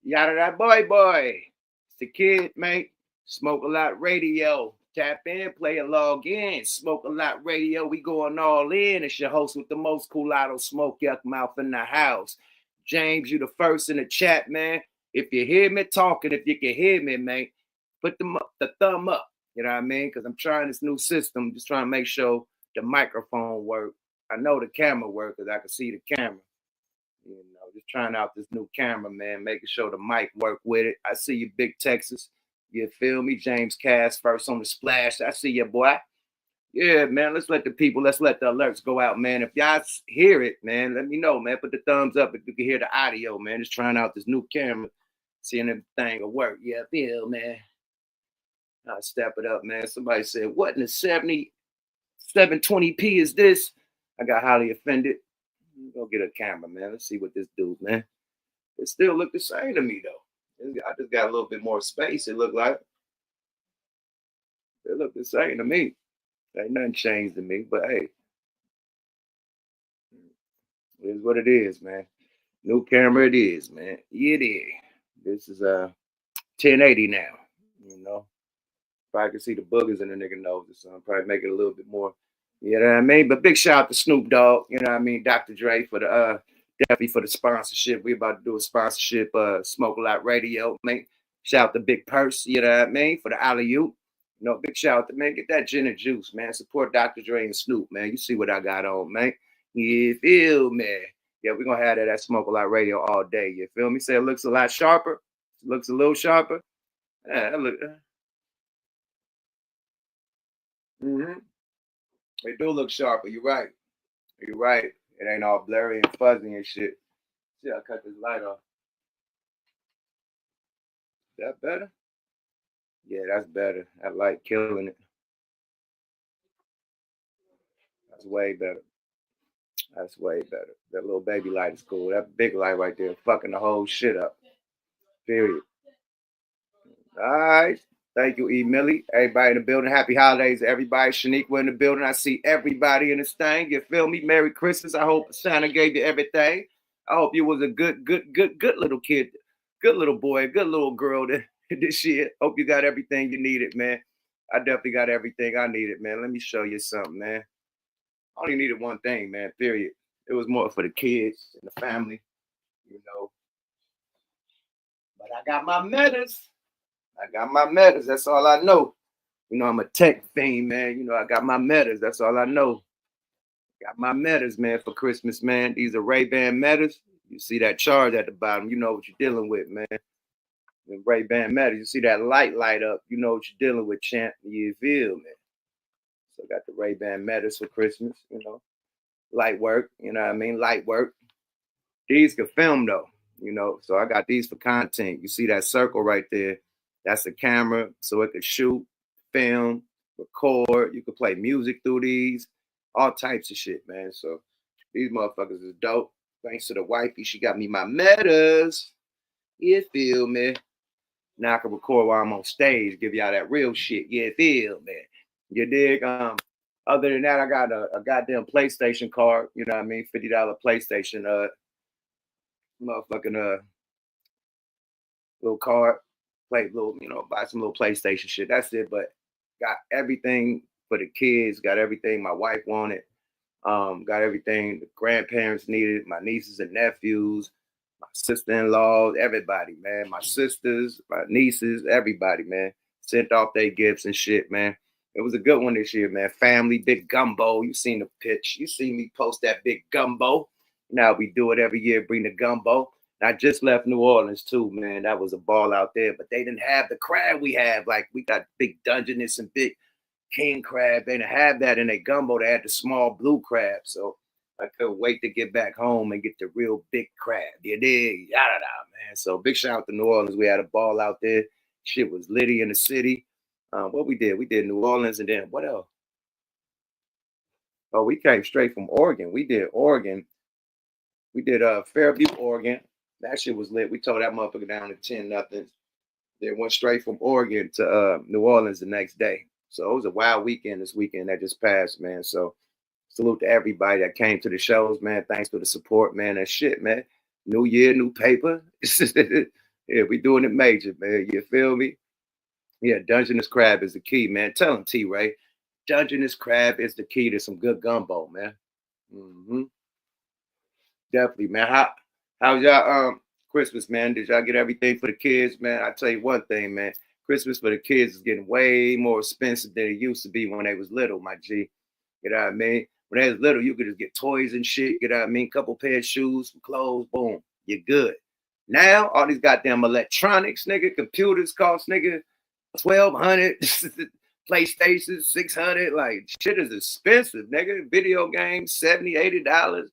Yada that boy. It's the kid, mate. Smoke a Lot Radio. Tap in, play and log in. Smoke a Lot Radio. We going all in. It's your host with the most coolado smoke yuck mouth in the house. James, you the first in the chat, man. If you hear me talking, if you can hear me, man, put the thumb up. You know what I mean? Because I'm trying this new system, just trying to make sure the microphone work. I know the camera work because I can see the camera. You know, just trying out this new camera, man, making sure the mic work with it. I see you, Big Texas. You feel me? James Cass first on the splash. I see you, boy. Yeah, man, let's let the alerts go out, man. If y'all hear it, man, let me know, man. Put the thumbs up if you can hear the audio, man. Just trying out this new camera, seeing if the thing will work. Yeah, feel, man. I'll step it up, man. Somebody said, what in the 720p is this? I got highly offended. Go get a camera, man. Let's see what this do, man. It still look the same to me, though. I just got a little bit more space, it looked like. It looked the same to me. Ain't nothing changed to me, but hey. It is what it is, man. New camera it is, man. It is. This is 1080 now, you know. Probably can see the boogers in the nigga nose or something. Probably make it a little bit more. You know what I mean? But big shout out to Snoop Dogg, you know what I mean? Dr. Dre for the definitely for the sponsorship. We about to do a sponsorship, Smoke a Lot Radio, man. Shout out to Big Purse, you know what I mean? For the alley-oop. You know, big shout out to, man, get that gin and juice, man. Support Dr. Dre and Snoop, man. You see what I got on, man. You feel me? Yeah, we're gonna have that at Smoke a Lot Radio all day. You feel me? Say it looks a lot sharper. It looks a little sharper. Yeah, look. They do look sharper. You're right. You're right. It ain't all blurry and fuzzy and shit. See, I cut this light off. Is that better? Yeah, that's better. That light killing it. That's way better. That's way better. That little baby light is cool. That big light right there fucking the whole shit up. Period. All right. Thank you, E. Millie. Everybody in the building. Happy holidays, everybody. Shaniqua in the building. I see everybody in this thing. You feel me? Merry Christmas. I hope Santa gave you everything. I hope you was a good little kid, good little boy, good little girl this year. Hope you got everything you needed, man. I definitely got everything I needed, man. Let me show you something, man. I only needed one thing, man, period. It was more for the kids and the family, you know. But I got my medals. That's all I know. You know, I'm a tech fiend, man. You know, I got my medals. That's all I know. Got my medals, man, for Christmas, man. These are Ray-Ban medals. You see that charge at the bottom. You know what you're dealing with, man. The Ray-Ban medals. You see that light up. You know what you're dealing with, champ. You feel, man. So I got the Ray-Ban medals for Christmas, you know. Light work, you know what I mean? Light work. These can film, though, you know. So I got these for content. You see that circle right there? That's a camera, so it could shoot, film, record. You could play music through these, all types of shit, man. So these motherfuckers is dope. Thanks to the wifey, she got me my medals. You feel me? Now I can record while I'm on stage, give y'all that real shit. You feel me? You dig? Other than that, I got a goddamn PlayStation card. You know what I mean? $50 PlayStation. Motherfucking little card. Play little, you know, buy some little PlayStation shit. That's it. But got everything for the kids. Got everything my wife wanted. Got everything the grandparents needed. My nieces and nephews, my sister-in-law, everybody, man. My sisters, my nieces, everybody, man. Sent off their gifts and shit, man. It was a good one this year, man. Family, big gumbo. You seen the pitch. You see me post that big gumbo. Now we do it every year. Bring the gumbo. I just left New Orleans too, man. That was a ball out there, but they didn't have the crab we have. Like we got big Dungeness and big king crab. They didn't have that in their gumbo. They had the small blue crab. So I couldn't wait to get back home and get the real big crab. You dig? Yada, man. So big shout out to New Orleans. We had a ball out there. Shit was litty in the city. What we did New Orleans, and then what else? Oh, we came straight from Oregon. We did Oregon. We did Fairview, Oregon. That shit was lit. We tore that motherfucker down to 10-0. Then went straight from Oregon to New Orleans the next day. So it was a wild weekend this weekend that just passed, man. So salute to everybody that came to the shows, man. Thanks for the support, man. And shit, man. New year, new paper. Yeah, we doing it major, man. You feel me? Yeah, Dungeness crab is the key, man. Tell him, T-Ray. Dungeness crab is the key to some good gumbo, man. Hmm. Definitely, man. How's y'all Christmas, man? Did y'all get everything for the kids, man? I tell you one thing, man. Christmas for the kids is getting way more expensive than it used to be when they was little, my G. You know what I mean? When they was little, you could just get toys and shit. You know what I mean? Couple pair of shoes, some clothes, boom, you're good. Now all these goddamn electronics, nigga, computers cost nigga 1,200, PlayStation 600. Like shit is expensive, nigga. Video games $70, $80.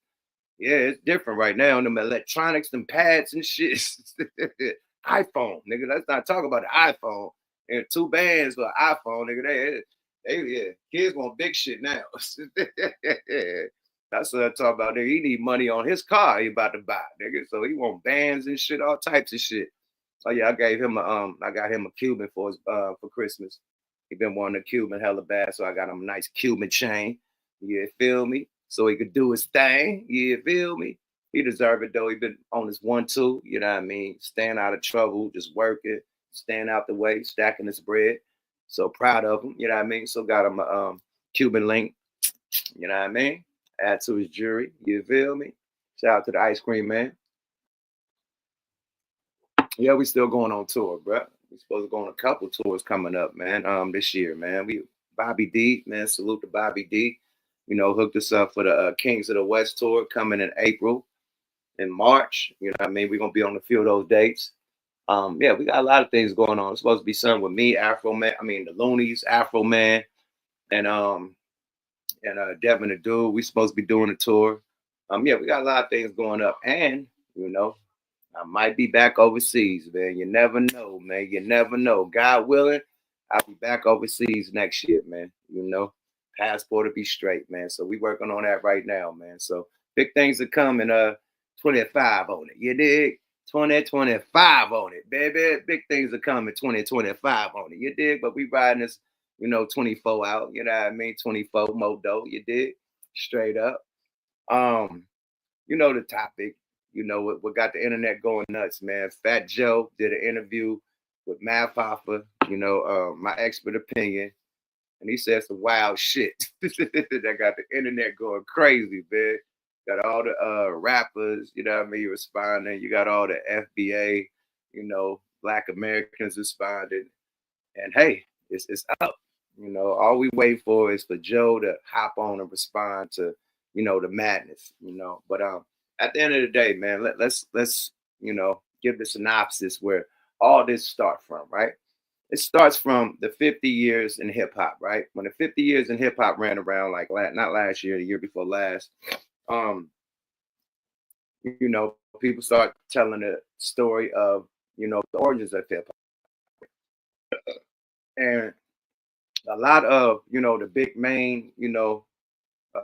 Yeah, it's different right now. Them electronics, them pads and shit. iPhone, nigga. Let's not talk about the iPhone. And 2 bands for an iPhone, nigga. Yeah. Kids want big shit now. That's what I talk about. Nigga. He need money on his car he about to buy, nigga. So he want bands and shit, all types of shit. Oh yeah, I got him a Cuban for Christmas. He been wanting a Cuban hella bad, so I got him a nice Cuban chain. You feel me? So he could do his thing. You feel me? He deserve it though. He been on his 1-2. You know what I mean? Staying out of trouble, just working, staying out the way, stacking his bread. So proud of him. You know what I mean? So got him a Cuban link. You know what I mean? Add to his jewelry. You feel me? Shout out to the ice cream man. Yeah, we still going on tour, bro. We supposed to go on a couple tours coming up, man. This year, man. We Bobby D, man. Salute to Bobby D. You know, hooked us up for the Kings of the West tour coming in April, in March. You know, what I mean, we're gonna be on a few of those dates. Yeah, we got a lot of things going on. It's supposed to be something with me, Afro Man. I mean, the Loonies, Afro Man, and Devin the Dude. We supposed to be doing a tour. Yeah, we got a lot of things going up, and you know, I might be back overseas, man. You never know, man. You never know. God willing, I'll be back overseas next year, man. You know, passport to be straight, man. So we working on that right now, man. So big things are coming. 25 on it. You dig? 2025 on it, baby. Big things are coming. 2025 on it. You dig? But we riding this, 24 out. You know what I mean? 24 modo. You dig? Straight up. Um, you know the topic. You know what got the internet going nuts, man. Fat Joe did an interview with Math Hoffa, my expert opinion, and he said some wild shit that got the internet going crazy, man. Got all the rappers, you know what I mean, responding. You got all the FBA, Black Americans responding. And hey, it's up. All we wait for is for Joe to hop on and respond to, the madness, But at the end of the day, man, let's give the synopsis where all this start from, right? It starts from the 50 years in hip hop, right? When the 50 years in hip hop ran around, like not last year, the year before last, um, people start telling the story of, the origins of hip hop. And a lot of, the big main, uh,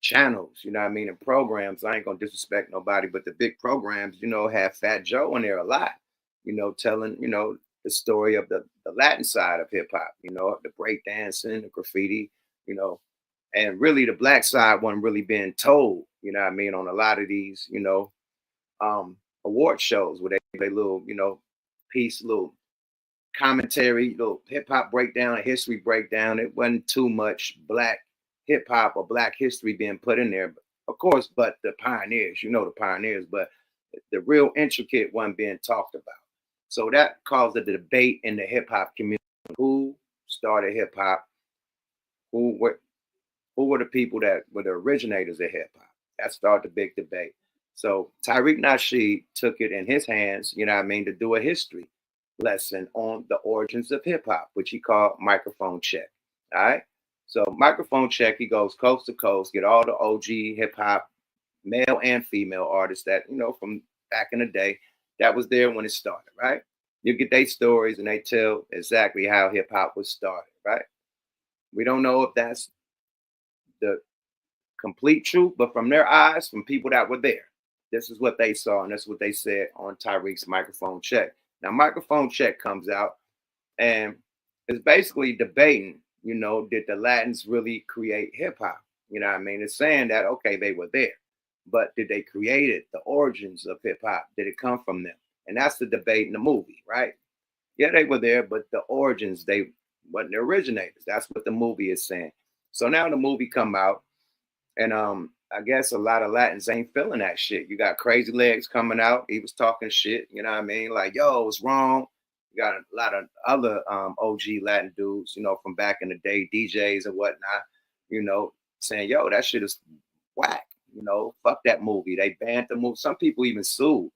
channels, you know what I mean, and programs. I ain't gonna disrespect nobody, but the big programs, have Fat Joe in there a lot, telling, the story of the Latin side of hip hop, the break dancing, the graffiti, you know, and really the black side wasn't really being told, you know what I mean, on a lot of these, award shows where they little, piece, little commentary, little hip hop breakdown, a history breakdown. It wasn't too much black hip hop or black history being put in there. Of course, but the pioneers, the pioneers, but the real intricate one being talked about. So that caused a debate in the hip hop community. Who started hip hop? Who were the people that were the originators of hip hop? That started the big debate. So Tariq Nasheed took it in his hands, you know what I mean, to do a history lesson on the origins of hip hop, which he called Microphone Check. All right. So Microphone Check, he goes coast to coast, get all the OG hip hop, male and female artists that, from back in the day, that was there when it started, right? You get their stories and they tell exactly how hip hop was started, right? We don't know if that's the complete truth, but from their eyes, from people that were there, this is what they saw, and that's what they said on Tariq's Microphone Check. Now, Microphone Check comes out, and it's basically debating, did the Latins really create hip hop? You know what I mean? It's saying that, okay, they were there, but did they create it? The origins of hip hop, did it come from them? And that's the debate in the movie, right? Yeah, they were there, but the origins, they wasn't the originators. That's what the movie is saying. So now the movie come out, and I guess a lot of Latins ain't feeling that shit. You got Crazy Legs coming out. He was talking shit, you know what I mean? Like, yo, it's wrong. You got a lot of other OG Latin dudes, from back in the day, DJs and whatnot, saying, yo, that shit is whack. Fuck that movie. They banned the movie. Some people even sued,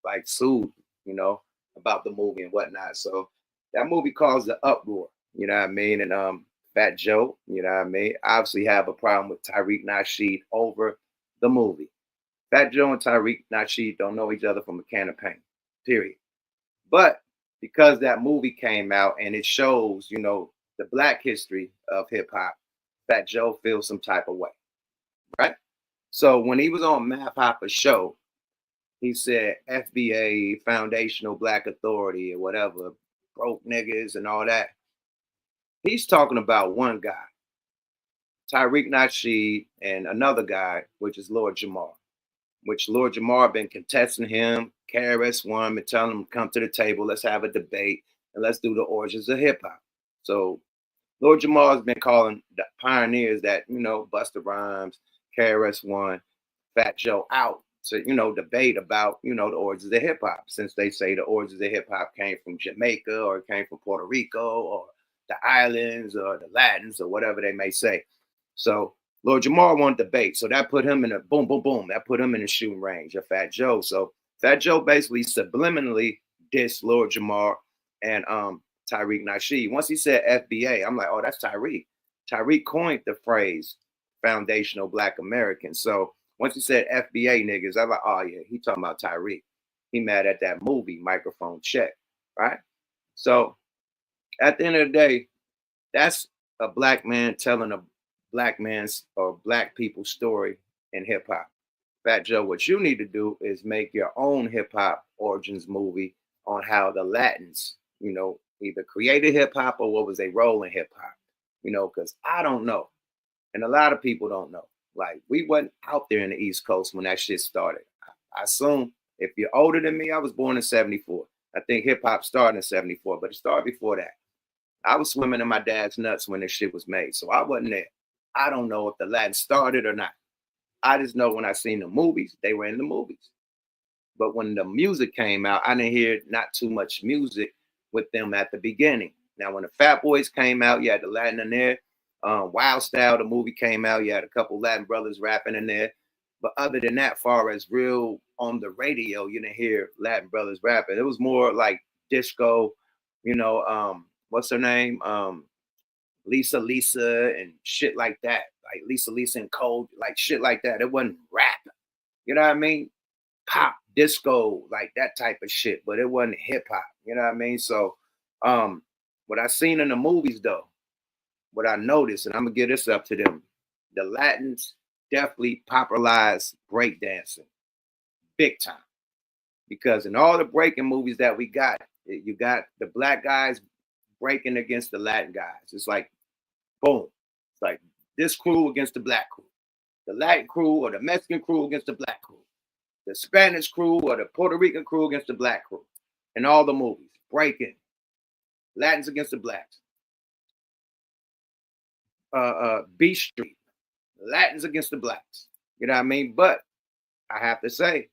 you know, about the movie and whatnot. So that movie caused the uproar, you know what I mean? And Fat Joe, you know what I mean? Obviously have a problem with Tariq Nasheed over the movie. Fat Joe and Tariq Nasheed don't know each other from a can of paint, period. But because that movie came out and it shows, the black history of hip hop, Fat Joe feels some type of way, right? So when he was on Math Hopper's show, he said FBA, Foundational Black Authority, or whatever, broke niggas and all that. He's talking about one guy, Tariq Nasheed, and another guy, which is Lord Jamar, which Lord Jamar been contesting him, KRS-One, been telling him, come to the table, let's have a debate, and let's do the origins of hip hop. So Lord Jamar's been calling the pioneers that, Busta Rhymes, KRS-One, Fat Joe out to, debate about, the origins of hip hop, since they say the origins of hip hop came from Jamaica or it came from Puerto Rico or the islands or the Latins or whatever they may say. So Lord Jamar won debate. So that put him in a boom, boom, boom. That put him in the shooting range of Fat Joe. So Fat Joe basically subliminally dissed Lord Jamar and Tariq Nasheed. Once he said FBA, I'm like, oh, that's Tariq. Tariq coined the phrase foundational Black Americans. So once he said FBA niggas, I'm like, oh yeah, he talking about Tariq. He mad at that movie, Microphone Check, right? So at the end of the day, that's a black man telling a black man's or black people's story in hip hop. Fat Joe, what you need to do is make your own hip hop origins movie on how the Latins, either created hip hop or what was their role in hip hop, because I don't know. And a lot of people don't know. Like, we wasn't out there in the East Coast when that shit started. I assume if you're older than me, I was born in 74. I think hip hop started in 74, but it started before that. I was swimming in my dad's nuts when this shit was made. So I wasn't there. I don't know if the Latin started or not. I just know when I seen the movies, they were in the movies. But when the music came out, I didn't hear not too much music with them at the beginning. Now, when the Fat Boys came out, you had the Latin in there. Wild Style, the movie came out. You had a couple Latin brothers rapping in there. But other than that, far as real on the radio, you didn't hear Latin brothers rapping. It was more like disco, what's her name? Lisa and shit like that. Like Lisa and Cole, like shit like that. It wasn't rap. You know what I mean? Pop, disco, like that type of shit. But it wasn't hip hop. You know what I mean? So what I seen in the movies though, what I noticed, and I'm gonna give this up to them, the Latins definitely popularized breakdancing big time. Because in all the breaking movies that we got, you got the black guys breaking against the Latin guys. It's like, boom. It's like this crew against the black crew. The Latin crew or the Mexican crew against the black crew. The Spanish crew or the Puerto Rican crew against the black crew. In all the movies, breaking. Latins against the blacks. B Street. Latins against the blacks. You know what I mean? But I have to say,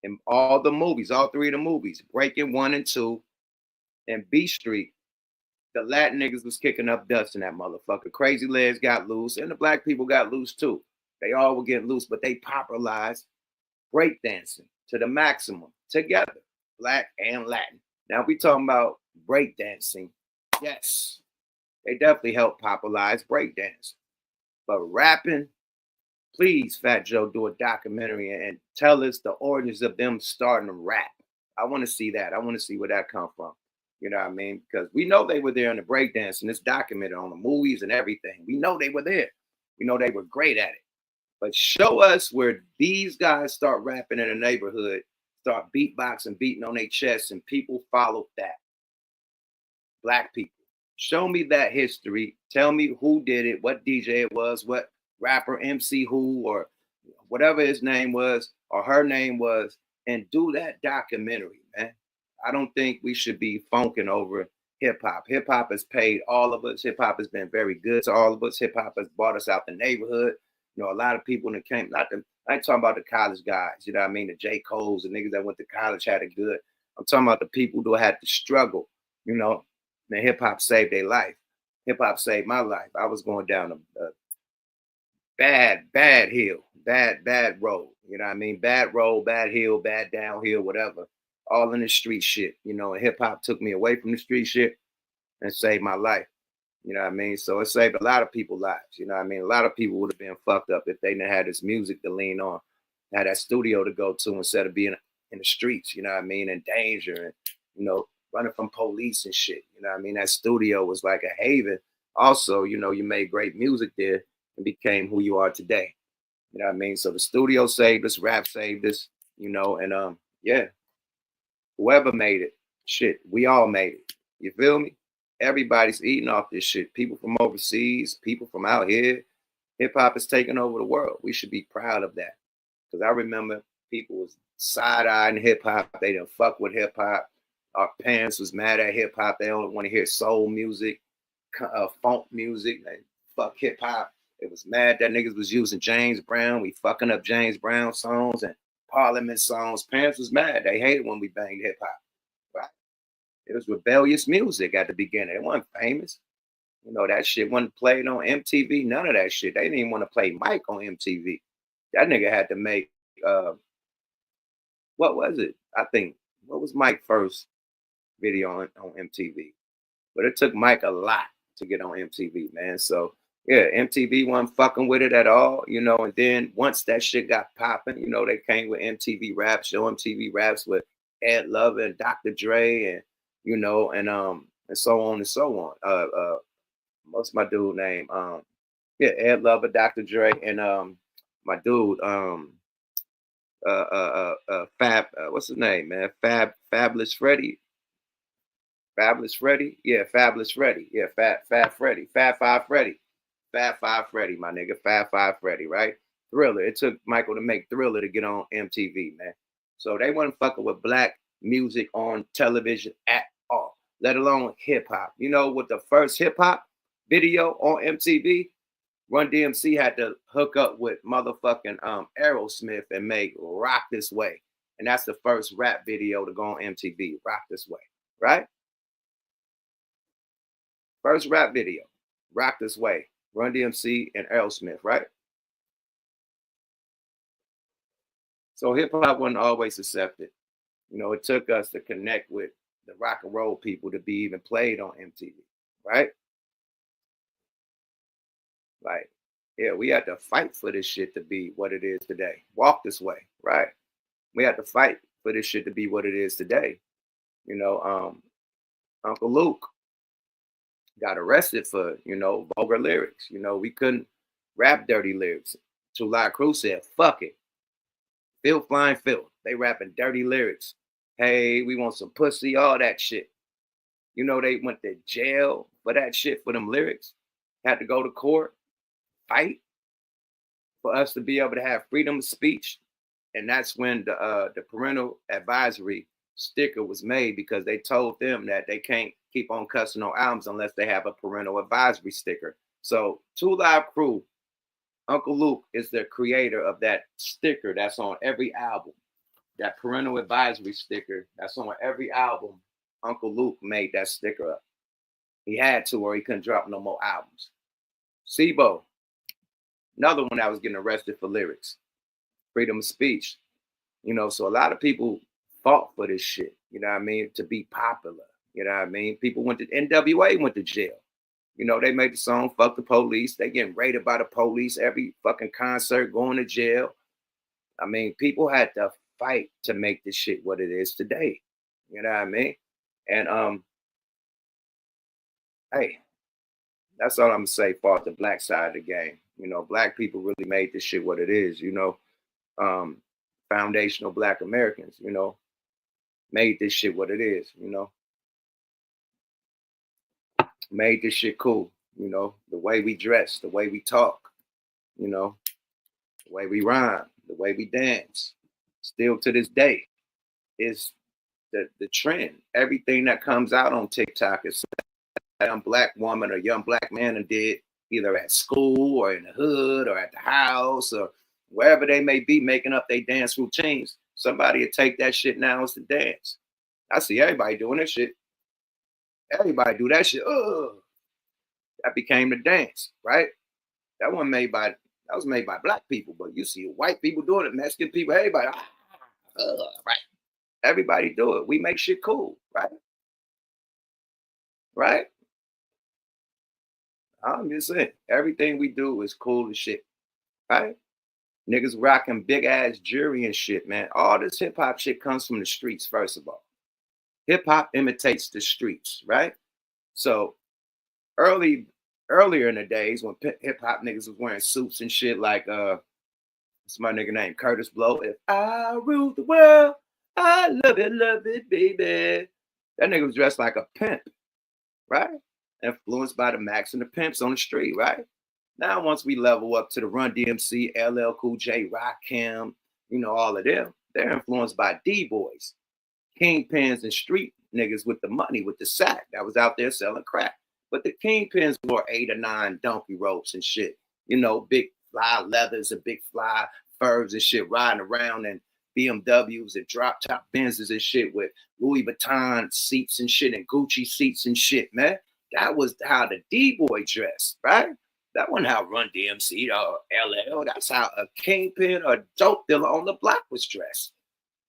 in all the movies, all three of the movies, Breaking 1 and 2, and B Street, the Latin niggas was kicking up dust in that motherfucker. Crazy Legs got loose, and the black people got loose too. They all were getting loose, but they popularized breakdancing to the maximum together, black and Latin. Now we talking about breakdancing. Yes, they definitely helped popularize breakdancing. But rapping, please, Fat Joe, do a documentary and tell us the origins of them starting to rap. I want to see that. I want to see where that come from. You know what I mean? Because we know they were there in the breakdance, and it's documented on the movies and everything. We know they were there. We know they were great at it. But show us where these guys start rapping in the neighborhood, start beatboxing, beating on their chests, and people followed that. Black people. Show me that history. Tell me who did it, what DJ it was, what rapper, MC who, or whatever his name was or her name was, and do that documentary, man. I don't think we should be funking over hip hop. Hip hop has paid all of us. Hip hop has been very good to all of us. Hip hop has brought us out the neighborhood. You know, a lot of people that came, I ain't talking about the college guys, you know what I mean? The J. Cole's, the niggas that went to college had it good. I'm talking about the people who had to struggle, you know. Man, hip hop saved their life. Hip hop saved my life. I was going down a bad hill, bad road. You know what I mean? Bad road, bad hill, bad downhill, whatever. All in the street shit, you know. And hip hop took me away from the street shit and saved my life. You know what I mean? So it saved a lot of people's lives. You know what I mean? A lot of people would have been fucked up if they didn't have this music to lean on, had that studio to go to instead of being in the streets. You know what I mean? In danger and, you know, running from police and shit. You know what I mean? That studio was like a haven. Also, you know, you made great music there and became who you are today. You know what I mean? So the studio saved us, rap saved us, you know, and yeah, whoever made it, shit, we all made it. You feel me? Everybody's eating off this shit. People from overseas, people from out here. Hip hop is taking over the world. We should be proud of that. Because I remember people was side-eyeing hip hop. They didn't fuck with hip hop. Our parents was mad at hip hop. They don't want to hear soul music, funk music. They fuck hip hop. It was mad that niggas was using James Brown. We fucking up James Brown songs and Parliament songs. Parents was mad. They hated when we banged hip hop. Right? It was rebellious music at the beginning. It wasn't famous. You know, that shit wasn't played on MTV. None of that shit. They didn't even want to play Mike on MTV. That nigga had to make what was it? I think what was Mike's first video on MTV? But it took Mike a lot to get on MTV, man. So yeah, MTV wasn't fucking with it at all, you know. And then once that shit got popping, you know, they came with MTV Raps, Show MTV Raps with Ed Lover and Dr. Dre, and you know, and so on and so on. What's my dude name? Yeah, Ed Lover, Dr. Dre, and my dude, Fab, what's his name, man? Fabulous Freddie. Fabulous Freddie, yeah, Fabulous Freddie, yeah, Fab Freddie, Fab Five Freddie, Fab Five Freddie, my nigga, Fab Five Freddie, right? Thriller. It took Michael to make Thriller to get on MTV, man. So they wasn't fucking with black music on television at all, let alone hip hop. You know, with the first hip hop video on MTV, Run DMC had to hook up with motherfucking Aerosmith and make Rock This Way. And that's the first rap video to go on MTV, Rock This Way, right? First rap video, Rock This Way, Run DMC and Aerosmith, right? So hip hop wasn't always accepted. You know, it took us to connect with the rock and roll people to be even played on MTV, right? Like, yeah, we had to fight for this shit to be what it is today. Walk This Way, right? We had to fight for this shit to be what it is today. You know, Uncle Luke got arrested for, you know, vulgar lyrics. You know, we couldn't rap dirty lyrics. Two Live Crew said, fuck it. Phil flying Phil. They rapping dirty lyrics. Hey, we want some pussy, all that shit. You know, they went to jail for that shit, for them lyrics. Had to go to court, fight for us to be able to have freedom of speech. And that's when the parental advisory sticker was made, because they told them that they can't keep on cussing on albums unless they have a parental advisory sticker. So Two Live Crew, Uncle Luke is the creator of that sticker that's on every album. That parental advisory sticker that's on every album. Uncle Luke made that sticker up. He had to, or he couldn't drop no more albums. Sibo, another one that was getting arrested for lyrics. Freedom of speech. You know, so a lot of people fought for this shit, you know what I mean, to be popular. You know what I mean? People went to NWA went to jail. You know, they made the song Fuck the Police. They getting raided by the police every fucking concert, going to jail. I mean, people had to fight to make this shit what it is today. You know what I mean? And hey, that's all I'm gonna say for the black side of the game. You know, black people really made this shit what it is, you know. Foundational black Americans, you know, made this shit what it is, you know. Made this shit cool, you know, the way we dress, the way we talk, you know, the way we rhyme, the way we dance. Still to this day, is the trend. Everything that comes out on TikTok is a young black woman or young black man and did either at school or in the hood or at the house or wherever they may be making up their dance routines. Somebody would take that shit now as the dance. I see everybody doing that shit. Everybody do that shit. Ugh. That became the dance, right? That was made by black people, but you see white people doing it, Mexican people, everybody, right? Everybody do it. We make shit cool, right? Right? I'm just saying, everything we do is cool as shit, right? Niggas rocking big ass jewelry and shit, man. All this hip hop shit comes from the streets, first of all. Hip hop imitates the streets, right? So earlier in the days when hip hop niggas was wearing suits and shit, like it's my nigga named Curtis Blow. If I rule the world, I love it, baby. That nigga was dressed like a pimp, right? Influenced by the Max and the Pimps on the street, right? Now, once we level up to the Run DMC, LL Cool J, Rakim, you know, all of them, they're influenced by D-boys, kingpins and street niggas with the money, with the sack that was out there selling crack. But the kingpins wore 8 or 9 donkey ropes and shit, you know, big fly leathers and big fly furs and shit, riding around in BMWs and drop top Benzes and shit with Louis Vuitton seats and shit and Gucci seats and shit, man. That was how the D-boy dressed, right? That wasn't how Run DMC or LL. That's how a kingpin or dope dealer on the block was dressed.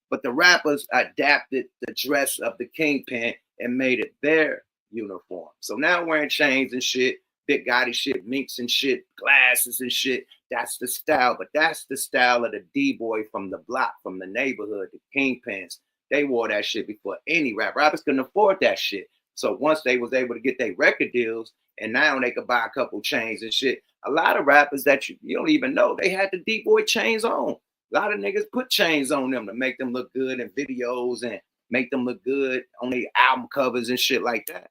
But the rappers adapted the dress of the kingpin and made it their uniform. So now wearing chains and shit, Big Gotti shit, minks and shit, glasses and shit. That's the style. But that's the style of the D-boy from the block, from the neighborhood, the kingpins. They wore that shit before any rap. Rappers couldn't afford that shit. So once they was able to get their record deals, and now they could buy a couple chains and shit. A lot of rappers that you don't even know, they had the D-boy chains on. A lot of niggas put chains on them to make them look good in videos and make them look good on their album covers and shit like that.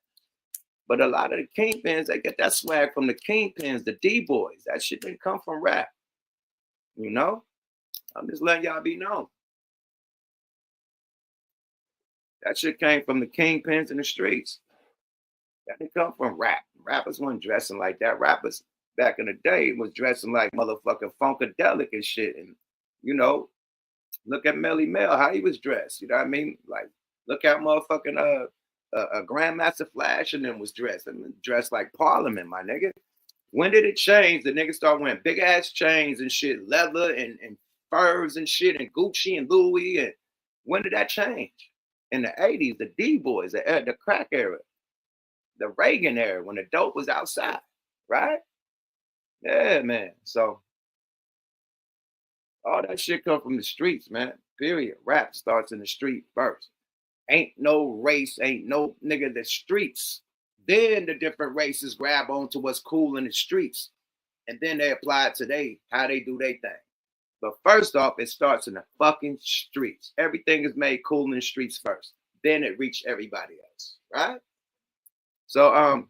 But a lot of the kingpins, they get that swag from the kingpins, the D-boys. That shit didn't come from rap. You know? I'm just letting y'all be known. That shit came from the kingpins in the streets. That didn't come from rap. Rappers weren't dressing like that. Rappers back in the day was dressing like motherfucking Funkadelic and shit. And, you know, look at Melly Mel, how he was dressed. You know what I mean? Like, look how motherfucking Grandmaster Flash and them was dressed. I mean, dressed like Parliament, my nigga. When did it change? The niggas start wearing big ass chains and shit, leather and furs and shit, and Gucci and Louis. And when did that change? In the 80s, the D-boys, the crack era. The Reagan era, when the dope was outside, right? Yeah, man. So all that shit come from the streets, man. Period. Rap starts in the street first. Ain't no race, ain't no nigga, the streets. Then the different races grab onto what's cool in the streets. And then they apply it to how they do their thing. But first off, it starts in the fucking streets. Everything is made cool in the streets first. Then it reaches everybody else, right? So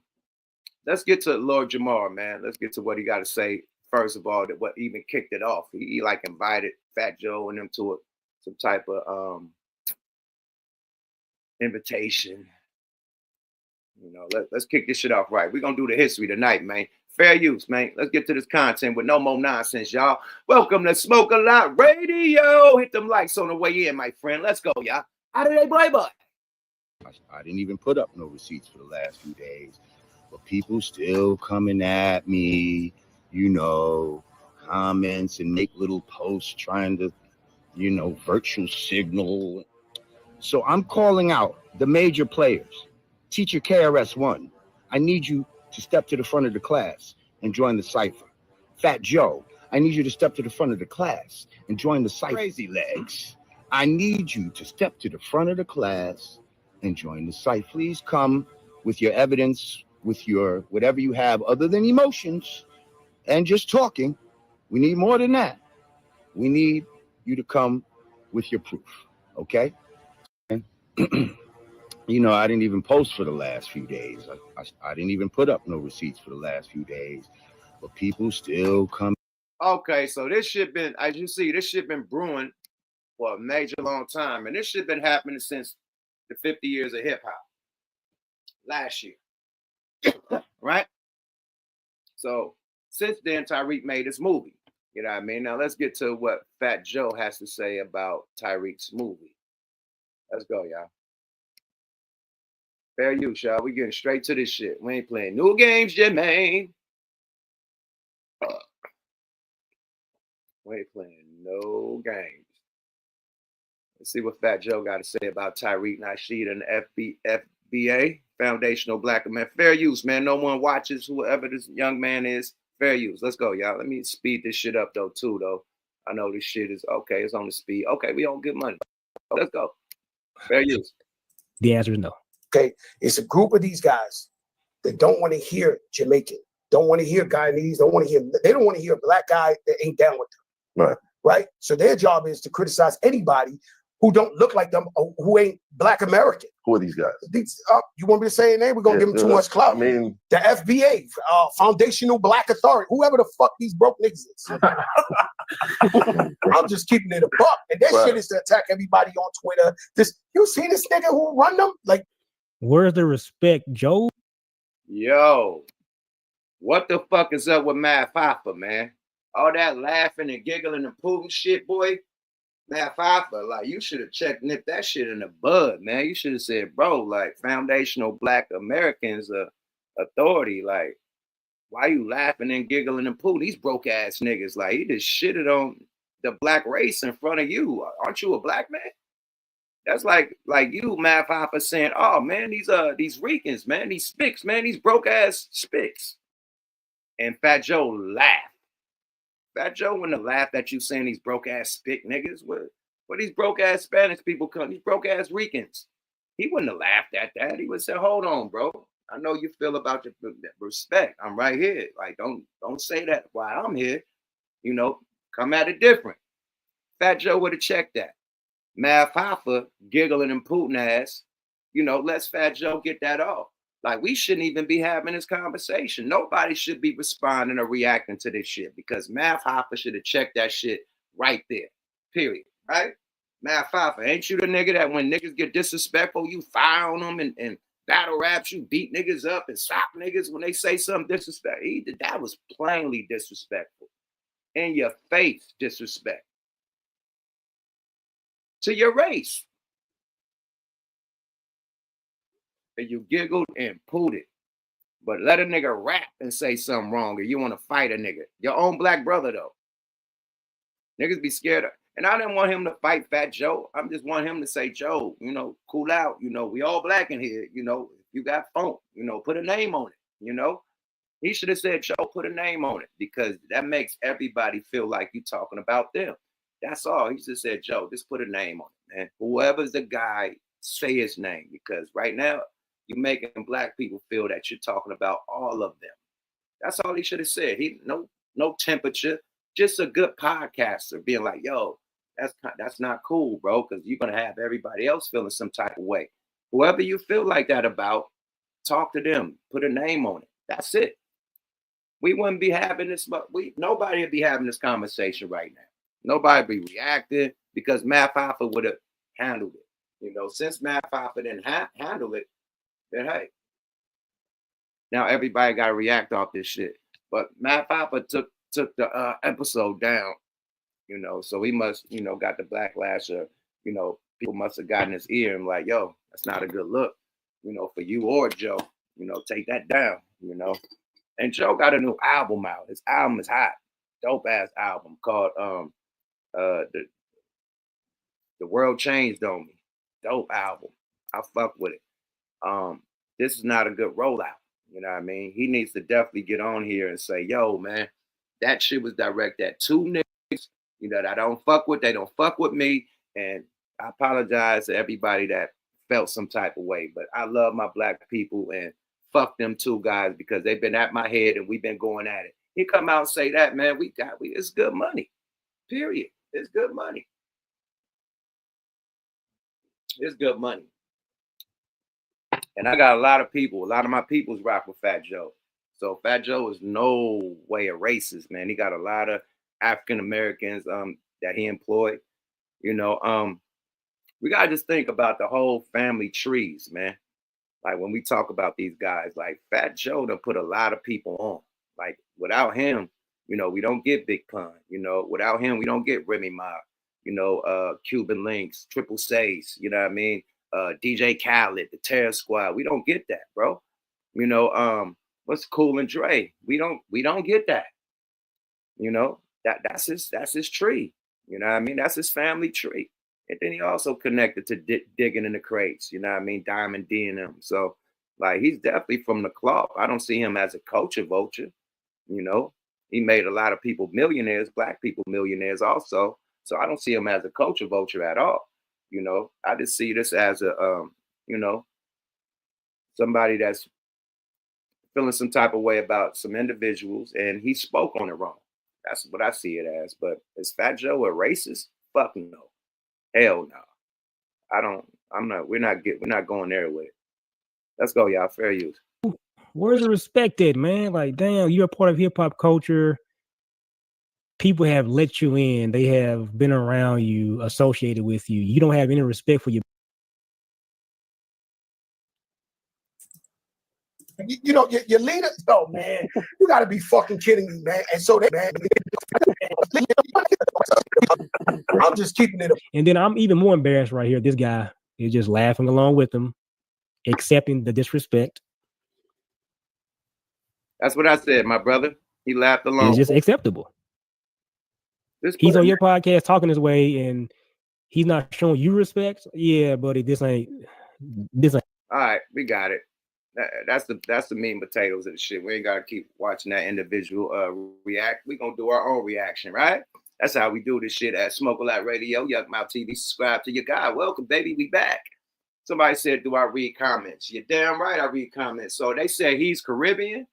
let's get to Lord JAMAR, man. Let's get to what he got to say first of all. That what even kicked it off. He like invited Fat Joe and them to some type of invitation. You know, let's kick this shit off right. We're gonna do the history tonight, man. Fair use, man. Let's get to this content with no more nonsense, y'all. Welcome to Smoke a Lot Radio. Hit them likes on the way in, my friend. Let's go, y'all. How do they bye-bye? I didn't even put up no receipts for the last few days, but people still coming at me, you know, comments and make little posts trying to, you know, virtual signal. So I'm calling out the major players. Teacher KRS-One, I need you to step to the front of the class and join the cipher. Fat Joe, I need you to step to the front of the class and join the cipher. Crazy Legs, I need you to step to the front of the class and join the site. Please come with your evidence, with your whatever you have other than emotions and just talking. We need more than that. We need you to come with your proof, okay? And you know, I didn't even post for the last few days. I didn't even put up no receipts for the last few days, but people still come. Okay, so this shit been, as you see, this shit been brewing for a major long time. And this shit been happening since the 50 years of hip hop last year. Right? So since then, Tariq made his movie. You know what I mean? Now let's get to what Fat Joe has to say about Tariq's movie. Let's go, y'all. Fair use, y'all. We getting straight to this shit. We ain't playing new games, Jermaine. We ain't playing no games. Let's see what Fat Joe got to say about Tariq Nasheed and the FBA, Foundational Black American. Fair use, man. No one watches whoever this young man is. Fair use. Let's go, y'all. Let me speed this shit up, though, too, though. I know this shit is okay. It's on the speed. Okay, we don't get money. Let's go. Fair use. The answer is no. Okay, it's a group of these guys that don't want to hear Jamaican, don't want to hear Guyanese, they don't want to hear a black guy that ain't down with them. Right. Right? So their job is to criticize anybody who don't look like them or who ain't Black American. Who are these guys? You want me to say a name? We're going to give them too much clout. I mean, the FBA, Foundational Black Authority, whoever the fuck these broke niggas is. I'm just keeping it a buck. And that shit is to attack everybody on Twitter. You see this nigga who run them? Like, where's the respect, Joe? Yo, what the fuck is up with Mad Hoffa, man? All that laughing and giggling and pooling shit, boy. Mad Hoffa, like, you should have nipped that shit in the bud, man. You should have said, bro, like, Foundational Black Americans authority, like, why you laughing and giggling and pooling? These broke ass niggas, like, he just shitted on the black race in front of you. Aren't you a black man? That's like you, Mad Hoffa, saying, oh man, these Ricans, man, these spics, man, these broke ass spics. And Fat Joe laughed. Fat Joe wouldn't have laughed at you saying these broke ass spick niggas. Where these broke ass Spanish people come, these broke ass Ricans. He wouldn't have laughed at that. He would say, hold on, bro. I know you feel about your respect. I'm right here. Like, don't say that while I'm here. You know, come at it different. Fat Joe would have checked that. Mad Hoffa giggling and pooting ass, you know, let's Fat Joe get that off. Like, we shouldn't even be having this conversation. Nobody should be responding or reacting to this shit because Mad Hoffa should have checked that shit right there. Period. Right? Mad Hoffa, ain't you the nigga that when niggas get disrespectful, you fire on them and battle raps, you beat niggas up and slap niggas when they say something disrespectful? That was plainly disrespectful. In your face, disrespect. To your race. And you giggled and pooed it. But let a nigga rap and say something wrong or you want to fight a nigga. Your own black brother, though. Niggas be scared of. And I didn't want him to fight Fat Joe. I just want him to say, Joe, you know, cool out. You know, we all black in here. You know, if you got funk, you know, put a name on it. You know, he should have said, Joe, put a name on it because that makes everybody feel like you're talking about them. That's all. He just said, Joe, just put a name on it, man. Whoever's the guy, say his name because right now you're making black people feel that you're talking about all of them. That's all he should have said. He no temperature, just a good podcaster being like, yo, that's not cool, bro, because you're gonna have everybody else feeling some type of way. Whoever you feel like that about, talk to them, put a name on it. That's it. We wouldn't be having this. Nobody would be having this conversation right now. Nobody be reacting because Mad Hoffa would have handled it. You know, since Mad Hoffa didn't handle it, then hey, now everybody got to react off this shit. But Mad Hoffa took the episode down, you know, so he must, you know, got the backlash of, you know, people must have gotten his ear and like, yo, that's not a good look, you know, for you or Joe, you know, take that down, you know. And Joe got a new album out. His album is hot, dope ass album called The World Changed on Me. Dope album. I fuck with it. This is not a good rollout. You know what I mean? He needs to definitely get on here and say, yo, man, that shit was directed at two niggas, you know, that I don't fuck with. They don't fuck with me. And I apologize to everybody that felt some type of way. But I love my black people and fuck them two guys because they've been at my head and we've been going at it. He come out and say that, man, it's good money. Period. It's good money. It's good money. And I got a lot of my peoples rock with Fat Joe. So Fat Joe is no way a racist, man. He got a lot of African Americans that he employed. You know, we gotta just think about the whole family trees, man. Like when we talk about these guys, like Fat Joe done put a lot of people on. Like without him, you know, we don't get Big Pun. You know, without him, we don't get Remy Ma. You know, Cuban Links, Triple Sace. You know what I mean? DJ Khaled, the Terror Squad. We don't get that, bro. You know, what's Cool and Dre? We don't get that. You know, that's his tree. You know what I mean? That's his family tree. And then he also connected to digging in the crates. You know what I mean? Diamond D and them. So like he's definitely from the cloth. I don't see him as a culture vulture. You know, he made a lot of people millionaires, black people millionaires also. So I don't see him as a culture vulture at all. You know, I just see this as a you know, somebody that's feeling some type of way about some individuals, and he spoke on it wrong. That's what I see it as. But is Fat Joe a racist? Fuck no. Hell no. I don't. I'm not. We're not going there with it. Let's go, y'all. Fair use. Where's the respect at, man? Like, damn, you're a part of hip hop culture. People have let you in. They have been around you, associated with you. You don't have any respect for your. You know, your leader. Oh man, you got to be fucking kidding me, man. And so that man, I'm just keeping it. And then I'm even more embarrassed right here. This guy is just laughing along with them, accepting the disrespect. That's what I said, my brother. He laughed along. It's just acceptable. He's on your podcast talking his way, and he's not showing you respect. Yeah, buddy, this ain't. All right, we got it. That's the meat and potatoes of the shit. We ain't gotta keep watching that individual react. We gonna do our own reaction, right? That's how we do this shit at Smoke a Lot Radio, Yuck Mouth TV. Subscribe to your guy. Welcome, baby. We back. Somebody said, do I read comments? You're damn right I read comments. So they say he's Caribbean.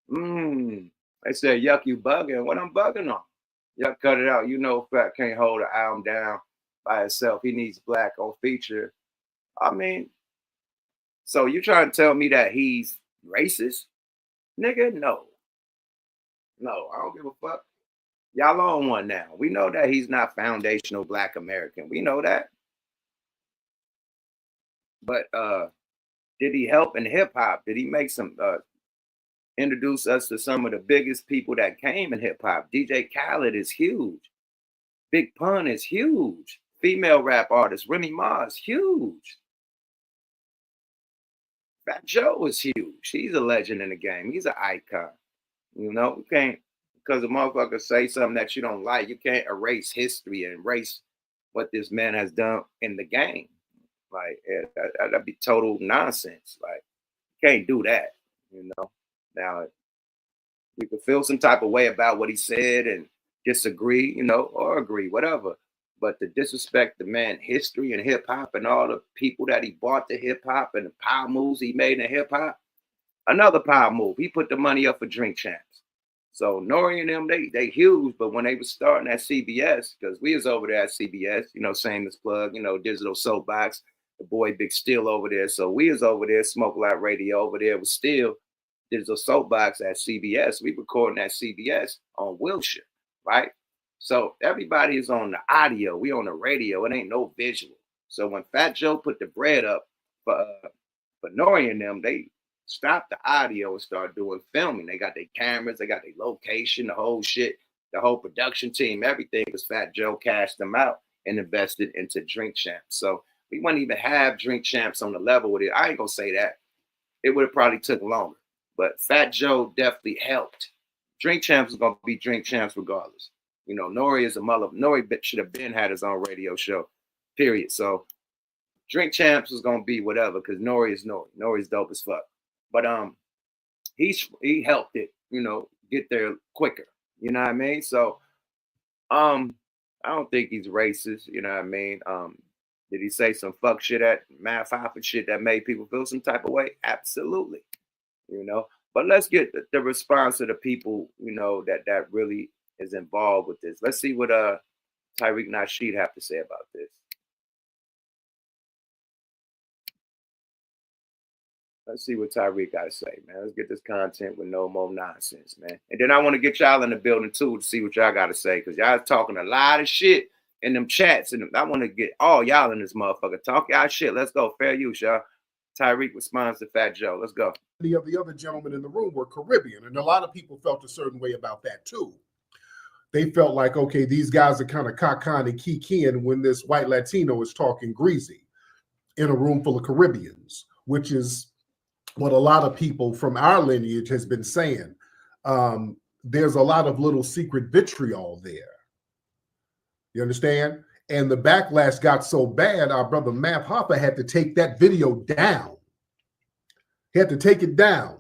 They said, Yuck, you bugging. What I'm bugging on? Yuck, cut it out. You know Fat can't hold an album down by itself. He needs black on feature. I mean, so you trying to tell me that he's racist? Nigga, no. No, I don't give a fuck. Y'all on one now. We know that he's not foundational black American. We know that. But did he help in hip hop? Did he make some introduce us to some of the biggest people that came in hip hop? DJ Khaled is huge. Big Pun is huge. Female rap artist Remy Ma is huge. Fat Joe is huge. He's a legend in the game. He's an icon. You know, you can't, because a motherfucker say something that you don't like, you can't erase history and erase what this man has done in the game. Like, that'd be total nonsense. Like, you can't do that, you know. Now, you can feel some type of way about what he said and disagree, you know, or agree, whatever. But to disrespect the man history and hip hop and all the people that he brought to hip hop and the power moves he made in hip hop, another power move. He put the money up for Drink Champs. So Nori and them, they huge, but when they was starting at CBS, because we was over there at CBS, you know, shameless plug, you know, Digital Soapbox, the boy Big Steel over there. So we was over there, Smoke a Lot Radio over there was still Digital Soapbox at CBS. We recording at CBS on Wilshire, right? So everybody is on the audio. We on the radio. It ain't no visual. So when Fat Joe put the bread up for Nori and them, they stopped the audio and started doing filming. They got their cameras, they got their location, the whole shit, the whole production team, everything, because Fat Joe cashed them out and invested into Drink Champs. So we wouldn't even have Drink Champs on the level with it. I ain't gonna say that. It would have probably took longer. But Fat Joe definitely helped. Drink Champs is gonna be Drink Champs regardless. You know, Nori is a mother. Nori should have been had his own radio show, period. So Drink Champs is gonna be whatever, because Nori is Nori. Nori's dope as fuck. But he helped it, you know, get there quicker. You know what I mean? So I don't think he's racist, you know what I mean? Did he say some fuck shit at Math Hoffa shit that made people feel some type of way? Absolutely. You know, but let's get the response of the people, you know, that really is involved with this. Let's see what Tariq Nasheed have to say about this. Let's see what Tariq got to say, man. Let's get this content with no more nonsense, man. And then I want to get y'all in the building too to see what y'all got to say, because y'all talking a lot of shit in them chats, and I want to get all y'all in this motherfucker. Talk y'all shit. Let's go. Fair use, y'all. Tariq responds to Fat Joe. Let's go. The other gentlemen in the room were Caribbean, and a lot of people felt a certain way about that too. They felt like, okay, these guys are kind of cock-con and kikiing when this white Latino is talking greasy in a room full of Caribbeans, which is what a lot of people from our lineage has been saying. There's a lot of little secret vitriol there. You understand? And the backlash got so bad, our brother Matt Hoffa had to take that video down. He had to take it down.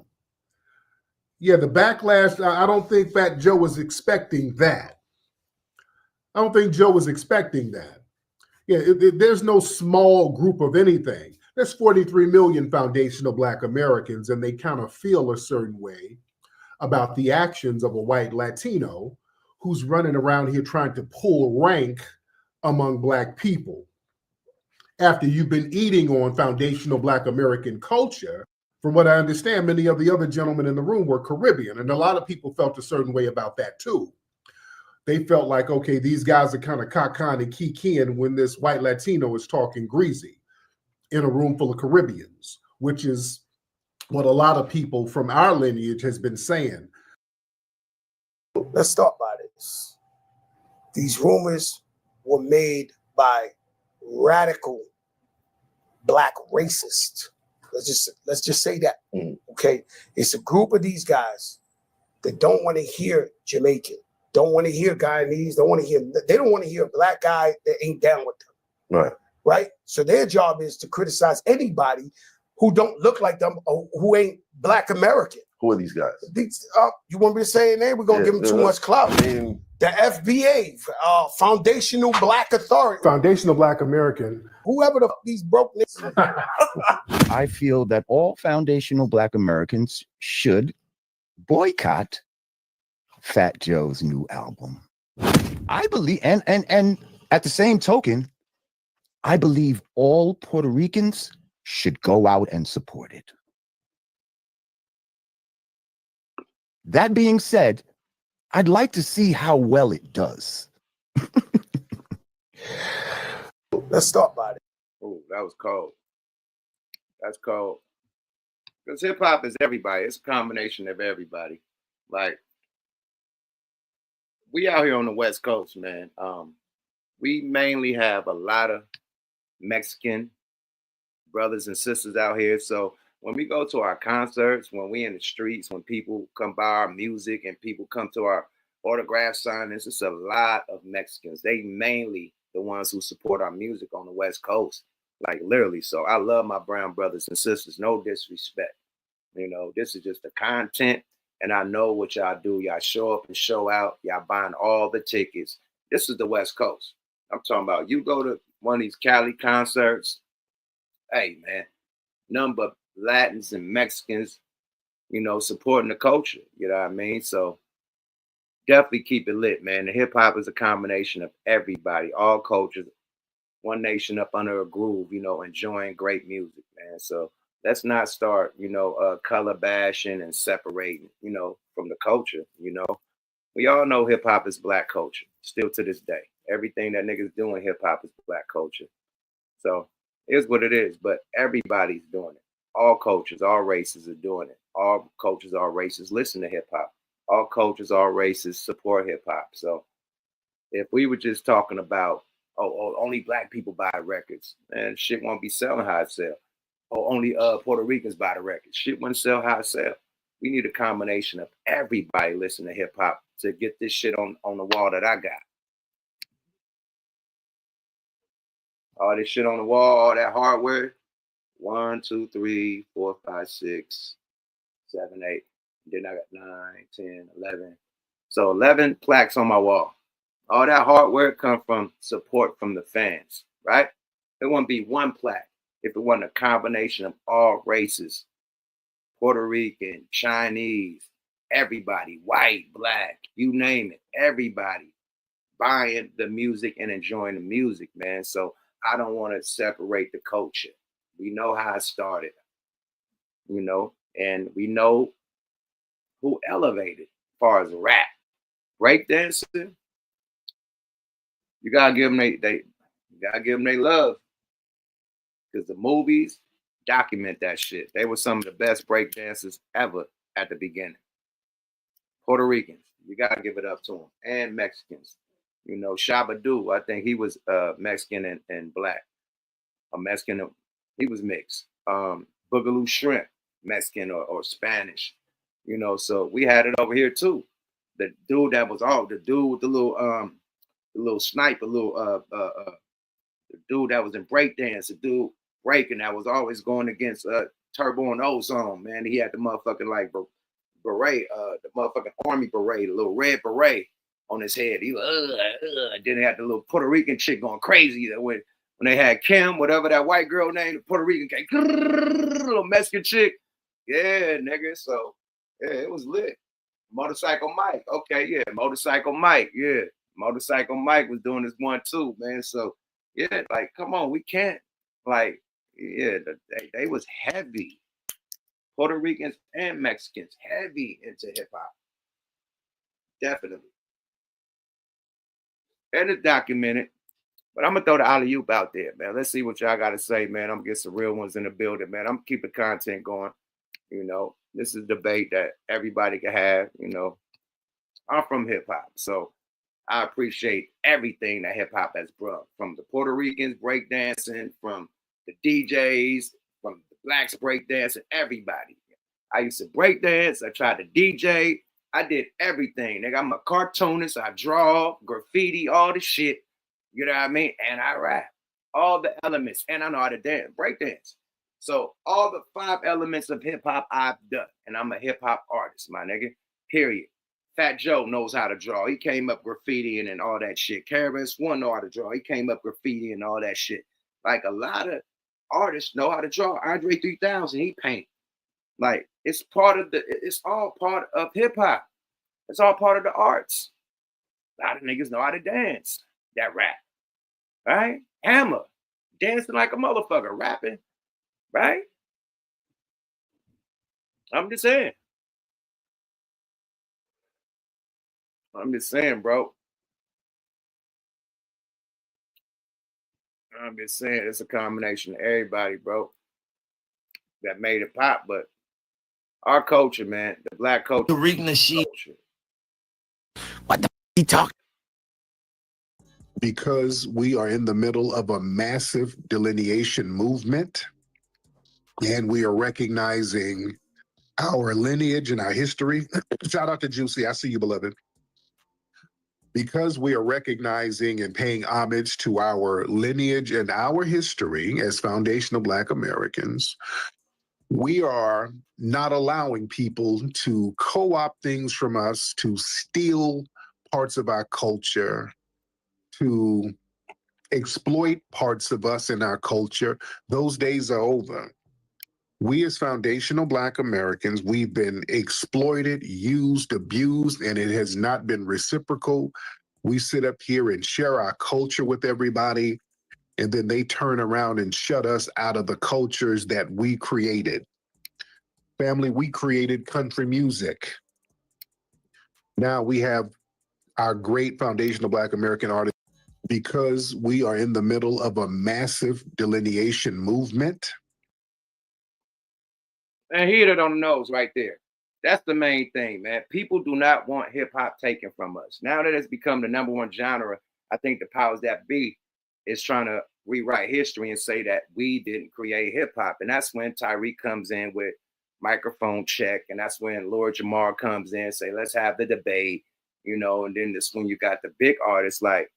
Yeah, the backlash, I don't think Fat Joe was expecting that. I don't think Joe was expecting that. Yeah, there's no small group of anything. There's 43 million foundational Black Americans, and they kind of feel a certain way about the actions of a white Latino who's running around here trying to pull rank among Black people. After you've been eating on foundational Black American culture, from what I understand, many of the other gentlemen in the room were Caribbean, and a lot of people felt a certain way about that too. They felt like, okay, these guys are kind of cock-con and kikiing when this white Latino is talking greasy in a room full of Caribbeans, which is what a lot of people from our lineage has been saying. Let's start by this. These rumors were made by radical Black racists. Let's just say that. Okay, it's a group of these guys that don't want to hear Jamaican, don't want to hear Guyanese, they don't want to hear a Black guy that ain't down with them. Right. Right. So their job is to criticize anybody who don't look like them or who ain't Black American. Who are these guys? You want me to say a name? We're gonna give them too much clout. I mean, the FBA, Foundational Black Authority. Foundational Black American. Whoever the these broke niggas. I feel that all foundational Black Americans should boycott Fat Joe's new album. I believe, and at the same token, I believe all Puerto Ricans should go out and support it. That being said, I'd like to see how well it does. Let's start by it. Oh, that was cold. That's cold. Because hip hop is everybody. It's a combination of everybody. Like, we out here on the West Coast, man. We mainly have a lot of Mexican brothers and sisters out here. So when we go to our concerts, when we in the streets, when people come buy our music and people come to our autograph signings, it's a lot of Mexicans. They mainly the ones who support our music on the West Coast, like literally. So I love my brown brothers and sisters. No disrespect. You know, this is just the content, and I know what y'all do. Y'all show up and show out. Y'all buying all the tickets. This is the West Coast. I'm talking about you go to one of these Cali concerts, hey, man, none but Latins and Mexicans, you know, supporting the culture. You know what I mean? So definitely keep it lit, man. The hip hop is a combination of everybody, all cultures, one nation up under a groove, you know, enjoying great music, man. So let's not start, you know, color bashing and separating, you know, from the culture. You know, we all know hip hop is Black culture still to this day. Everything that niggas doing hip hop is Black culture. So it's what it is, but everybody's doing it. All cultures, all races are doing it. All cultures, all races listen to hip hop. All cultures, all races support hip hop. So if we were just talking about, oh, only Black people buy records, man, shit won't be selling how it sell. Oh, only Puerto Ricans buy the records. Shit wouldn't sell how it sell. We need a combination of everybody listening to hip hop to get this shit on the wall that I got. All this shit on the wall, all that hardware. 1, 2, 3, 4, 5, 6, 7, 8. Then I got 9, 10, 11. So 11 plaques on my wall. All that hardware come from support from the fans, right? It wouldn't be one plaque if it wasn't a combination of all races, Puerto Rican, Chinese, everybody, white, Black, you name it, everybody buying the music and enjoying the music, man. So I don't want to separate the culture. We know how it started, you know, and we know who elevated as far as rap. Breakdancing, You gotta give them they love, because the movies document that shit. They were some of the best break dancers ever at the beginning. Puerto Ricans, you gotta give it up to them, and Mexicans. You know, Shabba-Doo, I think he was Mexican and black. A Mexican, he was mixed. Boogaloo Shrimp, Mexican or Spanish. You know, so we had it over here too. The dude that was the dude with the little sniper, the dude that was in breakdance, the dude breaking that was always going against Turbo and Ozone, man. He had the motherfucking like beret, the motherfucking army beret, the little red beret on his head. He was, then he had the little Puerto Rican chick going crazy that when they had Kim, whatever that white girl named, the Puerto Rican came, little Mexican chick. Yeah, nigga. So yeah, it was lit. Motorcycle Mike. Okay, yeah. Motorcycle Mike. Yeah. Motorcycle Mike was doing this one too, man. So yeah, like, come on, we can't. Like, yeah, they was heavy. Puerto Ricans and Mexicans heavy into hip hop. Definitely. And it's documented. But I'm gonna throw the alley-oop out there, man. Let's see what y'all gotta say, man. I'm gonna get some real ones in the building, man. I'm keeping content going. You know, this is a debate that everybody can have. You know, I'm from hip hop, so I appreciate everything that hip hop has brought, from the Puerto Ricans breakdancing, from the DJs, from the blacks breakdancing, everybody. I used to breakdance. I tried to DJ. I did everything. Nigga, I'm a cartoonist. I draw, graffiti, all the shit. You know what I mean? And I rap. All the elements. And I know how to dance, breakdance. So all the 5 elements of hip hop I've done. And I'm a hip hop artist, my nigga. Period. Fat Joe knows how to draw. He came up graffitiing and all that shit. Caravan One know how to draw. He came up graffiti and all that shit. Like, a lot of artists know how to draw. Andre 3000, he paint. Like, it's all part of hip hop. It's all part of the arts. A lot of niggas know how to dance that rap. Right? Hammer, dancing like a motherfucker, rapping. Right? I'm just saying. Bro. I'm just saying, it's a combination of everybody, bro, that made it pop. But our culture, man, the black culture. Tariq Nasheed. What the he talking? Because we are in the middle of a massive delineation movement, and we are recognizing our lineage and our history. Shout out to Juicy. I see you, beloved. Because we are recognizing and paying homage to our lineage and our history as foundational Black Americans, we are not allowing people to co-opt things from us, to steal parts of our culture, to exploit parts of us in our culture. Those days are over. We as foundational Black Americans, we've been exploited, used, abused, and it has not been reciprocal. We sit up here and share our culture with everybody, and then they turn around and shut us out of the cultures that we created. Family, we created country music. Now we have our great foundational Black American artists. Because we are in the middle of a massive delineation movement. And hit it on the nose right there. That's the main thing, man. People do not want hip hop taken from us. Now that it's become the #1 genre, I think the powers that be is trying to rewrite history and say that we didn't create hip hop. And that's when Tariq comes in with microphone check. And that's when Lord JAMAR comes in and say, let's have the debate, you know. And then this when you got the big artists like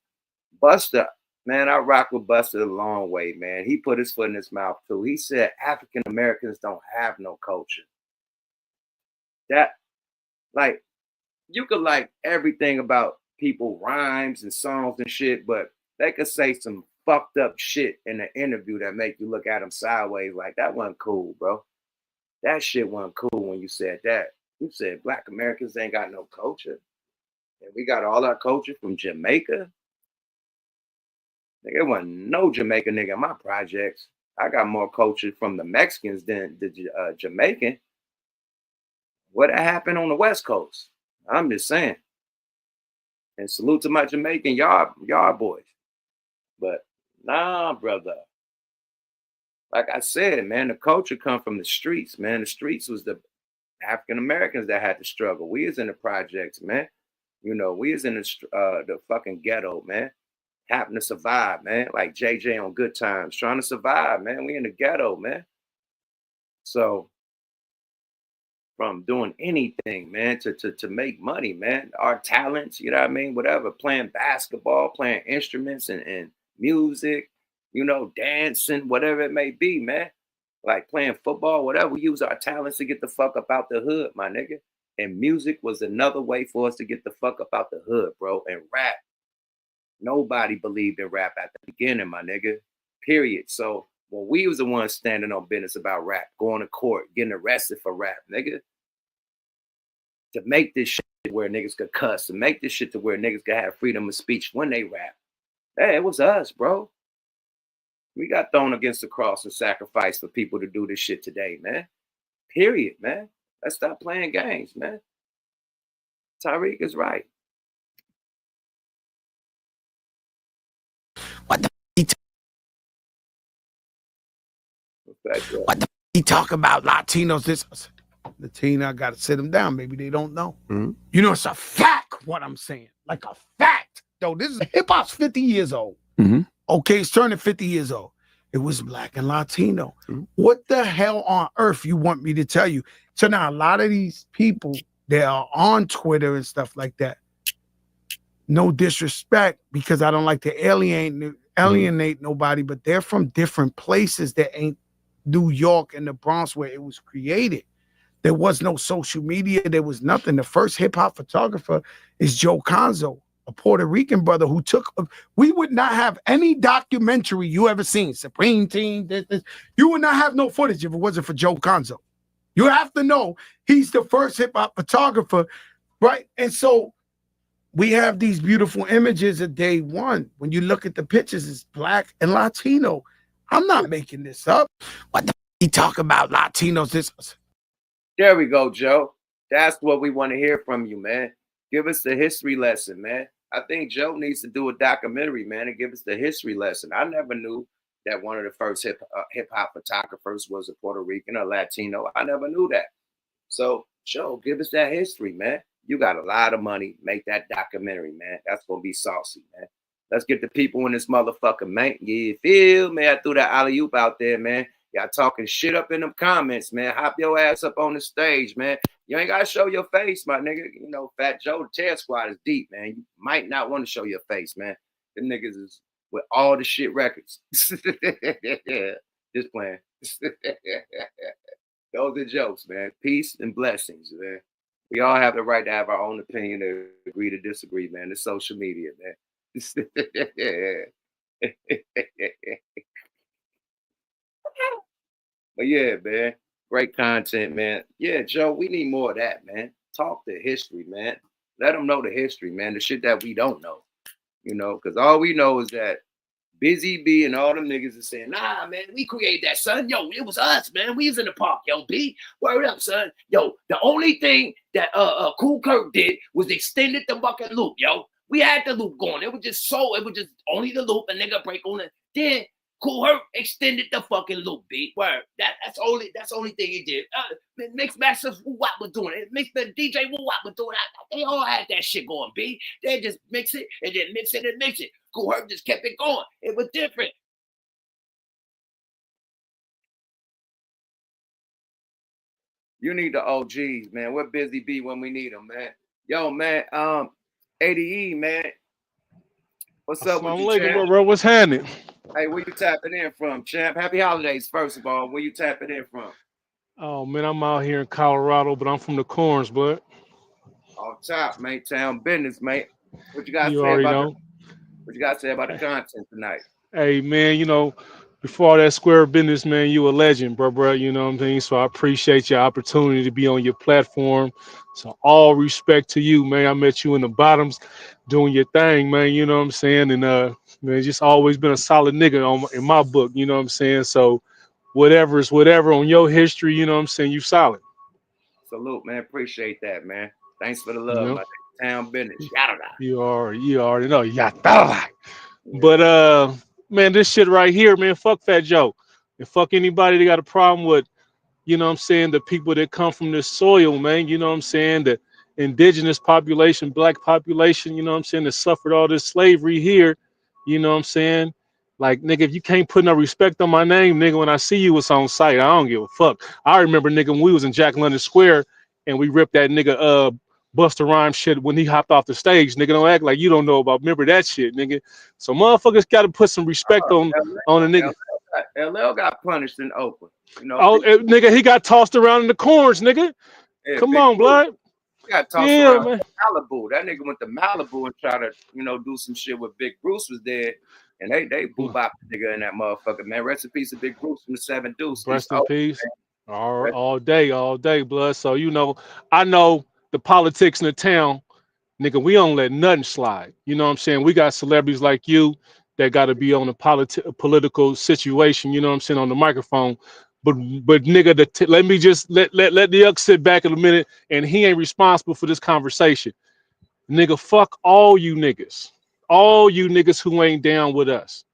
Busta. Man, I rock with Busta a long way, man. He put his foot in his mouth too. He said African Americans don't have no culture. That, like, you could like everything about people, rhymes and songs and shit, but they could say some fucked up shit in an interview that make you look at them sideways like, that wasn't cool, bro. That shit wasn't cool when you said that. You said Black Americans ain't got no culture. And we got all our culture from Jamaica. Nigga, there wasn't no Jamaica nigga in my projects. I got more culture from the Mexicans than the Jamaican. What happened on the West Coast? I'm just saying. And salute to my Jamaican yard boys. But nah, brother. Like I said, man, the culture come from the streets, man. The streets was the African Americans that had to struggle. We is in the projects, man. You know, we is in the fucking ghetto, man. Having to survive, man. Like JJ on Good Times, trying to survive, man. We in the ghetto, man. So from doing anything, man, to make money, man. Our talents, you know what I mean? Whatever, playing basketball, playing instruments and music, you know, dancing, whatever it may be, man. Like playing football, whatever. We use our talents to get the fuck up out the hood, my nigga. And music was another way for us to get the fuck up out the hood, bro. And rap, nobody believed in rap at the beginning, my nigga. Period. So when we was the ones standing on business about rap, going to court, getting arrested for rap, nigga, to make this shit where niggas could cuss, to make this shit to where niggas could have freedom of speech when they rap. Hey, it was us, bro. We got thrown against the cross and sacrificed for people to do this shit today, man. Period, man. Let's stop playing games, man. Tariq is right. What the he talk about Latinos? This Latina, I gotta sit them down. Maybe they don't know. Mm-hmm. You know, it's a fact what I'm saying. Like a fact. Though this is hip hop's 50 years old. Mm-hmm. Okay, it's turning 50 years old. It was Black and Latino. Mm-hmm. What the hell on earth you want me to tell you? So now a lot of these people, they are on Twitter and stuff like that. No disrespect, because I don't like to alienate nobody, but they're from different places that ain't New York and the Bronx where it was created. There was no social media. There was nothing. The first hip hop photographer is Joe Conzo, a Puerto Rican brother who took, we would not have any documentary you ever seen, Supreme Team, this. You would not have no footage if it wasn't for Joe Conzo. You have to know he's the first hip hop photographer, right? And so we have these beautiful images of day one. When you look at the pictures, it's Black and Latino. I'm not making this up. What the he talk about Latinos? This. There we go, Joe. That's what we want to hear from you, man. Give us the history lesson, man. I think Joe needs to do a documentary, man, and give us the history lesson. I never knew that one of the first hip hop photographers was a Puerto Rican or Latino. I never knew that. So, Joe, give us that history, man. You got a lot of money. Make that documentary, man. That's going to be saucy, man. Let's get the people in this motherfucker, man. You feel me? I threw that alley-oop out there, man. Y'all talking shit up in them comments, man. Hop your ass up on the stage, man. You ain't got to show your face, my nigga. You know, Fat Joe, the Terror Squad is deep, man. You might not want to show your face, man. Them niggas is with all the shit records. Yeah, just playing. Those are jokes, man. Peace and blessings, man. We all have the right to have our own opinion, to agree to disagree, man. It's social media, man. But yeah, man, great content, man. Yeah, Joe, we need more of that, man. Talk the history, man. Let them know the history, man. The shit that we don't know, you know, because all we know is that Busy B and all them niggas are saying, nah, man, we created that, son. Yo, it was us, man. We was in the park, yo, B. Word up, son. Yo, the only thing that Kool Kirk did was extended the bucket loop, yo. We had the loop going. It was just only the loop, and nigga break on it. Then Kool Herc extended the fucking loop, B. Word. That's only thing he did. Mix Masters Woo Wop was doing it. Mix the DJ Woo Wop was doing it. They all had that shit going, B. They just mix it and then mix it and mix it. Kool Herc just kept it going. It was different. You need the OGs, man. We're Busy B when we need them, man. Yo, man, ADE, man. What's up with you, champ? Bro? What's happening? Hey, where you tapping in from, champ? Happy holidays, first of all. Where you tapping in from? Oh, man, I'm out here in Colorado, but I'm from the Corns, bud. Off top, mate. Town business, mate. What you got to say about the content tonight? Hey, man, you know, before all that square business, man, you a legend, bro. You know what I'm saying? So I appreciate your opportunity to be on your platform. So all respect to you, man. I met you in the bottoms doing your thing, man. You know what I'm saying? And man, just always been a solid nigga in my book. You know what I'm saying? So whatever is whatever on your history. You know what I'm saying? You solid. Salute, man. Appreciate that, man. Thanks for the love, my town business. Yada. You already know. Yeah. But man, this shit right here, man, fuck Fat Joe. And fuck anybody that got a problem with, you know what I'm saying, the people that come from this soil, man. You know what I'm saying? The indigenous population, black population, you know what I'm saying, that suffered all this slavery here. You know what I'm saying? Like, nigga, if you can't put no respect on my name, nigga, when I see you, it's on sight. I don't give a fuck. I remember, nigga, when we was in Jack London Square and we ripped that nigga Busta Rhymes shit when he hopped off the stage. Nigga, don't act like you don't know about. Remember that shit, nigga. So motherfuckers got to put some respect on a nigga. LL got punished in Oakland. You know, Oh, nigga, he got tossed around in the corns, nigga. yeah, Come Big on, Blue. blood. He got tossed Yeah, around man. Malibu. That nigga went to Malibu and tried to, you know, do some shit with Big Bruce was dead. And they boo bop the nigga in that motherfucker, man. Rest in peace of Big Bruce from the 7 Deuce. Rest in peace. All day, blood. So, you know, I know the politics in the town. Nigga, we don't let nothing slide. You know what I'm saying? We got celebrities like you that got to be on a political situation, you know what I'm saying, on the microphone. But nigga, let me just let the Uck sit back in a minute, and he ain't responsible for this conversation. Nigga, fuck all you niggas. All you niggas who ain't down with us.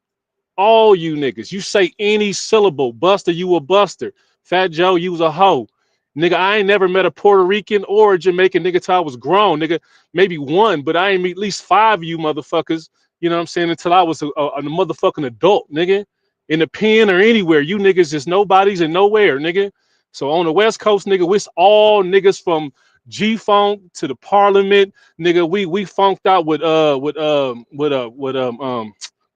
All you niggas. You say any syllable. Buster, you a buster. Fat Joe, you was a hoe. Nigga, I ain't never met a Puerto Rican or a Jamaican nigga till I was grown. Nigga, maybe one, but I ain't meet at least 5 of you motherfuckers, you know what I'm saying, until I was a motherfucking adult, nigga. In the pen or anywhere. You niggas just nobodies and nowhere, nigga. So on the West Coast, nigga, it's all niggas from G-Funk to the Parliament, nigga. We funked out with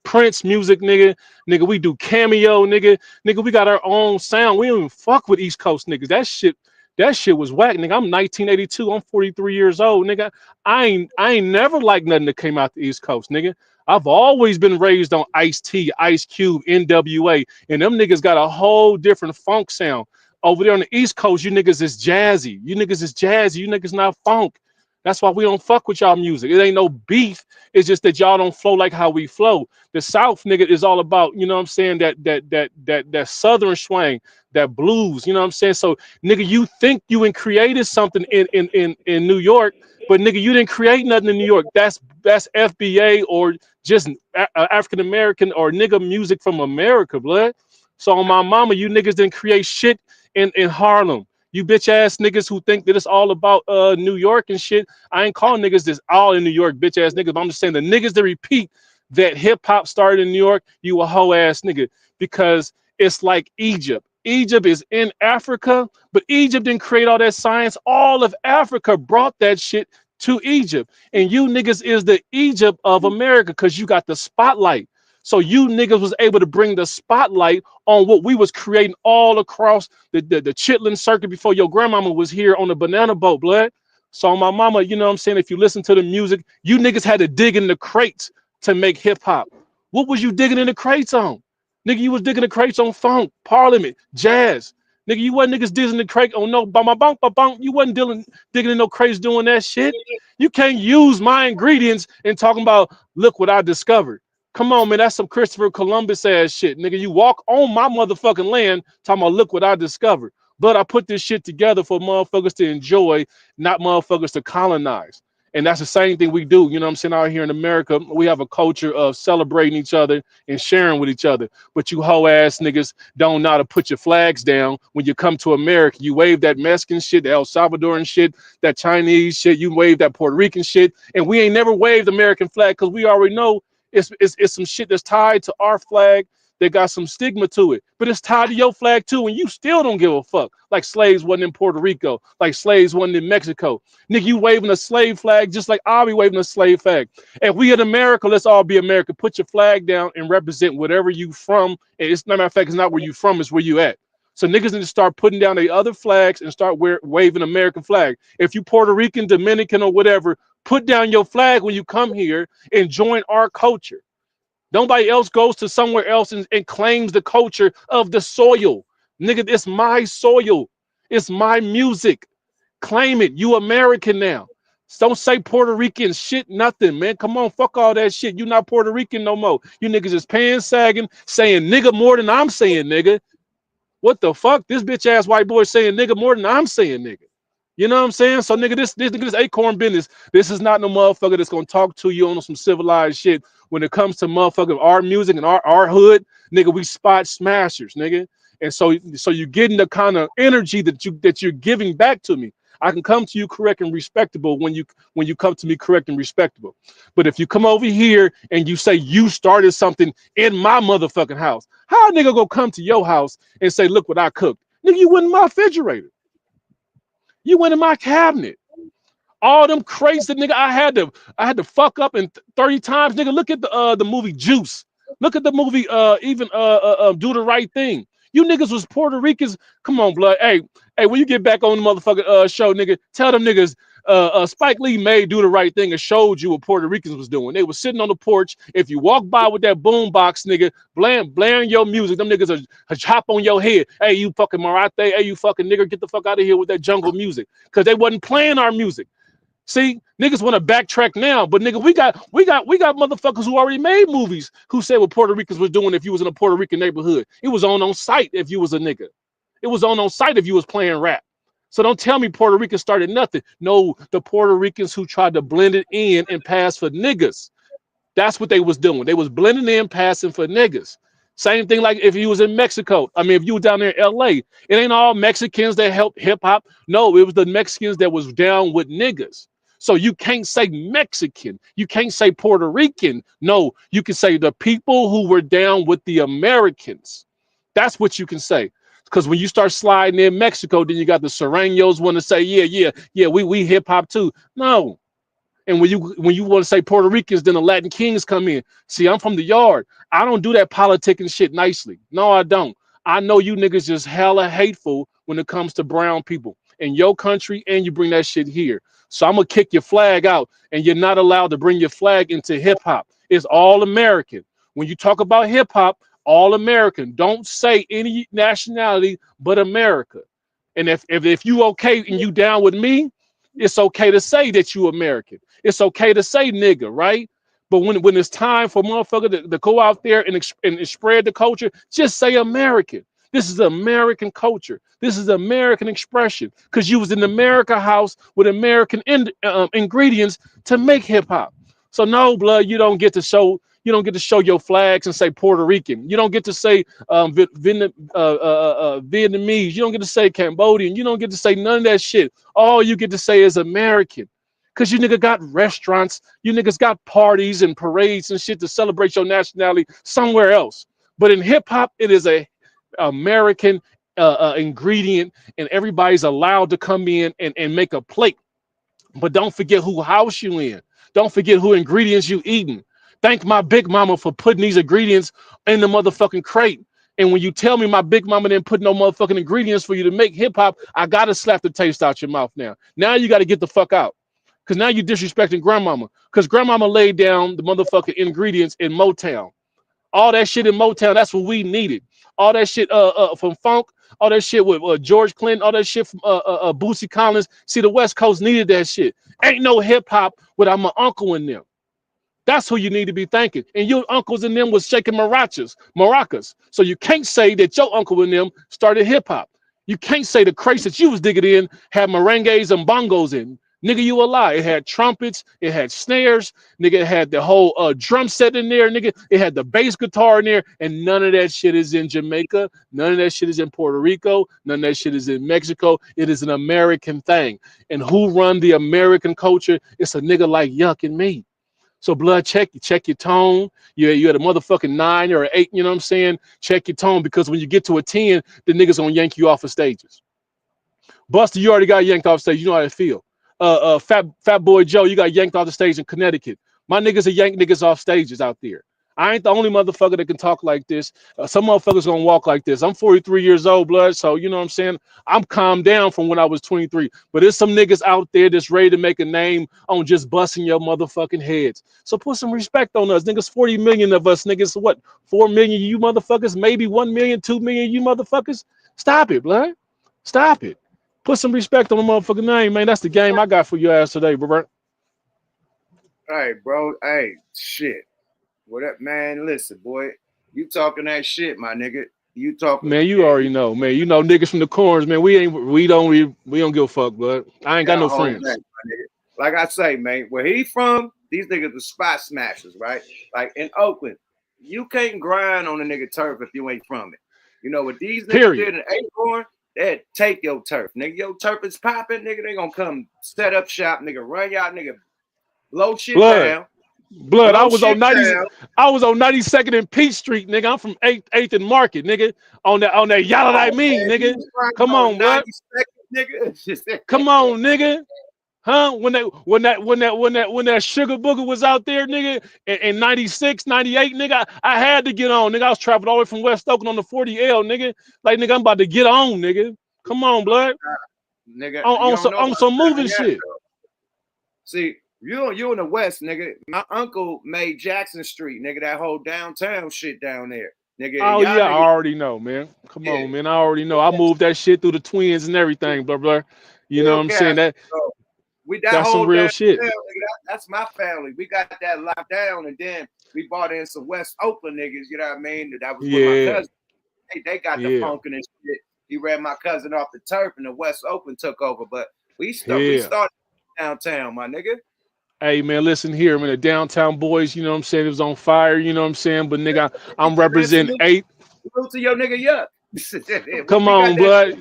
Prince music, nigga. Nigga, we do Cameo, nigga. Nigga, we got our own sound. We don't even fuck with East Coast niggas. That shit was whack, nigga. I'm 1982. I'm 43 years old, nigga. I ain't never liked nothing that came out the East Coast, nigga. I've always been raised on Ice-T, Ice Cube, NWA, and them niggas got a whole different funk sound. Over there on the East Coast, you niggas is jazzy. You niggas is jazzy. You niggas not funk. That's why we don't fuck with y'all music. It ain't no beef. It's just that y'all don't flow like how we flow. The South, nigga, is all about, you know what I'm saying, that Southern swing, that blues, you know what I'm saying? So, nigga, you think you created something in New York, but nigga, you didn't create nothing in New York. That's FBA or just African American or nigga music from America, blood. So on my mama, you niggas didn't create shit in Harlem. You bitch ass niggas who think that it's all about New York and shit. I ain't calling niggas this all in New York, bitch ass niggas. But I'm just saying the niggas that repeat that hip hop started in New York, you a hoe ass nigga. Because it's like Egypt. Egypt is in Africa, but Egypt didn't create all that science. All of Africa brought that shit to Egypt. And you niggas is the Egypt of America because you got the spotlight. So you niggas was able to bring the spotlight on what we was creating all across the Chitlin circuit before your grandmama was here on the banana boat, blood. So my mama, you know what I'm saying, if you listen to the music, you niggas had to dig in the crates to make hip hop. What was you digging in the crates on? Nigga, you was digging the crates on funk, Parliament, jazz. Nigga, you wasn't niggas digging the crate on no ba-ba-bunk. You wasn't digging in no crates doing that shit. You can't use my ingredients and talking about, look what I discovered. Come on, man, that's some Christopher Columbus ass shit. Nigga, you walk on my motherfucking land talking about, look what I discovered. But I put this shit together for motherfuckers to enjoy, not motherfuckers to colonize. And that's the same thing we do. You know what I'm saying? Out here in America, we have a culture of celebrating each other and sharing with each other. But you hoe ass niggas don't know how to put your flags down when you come to America. You wave that Mexican shit, the El Salvadoran shit, that Chinese shit, you wave that Puerto Rican shit. And we ain't never waved the American flag because we already know it's some shit that's tied to our flag that got some stigma to it, but it's tied to your flag too, and you still don't give a fuck. Like slaves wasn't in Puerto Rico, like slaves wasn't in Mexico. Nigga, you waving a slave flag just like I'll be waving a slave flag. If we in America, let's all be America. Put your flag down and represent whatever you from. And it's not matter of fact, it's not where you from, it's where you at. So niggas need to start putting down the other flags and start waving American flag. If you Puerto Rican, Dominican, or whatever, put down your flag when you come here and join our culture. Nobody else goes to somewhere else and claims the culture of the soil. Nigga, it's my soil. It's my music. Claim it. You American now. Don't say Puerto Rican shit, nothing, man. Come on, fuck all that shit. You not Puerto Rican no more. You niggas is pants sagging, saying nigga more than I'm saying nigga. What the fuck? This bitch ass white boy saying nigga more than I'm saying nigga. You know what I'm saying? So nigga, this acorn business, this is not no motherfucker that's gonna talk to you on some civilized shit. When it comes to motherfucking our music and our hood, nigga, we spot smashers, nigga. And so you're getting the kind of energy that you're giving back to me. I can come to you correct and respectable when you come to me correct and respectable. But if you come over here and you say you started something in my motherfucking house, how a nigga gonna come to your house and say, look what I cooked? Nigga, you went in my refrigerator. You went in my cabinet. All them crates that nigga I had to fuck up in 30 times. Nigga, look at the movie Juice. Look at the movie even Do the Right Thing. You niggas was Puerto Ricans. Come on, blood. Hey, when you get back on the motherfucking show, nigga, tell them niggas Spike Lee made Do the Right Thing and showed you what Puerto Ricans was doing. They was sitting on the porch. If you walk by with that boom box, nigga, blaring your music, them niggas are hop on your head. Hey, you fucking Marate. Hey, you fucking nigga, get the fuck out of here with that jungle music. Because they wasn't playing our music. See, niggas want to backtrack now, but nigga, we got motherfuckers who already made movies who said what Puerto Ricans was doing if you was in a Puerto Rican neighborhood. It was on site if you was a nigga. It was on site if you was playing rap. So don't tell me Puerto Rican started nothing. No, the Puerto Ricans who tried to blend it in and pass for niggas. That's what they was doing. They was blending in, passing for niggas. Same thing like if you was in Mexico. I mean, if you were down there in LA, it ain't all Mexicans that helped hip hop. No, it was the Mexicans that was down with niggas. So you can't say Mexican. You can't say Puerto Rican. No, you can say the people who were down with the Americans. That's what you can say. Because when you start sliding in Mexico, then you got the Serranos want to say, yeah, we hip hop too. No. And when you want to say Puerto Ricans, then the Latin Kings come in. See, I'm from the yard. I don't do that politicking shit nicely. No, I don't. I know you niggas just hella hateful when it comes to brown people in your country, and you bring that shit here. So I'm gonna kick your flag out, and you're not allowed to bring your flag into hip hop. It's all American. When you talk about hip hop, all American. Don't say any nationality but America. And if you okay and you down with me, it's okay to say that you American. It's okay to say nigga, right? But when it's time for motherfucker to go out there and spread the culture, just say American. This is American culture. This is American expression because you was in the America house with American ingredients to make hip hop. So no, blood, you don't get to show your flags and say Puerto Rican. You don't get to say Vietnamese. You don't get to say Cambodian. You don't get to say none of that shit. All you get to say is American. Because you nigga got restaurants, you niggas got parties and parades and shit to celebrate your nationality somewhere else. But in hip hop, it is a American ingredient, and everybody's allowed to come in and make a plate. But don't forget who house you in. Don't forget who ingredients you eating. Thank my big mama for putting these ingredients in the motherfucking crate. And when you tell me my big mama didn't put no motherfucking ingredients for you to make hip hop, I gotta slap the taste out your mouth now. Now you gotta get the fuck out. Because now you're disrespecting grandmama. Because grandmama laid down the motherfucking ingredients in Motown. All that shit in Motown, that's what we needed. All that shit from funk, all that shit with George Clinton, all that shit from Bootsy Collins. See, the West Coast needed that shit. Ain't no hip hop without my uncle in them. That's who you need to be thanking. And your uncles and them was shaking maracas. So you can't say that your uncle and them started hip hop. You can't say the crates that you was digging in had merengues and bongos in. Nigga, you a lie. It had trumpets, it had snares, nigga, it had the whole drum set in there, nigga. It had the bass guitar in there, and none of that shit is in Jamaica. None of that shit is in Puerto Rico. None of that shit is in Mexico. It is an American thing. And who run the American culture? It's a nigga like Yuck and me. So blood, check your tone. You had a motherfucking 9 or an 8, you know what I'm saying? Check your tone, because when you get to a 10, the niggas gonna yank you off of stages. Buster, you already got yanked off stage. You know how it feel. Fat Boy Joe, you got yanked off the stage in Connecticut. My niggas are yank niggas off stages out there. I ain't the only motherfucker that can talk like this. Some motherfuckers gonna walk like this. I'm 43 years old, blood, so you know what I'm saying? I'm calmed down from when I was 23. But there's some niggas out there that's ready to make a name on just busting your motherfucking heads. So put some respect on us. Niggas, 40 million of us, niggas, what, 4 million you motherfuckers? Maybe 1 million, 2 million you motherfuckers? Stop it, blood. Stop it. Put some respect on the motherfucking name, man. That's the game I got for your ass today, bro. Hey, bro. Hey, shit. What up, man? Listen, boy. You talking that shit, my nigga. You talking? Man, you already know, man. You know niggas from the corners, man. We don't give a fuck, but I ain't got got a no whole friends. thing, my nigga. Like I say, man, where he from, these niggas are spot smashers, right? Like in Oakland, you can't grind on a nigga turf if you ain't from it. You know what these niggas Period. did in Acorn? They'd take your turf. Nigga, your turf is popping, nigga. They gonna come set up shop, nigga, run y'all, nigga, blow shit down. Blood. I Blow was on shit 90. down. I was on 92nd and Peach Street, nigga. I'm from 8th and Market, nigga. On that yalla that mean, Man, you nigga. was riding Come on, blood. 92nd, nigga. Come on, nigga. Huh? When that sugar booger was out there, nigga, in 96, 98, nigga, I had to get on, nigga. I was traveling all the way from West Oakland on the 40L, nigga. Like, nigga, I'm about to get on, nigga. Come on, blood. Nigga, you don't know On about some moving that shit. though. See, you in the West, nigga. My uncle made Jackson Street, nigga, that whole downtown shit down there. Nigga, Oh y'all yeah, I niggas, already know, man. Come yeah. on, man. I already know. I moved that shit through the twins and everything, blah blah. You know what I'm saying? So we that That's some whole real downtown, shit. nigga, that's my family. We got that locked down, and then we bought in some West Oakland niggas, you know what I mean? That was with my Yeah, cousin. They got the yeah, funkin' and shit. He ran my cousin off the turf, and the West Oakland took over. But we yeah. started downtown, my nigga. Hey man, listen here, man. The downtown boys, you know what I'm saying, it was on fire, you know what I'm saying? But nigga, I'm Man, representing eight. salute to your nigga Yuck. Come we got on, that shit blood.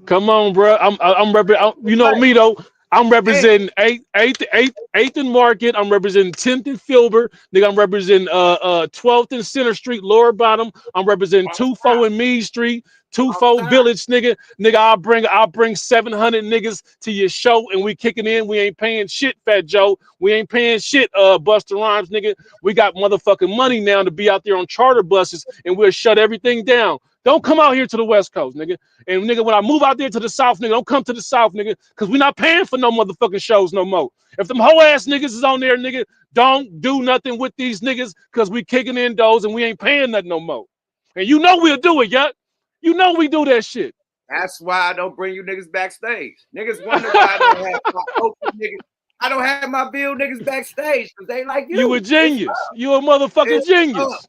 Come on, bro. You know me though. I'm Hey, representing 8th and Market. I'm representing 10th and Filbert. Nigga, I'm representing 12th and Center Street, Lower Bottom. I'm representing 24 and Meade Street, 24 Village, nigga. Nigga, I'll bring 700 niggas to your show and we kicking in. We ain't paying shit, Fat Joe. We ain't paying shit, Buster Rhymes, nigga. We got motherfucking money now to be out there on charter buses and we'll shut everything down. Don't come out here to the West Coast, nigga. And nigga, when I move out there to the South, nigga, don't come to the South, nigga, because we're not paying for no motherfucking shows no more. If them hoe ass niggas is on there, nigga, don't do nothing with these niggas because we kicking in those and we ain't paying nothing no more. And you know we'll do it, yeah. You know we do that shit. that's why I don't bring you niggas backstage. Niggas wonder why I don't have my open niggas. I don't have my bill niggas backstage because they like You a you. genius. You a motherfucking It's genius. up.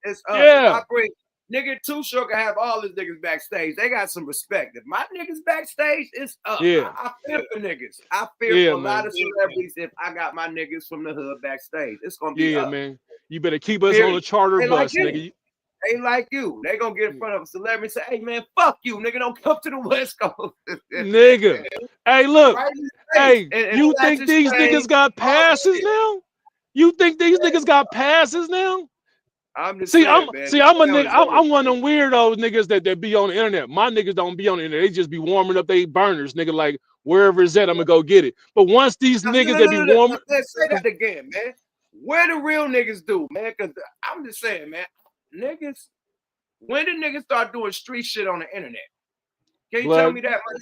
It's up. If Yeah. I bring nigga Too Short can have all his niggas backstage. They got some respect. If my niggas backstage, it's up. Yeah. I fear for niggas. I fear Yeah, for a lot man. of celebrities if I got my niggas from the hood backstage. It's gonna be Yeah, up. man. You better keep us on a Period. charter They like bus, you. nigga. They like you. They gonna get in front of a celebrity and say, "Hey man, fuck you, nigga. Don't come to the West Coast." Nigga. Hey, look. Right in his face. Hey, And you that's think his these shame. niggas got All that passes shit. now? You think these niggas got passes now? I'm just See, saying, man. I'm a Town nigga. is over. I'm one of them weirdos niggas that be on the internet. My niggas don't be on the internet. They just be warming up they burners, nigga. Like wherever it's at, I'm gonna go get it. But once these niggas that be No. warming, Let's say that again, man. Where the real niggas do, man? Because I'm just saying, man. Niggas, when did niggas start doing street shit on the internet? Can you tell blood, me that, my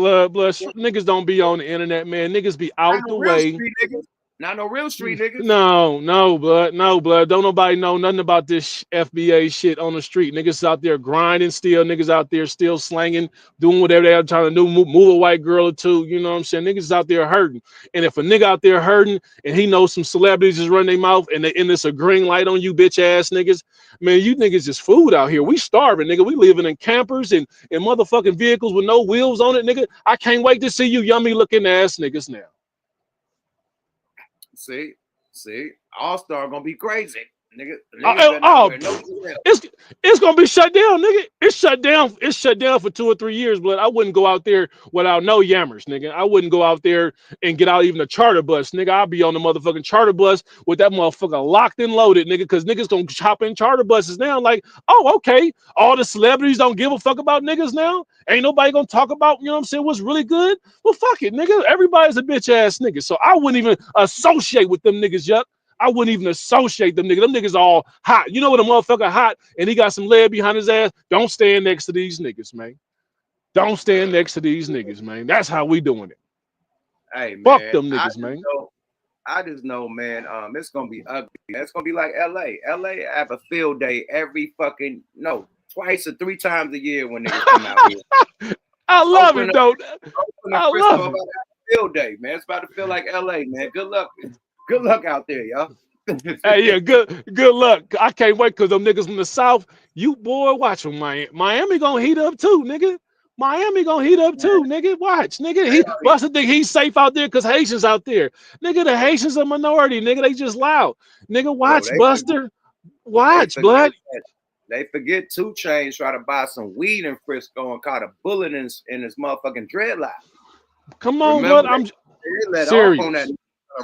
nigga? niggas don't be on the internet, man. Niggas be Not out no the real way. street niggas. Not no real street niggas. No, blood. Don't nobody know nothing about this FBA shit on the street. Niggas out there grinding still. Niggas out there still slanging, doing whatever they're trying to do. Move a white girl or two. You know what I'm saying? Niggas out there hurting. And if a nigga out there hurting and he knows some celebrities just run their mouth and it's a green light on you, bitch ass niggas, man, you niggas is food out here. We starving, nigga. We living in campers and motherfucking vehicles with no wheels on it, nigga. I can't wait to see you yummy looking ass niggas now. See, All Star gonna be crazy, nigga. Niggas better not wear no jail. It's gonna be shut down, nigga. It's shut down. It's shut down for 2 or 3 years, but I wouldn't go out there without no yammers, nigga. I wouldn't go out there and get out even a charter bus, nigga. I'll be on the motherfucking charter bus with that motherfucker locked and loaded, nigga, because niggas gonna hop in charter buses now. Like, oh, okay. All the celebrities don't give a fuck about niggas now. Ain't nobody gonna talk about, you know what I'm saying, what's really good. Well, fuck it, nigga. Everybody's a bitch ass nigga. So I wouldn't even associate with them niggas, yuck. I wouldn't even associate them niggas. Them niggas all hot. You know what a motherfucker hot and he got some lead behind his ass? Don't stand next to these niggas, man. Don't stand next to these niggas, man. That's how we doing it. Hey man, Fuck them niggas, man. I just know, man. It's gonna be ugly. It's gonna be like LA. LA have a field day every fucking twice or 3 times a year when niggas come out here. I love it though. I love it. Field day, man. It's about to feel like LA, man. Good luck. Good luck out there, y'all. Hey, yeah, good luck. I can't wait because them niggas from the South, you boy, watch them. Miami gonna heat up too, nigga. Miami gonna heat up too, nigga. Watch, nigga. Buster think he's safe out there because Haitians out there. Nigga, the Haitians are minority, nigga. They just loud. Nigga, Yo, watch, Buster. Watch, blood. They forget 2 Chainz try to buy some weed in Frisco and caught a bullet in his motherfucking dreadlock. Come on, Remember, blood. I'm they let serious. off on that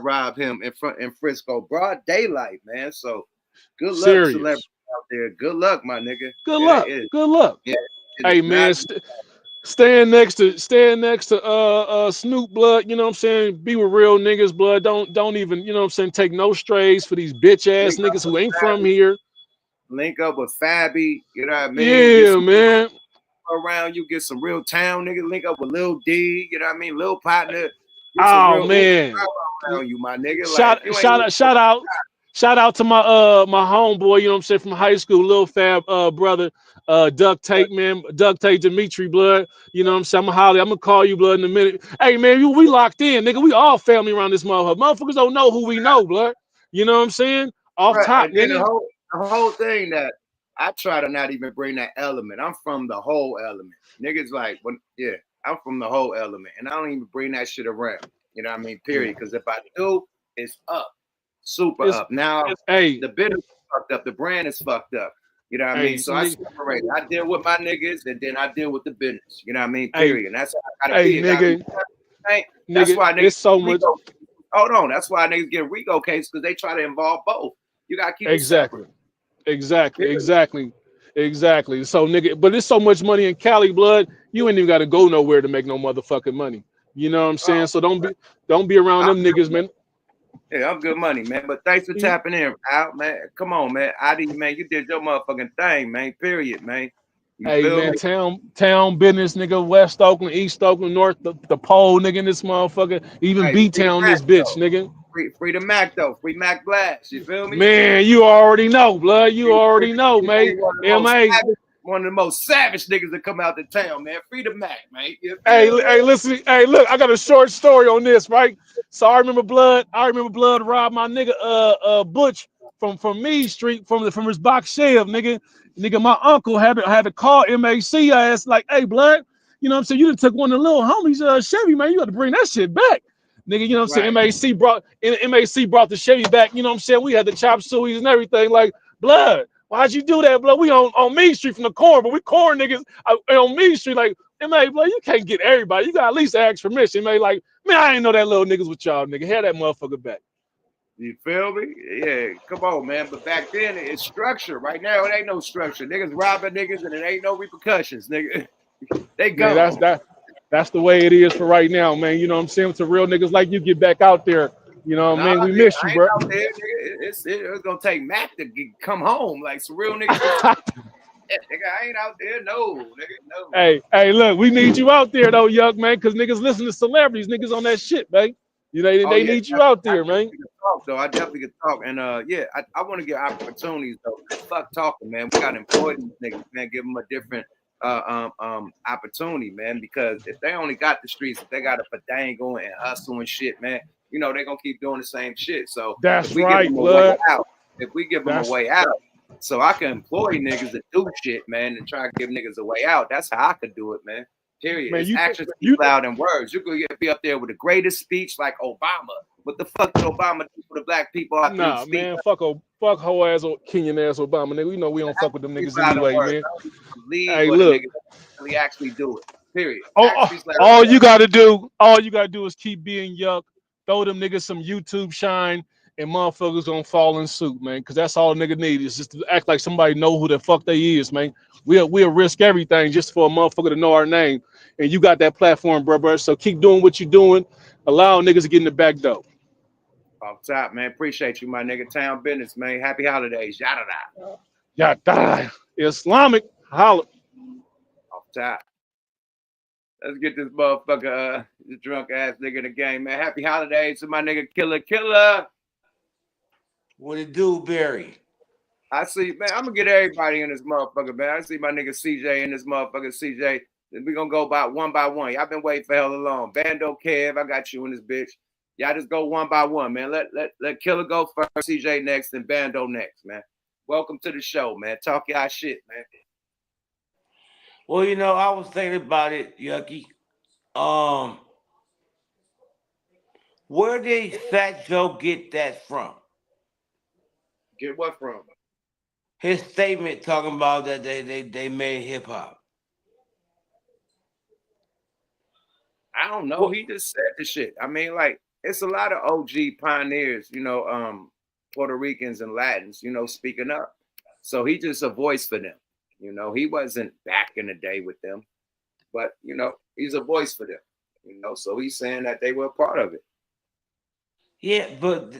rob him in Frisco, broad daylight, man. So good luck, Serious. celebrity out there. Good luck, my nigga. Good luck. Good luck. Yeah, hey man, stand next to Snoop, blood. You know what I'm saying? Be with real niggas, blood. Don't even, you know what I'm saying, take no strays for these bitch ass niggas who ain't from here. Link up with Fabby, you know what I mean? Yeah, man. Around you, get some real town niggas. Link up with Lil D, you know what I mean? Lil Partner. Oh man, around you, my nigga. Shout out to my my homeboy, you know what I'm saying, from high school, Lil Fab brother, Duct Tape, man, Duct Tape Dimitri, blood. You know what I'm saying? I'm gonna call you, blood, in a minute. Hey man, we locked in, nigga. We all family around this motherfucker. Motherfuckers don't know who we know, blood. You know what I'm saying? Off top, and nigga. The whole thing that I try to not even bring that element. I'm from the whole element. Niggas like, I'm from the whole element, and I don't even bring that shit around. You know what I mean? Period. Because if I do, it's up, super up. Now the business is fucked up, the brand is fucked up. You know what I mean? So I separate. I deal with my niggas, and then I deal with the business. You know what I mean? Period. And that's how I gotta be. Nigga. That's why niggas. It's so much. Hold on. That's why niggas get RICO case because they try to involve both. You gotta keep it separate. Exactly. So nigga, but there's so much money in Cali, blood. You ain't even got to go nowhere to make no motherfucking money. You know what I'm saying? So don't be around them niggas, man. Yeah, I'm good money, man. But thanks for tapping in, Al, man. Come on, man. Man, you did your motherfucking thing, man. Period, man. Hey man, town business, nigga. West Oakland, East Oakland, North the pole, nigga. In this motherfucker, even B-town, this bitch, nigga. Free the Mac though, free Mac Blast. You feel me? Man, you already know, blood. You already know, mate. One of the most savage niggas that come out to town, man. Free the Mac, man. Hey, listen. Hey, look, I got a short story on this, right? So I remember Blood robbed my nigga Butch from Mead Street from his box shelf, nigga. My uncle had to call MAC ass like, hey, Blood, you know what I'm saying? You done took one of the little homies Chevy, man. You got to bring that shit back. Nigga, you know what I'm saying? MAC brought the Chevy back, you know what I'm saying? We had the chop sueys and everything. Like, Blood, why'd you do that, Blood? We on Mead Street from the corn, but we corn niggas on Mead Street. Like, MA, Blood, you can't get everybody. You got to at least ask permission. MA, like, man, I ain't know that little niggas with y'all, nigga. Had that motherfucker back. You feel me? Yeah, come on, man. But back then, it's structure. Right now, it ain't no structure. Niggas robbing niggas and it ain't no repercussions, nigga. They go. Man, that's the way it is for right now, man. You know what I'm saying? To real niggas like you, get back out there. You know what I mean? We miss you, bro. Out there, it's gonna take Mac to come home. Like some real niggas. Nigga, I ain't out there. No, nigga, no. Hey, look, we need you out there though, young man, because niggas listen to celebrities, niggas on that shit, man. You know, they need you out there, man. I definitely can talk. And I want to get opportunities though. Fuck talking, man. We got employed these niggas, man. Give them a different opportunity, man. Because if they only got the streets, if they got a Fadango and hustle and shit, man, you know they're gonna keep doing the same shit. So that's right, blood. If we give them a way out, so I can employ niggas to do shit, man, and try to give niggas a way out. That's how I could do it, man. Period. Man, actions speak loud than words. You could be up there with the greatest speech like Obama. What the fuck did Obama do for the black people? Nah, man, fuck hoe ass Kenyan ass Obama, nigga. We know we don't fuck with them niggas anyway, man. Hey, look, we actually do it. Period. All you gotta do is keep being yuck. Throw them niggas some YouTube shine, and motherfuckers gonna fall in suit, man. Because that's all a nigga need is just to act like somebody know who the fuck they is, man. We'll risk everything just for a motherfucker to know our name. And you got that platform, bro. So keep doing what you're doing. Allow niggas to get in the back door. Off top, man. Appreciate you, my nigga. Town business, man. Happy holidays. Yada da. Yada. Islamic. Holla. Off top. Let's get this motherfucker, this drunk ass nigga in the game, man. Happy holidays to my nigga Killer. What it do, Barry? I see, man. I'm gonna get everybody in this motherfucker, man. I see my nigga CJ in this motherfucker. CJ, we gonna go by one. Y'all been waiting for hella long. Bando Kev, I got you in this bitch. Y'all just go one by one, man. Let Killer go first, CJ next, and Bando next, man. Welcome to the show, man. Talk y'all shit, man. Well, I was thinking about it, Yucky. Where did Fat Joe get that from? Get what from? His statement talking about that they made hip hop. I don't know. He just said the shit. I mean, like, it's a lot of OG pioneers, Puerto Ricans and Latins, speaking up. So he just a voice for them. He wasn't back in the day with them, but he's a voice for them. So he's saying that they were a part of it. Yeah, but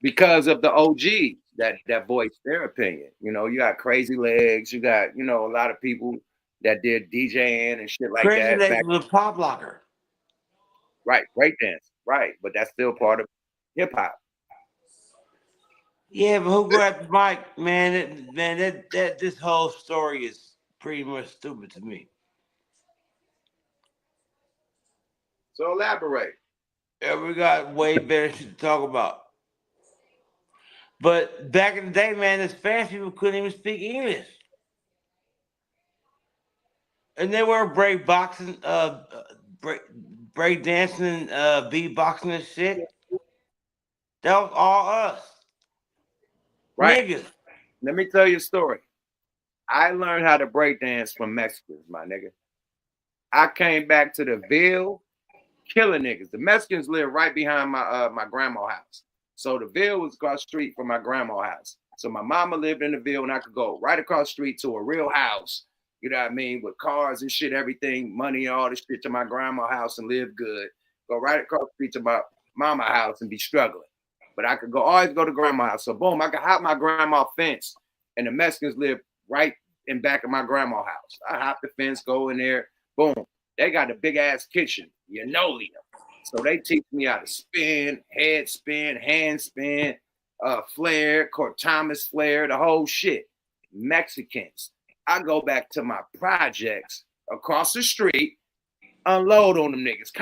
because of the OG that voiced their opinion. You got Crazy Legs, you got, a lot of people that did DJing and shit like Crazy that. Legs was a pop locker. Right, breakdance, right. But that's still part of hip hop. Yeah, but who grabbed the mic, man? That this whole story is pretty much stupid to me. So elaborate. Yeah, we got way better shit to talk about. But back in the day, man, the Spanish people couldn't even speak English. And they were break boxing, break dancing, beatboxing and shit. That was all us. Right. Niggas. Let me tell you a story. I learned how to break dance from Mexicans, my nigga. I came back to the Ville, killing niggas. The Mexicans live right behind my grandma's house. So the Ville was across the street from my grandma's house. So my mama lived in the Ville, and I could go right across the street to a real house, you know what I mean, with cars and shit, everything, money, all this shit, to my grandma's house and live good. Go right across the street to my mama's house and be struggling. But I could always go to grandma's house. So boom, I could hop my grandma's fence, and the Mexicans live right in back of my grandma's house. I hop the fence, go in there, boom. They got a big ass kitchen, linoleum. So they teach me how to spin, head spin, hand spin, flare, Court Thomas flare, the whole shit. Mexicans. I go back to my projects across the street, unload on them niggas.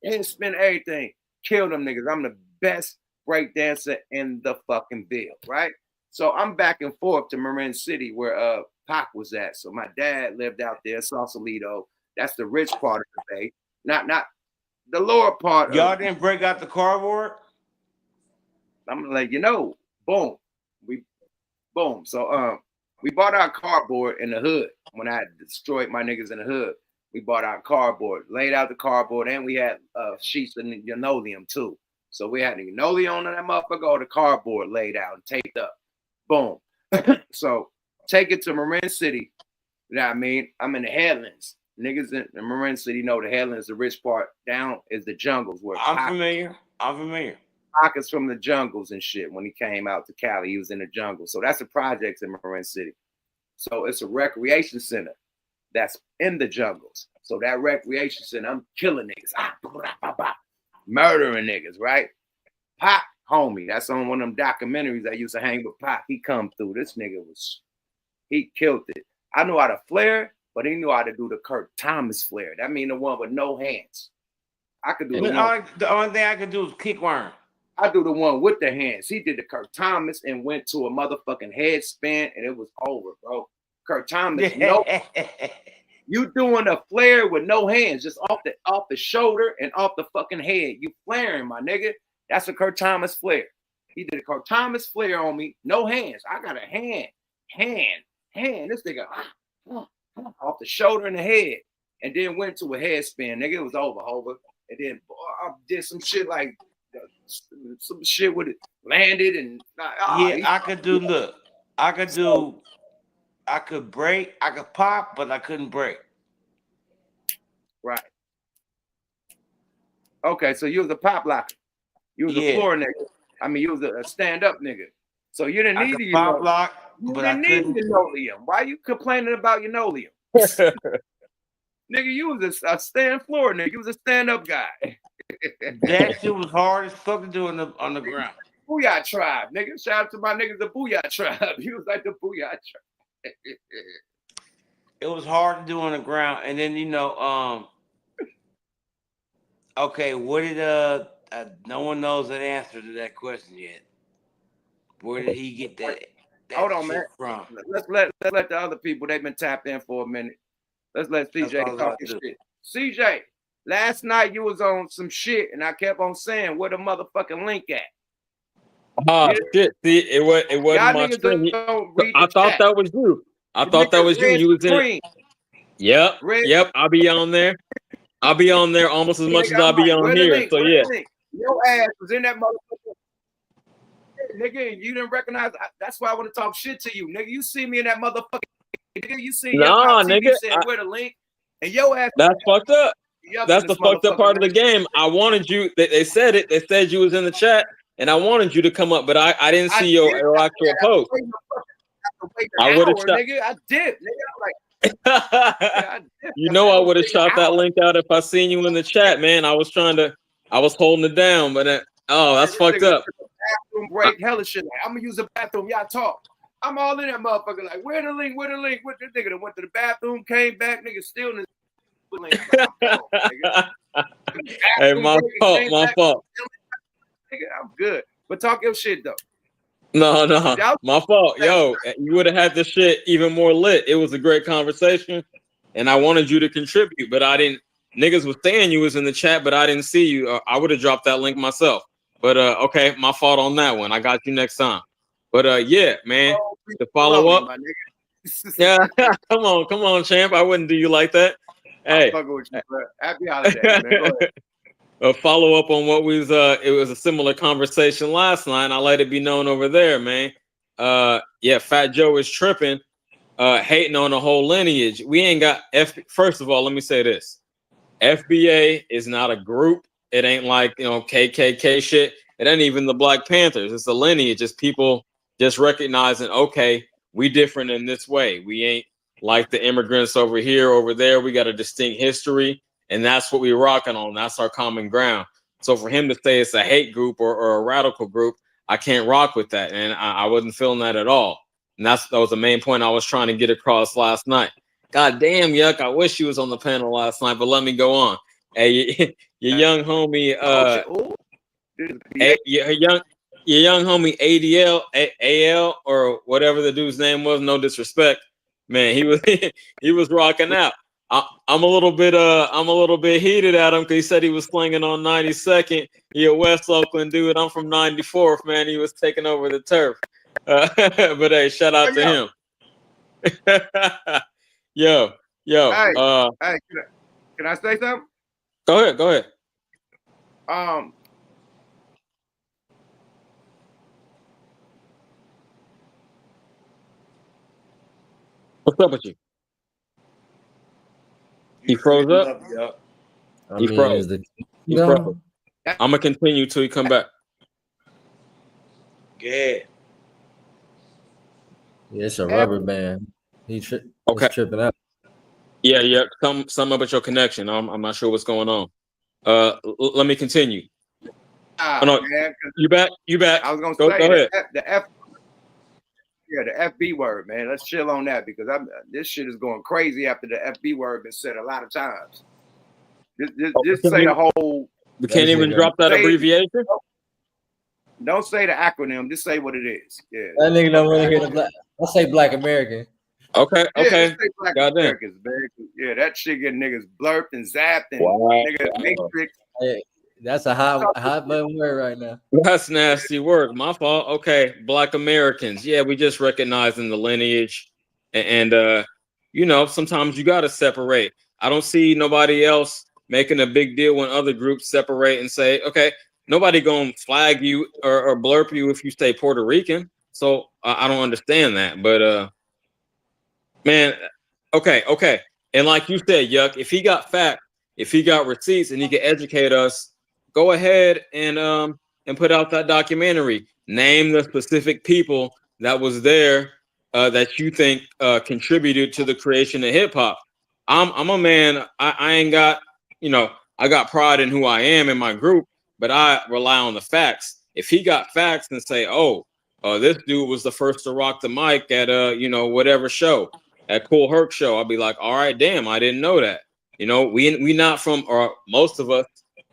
Hand spin everything. Kill them niggas. I'm the best break dancer in the fucking Ville, right? So I'm back and forth to Marin City where Pac was at. So my dad lived out there, Sausalito. That's the rich part of the Bay. Not the lower part. Y'all didn't break out the cardboard? I'm like, boom. Boom. So we bought our cardboard in the hood when I destroyed my niggas in the hood. We bought our cardboard, laid out the cardboard, and we had sheets of linoleum too. So we had the linoleum on that motherfucker, or the cardboard laid out and taped up. Boom. So take it to Marin City. You know what I mean? I'm in the headlands. Niggas in Marin City know the headlands, the rich part. Down is the jungles. Where I'm familiar. Pac is from the jungles and shit. When he came out to Cali, he was in the jungle. So that's the projects in Marin City. So it's a recreation center that's in the jungles. So that recreation center, I'm killing niggas. Murdering niggas, right? Pac, homie, that's on one of them documentaries I used to hang with Pac. He come through. This nigga he killed it. I know how to flare, but he knew how to do the Kurt Thomas flare. That mean the one with no hands. I could do the one. The only thing I could do is kick worm. I do the one with the hands. He did the Kurt Thomas and went to a motherfucking head spin, and it was over, bro. Kurt Thomas, no. You doing a flare with no hands, just off the shoulder and off the fucking head. You flaring, my nigga. That's a Kurt Thomas flare. He did a Kurt Thomas flare on me, no hands. I got a hand. This nigga off the shoulder and the head, and then went to a head spin. Nigga, it was over. And then I did some shit like some shit with it, landed and I could do. Look, I could break, I could pop, but I couldn't break. Right. Okay, so you was a pop locker. You was a floor nigga. I mean, you was a stand-up nigga. So you didn't need to pop lock, but I couldn't. Linoleum. Why are you complaining about linoleum? Nigga, you was a stand floor nigga. You was a stand-up guy. That shit was hard as fuck to do on the ground. Booyah tribe, nigga. Shout out to my niggas, the Booyah tribe. He was like the Booyah tribe. It was hard to do on the ground, and then Okay, what did no one knows the answer to that question yet. Where did he get that Hold on, shit man. from? Let's let the other people, they've been tapped in for a minute. Let's let That's what I CJ was talk about his to do. shit. CJ, last night you was on some shit, and I kept on saying, where the motherfucking link at? Oh shit! See, it wasn't Y'all my niggas screen. don't read I the thought chat. that was you. I The thought that nigga was you. red You was in it. screen. Yep. Red Yep. I'll be on there. I'll be on there almost as much nigga, as I'm I'll be like, on where the here. link? So Where yeah. the link? Your ass was in that motherfucker. Nigga, you didn't recognize. That's why I want to talk shit to you, nigga. You see me in that motherfucker. Nigga, you see Yuck Nah, on TV nigga. saying where the link, and your ass That's fucked up. Yuck That's in the this fucked up part motherfucker, of the man. game. I wanted you. They said it. They said you was in the chat, and I wanted you to come up, but I didn't see your actual post. I would have shot. Nigga. I did, nigga. I'm like, I did. You know, I would have shot that link out if I seen you in the chat, man. I was holding it down, but that's fucked up. Bathroom break, hella shit. Like, I'm gonna use the bathroom. Y'all talk. I'm all in that motherfucker. Like, where the link? Where the link? What this nigga that went to the bathroom, came back, nigga, still in the link. Hey, my fault. Nigga, I'm good. But talk your shit though. No, my fault. Yo, you would have had this shit even more lit. It was a great conversation, and I wanted you to contribute, but I didn't. Niggas was saying you was in the chat, but I didn't see you. I would have dropped that link myself. But okay, my fault on that one. I got you next time. But yeah, man, to follow up. Yeah, come on, champ. I wouldn't do you like that. Hey, with you, bro. Happy holiday, man. Go ahead. A follow up on what was it was a similar conversation last night. I let it be known over there, man. Yeah, Fat Joe is tripping, hating on the whole lineage. We ain't got First of all, let me say this: FBA is not a group. It ain't like KKK shit. It ain't even the Black Panthers. It's a lineage. It's people just recognizing, okay, we different in this way. We ain't like the immigrants over here, over there. We got a distinct history. And that's what we're rocking on. That's our common ground. So for him to say it's a hate group or a radical group, I can't rock with that. And I wasn't feeling that at all. And that was the main point I was trying to get across last night. God damn, Yuck. I wish you was on the panel last night, but let me go on. Hey, your young homie, your young homie AL or whatever the dude's name was, no disrespect. Man, he was rocking out. I'm a little bit heated at him because he said he was slinging on 92nd. He a West Oakland dude. I'm from 94th, man. He was taking over the turf. But hey, shout out to him. Yo. Hey, can I say something? Go ahead. What's up with you? He froze up. He froze. He froze. I'm gonna continue till he come back. Yeah. Yeah, it's a rubber band. He's tripping out. Yeah. Some up with your connection. I'm not sure what's going on. Let me continue. No, man, you back? I was gonna say go ahead. The FB word, man. Let's chill on that because this shit is going crazy after the FB word been said a lot of times. Just say the whole. We can't even drop that abbreviation. Don't say the acronym. Just say what it is. Yeah. That nigga don't want to hear the black. I'll say Black American. Okay. Say Black Americans, man. Yeah, that shit get niggas blurped and zapped and niggas Matrix. Hey, that's a hot button word right now. That's nasty word. My fault. Okay, Black Americans. Yeah, we just recognizing the lineage, and sometimes you gotta separate. I don't see nobody else making a big deal when other groups separate and say, okay, nobody gonna flag you or blurp you if you stay Puerto Rican. So I don't understand that. But man, okay. And like you said, Yuck, if he got facts, if he got receipts, and he can educate us, go ahead and put out that documentary. Name the specific people that was there that you think contributed to the creation of hip hop. I'm a man. I ain't got, I got pride in who I am in my group, but I rely on the facts. If he got facts and say, this dude was the first to rock the mic at whatever show, at Cool Herc show, I'll be like, all right, damn, I didn't know that. We not from, or most of us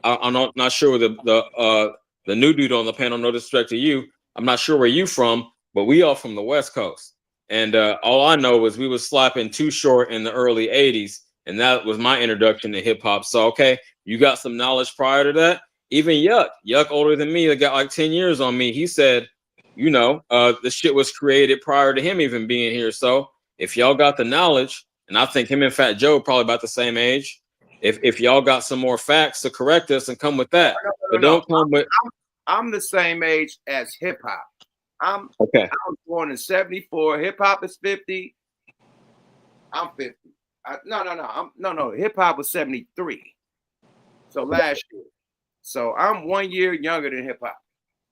I'm not sure the new dude on the panel. No disrespect to you. I'm not sure where you from, but we all from the West Coast. And all I know is we was slapping Too Short in the early 80s. And that was my introduction to hip hop. So, okay, you got some knowledge prior to that. Even Yuck older than me, that got like 10 years on me. He said, the shit was created prior to him even being here. So if y'all got the knowledge, and I think him and Fat Joe probably about the same age, if y'all got some more facts to correct us and come with that, but don't come with. I'm the same age as hip hop. I was born in '74. Hip hop is 50. I'm 50. No. Hip hop was 73. So last year. So I'm 1 year younger than hip hop,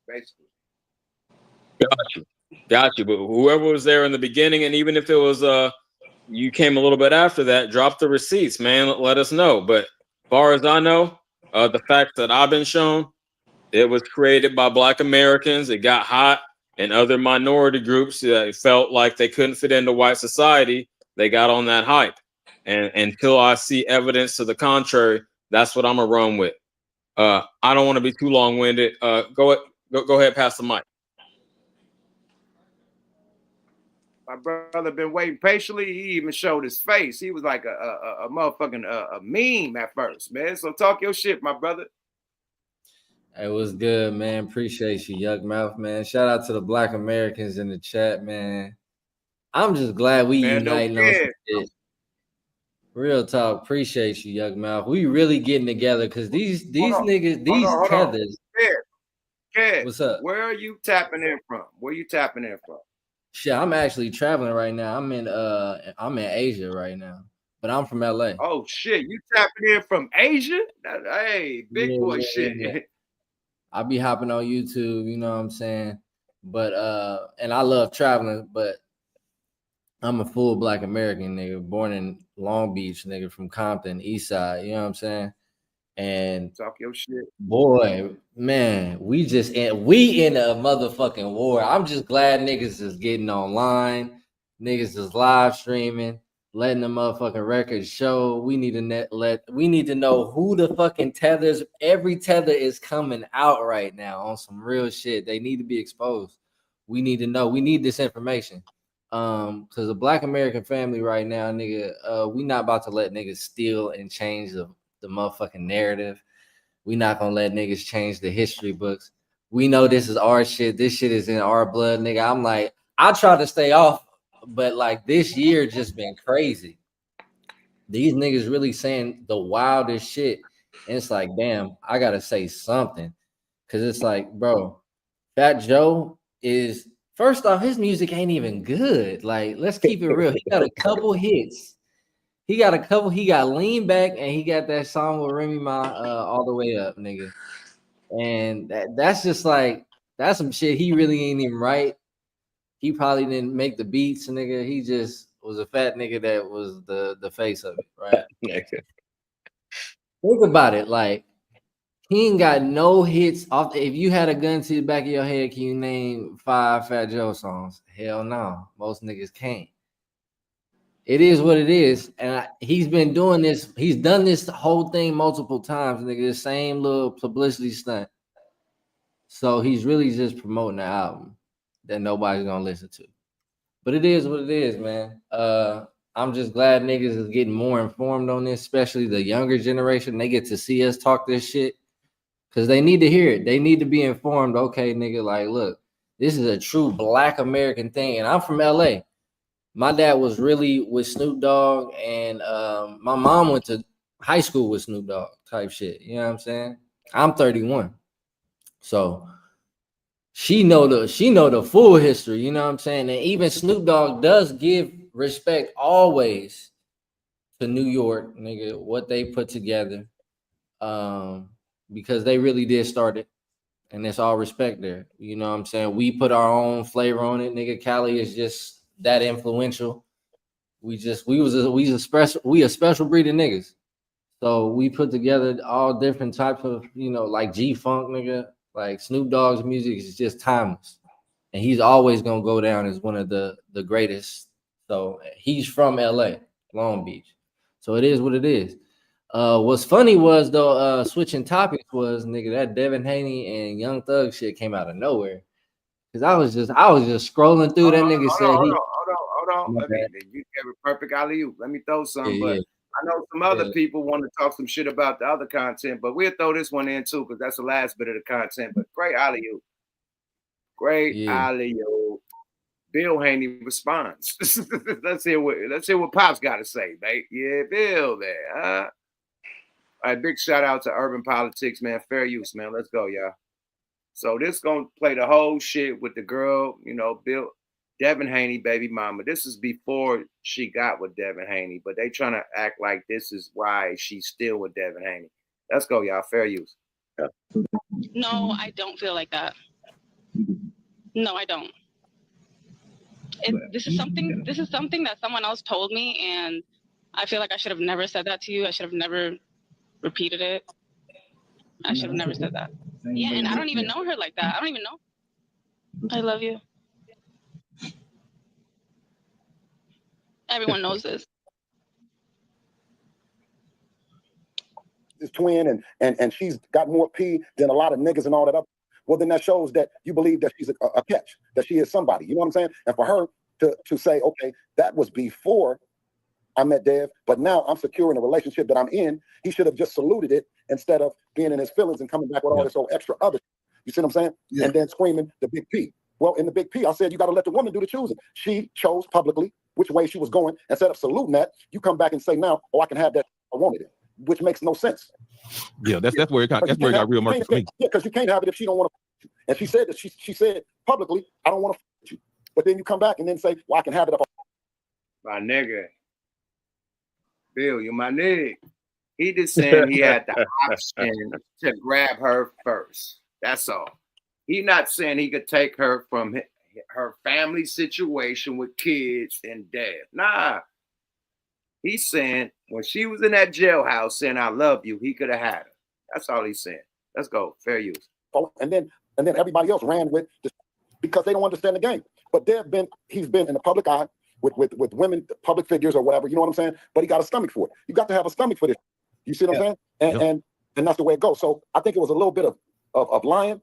basically. Got you. But whoever was there in the beginning, and even if it was you came a little bit after that, drop the receipts, man. Let us know. But as far as I know, the fact that I've been shown, it was created by Black Americans. It got hot, and other minority groups felt like they couldn't fit into white society. They got on that hype, and until I see evidence to the contrary, that's what I'm gonna run with. I don't want to be too long-winded. Go ahead, pass the mic. My brother been waiting patiently. He even showed his face. He was like a motherfucking a meme at first, man. So talk your shit, my brother. Hey, what's good, man? Appreciate you, Yuck Mouth, man. Shout out to the Black Americans in the chat, man. I'm just glad we uniting on some shit. Real talk. Appreciate you, Yuck Mouth. We really getting together because these niggas, these tethers. Kid, what's up? Where are you tapping in from? Where you tapping in from? Shit, I'm actually traveling right now. I'm in Asia right now, but I'm from LA. Oh shit, you tapping in from Asia? Hey, big boy shit. Yeah. I be hopping on YouTube, you know what I'm saying? But and I love traveling, but I'm a full Black American nigga, born in Long Beach, nigga, from Compton, East Side, you know what I'm saying? And talk your shit. Boy, man, we in a motherfucking war. I'm just glad niggas is getting online, niggas is live streaming, letting the motherfucking records show. We need to know who the fucking tethers. Every tether is coming out right now on some real shit. They need to be exposed. We need to know. We need this information. Because the Black American family right now, nigga, we not about to let niggas steal and change the motherfucking narrative. We not gonna let niggas change the history books. We know this is our shit. This shit is in our blood, nigga. I'm like, I try to stay off, but like this year just been crazy. These niggas really saying the wildest shit. And it's like, damn, I gotta say something. Cause it's like, bro, Fat Joe is, first off, his music ain't even good. Like, let's keep it real. He got a couple hits. He got Lean Back, and he got that song with Remy Ma, All the Way Up, nigga. And that's just like, that's some shit he really ain't even write. He probably didn't make the beats, nigga. He just was a fat nigga that was the face of it, right? Think about it, like, he ain't got no hits off. If you had a gun to the back of your head, can you name 5 Fat Joe songs? Hell no, most niggas can't. It is what it is, and he's been doing this. He's done this whole thing multiple times, nigga. The same little publicity stunt. So he's really just promoting the album that nobody's gonna listen to. But it is what it is, man. I'm just glad niggas is getting more informed on this, especially the younger generation. They get to see us talk this shit because they need to hear it. They need to be informed. Okay, nigga, like, look, this is a true Black American thing, and I'm from LA. My dad was really with Snoop Dogg, and my mom went to high school with Snoop Dogg type shit. You know what I'm saying? I'm 31. So she know the full history, you know what I'm saying? And even Snoop Dogg does give respect always to New York, nigga, what they put together. Because they really did start it. And it's all respect there. You know what I'm saying? We put our own flavor on it, nigga. Cali is just that influential. We a special breed of niggas. So we put together all different types of, like G-Funk, nigga. Like Snoop Dogg's music is just timeless. And he's always gonna go down as one of the greatest. So he's from LA, Long Beach. So it is what it is. What's funny was though, switching topics was nigga that Devin Haney and Young Thug shit came out of nowhere. Cause I was just scrolling through. That nigga said Hold on. My Let me. bad. You gave a perfect alley-oop. Let me throw some, Yeah, but I know some other yeah. people want to talk some shit about the other content, but we'll throw this one in too because that's the last bit of the content. But great alley-oop. Great Yeah. alley-oop. Bill Haney responds. let's hear what Pop's got to say, mate. Yeah, Bill there, huh? All right, big shout out to Urban Politics, man. Fair use, man. Let's go, y'all. So this gonna play the whole shit with the girl, you know, Devin Haney, baby mama. This is before she got with Devin Haney, but they trying to act like this is why she's still with Devin Haney. Let's go, y'all. Fair use. No, I don't feel like that. No, I don't. This is something that someone else told me, and I feel like I should have never said that to you. I should have never repeated it. I should have never said that. Yeah, and I don't even know her like that. I don't even know. I love you. Everyone knows this. This twin and she's got more pee than a lot of niggas and all that up. Well, then that shows that you believe that she's a catch, that she is somebody. You know what I'm saying? And for her to say, okay, that was before I met Dev, but now I'm secure in the relationship that I'm in. He should have just saluted it instead of being in his feelings and coming back with all this old extra other. You see what I'm saying? Yeah. And then screaming the big P. Well, in the big P, I said you got to let the woman do the choosing. She chose publicly which way she was going. Instead of saluting that, you come back and say now, oh, I can have that. I wanted it, which makes no sense. Yeah, that's where it got real murky for me. Yeah, because you can't have it if she don't want to. And she said that she said publicly, I don't want to with you. But then you come back and then say, well, I can have it up. My nigga. Bill, you my nigga. He just saying he had the option to grab her first. That's all. He not saying he could take her from her family situation with kids and dad. Nah. He's saying when she was in that jailhouse saying, I love you, he could have had her. That's all he's saying. Let's go. Fair use. And then everybody else ran with this because they don't understand the game. But he's been in the public eye with women, public figures or whatever, you know what I'm saying? But he got a stomach for it. You got to have a stomach for this. You see what I'm saying? And that's the way it goes. So I think it was a little bit of lying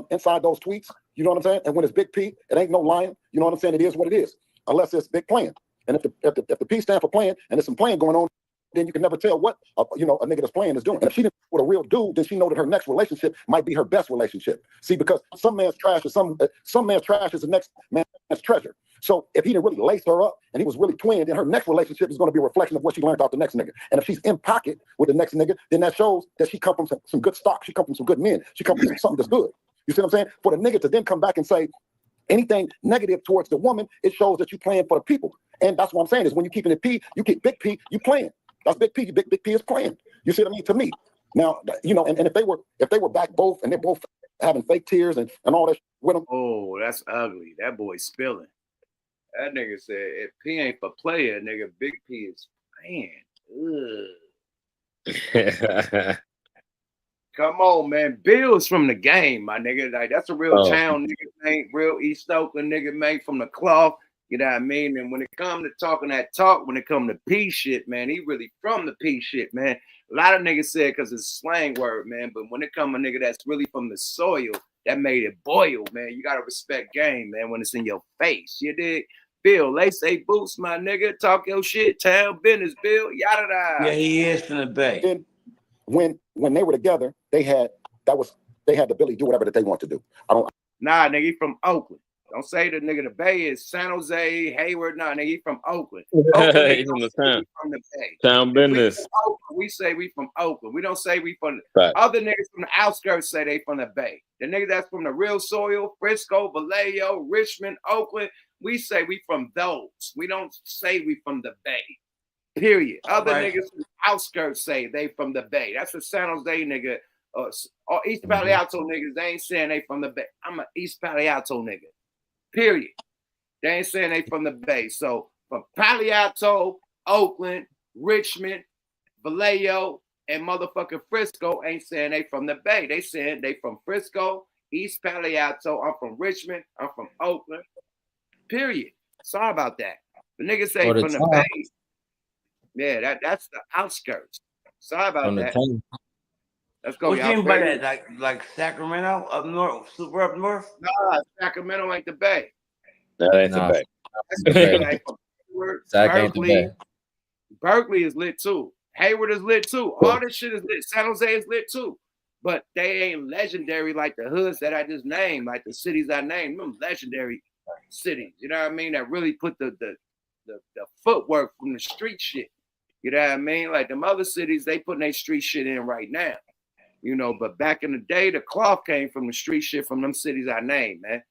inside those tweets. You know what I'm saying? And when it's big P, it ain't no lying. You know what I'm saying? It is what it is, unless it's big plan. And if the P stand for playing and there's some playing going on, then you can never tell what a nigga that's playing is doing. And if she didn't with a real dude, then she know that her next relationship might be her best relationship. See, because some man's trash is some man's trash is the next man's treasure. So if he didn't really lace her up and he was really twin, then her next relationship is going to be a reflection of what she learned off the next nigga. And if she's in pocket with the next nigga, then that shows that she come from some good stock. She come from some good men. She come from something that's good. You see what I'm saying? For the nigga to then come back and say anything negative towards the woman, it shows that you're playing for the people. And that's what I'm saying is when you're keeping it P, you keep big P, you playing. That's big P. Big P is playing. You see what I mean? To me. Now, and if they were back both and they're both having fake tears and all that with them. Oh, that's ugly. That boy's spilling. That nigga said if P ain't for player, nigga, big P is playing. Come on, man. Bill's from the game, my nigga. Like that's a real town nigga, man. Real East Oakland nigga, made from the cloth. You know what I mean? And when it comes to talking that talk, when it comes to P shit, man, he really from the P shit, man. A lot of niggas say it because it's a slang word, man. But when it comes to nigga that's really from the soil, that made it boil, man. You gotta respect game, man, when it's in your face. You dig? Bill, lace a boots, my nigga. Talk your shit, town business, Bill. Yada da. Yeah, he is from the Bay. Then when they were together, they had the ability to do whatever that they want to do. Nah, nigga, he from Oakland. Don't say the nigga the Bay is San Jose, Hayward. Nah, nigga, he from Oakland. Oakland He's from the town. From the Bay. Town business. We say we from Oakland. We don't say we from the other niggas from the outskirts say they from the Bay. The nigga that's from the real soil, Frisco, Vallejo, Richmond, Oakland, we say we from those. We don't say we from the Bay. Period. Other niggas from the outskirts say they from the Bay. That's a San Jose nigga. Or East Palo Alto niggas, they ain't saying they from the Bay. I'm an East Palo Alto nigga. Period. They ain't saying they from the Bay. So from Palo Alto, Oakland, Richmond, Vallejo, and motherfucking Frisco ain't saying they from the Bay. They saying they from Frisco, East Palo Alto. I'm from Richmond. I'm from Oakland. Period. Sorry about that. The niggas say from the Bay. Yeah, that's the outskirts. Sorry about From the that. team. Let's go, What you y'all. mean by Fair that? use. Like Sacramento up north, super up north? Nah, Sacramento ain't the Bay. That ain't the Nah, Bay. That's the the Bay. like Hayward, Zach ain't the Berkeley. Bay. Berkeley is lit too. Hayward is lit too. All this shit is lit. San Jose is lit too. But they ain't legendary like the hoods that I just named, like the cities I named. Them legendary cities. You know what I mean? That really put the footwork from the street shit. You know what I mean? Like them other cities, they putting their street shit in right now. You know, but back in the day, the cloth came from the street shit from them cities I named, man.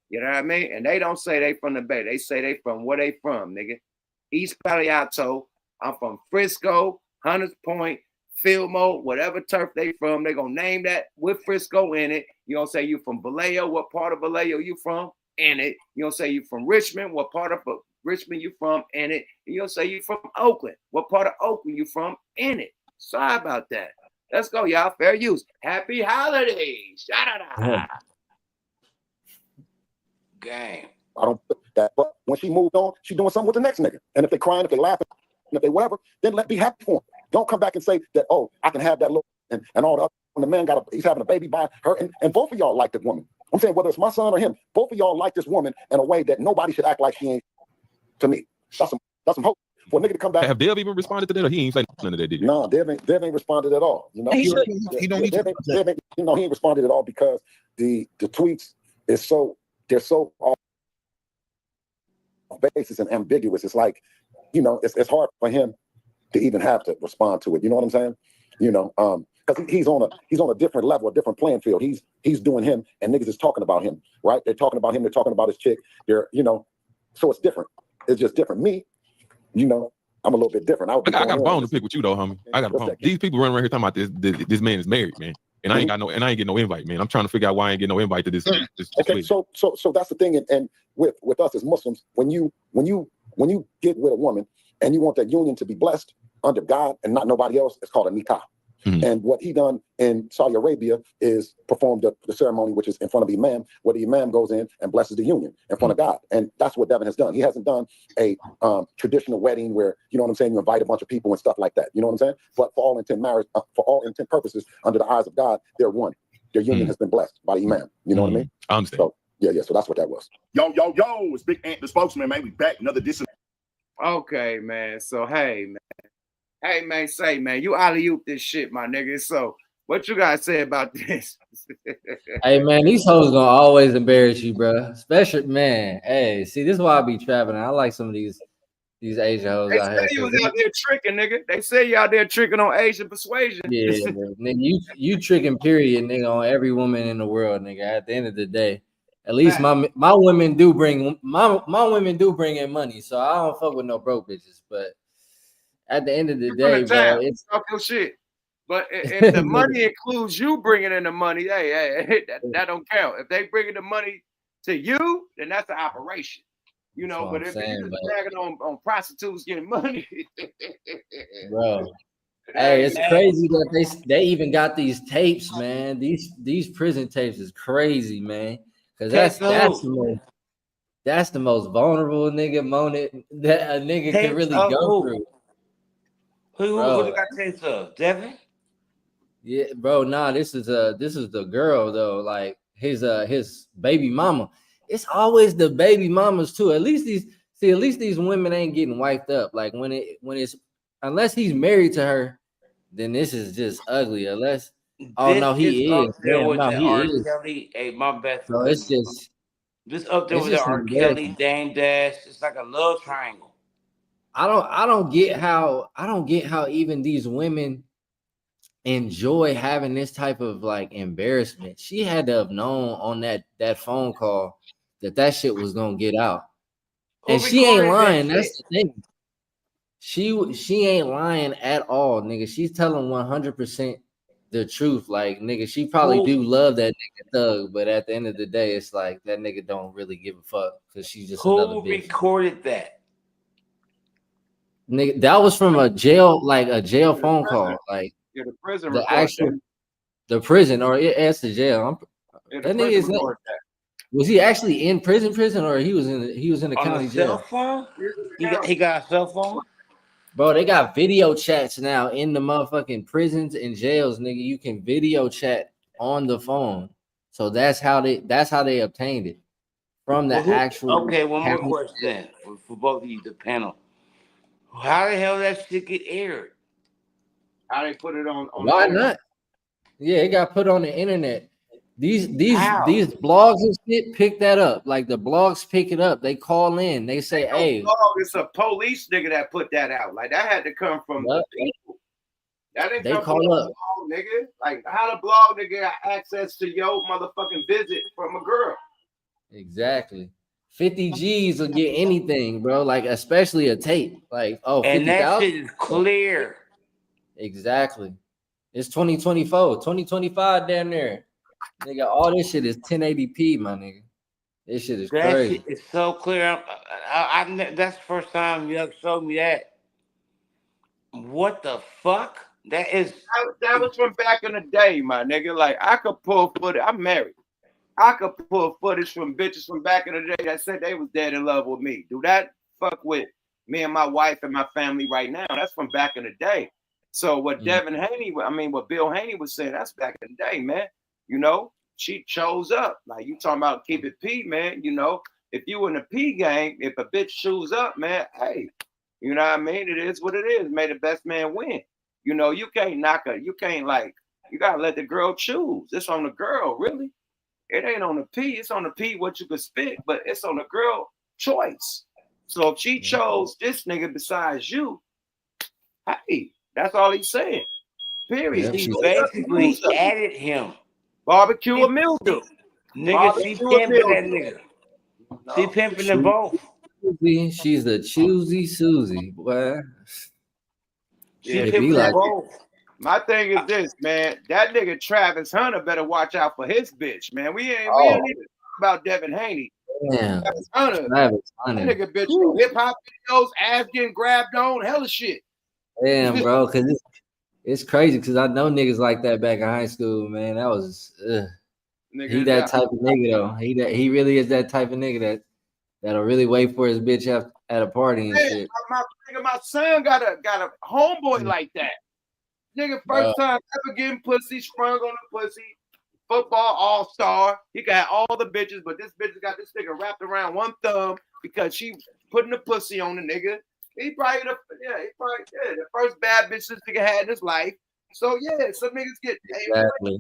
You know what I mean? And they don't say they from the Bay. They say they from where they from, nigga. East Palo Alto. I'm from Frisco, Hunters Point, Fillmore, whatever turf they from. They gonna name that with Frisco in it. You gonna say you from Vallejo. What part of Vallejo you from? In it. You gonna say you from Richmond. What part of Richmond you from? In it. You gonna say you from Oakland. What part of Oakland you from? In it. Sorry about that. Let's go, y'all. Fair use. Happy holidays. Shout Game. I don't put that. But when she moved on, she's doing something with the next nigga. And if they crying, if they laughing, if they whatever, then let be happy for him. Don't come back and say that, oh, I can have that look and all the other. When the man he's having a baby by her, and both of y'all like the woman. I'm saying whether it's my son or him, both of y'all like this woman in a way that nobody should act like she ain't. To me, that's some hope for a nigga to come back. Have Dev even responded to that, or he ain't saying none of that, did you? No, Dev ain't responded at all. You know, He don't need to. Dev ain't, you know, he ain't responded at all because the tweets is so they're so off basis and ambiguous. It's like, you know, it's hard for him to even have to respond to it. You know what I'm saying? You know, because he's on a different level, a different playing field. He's doing him, and niggas is talking about him, right? They're talking about him. They're talking about his chick. They're, you know, so it's different. It's just different. Me, you know, I'm a little bit different. I got a bone to pick with you though, homie. I got a bone. These people running around here talking about this man is married, man. And I ain't getting no invite, man. I'm trying to figure out why I ain't getting no invite to this. Okay, so that's the thing, and with us as Muslims, when you get with a woman and you want that union to be blessed under God and not nobody else, it's called a nikah. Mm-hmm. And what he done in Saudi Arabia is performed the ceremony, which is in front of the imam, where the imam goes in and blesses the union in front of God. And that's what Devin has done. He hasn't done a traditional wedding where, you know what I'm saying, you invite a bunch of people and stuff like that. You know what I'm saying? But for all intent purposes, under the eyes of God, they're one. Their union has been blessed by the imam. You know what I mean? I understand. So yeah. So that's what that was. Yo, it's Big Ant, the spokesman, man. We back. Another edition. Okay, man. So hey, man, say, man, you alley-oop this shit, my nigga. So what you guys say about this? Hey, man, these hoes gonna always embarrass you, bro. Especially, man. Hey, see, this is why I be trapping. I like some of these Asian hoes They out here. say you was out there tricking, nigga. They say you out there tricking on Asian persuasion. Yeah, bro. Nigga, you tricking, period, nigga, on every woman in the world, nigga. At the end of the day, at least my women do bring my women do bring in money, so I don't fuck with no broke bitches. But at the end of the day, bro, it's talk your shit. But if the money includes you bringing in the money, hey, that don't count. If they bringing the money to you, then that's an operation. You know, but if you're just bragging on prostitutes getting money, bro. Hey, it's crazy that they even got these tapes, man. These prison tapes is crazy, man. Because that's the most vulnerable nigga moment that a nigga can really go through. Who got tapes of? Devin? Yeah, bro. Nah, this is the girl though. Like his baby mama. It's always the baby mamas too. At least these women ain't getting wiped up. Like when it's unless he's married to her, then this is just ugly. Unless he is. Damn, no, he is. Kelly. Hey, my best. So it's just this up there with the R. Kelly, Dame Dash. It's like a love triangle. I don't get how even these women enjoy having this type of like embarrassment. She had to have known on that phone call that shit was gonna get out. And she ain't lying. That's the thing. She ain't lying at all, nigga. She's telling 100% the truth. Like, nigga, she probably do love that nigga Thug, but at the end of the day, it's like that nigga don't really give a fuck because she's just another bitch. Who recorded that? Nigga, that was from a jail phone call. Like the prison the prison, or it's the jail. That nigga is not. Was he actually in prison, or he was in the county jail? Cell phone? He got a cell phone? Bro, they got video chats now in the motherfucking prisons and jails, nigga. You can video chat on the phone. So that's how they obtained it from the actual. Okay, one more question then for both of you, the panel. How the hell that shit get aired? How they put it on Why the not? Yeah, it got put on the internet. These How? blogs and shit pick that up. Like the blogs pick it up. They call in. They say, "Hey, it's a police nigga that put that out. Like that had to come from the people. That didn't come from the blog, nigga. Like how the blog nigga got access to your motherfucking visit from a girl? Exactly. 50 G's will get anything, bro. Like especially a tape. Like and 50,000. that shit is clear. Exactly. It's 2024, 2025 down there. Nigga, all this shit is 1080p, my nigga. This shit is That crazy. shit is so clear. That's the first time you showed me that. What the fuck? That was from back in the day, my nigga. Like I could pull footage. I'm married. I could pull footage from bitches from back in the day that said they was dead in love with me. Do that fuck with me and my wife and my family right now? That's from back in the day. So what DEVIN Haney, what Bill Haney was saying, that's back in the day, man. You know, she chose up. Like you talking about keep it P, man. You know, if you in the P game, if a bitch shoes up, man, hey, you know what I mean? It is what it is. May the best man win. You know, you can't knock her. You can't you gotta let the girl choose. It's on the girl, really. It ain't on the P. It's on the P what you could spit, but it's on the girl choice. So if she chose this nigga besides you, hey, that's all he's saying. Period. She basically added him. Barbecue or mildew. Nigga, she pimping that nigga. She pimping them both. She's a choosy Susie, boy. Yeah, it be like both. My thing is this, man. That nigga Travis Hunter better watch out for his bitch, man. We ain't even talking about DEVIN Haney. Damn. Travis Hunter. That nigga bitch hip hop videos, ass getting grabbed on, hella shit. Damn, bro, because it's crazy because I know niggas like that back in high school, man. That was he that type of nigga though. He really is that type of nigga that'll really wait for his bitch at a party and shit. My son got a homeboy like that. Nigga, first time ever getting pussy, sprung on the pussy. Football all-star. He got all the bitches, but this bitch got this nigga wrapped around one thumb because she putting the pussy on the nigga. He probably the first bad bitch this nigga had in his life. So yeah, some niggas get exactly.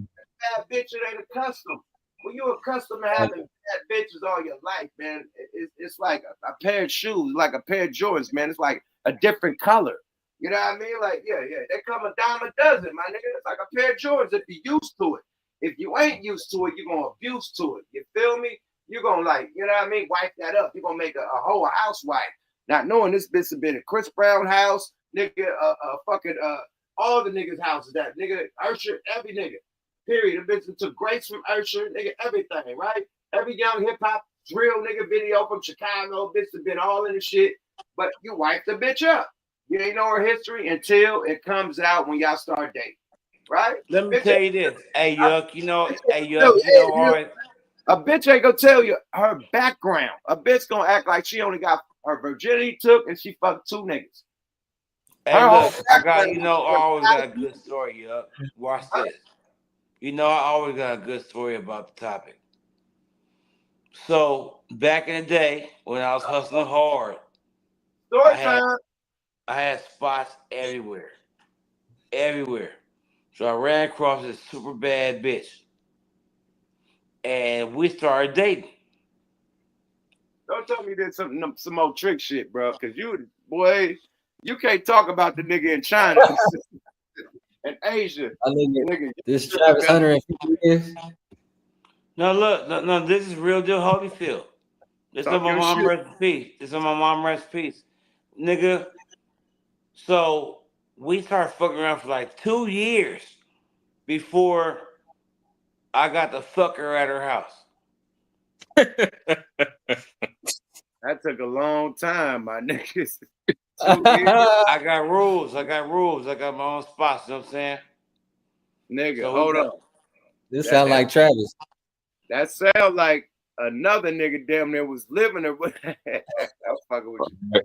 Bad bitch, it ain't a custom. When you're accustomed to having bad bitches all your life, man, it's like a pair of shoes, like a pair of Jordans, man. It's like a different color. You know what I mean? Like, yeah, they come a dime a dozen, my nigga. It's like a pair of Jordans if you're used to it. If you ain't used to it, you're going to abuse to it. You feel me? You're going to you know what I mean? Wipe that up. You're going to make a whole housewife. Not knowing this bitch has been a Chris Brown house, nigga, fucking, all the niggas' houses, that nigga, Usher, every nigga. Period. The bitch took Grace from Usher, nigga, everything, right? Every young hip-hop drill nigga video from Chicago, bitch has been all in the shit. But you wipe the bitch up. You ain't know her history until it comes out when y'all start dating. Right? Let me tell you this. Hey, Yuck, you know, a bitch ain't gonna tell you her background. A bitch gonna act like she only got her virginity took and she fucked 2 niggas. Hey, look, I always got a good story, Yuck. Watch this. I always got a good story about the topic. So, back in the day, when I was hustling hard, I had spots everywhere. Everywhere. So I ran across this super bad bitch. And we started dating. Don't tell me there's some old trick shit, bro. Because you can't talk about the nigga in China and Asia. Nigga, this Travis Hunter in 50 years. No, look, no, this is real deal Holyfield. This is my mom recipe. Nigga. So we started fucking around for like 2 years before I got to fuck her at her house. That took a long time, my niggas. I got rules. I got my own spots. You know what I'm saying? Nigga, hold up. This sound like Travis. That sound like another nigga damn near was living there. I was fucking with you.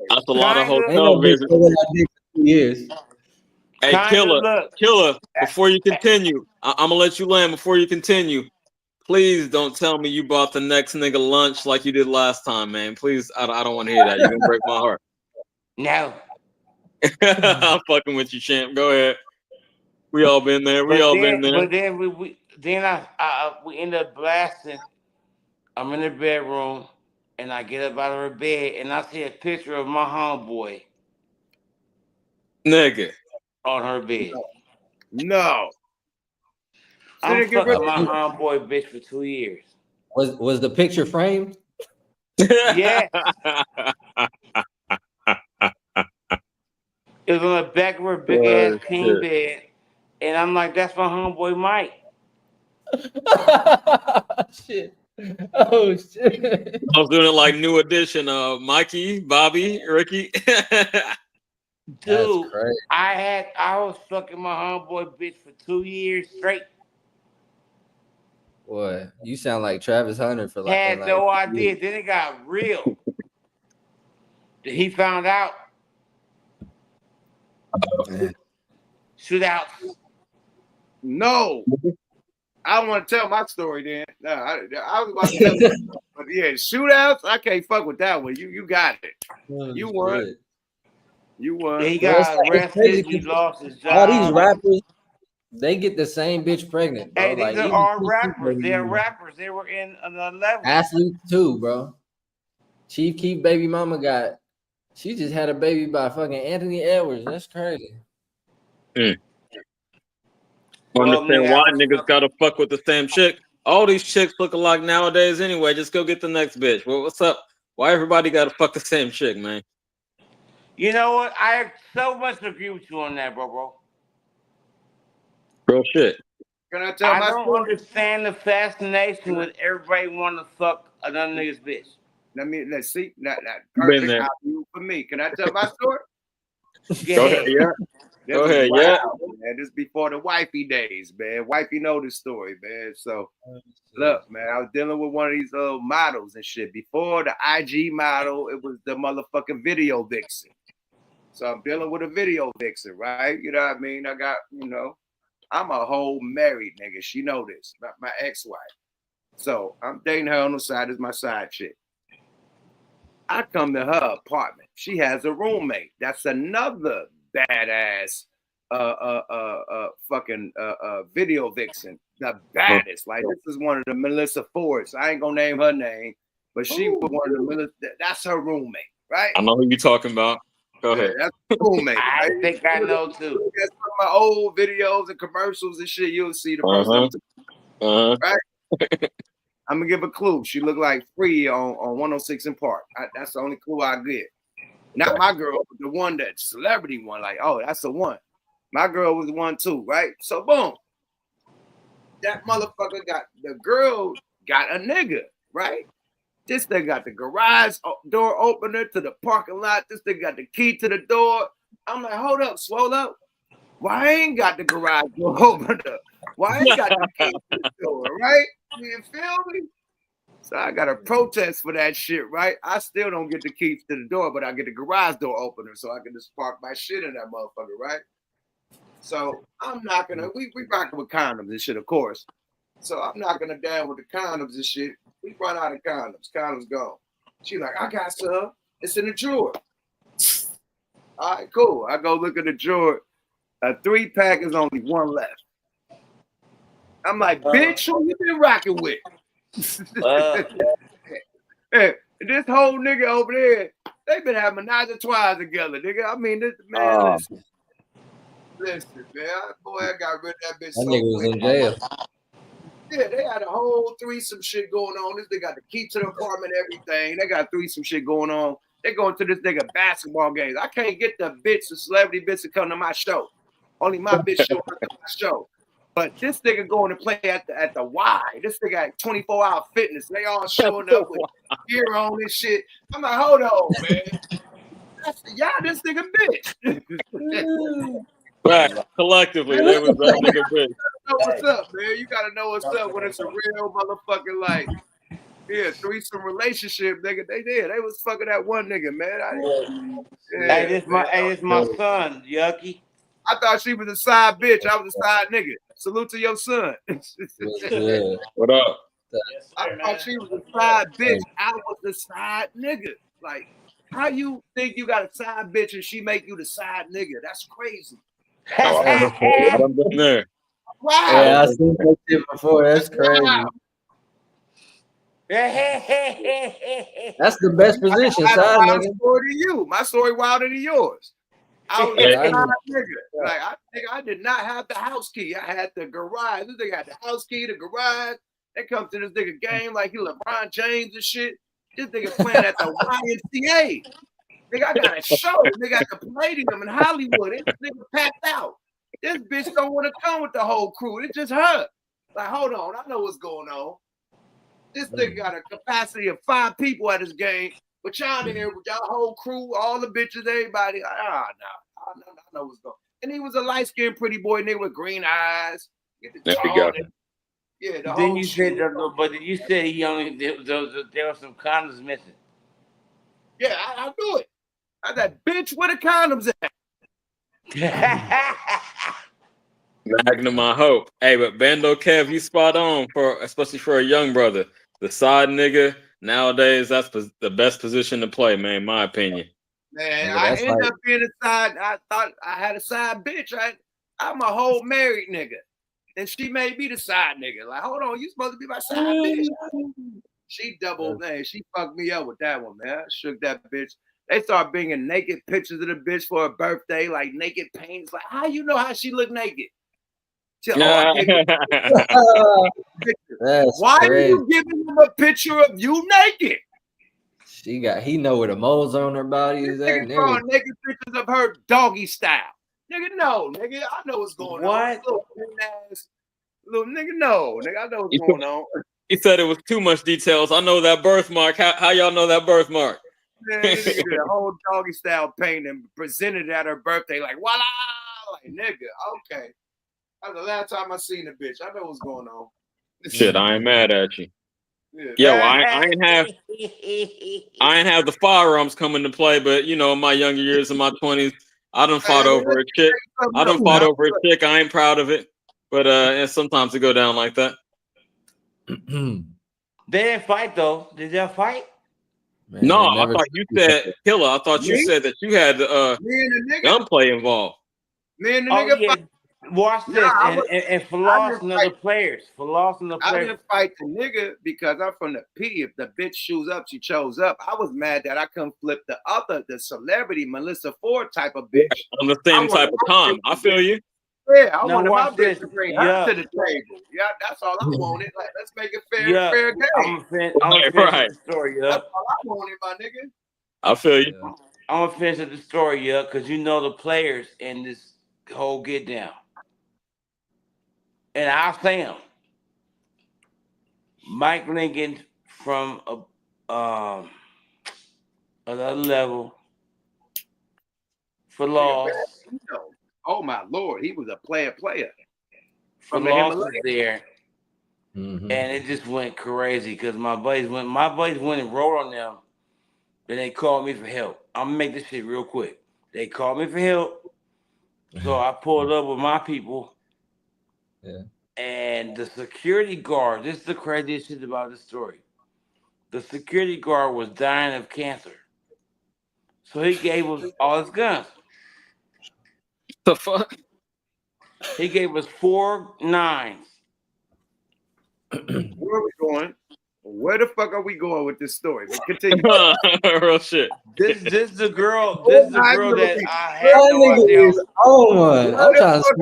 That's a lot of Ain't hotel no bitch visits. stay with that dick for 2 years. Hey, Killer, before you continue, I'm gonna let you land before you continue. Please don't tell me you bought the next nigga lunch like you did last time, man. Please, I don't want to hear that. You're gonna break my heart. No. I'm fucking with you, champ. Go ahead. We all been there. We all been there. But then we end up blasting. I'm in the bedroom, and I get up out of her bed, and I see a picture of my homeboy. Nigga. On her bed. No. I'm fucking my homeboy bitch for 2 years. Was the picture framed? Yes. It was on the back of her big ass king bed. And I'm like, that's my homeboy Mike. Shit. Oh shit. I was doing it like New Edition. Mikey, Bobby, Ricky. Dude, I was fucking my homeboy bitch for 2 years straight. Boy, you sound like Travis Hunter for like. Had no idea. Then it got real. He found out. Shootouts. No. I want to tell my story then. No, I was about to tell you. But yeah, shootouts, I can't fuck with that one. You got it. You won. You won. He got arrested. He lost his job. All these rappers, they get the same bitch pregnant, bro. Hey, like, these are all rappers. They're rappers. They were in another level. Athletes too, bro. Chief Keef baby mama she just had a baby by fucking Anthony Edwards. That's crazy. I understand why niggas gotta fuck with the same chick. All these chicks look alike nowadays anyway. Just go get the next bitch. Well, what's up? Why everybody gotta fuck the same chick, man? You know what? I so much agree with you on that, bro. Real shit. Can I tell my story? I don't understand the fascination with everybody want to fuck another nigga's bitch. Let's see. Not perfect for me. Can I tell my story? Go ahead, yeah. Go ahead, yeah. Man, this is before the wifey days, man. Wifey know this story, man. So, look, man, I was dealing with one of these models and shit. Before the IG model, it was the motherfucking video vixen. So I'm dealing with a video vixen, right? You know what I mean? I got, I'm a whole married nigga. She know this, my ex-wife. So I'm dating her on the side as my side chick. I come to her apartment. She has a roommate. That's another badass fucking video vixen. The baddest. Like, this is one of the Melissa Fords. I ain't gonna name her name, but she was one of the Melissa. That's her roommate, right? I know who you talking about. Go ahead. That's her roommate. I think I know too. That's some of my old videos and commercials and shit. You'll see the person. Right? I'm gonna give a clue. She looked like Free on 106 in Park. That's the only clue I get. Not my girl, but the one that celebrity one. Like, oh, that's the one. My girl was the one too, right? So boom, that motherfucker the girl got a nigga, right? This thing got the garage door opener to the parking lot. This thing got the key to the door. I'm like, hold up, swole up. Why I ain't got the garage door opener? Why I ain't got the key to the door, right? You feel me? So I got to protest for that shit, right? I still don't get the keys to the door, but I get the garage door opener so I can just park my shit in that motherfucker, right? So I'm knocking her. We rocking with condoms and shit, of course. So I'm knocking her down with the condoms and shit. We run out of condoms. Condoms gone. She like, I got some. It's in the drawer. All right, cool. I go look at the drawer. A 3-pack is only one left. I'm like, bitch, who you been rocking with? Hey, this whole nigga over there, they been having menage a trois together, nigga. I mean, this man, listen, man. Boy, I got rid of that bitch. That nigga was in jail. Yeah, they had a whole threesome shit going on. They got the key to the apartment, everything. They got threesome shit going on. They going to this nigga basketball games. I can't get the bitch, the celebrity bitch to come to my show. Only my bitch show up at my show. But this nigga going to play at the Y. This nigga got 24-hour fitness. They all showing up with gear on and shit. I'm like, hold on, man. This nigga bitch. Right. Collectively, they was that nigga bitch. So what's up, man. You gotta know what's up when it's a real motherfucking like, yeah, threesome relationship, nigga. They did. They was fucking that one nigga, man. Hey, this my son, Yucky. I thought she was a side bitch. I was a side nigga. Salute to your son. What up? I thought she was a side bitch. I was the side nigga. Like, how you think you got a side bitch and she make you the side nigga? That's crazy. I done been there. Wow. Yeah, I seen that shit before. That's crazy. Wow. That's the best position, I side got a nigga. story to you. My story wilder than yours. I was a Yeah, side nigga. Like I did not have the house key. I had the garage. This nigga had the house key, the garage. They come to this nigga game like he LeBron James and shit. This nigga playing at the YMCA. Nigga, I got a show. Nigga at the Palladium in Hollywood. This nigga packed out. This bitch don't want to come with the whole crew. It's just her. Like, hold on. I know what's going on. This nigga got a capacity of 5 people at his game. But y'all in here with y'all whole crew, all the bitches, everybody. Like, I know what's going on. And he was a light-skinned pretty boy nigga with green eyes. There we go. Yeah, the Then whole you shit. said, but you said he only there were some condoms missing. Yeah, I knew it. I got bitch where the condoms at. Magnum, I hope. Hey, but Bando Kev, you spot on especially for a young brother. The side nigga nowadays, that's the best position to play, man. In my opinion. Man, Yeah, I that's ended like- up being a side. I thought I had a side bitch. I'm a whole married nigga, and she made me the side nigga. Like, hold on, you supposed to be my side bitch. She man. She fucked me up with that one, man. I shook that bitch. They start bringing naked pictures of the bitch for her birthday, like naked paintings. Like, how you know how she look naked? She, I can't get That's Why crazy. are you giving him a picture of you naked? He know where the moles on her body is at. Nigga drawing naked pictures of her doggy style. Nigga, no, nigga, I know what's going on. Little nigga, no, nigga, I know what's going on. He said it was too much details. I know that birthmark. How y'all know that birthmark? Man, this nigga did a whole doggy style painting and presented it at her birthday, like voila, like nigga, okay. That's the last time I seen the bitch. I know what's going on. Shit, I ain't mad at you. Yeah. Yo, I ain't have the firearms come into play, but you know, in my younger years, in my 20s, I done fought over a chick. I ain't proud of it, but and sometimes it go down like that. They didn't fight though. Did y'all fight? Man, no, I thought you said Killer. I thought you said that you had gunplay involved. Me and the nigga fight. Watch this, and Floss and other players. I didn't fight the nigga because I'm from the P. If the bitch shoes up, she chose up. I was mad that I couldn't flip the celebrity Melissa Ford type of bitch. On the same type of time. I feel you. Yeah, I wanted my bitch to bring her to the table. Yeah, that's all I wanted. Like, let's make it fair game. I'm gonna finish the story up. That's all I wanted, my nigga. I feel you. I'm gonna finish the story up because you know the players in this whole get down. And I'll say him. Mike Lincoln from another level for loss. Oh my lord, he was a player. For loss was there. And it just went crazy because my buddies went and rolled on them. Then they called me for help. I'm gonna make this shit real quick. They called me for help. So I pulled up with my people. Yeah. And the security guard, this is the craziest shit about this story. The security guard was dying of cancer. So he gave us all his guns. The fuck? He gave us 4 9s. Where are we going? Where the fuck are we going with this story? But continue. Real shit. This is the girl that I had no idea. Oh man, I'm trying to see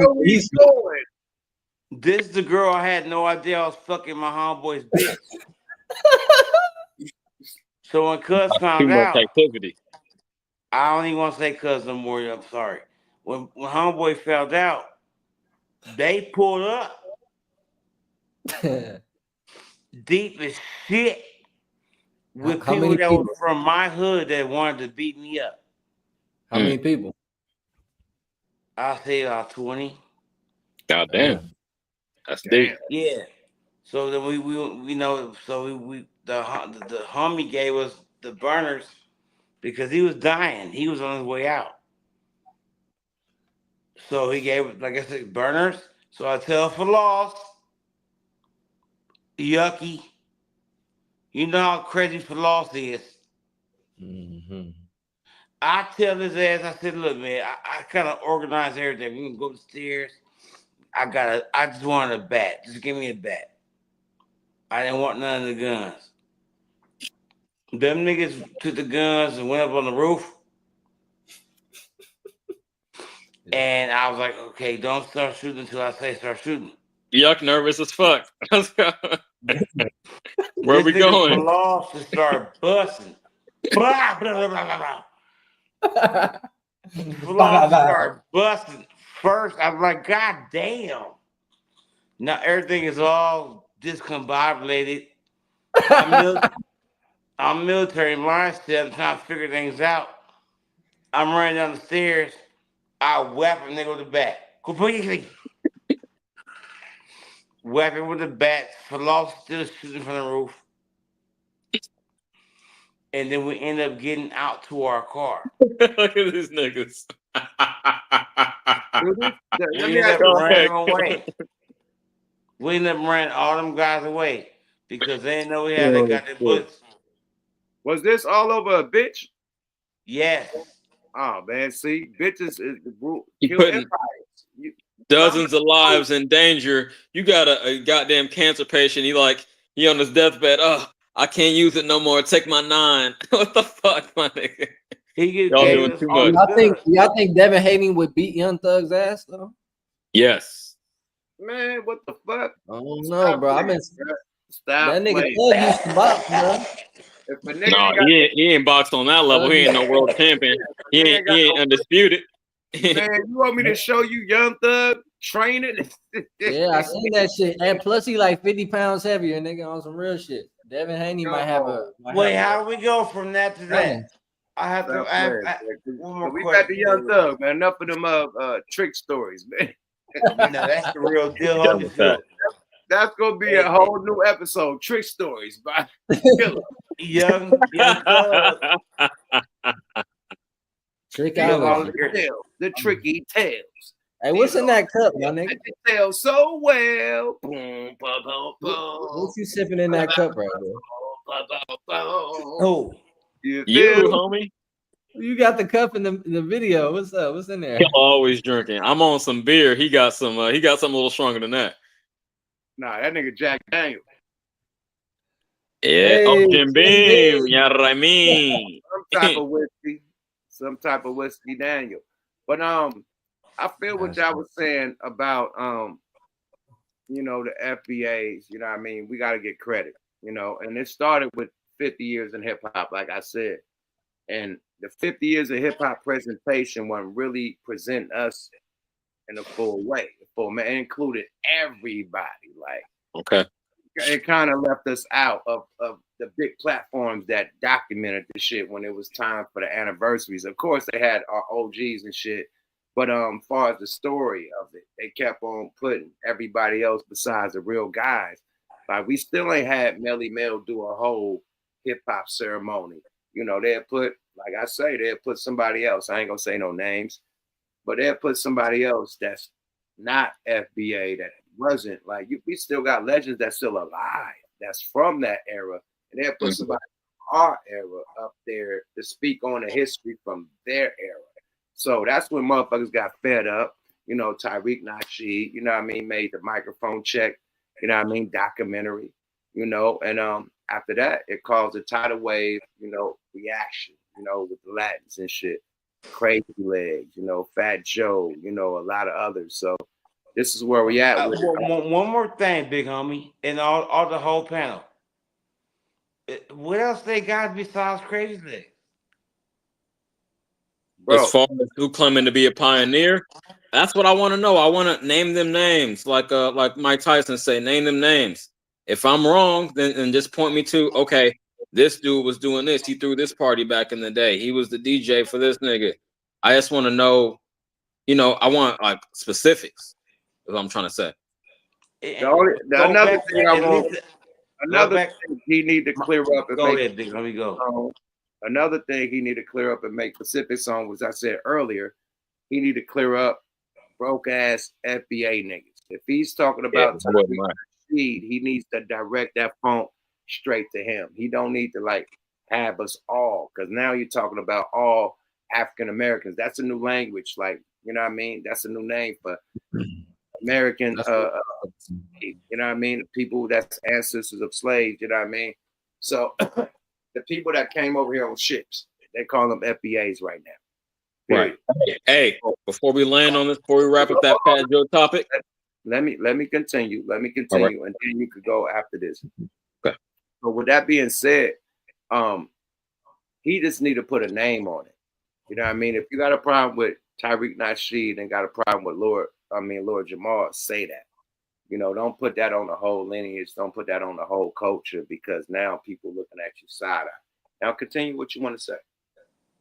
going. This is the girl I had no idea I was fucking my homeboy's bitch. So when Cuz found out, activity. I don't even want to say Cuz no more. I'm sorry. When homeboy found out, they pulled up deep as shit with people that were from my hood that wanted to beat me up. How many people? I'll say 20. God damn. That's deep. Yeah. So then we know, so the homie gave us the burners because he was dying. He was on his way out. So he gave, like I said, burners. So I tell for loss, Yucky. You know how crazy for loss is. Mm-hmm. I tell his ass, I said, look, man, I kind of organize everything. We can go upstairs. I just wanted a bat. Just give me a bat. I didn't want none of the guns. Them niggas took the guns and went up on the roof. And I was like, okay, don't start shooting until I say start shooting. Yuck, nervous as fuck. Where we going? Lost to start busting. Blah, blah, blah, blah, blah. Lost start busting. First, I'm like, God damn. Now everything is all discombobulated. I'm military mindset. I'm trying to figure things out. I'm running down the stairs. I whap a nigga with the bat. Weapon with the bat. For lost still shooting from the roof. And then we end up getting out to our car. Look at these niggas. We end up running away. We end up running all them guys away because they didn't know we had. They got their bullets. Was this all over a bitch? Yes. Oh man, see, bitches is the rule. You putting dozens of lives in danger. You got a goddamn cancer patient. He on his deathbed. Oh, I can't use it no more. Take my 9. What the fuck, my nigga? Y'all doing too much. Y'all think Devin Haney would beat Young Thug's ass though? Yes. Man, what the fuck? I don't know, bro. I've been stop. That nigga Thug used to box, bro. If a nigga No, he ain't boxed on that level. He ain't no world champion. He ain't undisputed. Man, you want me to show you Young Thug training? Yeah, I seen that shit. And plus, he like 50 pounds heavier, nigga, on some real shit. Devin Haney might have a. Wait, how do we go from that to that? I have to ask one more we question. got the Young Thug, man. Enough of them trick stories, man. No, that's the real deal. That's gonna be a whole new episode. Trick stories by Killer. Young Thug. Trick Island. The tricky tales. Hey, what's in that cup, my nigga? They tell so well. What you sipping in that cup right there? Oh, you homie. You got the cup in the video. What's up? What's in there? He's always drinking. I'm on some beer. He got some. He got something a little stronger than that. Nah, that nigga Jack Daniel. Yeah, Jim Beam. Yeah, I mean. Some type of whiskey Daniel. But I feel what y'all was saying about the FBAs. You know what I mean? We got to get credit. And it started with 50 years in hip hop, like I said. And the 50 years of hip hop presentation wasn't really present us in a full way. It included everybody. Like, okay, it kind of left us out of the big platforms that documented the shit when it was time for the anniversaries. Of course, they had our OGs and shit, but as far as the story of it, they kept on putting everybody else besides the real guys. Like, we still ain't had Melly Mel do a whole hip hop ceremony. They'll put, like I say, they'll put somebody else. I ain't gonna say no names, but they'll put somebody else that's not FBA, that wasn't like we still got legends that's still alive, that's from that era, and they'll put somebody from our era up there to speak on the history from their era. So that's when motherfuckers got fed up. Tariq Nasheed, made the microphone check, documentary, and after that, it caused a tidal wave, reaction, with the Latins and shit. Crazy Legs, Fat Joe, a lot of others. So this is where we at. One more thing, big homie, and all the whole panel. What else they got besides Crazy Legs? Bro. As far as who claiming to be a pioneer, that's what I want to know. I want to name them names, like Mike Tyson say, name them names. If I'm wrong, then just point me to, okay, this dude was doing this. He threw this party back in the day. He was the DJ for this nigga. I just want to know, I want like specifics. Is what I'm trying to say. Another thing I want. Another thing he need to clear up and Go make. ahead, Dick. Let me go. Another thing he need to clear up and make specifics on was I said earlier. He need to clear up broke ass FBA niggas. If he's talking about Tariq Nasheed, he needs to direct that phone straight to him. He don't need to like have us all, because now you're talking about all African Americans. That's a new language, like, you know what I mean? That's a new name for American you know what I mean? People that's ancestors of slaves, you know what I mean? So the people that came over here on ships, they call them FBAs right now. Right. Hey, before we land on this, before we wrap up that Fat Joe topic, let me continue. Let me continue, right, and then you could go after this. Okay. So with that being said, he just need to put a name on it. You know what I mean? If you got a problem with Tariq Nasheed and got a problem with Lord JAMAR, say that. You know, don't put that on the whole lineage. Don't put that on the whole culture, because now people looking at you side eye. Now continue what you want to say.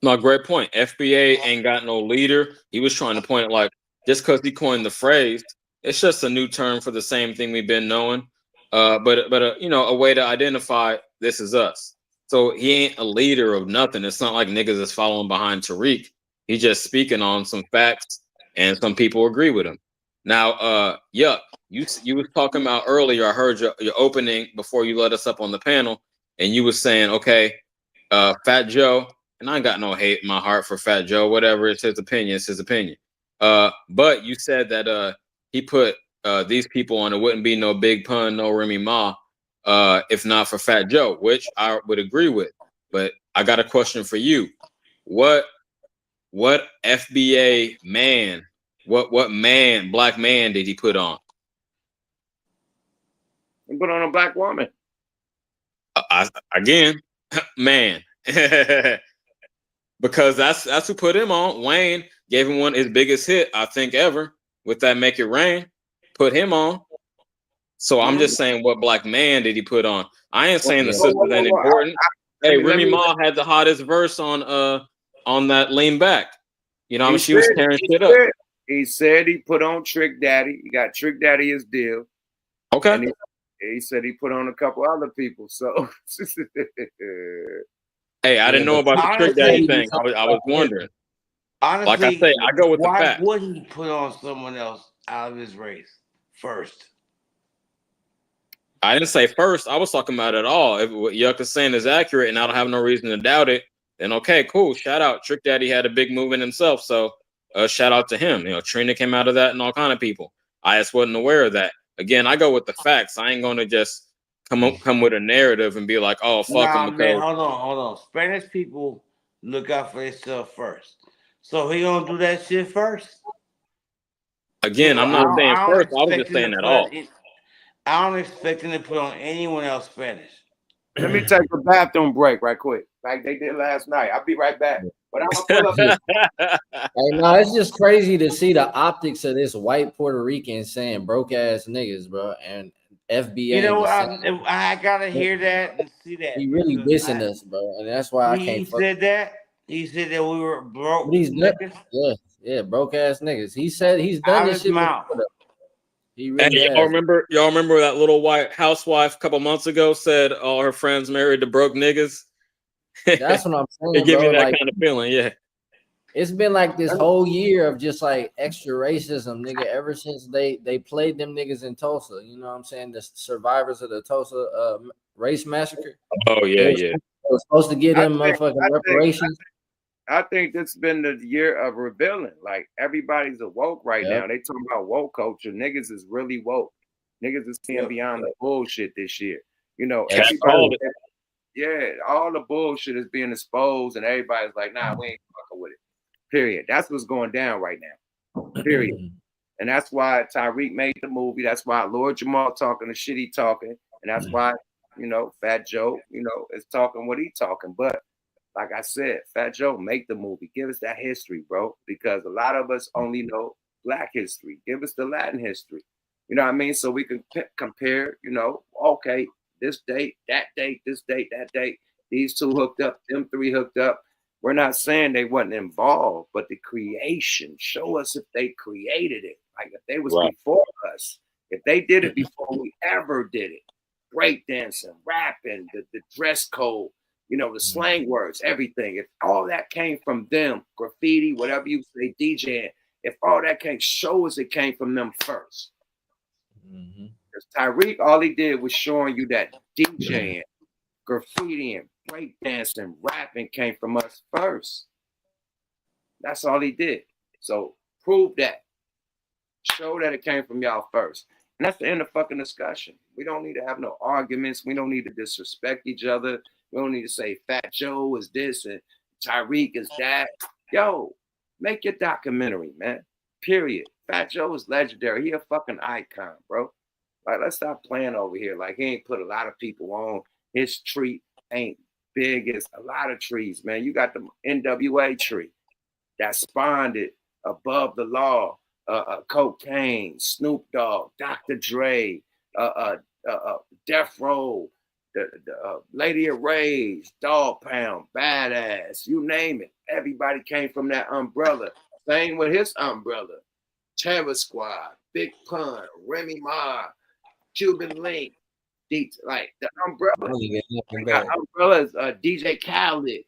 No, great point. FBA ain't got no leader. He was trying to point it like, just because he coined the phrase, it's just a new term for the same thing we've been knowing. But you know, a way to identify this is us. So he ain't a leader of nothing. It's not like niggas is following behind Tariq. He's just speaking on some facts, and some people agree with him. Now, Yuck, you was talking about earlier. I heard your opening before you let us up on the panel, and you was saying, okay, Fat Joe. And I ain't got no hate in my heart for Fat Joe. Whatever, it's his opinion. It's his opinion. But you said that he put these people on. It wouldn't be no Big Pun, no Remy Ma, if not for Fat Joe, which I would agree with. But I got a question for you. What FBA man? What black man did he put on? He put on a black woman. Again, man. Because that's who put him on. Wayne gave him his biggest hit, I think, ever with that "Make It Rain." Put him on. So I'm just saying, what black man did he put on? I ain't saying the sisters ain't important. Hey, Remy Ma had the hottest verse on that "Lean Back." You know, I mean, she was tearing shit up. He said he put on Trick Daddy. He got Trick Daddy his deal. Okay. And he said he put on a couple other people. So. Hey, I didn't know about the Trick Daddy thing. I was wondering. Honestly, like I say, I go with the fact. Why wouldn't he put on someone else out of his race first? I didn't say first. I was talking about it all. If what Yuck is saying is accurate and I don't have no reason to doubt it, then okay, cool. Shout out. Trick Daddy had a big movement himself. So shout out to him. You know, Trina came out of that and all kind of people. I just wasn't aware of that. Again, I go with the facts. I ain't going to just come with a narrative and be like, oh, fuck him. Man, hold on. Spanish people look out for themselves first. So he gonna do that shit first? Again, I'm not saying first. I was just saying that all. I don't expect him to put on anyone else Spanish. Let me take a bathroom break right quick, like they did last night. I'll be right back. But I'm gonna pull up. Hey, no, it's just crazy to see the optics of this white Puerto Rican saying broke ass niggas, bro, and FBA. You know, I gotta hear that and see that. He really dissing us, bro, and that's why I can't. He said that. He said that we were broke. Yeah, broke ass niggas. He said he's done this shit before. He really y'all remember that little white housewife a couple months ago said all her friends married to broke niggas? That's what I'm saying. It gave me that kind of feeling, yeah. It's been like this whole year of just like extra racism, nigga, ever since they played them niggas in Tulsa. You know what I'm saying? The survivors of the Tulsa race massacre. Oh, yeah, They were supposed to give them motherfucking reparations. I think this has been the year of rebelling. Like, everybody's awoke right now. They talking about woke culture. Niggas is really woke. Niggas is seeing beyond the bullshit this year. You know, everybody, all the bullshit is being exposed, and everybody's like, nah, we ain't fucking with it. Period. That's what's going down right now. Period. And that's why Tariq made the movie. That's why Lord JAMAR talking the shit he talking. And that's why, you know, Fat Joe, you know, is talking what he talking. But like I said, Fat Joe, make the movie. Give us that history, bro. Because a lot of us only know Black history. Give us the Latin history. You know what I mean? So we can compare, you know, okay, this date, that date, this date, that date. These two hooked up, them three hooked up. We're not saying they wasn't involved, but the creation, show us if they created it. Like if they was before us, If they did it before we ever did it, breakdancing, rapping, the dress code, you know, the slang words, everything. If all that came from them, graffiti, whatever you say, DJing, if all that came, show us it came from them first. Because Tariq, all he did was showing you that DJing, graffitiing, breakdancing, rapping came from us first. That's all he did. So prove that. Show that it came from y'all first. And that's the end of fucking discussion. We don't need to have no arguments. We don't need to disrespect each other. We don't need to say Fat Joe is this and Tariq is that. Yo, make your documentary, man. Period. Fat Joe is legendary. He a fucking icon, bro. Like, let's stop playing over here. Like, he ain't put a lot of people on. His tree ain't big as a lot of trees, man. You got the NWA tree that spawned it above the law. Cocaine, Snoop Dogg, Dr. Dre, Death Row, the Lady of Rage, Dog Pound, Badass, you name it. Everybody came from that umbrella. Same with his umbrella. Terror Squad, Big Pun, Remy Ma, Cuban Link, like the umbrella. Umbrellas, DJ Khaled,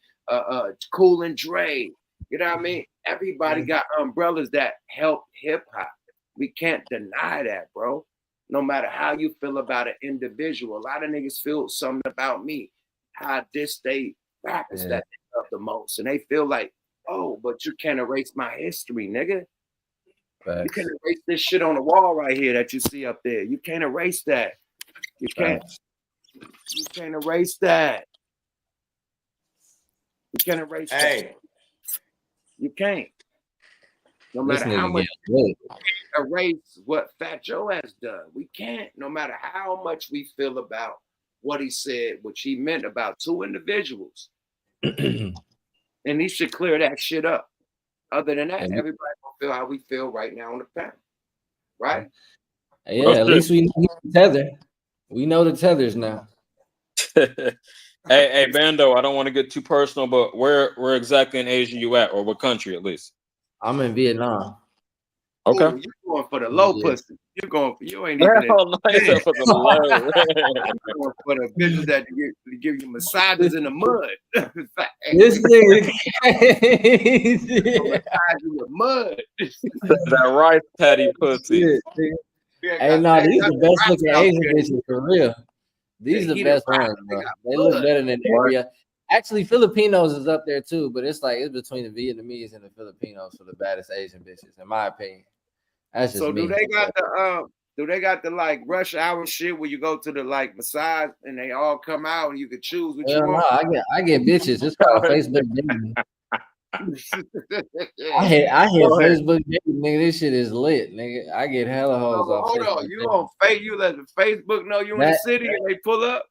Cool and Dre. You know what I mean? Everybody got umbrellas that help hip hop. We can't deny that, bro. No matter how you feel about an individual, a lot of niggas feel something about me. How this they rappers that they love the most, and they feel like, oh, but you can't erase my history, nigga. You can't erase this shit on the wall right here that you see up there. You can't erase that. You can't. You can't erase that. You can't erase that. You can't. No matter how much erase what Fat Joe has done. We can't, no matter how much we feel about what he said, which he meant about two individuals. And he should clear that shit up. Other than that, everybody gonna feel how we feel right now on the panel. Right? Yeah, at least we know the tether. We know the tethers now. Hey, Bando, I don't want to get too personal, but where exactly in Asia you at, or what country at least? I'm in Vietnam. Okay. Ooh, you're going for the low pussy. You ain't even nice for the low. You're going for the bitches that give you massages in the mud. This nigga massage you with mud. That rice patty pussy. Hey, no, these are the best looking Asian bitches for real. These are the best ones, bro. They look better than area. Actually, Filipinos is up there too, but it's like it's between the Vietnamese and the Filipinos for the baddest Asian bitches, in my opinion. That's just so me. do they got the like rush hour shit where you go to the like massage and they all come out and you can choose what you want? No, I get bitches. It's called Facebook dating. I hit Facebook dating, nigga. This shit is lit, nigga. I get hella hoes off. Hold on, you on you let the Facebook know you in the city and they pull up?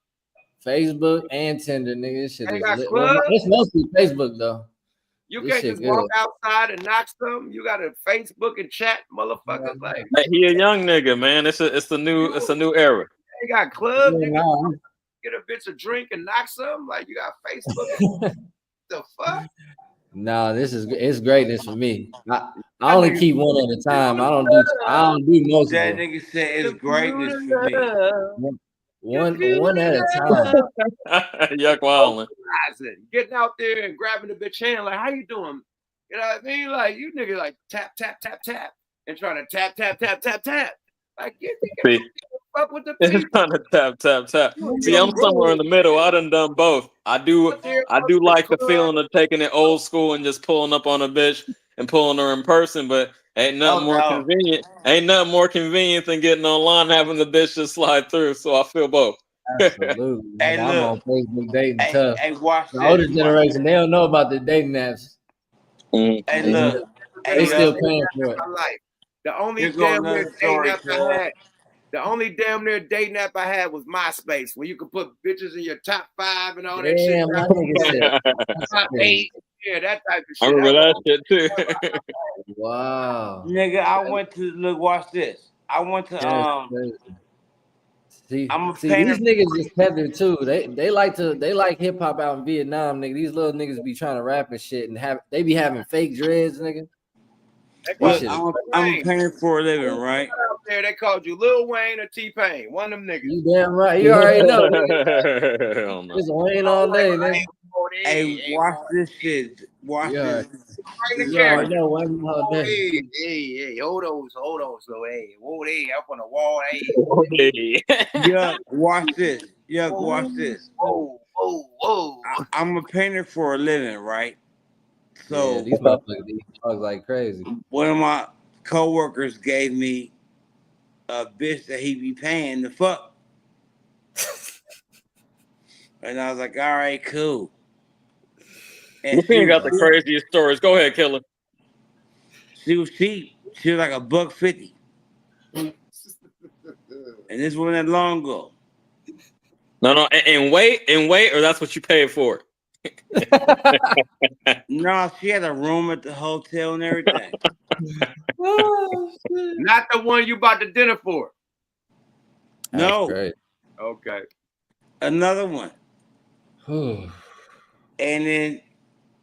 Facebook and Tinder, nigga. This shit is lit. Well, it's mostly Facebook though. You can't just walk outside and knock some. You got to Facebook and chat, motherfuckers. Like he a young nigga, man. It's a new era. They got clubs. Get a bitch a drink and knock some. Like you got Facebook. The fuck? No, it's greatness for me. I only keep one at a time. I don't do multiple. That nigga said it's greatness for me. One at a time. Yuck wildin'. Getting out there and grabbing the bitch hand, like, how you doing? You know what I mean? Like, you nigga like tap, tap, tap, tap, and trying to tap, tap, tap, tap, tap. Like, you fuck with the people. It's trying to tap, tap, tap. See, I'm somewhere in the middle. I done both. I do like the feeling of taking it old school and just pulling up on a bitch and pulling her in person, but ain't nothing more convenient. Ain't nothing more convenient than getting online and having the bitch just slide through. So I feel both. Absolutely. Hey, I'm on Facebook dating tough. Hey, watch the older generation, they don't know about the dating apps. Hey, look. They still paying for it. The only damn near dating app I had. The only damn near dating app I had was MySpace, where you could put bitches in your top 5 and all that shit. Top 8. Yeah, that type of shit. I remember that shit too. Wow. Nigga, I went to watch this. I went to See, these niggas is tethered too. They like hip hop out in Vietnam, nigga. These little niggas be trying to rap and shit, and they be having fake dreads, nigga. Well, I'm paying for a living, right? there, they called you Lil Wayne or T-Pain. One of them niggas. You damn right. You already know. Hell no. It's Wayne all day, nigga. Hey, watch this shit. Watch Yeah. this. You already know Wayne all day. Hey, hold on. So, hey, whoa, hey, up on the wall, hey. Yuck, watch this. Yuck, watch this. Whoa. I'm a painter for a living, right? So Yeah, these motherfuckers these dogs like crazy. one of my coworkers gave me a bitch that he be paying to fuck. And I was like, all right, cool. And You got the craziest stories. Go ahead, Killer. She was cheap. She was like $1.50. And this wasn't that long ago. No, and wait, or that's what you paid for. No, she had a room at the hotel and everything. Oh, shit. Not the one you bought the dinner for. No. Great. Okay. Another one. And then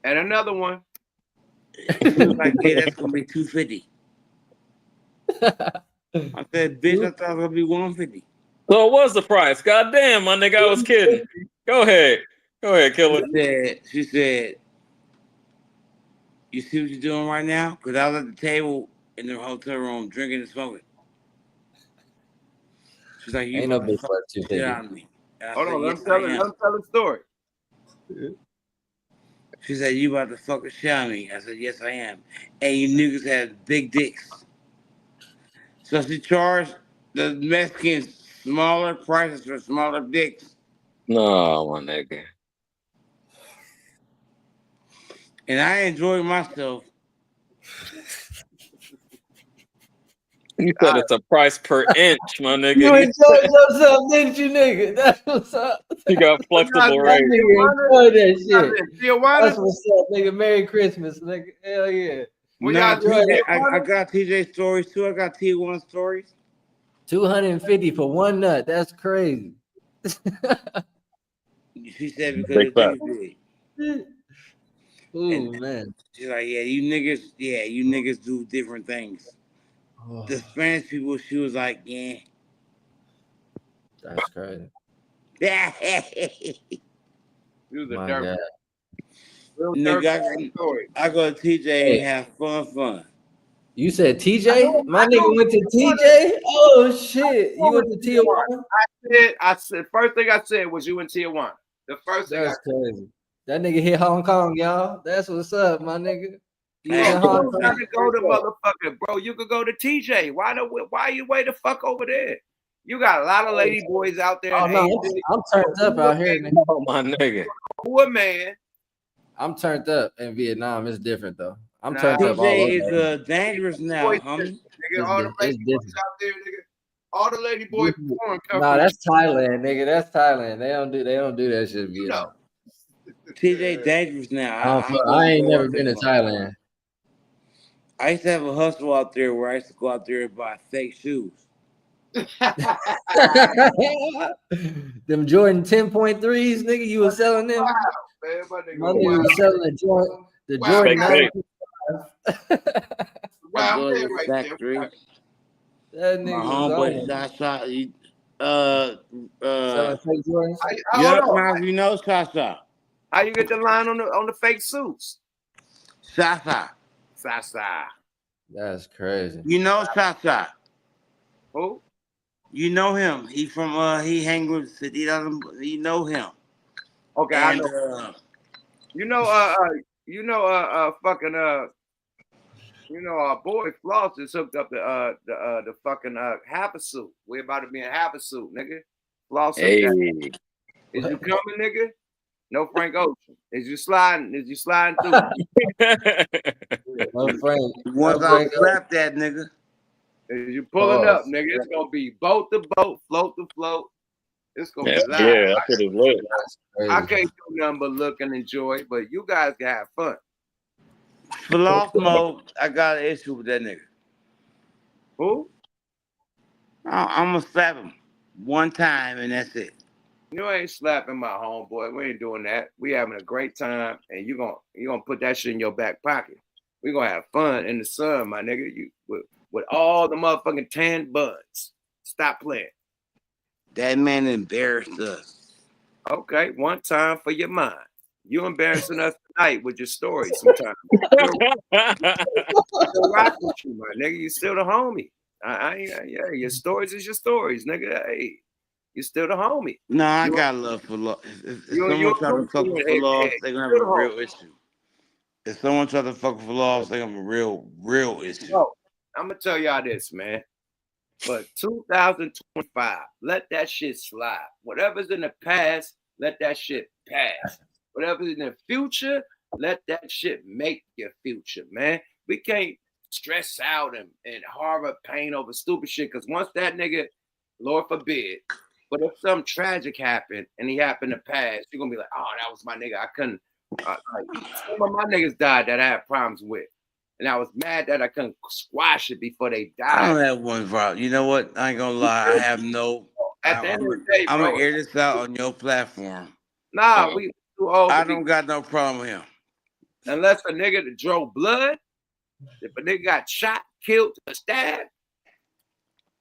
another one. She was like, yeah, that's gonna be $250. I said, bitch, I thought it was gonna be $150. So it was the price. God damn, my nigga, I was kidding. Go ahead, Killer. She said, you see what you're doing right now? Because I was at the table in the hotel room drinking and smoking. She's like, you ain't no bitch worth shit out of me. And I Hold said, on, yes, let him tell the story. She said, you about to fucking shit out of me. I said, yes, I am. And you niggas have big dicks. So she charged the Mexicans smaller prices for smaller dicks. No, my nigga. And I enjoyed myself. You said it's a price per inch, my nigga. You enjoyed yourself, didn't you, nigga? That's what's up. You got flexible That rates. nigga enjoyed that shit. Tijuana? That's what's up, nigga. Merry Christmas, nigga. Hell yeah. No, I got TJ stories too. I got T1 stories. 250 for one nut. That's crazy. She said because Big the dick is big. Ooh, man. She's like, you niggas do different things. Oh. The Spanish people, she was like, yeah. That's crazy. He was a My dirt. God. Nigga, I go to TJ and have fun. You said TJ? My nigga went to TJ? Oh shit. You went to Tijuana? I said first thing I said was you in Tijuana. The first thing That's crazy. That nigga hit Hong Kong, y'all. That's what's up, my nigga. You Bro, in Hong you Kong? gotta go to motherfucker, bro. You could go to TJ. Why you way the fuck over there? You got a lot of lady boys out there. Oh, no, I'm turned up out here, nigga. Oh, my nigga. Who a man? I'm turned up in Vietnam. It's different, though. I'm turned up all TJ over. is dangerous now, homie. Nigga, all the lady boys out there, nigga. All the lady boys porn come Nah, from that's Thailand, nigga. That's Thailand. They don't do that shit in Vietnam. TJ dangerous now. I ain't never been to Thailand. I used to have a hustle out there where I used to go out there and buy fake shoes. Them Jordan 10.3s, nigga, you was selling them? My nigga was selling the Jordan 9. Wow, Factory. That My nigga homeboy Sasa. selling fake Jordans? You know Sasa. How you get the line on the fake suits? Sasa. That's crazy. You know Sasa. Who? You know him. He from he hang with you know him. Okay, and, I know. Our boy Floss just hooked up the fucking half a suit. We're about to be in half a suit, nigga. Floss hooked that. Is you coming, nigga? No Frank Ocean. Is you sliding through? No Frank. Once I slap that nigga. Is you pulling up, nigga? It's gonna be boat to boat, float to float. It's gonna be live. Yeah, that's what it's lit. I can't do nothing but look and enjoy, but you guys can have fun. Floss mode, I got an issue with that nigga. Who? I'm gonna slap him one time and that's it. You ain't slapping my homeboy. We ain't doing that. We having a great time, and you gonna put that shit in your back pocket. We gonna have fun in the sun, my nigga. with all the motherfucking tan buns. Stop playing. That man embarrassed us. Okay, one time for your mind. You embarrassing us tonight with your stories sometimes. Still rock with you, my nigga. You still the homie. Yeah, your stories is your stories, nigga. Hey, you still the homie. No, I got love for love. If someone try to fuck with laws, they're gonna have a real issue. If someone try to fuck with laws, they're gonna have a real issue. No, I'm gonna tell y'all this, man. But 2025, let that shit slide. Whatever's in the past, let that shit pass. Whatever's in the future, let that shit make your future, man. We can't stress out and harbor pain over stupid shit, because once that nigga, Lord forbid, but if something tragic happened and he happened to pass, you're gonna be like, oh, that was my nigga. I couldn't. Some of my niggas died that I had problems with. And I was mad that I couldn't squash it before they died. I don't have one problem. You know what? I ain't gonna lie. I have no. At the end of the day, I'm gonna air this out on your platform. Nah, we too old. I don't got no problem with him. Unless a nigga that drove blood, if a nigga got shot, killed, stabbed,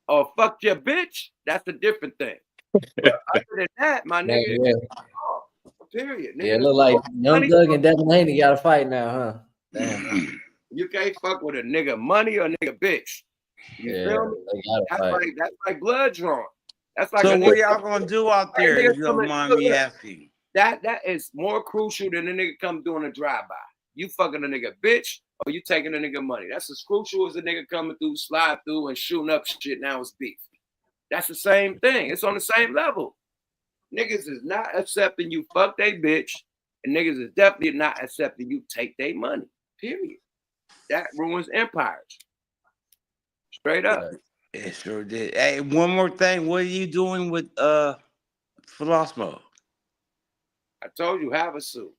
or fucked your bitch, that's a different thing. But other than that, my nigga, period. Nigga, yeah, look like Young Thug and Devin Haney got to fight now, huh? Damn. You can't fuck with a nigga money or a nigga bitch. You feel me? That's like blood drawing. That's like. So what y'all gonna do out there? If you don't mind me asking. That is more crucial than a nigga come doing a drive-by. You fucking a nigga bitch or you taking a nigga money. That's as crucial as a nigga coming through, slide through, and shooting up shit. Now it's beef. That's the same thing. It's on the same level. Niggas is not accepting you fuck they bitch, and niggas is definitely not accepting you take their money. Period. That ruins empires. Straight up. It sure did. Hey, one more thing. What are you doing with Philosopher? I told you, have a suit.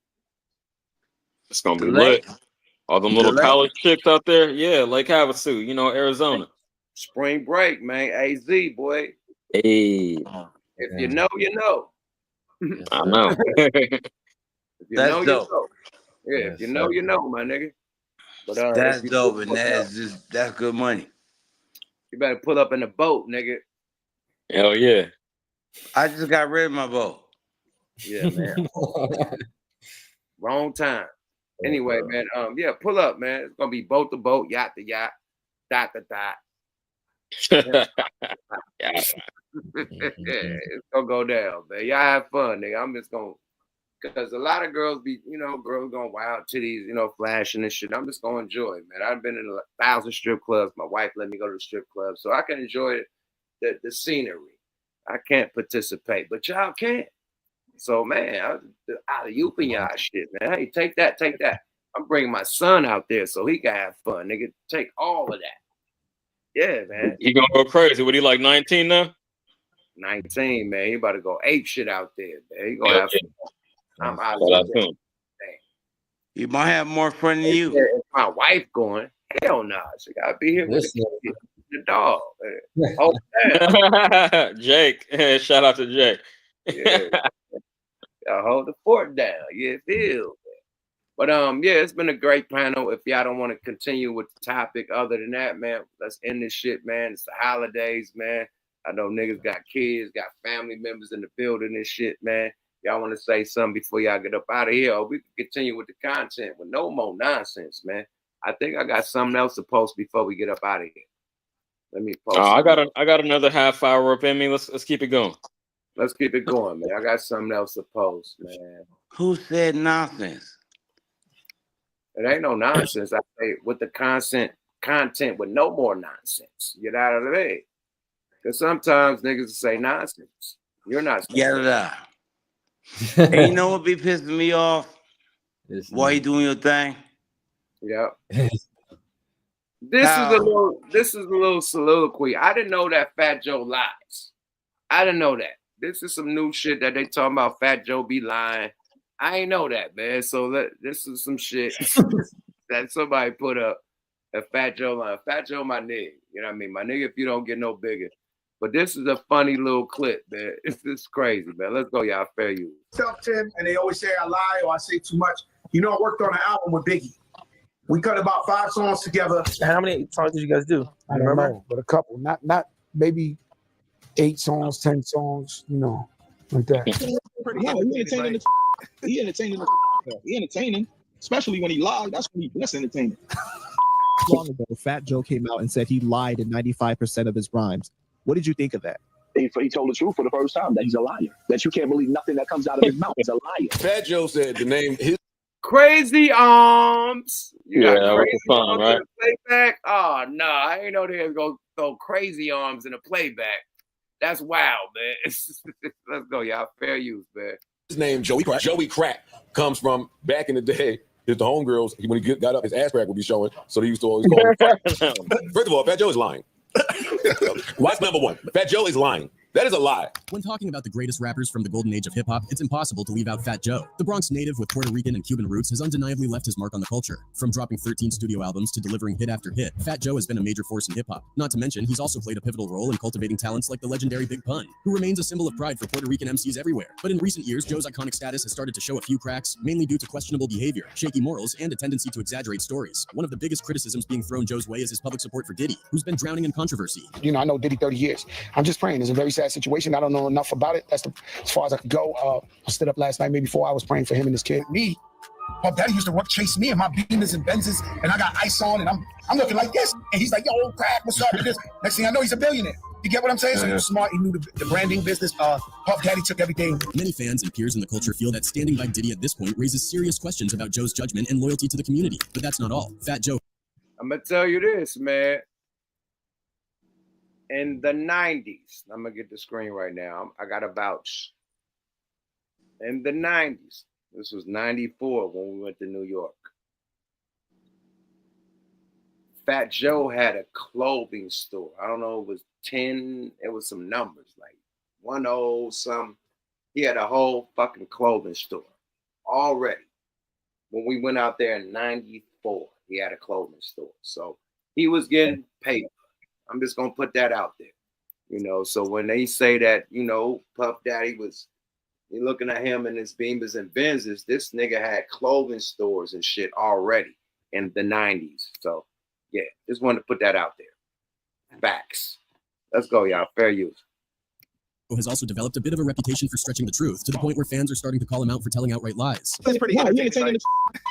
It's gonna be lit. All them little college chicks out there. Yeah, Lake Havasu, you know, Arizona. Spring break, man. AZ, boy. Hey. If you know, you know. I know. If you That's know, dope. you know. Yeah, if you know, you know, my nigga. But that's dope, and that's good money. You better pull up in the boat, nigga. Hell yeah. I just got rid of my boat. Yeah, man. Wrong time. Anyway, man. Yeah, pull up, man. It's gonna be boat to boat, yacht to yacht, dot to dot. It's gonna go down, man. Y'all have fun, nigga. I'm just gonna, because a lot of girls be, girls going wild titties, flashing and shit. I'm just gonna enjoy it, man. I've been in 1,000 strip clubs. My wife let me go to the strip club, so I can enjoy the scenery. I can't participate, but y'all can. So, man, out of you and y'all shit, man. Hey, take that. I'm bringing my son out there so he can have fun, nigga. Take all of that. Yeah, man. He gonna go crazy. What, he like 19 now? 19, man. He about to go ape shit out there, man. He gonna have fun. I'm out of there. You might have more fun than you. If my wife going, hell no. She gotta be here with the dog. Oh, Jake. Shout out to Jake. Yeah. I'll hold the fort down. Yeah, feel. But yeah, it's been a great panel. If y'all don't want to continue with the topic, other than that, man, let's end this shit, man. It's the holidays, man. I know niggas got kids, got family members in the building and shit, man. Y'all want to say something before y'all get up out of here, or we can continue with the content with no more nonsense, man. I think I got something else to post before we get up out of here. Let me post. I got another half hour up in me. Let's keep it going. Let's keep it going, man. I got something else to post, man. Who said nonsense? It ain't no nonsense. I say with the content with no more nonsense. Get out of the way. Because sometimes niggas say nonsense. You're not. Yeah. And you know what be pissing me off? Why you doing your thing? Yeah. This is a little soliloquy. I didn't know that Fat Joe lies. I didn't know that. This is some new shit that they talking about. Fat Joe be lying. I ain't know that, man. So this is some shit that somebody put up. That Fat Joe lying. Fat Joe, my nigga. You know what I mean? My nigga, if you don't get no bigger. But this is a funny little clip, man. It's crazy, man. Let's go, y'all. Fair you. Self-Tim, and they always say I lie or I say too much. I worked on an album with Biggie. We cut about 5 songs together. How many songs did you guys do? I don't know, but a couple. Not maybe 8 songs, 10 songs, you know, like that. He entertaining, especially when he lied. That's when he less entertaining. Long ago, Fat Joe came out and said he lied in 95% of his rhymes. What did you think of that? He told the truth for the first time, that he's a liar. That you can't believe nothing that comes out of his mouth. He's a liar. Fat Joe said the name his Crazy Arms. You got that was Crazy fun, Arms right? in the playback? Oh no, I ain't know they was gonna throw Crazy Arms in a playback. That's wild, man. Let's go, y'all. Fair use, man. name Joey Crack. Joey Crack comes from back in the day. If the homegirls, when he got up, his ass crack would be showing. So they used to always call him. First of all, Fat Joe is lying. What's number one? Fat Joe is lying. That is a lie. When talking about the greatest rappers from the golden age of hip-hop, it's impossible to leave out Fat Joe. The Bronx native with Puerto Rican and Cuban roots has undeniably left his mark on the culture. From dropping 13 studio albums to delivering hit after hit, Fat Joe has been a major force in hip-hop. Not to mention, he's also played a pivotal role in cultivating talents like the legendary Big Pun, who remains a symbol of pride for Puerto Rican MCs everywhere. But in recent years, Joe's iconic status has started to show a few cracks, mainly due to questionable behavior, shaky morals, and a tendency to exaggerate stories. One of the biggest criticisms being thrown Joe's way is his public support for Diddy, who's been drowning in controversy. You know, I know Diddy 30 years. I'm just praying. It's a very sad situation. I don't know enough about it. That's as far as I could go. I stood up last night, maybe 4 hours praying for him and his kid. Me, Puff Daddy used to chase me and my Beamers and Benzes, and I got ice on, and I'm looking like this. And he's like, yo, Crack, what's up with this? Next thing I know, he's a billionaire. You get what I'm saying? So he was smart. He knew the branding business. Puff Daddy took everything. Many fans and peers in the culture feel that standing by Diddy at this point raises serious questions about Joe's judgment and loyalty to the community. But that's not all. Fat Joe. I'm going to tell you this, man. In the 90s, I'm going to get the screen right now. I got a vouch. In the 90s, this was 94 when we went to New York. Fat Joe had a clothing store. I don't know, it was 10, it was some numbers, like 10 something. He had a whole fucking clothing store already. When we went out there in 94, he had a clothing store. So he was getting paid. I'm just going to put that out there. You know, so when they say that, you know, Puff Daddy was, you're looking at him and his Beamers and Benzes, this nigga had clothing stores and shit already in the 90s. So, yeah, just wanted to put that out there. Facts. Let's go, y'all. Fair use. Has also developed a bit of a reputation for stretching the truth to the point where fans are starting to call him out for telling outright lies. That's pretty entertaining.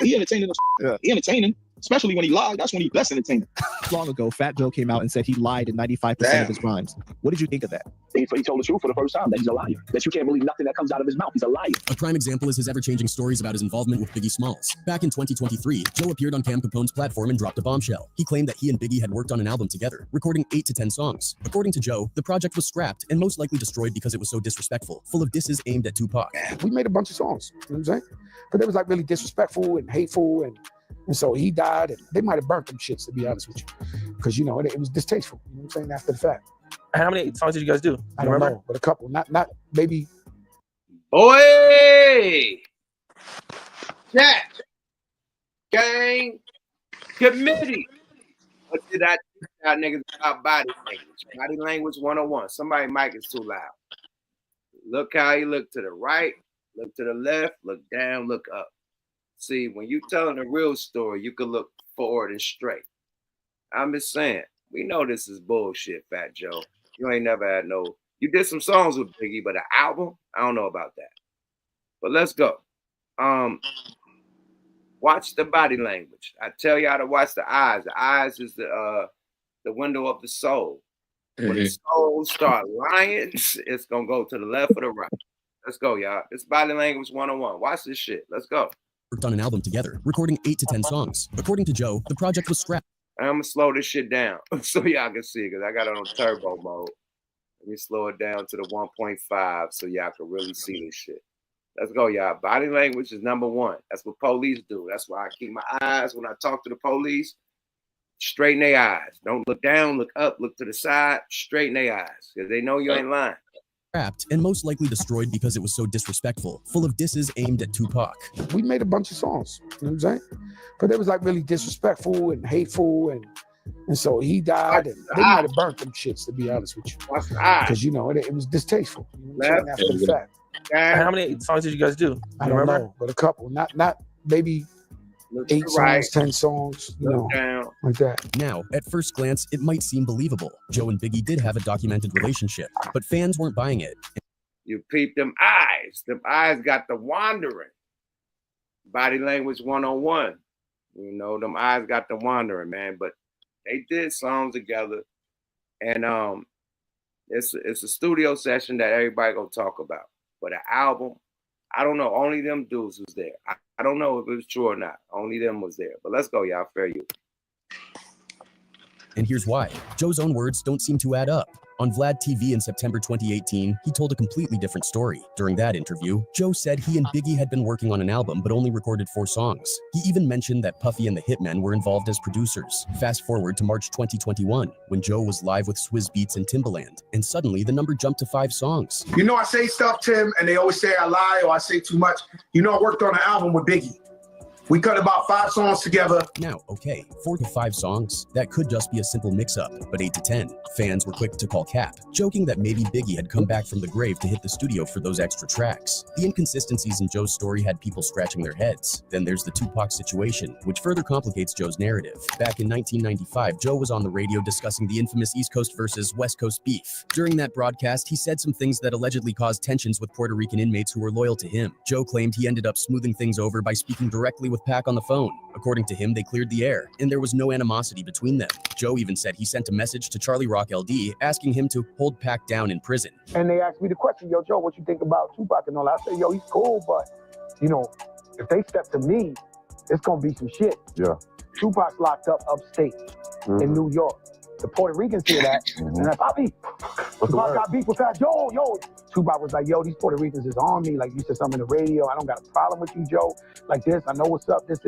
He entertaining, especially when he lied. That's when he less entertaining. Long ago, Fat Joe came out and said he lied in 95% of his rhymes. What did you think of that? He told the truth for the first time, that he's a liar. That you can't believe nothing that comes out of his mouth. He's a liar. A prime example is his ever-changing stories about his involvement with Biggie Smalls. Back in 2023, Joe appeared on Cam Capone's platform and dropped a bombshell. He claimed that he and Biggie had worked on an album together, recording 8 to 10 songs. According to Joe, the project was scrapped and most likely destroyed because it was so disrespectful, full of disses aimed at Tupac. We made a bunch of songs, you know what I'm saying? But it was like really disrespectful and hateful, and so he died, and they might have burnt them shits, to be honest with you, because, you know, it was distasteful, you know what I'm saying, after the fact. How many songs did you guys do? I don't know, but a couple, not maybe. Boy! Chat! Gang! Committee! What did I teach y'all niggas about body language? Body language 101. Somebody's mic is too loud. Look how you look to the right, look to the left, look down, look up. See, when you telling a real story, you can look forward and straight. I'm just saying, we know this is bullshit, Fat Joe. You ain't never had no, you did some songs with Biggie, but an album, I don't know about that. But let's go. Watch the body language. I tell y'all to watch the eyes. The eyes is the window of the soul. When the soul start lying, it's gonna go to the left or the right. Let's go, y'all. It's body language 101. Watch this shit. Let's go. Worked on an album together, recording 8 to 10 songs. According to Joe, the project was scrapped. I'm gonna slow this shit down so y'all can see, because I got it on turbo mode. Let me slow it down to the 1.5 so y'all can really see this shit. Let's go, y'all. Body language is number one. That's what police do. That's why I keep my eyes, when I talk to the police, straighten their eyes. Don't look down, look up, look to the side, straighten their eyes, because they know you ain't lying. Scrapped and most likely destroyed because it was so disrespectful, full of disses aimed at Tupac. We made a bunch of songs, you know what I'm saying? But it was like really disrespectful and hateful, and so he died, and they might have burnt them shits, to be honest with you, because, you know, it was distasteful, you know what I'm saying, after the fact. How many songs did you guys do? I don't know, but a couple, not maybe Look to 8 the right, songs, 10 songs, you look know, down. like that. Now, at first glance, it might seem believable. Joe and Biggie did have a documented relationship, but fans weren't buying it. You peep them eyes. Them eyes got the wandering. Body language 101. You know, them eyes got the wandering, man. But they did songs together. And it's a studio session that everybody gonna talk about. But an album, I don't know. Only them dudes was there. I don't know if it was true or not. Only them was there. But let's go, y'all. Fair you. And here's why. Joe's own words don't seem to add up. On Vlad TV in September 2018, he told a completely different story. During that interview, Joe said he and Biggie had been working on an album but only recorded 4 songs. He even mentioned that Puffy and the Hitmen were involved as producers. Fast forward to March 2021, when Joe was live with Swizz Beatz and Timbaland, and suddenly the number jumped to 5 songs. You know, I say stuff, Tim, and they always say I lie or I say too much. You know, I worked on an album with Biggie. We cut about 5 songs together. Now, okay, 4 to 5 songs, that could just be a simple mix-up, but 8 to 10, fans were quick to call cap, joking that maybe Biggie had come back from the grave to hit the studio for those extra tracks. The inconsistencies in Joe's story had people scratching their heads. Then there's the Tupac situation, which further complicates Joe's narrative. Back in 1995, Joe was on the radio discussing the infamous East Coast versus West Coast beef. During that broadcast, he said some things that allegedly caused tensions with Puerto Rican inmates who were loyal to him. Joe claimed he ended up smoothing things over by speaking directly with Pac on the phone. According to him, they cleared the air, and there was no animosity between them. Joe even said he sent a message to Charlie Rock LD asking him to hold Pac down in prison. And they asked me the question, yo, Joe, what you think about Tupac and all that? I said, yo, he's cool, but, you know, if they step to me, it's going to be some shit. Yeah. Tupac's locked up upstate in New York. The Puerto Ricans hear that, and if Tupac got beef with Fat Joe, yo, Tupac was like, yo, these Puerto Ricans is on me. Like, you said something in the radio. I don't got a problem with you, Joe. Like this, I know what's up, this.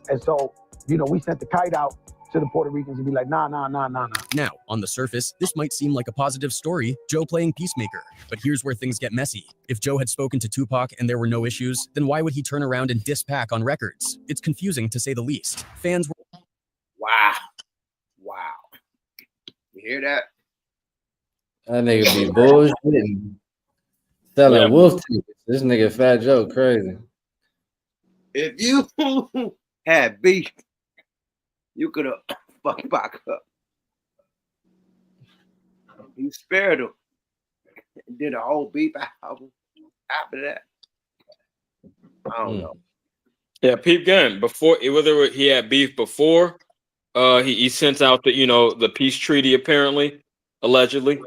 And so, you know, we sent the kite out to the Puerto Ricans and be like, nah. Now, on the surface, this might seem like a positive story, Joe playing peacemaker. But here's where things get messy. If Joe had spoken to Tupac and there were no issues, then why would he turn around and diss Pac on records? It's confusing to say the least. Fans were... Wow. You hear that? That nigga be bullshitting. Selling wolf tickets. This nigga Fat Joe crazy. If you had beef, you could have fucked Pac up. You spared him. Did a whole beef album after that. I don't know. Yeah, peep game. Before, whether he had beef before, he sent out the the peace treaty apparently, allegedly,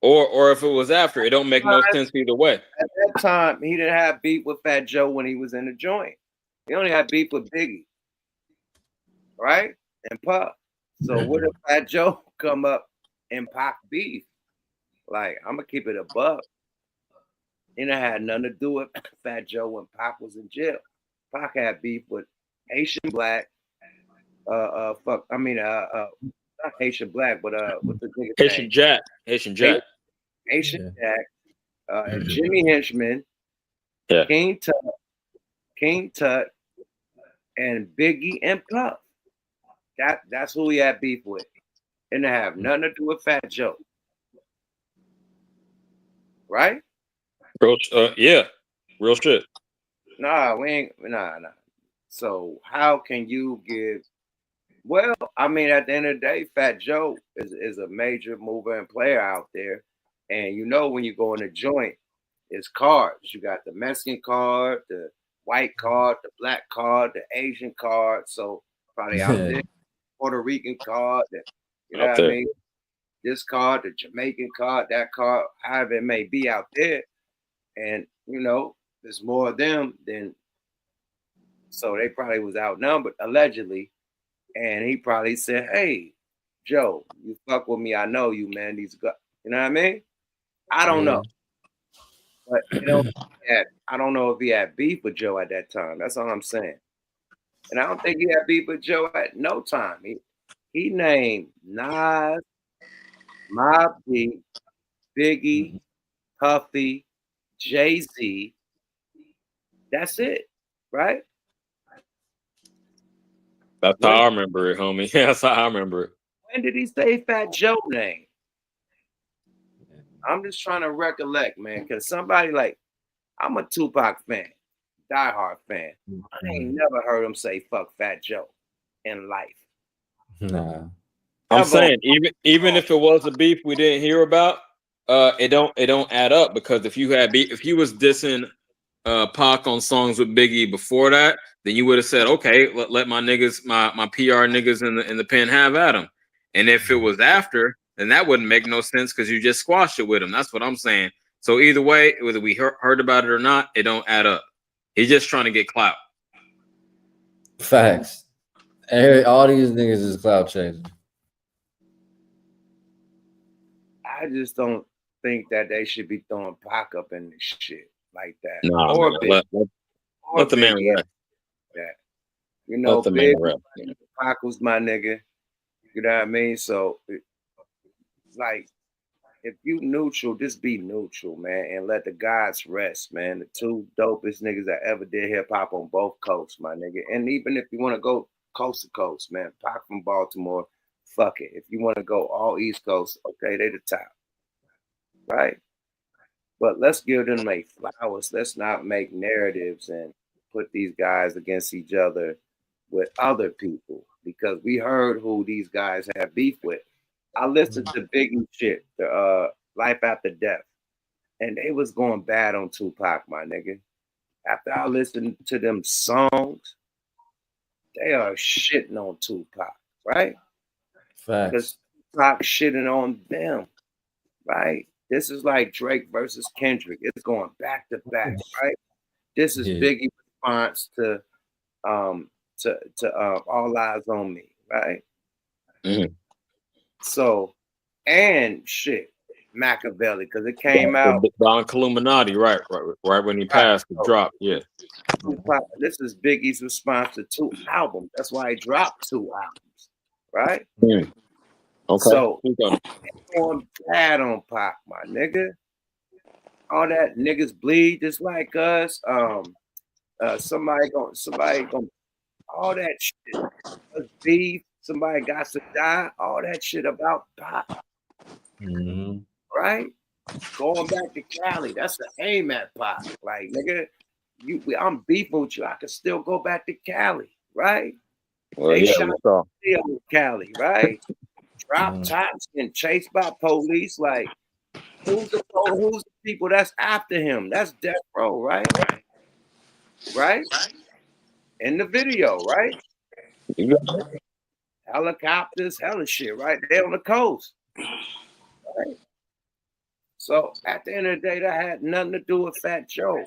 or if it was after, it don't make no sense either way. At that time, he didn't have beef with Fat Joe when he was in the joint. He only had beef with Biggie, right? And Puff. So what if Fat Joe come up and Pac beef? Like, I'm gonna keep it above. It had nothing to do with Fat Joe when Pac was in jail. Pac had beef with Haitian Black. Not Haitian Black, but what's the nigga Haitian name? Jack. Haitian Jack. And Jimmy Henchman, King Tut, and Biggie and Puff. That's who he had beef with. And it have nothing to do with Fat Joe. Right? Real shit. Nah, we ain't nah. So how can you give? Well, I mean, at the end of the day, Fat Joe is a major mover and player out there. And you know, when you go in a joint, it's cards. You got the Mexican card, the white card, the black card, the Asian card. So probably out there, Puerto Rican card, you know what I mean? This card, the Jamaican card, that card, however it may be out there. And, you know, there's more of them than, so they probably was outnumbered, allegedly. And he probably said, hey, Joe, you fuck with me. I know you, man. These guys, you know what I mean? I don't know. But, you know, I don't know if he had beef with Joe at that time. That's all I'm saying. And I don't think he had beef with Joe at no time. He named Nas, Mobb Deep, Biggie, Puffy, Jay-Z. That's it, right? That's how I remember it, homie. That's how I remember it. When did he say Fat Joe name? I'm just trying to recollect, man, because somebody like, I'm a Tupac fan. diehard fan. I ain't never heard him say fuck Fat Joe in life. Nah. I'm saying even if it was a beef we didn't hear about, it don't add up, because if you had beef, if you was dissing Pac on songs with Biggie before that, then you would have said, okay, let my niggas, my PR niggas in the pen have at him. And if it was after, then that wouldn't make no sense because you just squashed it with him. That's what I'm saying. So either way, whether we heard about it or not, it don't add up. He's just trying to get clout. Facts. All these niggas is clout chasing. I just don't think that they should be throwing Pac up in this shit like that. Nah, or man, let the man rest. That. You know, Let the Big man rest. Pac was my nigga. You know what I mean? So, like, if you neutral, just be neutral, man, and let the gods rest, man. The two dopest niggas that ever did hip hop on both coasts, my nigga. And even if you want to go coast to coast, man, Pac from Baltimore, fuck it. If you want to go all East Coast, okay, they the top, right? But let's give them their flowers. Let's not make narratives and put these guys against each other with other people, because we heard who these guys have beef with. I listened to Biggie shit, the Life After Death, and they was going bad on Tupac, my nigga. After I listened to them songs, they are shitting on Tupac, right? Because Tupac shitting on them, right? This is like Drake versus Kendrick. It's going back to back, right? This is Biggie's response to All Eyes on Me, right? Mm-hmm. So, and shit, Machiavelli, because it came out. Don Illuminati, right when he passed the drop, yeah. This is Biggie's response to 2 albums. That's why he dropped 2 albums, right? Mm. Okay. So, going bad on Pac, my nigga. All that niggas bleed just like us. Somebody gonna all that shit. Beef. Somebody got to die. All that shit about Pac. Mm-hmm. Right? Going back to Cali. That's the aim at Pac. Like, nigga, I'm beefing with you. I can still go back to Cali, right? Well, they yeah, shot Cali, right? Drop tops and chased by police. Like, who's the people that's after him? That's Death Row, right? Right? In the video, right? Helicopters, hella shit, right? They on the coast. Right? So at the end of the day, that had nothing to do with Fat Joe.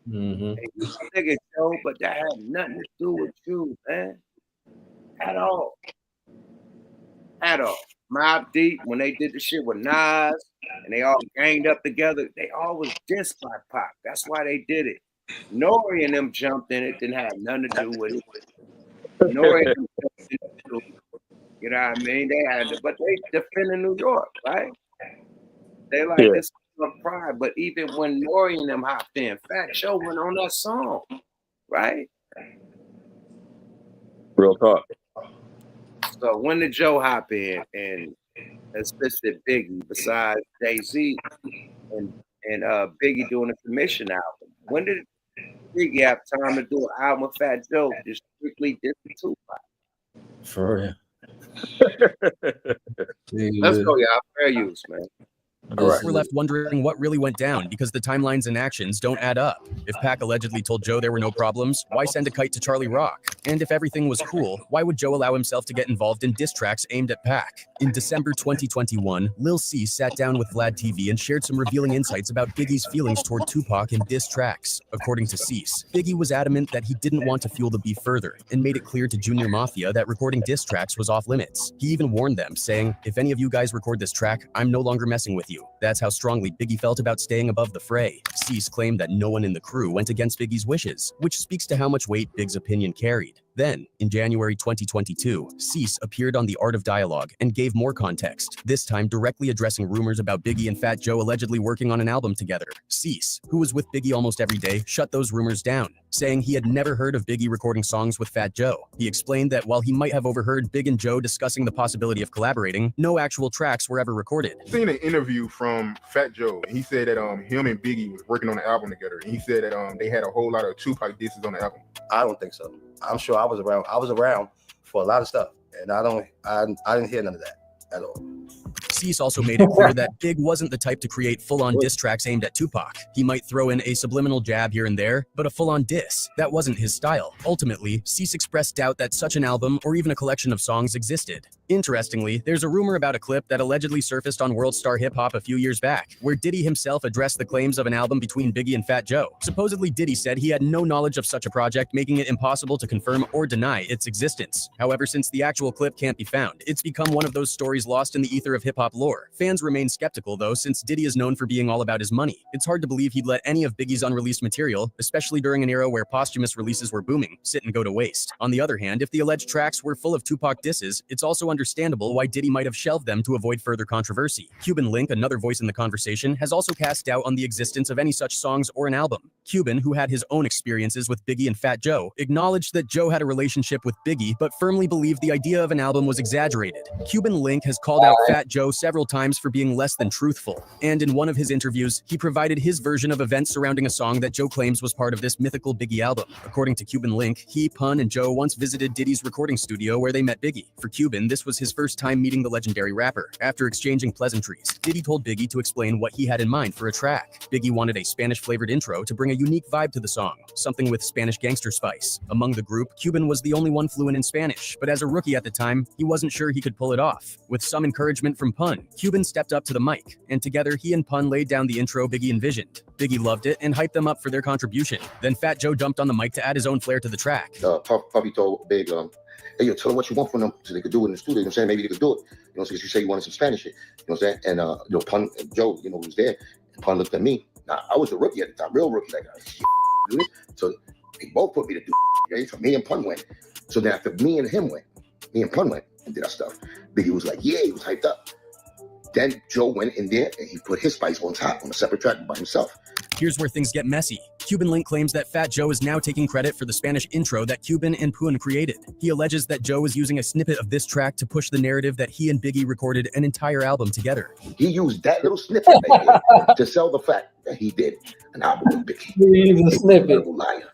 Mm-hmm. Nigga Joe, but that had nothing to do with you, man. At all. At all. Mobb Deep, when they did the shit with Nas and they all ganged up together, they always dissed by Pac. That's why they did it. Nori and them jumped in it, didn't have nothing to do with it. Nori and them jumped in it too. You know what I mean? They had it, but they defended New York, right? They like this pride. But even when Nori and them hopped in, Fat Joe went on that song, right? Real talk. So when did Joe hop in and assisted Biggie besides Jay-Z and Biggie doing a commission album? When did Biggie have time to do an album with Fat Joe just strictly different Tupac? For real. Let's go, y'all. Fair use, man. We're left wondering what really went down because the timelines and actions don't add up. If Pac allegedly told Joe there were no problems, why send a kite to Charlie Rock? And if everything was cool, why would Joe allow himself to get involved in diss tracks aimed at Pac? In December 2021, Lil C sat down with Vlad TV and shared some revealing insights about Biggie's feelings toward Tupac in diss tracks. According to Cease, Biggie was adamant that he didn't want to fuel the beef further and made it clear to Junior Mafia that recording diss tracks was off limits. He even warned them, saying, "If any of you guys record this track, I'm no longer messing with you." That's how strongly Biggie felt about staying above the fray. Cease claimed that no one in the crew went against Biggie's wishes, which speaks to how much weight Big's opinion carried. Then, in January 2022, Cease appeared on The Art of Dialogue and gave more context, this time directly addressing rumors about Biggie and Fat Joe allegedly working on an album together. Cease, who was with Biggie almost every day, shut those rumors down, saying he had never heard of Biggie recording songs with Fat Joe. He explained that while he might have overheard Big and Joe discussing the possibility of collaborating, no actual tracks were ever recorded. I seen an interview from Fat Joe, and he said that him and Biggie was working on an album together, and he said that they had a whole lot of Tupac disses on the album. I don't think so. I'm sure I was around. I was around for a lot of stuff, and I didn't hear none of that at all. Cease also made it clear that Big wasn't the type to create full-on diss tracks aimed at Tupac. He might throw in a subliminal jab here and there, but a full-on diss, that wasn't his style. Ultimately, Cease expressed doubt that such an album or even a collection of songs existed. Interestingly, there's a rumor about a clip that allegedly surfaced on World Star Hip Hop a few years back, where Diddy himself addressed the claims of an album between Biggie and Fat Joe. Supposedly, Diddy said he had no knowledge of such a project, making it impossible to confirm or deny its existence. However, since the actual clip can't be found, it's become one of those stories lost in the ether of hip-hop lore. Fans remain skeptical, though, since Diddy is known for being all about his money. It's hard to believe he'd let any of Biggie's unreleased material, especially during an era where posthumous releases were booming, sit and go to waste. On the other hand, if the alleged tracks were full of Tupac disses, it's also understandable why Diddy might have shelved them to avoid further controversy. Cuban Link, another voice in the conversation, has also cast doubt on the existence of any such songs or an album. Cuban, who had his own experiences with Biggie and Fat Joe, acknowledged that Joe had a relationship with Biggie, but firmly believed the idea of an album was exaggerated. Cuban Link has called out Fat Joe several times for being less than truthful, and in one of his interviews, he provided his version of events surrounding a song that Joe claims was part of this mythical Biggie album. According to Cuban Link, he, Pun, and Joe once visited Diddy's recording studio where they met Biggie. For Cuban, this was his first time meeting the legendary rapper. After exchanging pleasantries, Diddy told Biggie to explain what he had in mind for a track. Biggie wanted a Spanish-flavored intro to bring a unique vibe to the song, something with Spanish gangster spice. Among the group, Cuban was the only one fluent in Spanish, but as a rookie at the time, he wasn't sure he could pull it off. With some encouragement from Pun, Cuban stepped up to the mic, and together he and Pun laid down the intro Biggie envisioned. Biggie loved it and hyped them up for their contribution. Then Fat Joe jumped on the mic to add his own flair to the track. Puffy told Big, hey, yo, tell them what you want from them so they could do it in the studio. You know what I'm saying? Maybe they could do it. You know, because you say you wanted some Spanish shit. You know what I'm saying? And Pun, Joe, was there. And Pun looked at me. Now, I was a rookie at the time, real rookie. Like, shit, so they both put me to do it. Okay? So me and Pun went. So then after me and him went, me and Pun went and did our stuff. Biggie was like, yeah, he was hyped up. Then Joe went in there and he put his spice on top on a separate track by himself. Here's where things get messy. Cuban Link claims that Fat Joe is now taking credit for the Spanish intro that Cuban and Pun created. He alleges that Joe is using a snippet of this track to push the narrative that he and Biggie recorded an entire album together. He used that little snippet right there to sell the fact that he did an album with Biggie. He's a snippet. Liar.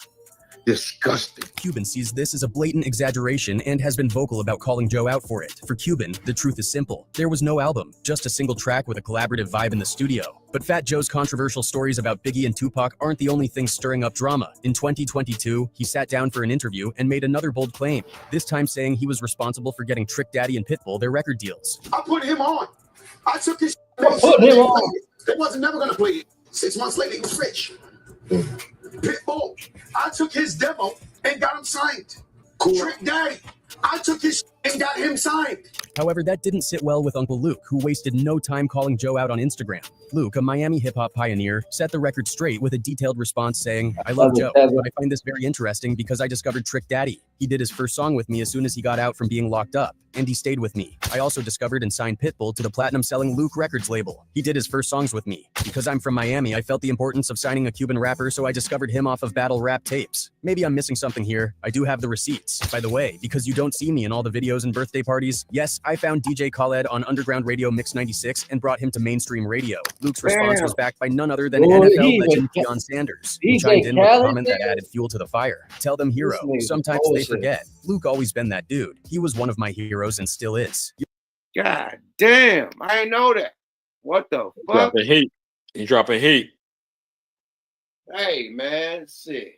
Disgusting. Cuban sees this as a blatant exaggeration and has been vocal about calling Joe out for it. For Cuban, the truth is simple. There was no album, just a single track with a collaborative vibe in the studio. But Fat Joe's controversial stories about Biggie and Tupac aren't the only things stirring up drama. In 2022, he sat down for an interview and made another bold claim, this time saying he was responsible for getting Trick Daddy and Pitbull their record deals. I put him on. I took his Put him on. They wasn't never gonna play it. 6 months later, he was rich. Pitbull, I took his demo and got him signed. Cool. Trick Daddy, I took his and got him signed. However, that didn't sit well with Uncle Luke, who wasted no time calling Joe out on Instagram. Luke, a Miami hip-hop pioneer, set the record straight with a detailed response saying, I love Joe, but I find this very interesting because I discovered Trick Daddy. He did his first song with me as soon as he got out from being locked up, and he stayed with me. I also discovered and signed Pitbull to the platinum-selling Luke Records label. He did his first songs with me. Because I'm from Miami, I felt the importance of signing a Cuban rapper, so I discovered him off of battle rap tapes. Maybe I'm missing something here. I do have the receipts. By the way, because you don't see me in all the videos and birthday parties, yes, I found DJ Khaled on Underground Radio Mix 96 and brought him to mainstream radio. Luke's response was backed by none other than NFL legend Deion Sanders, who chimed in with a comment that added fuel to the fire. Tell them hero. Sometimes they forget. Luke always been that dude. He was one of my heroes and still is. God damn, I didn't know that. What the fuck? Dropping heat. He dropping heat. Hey man, shit.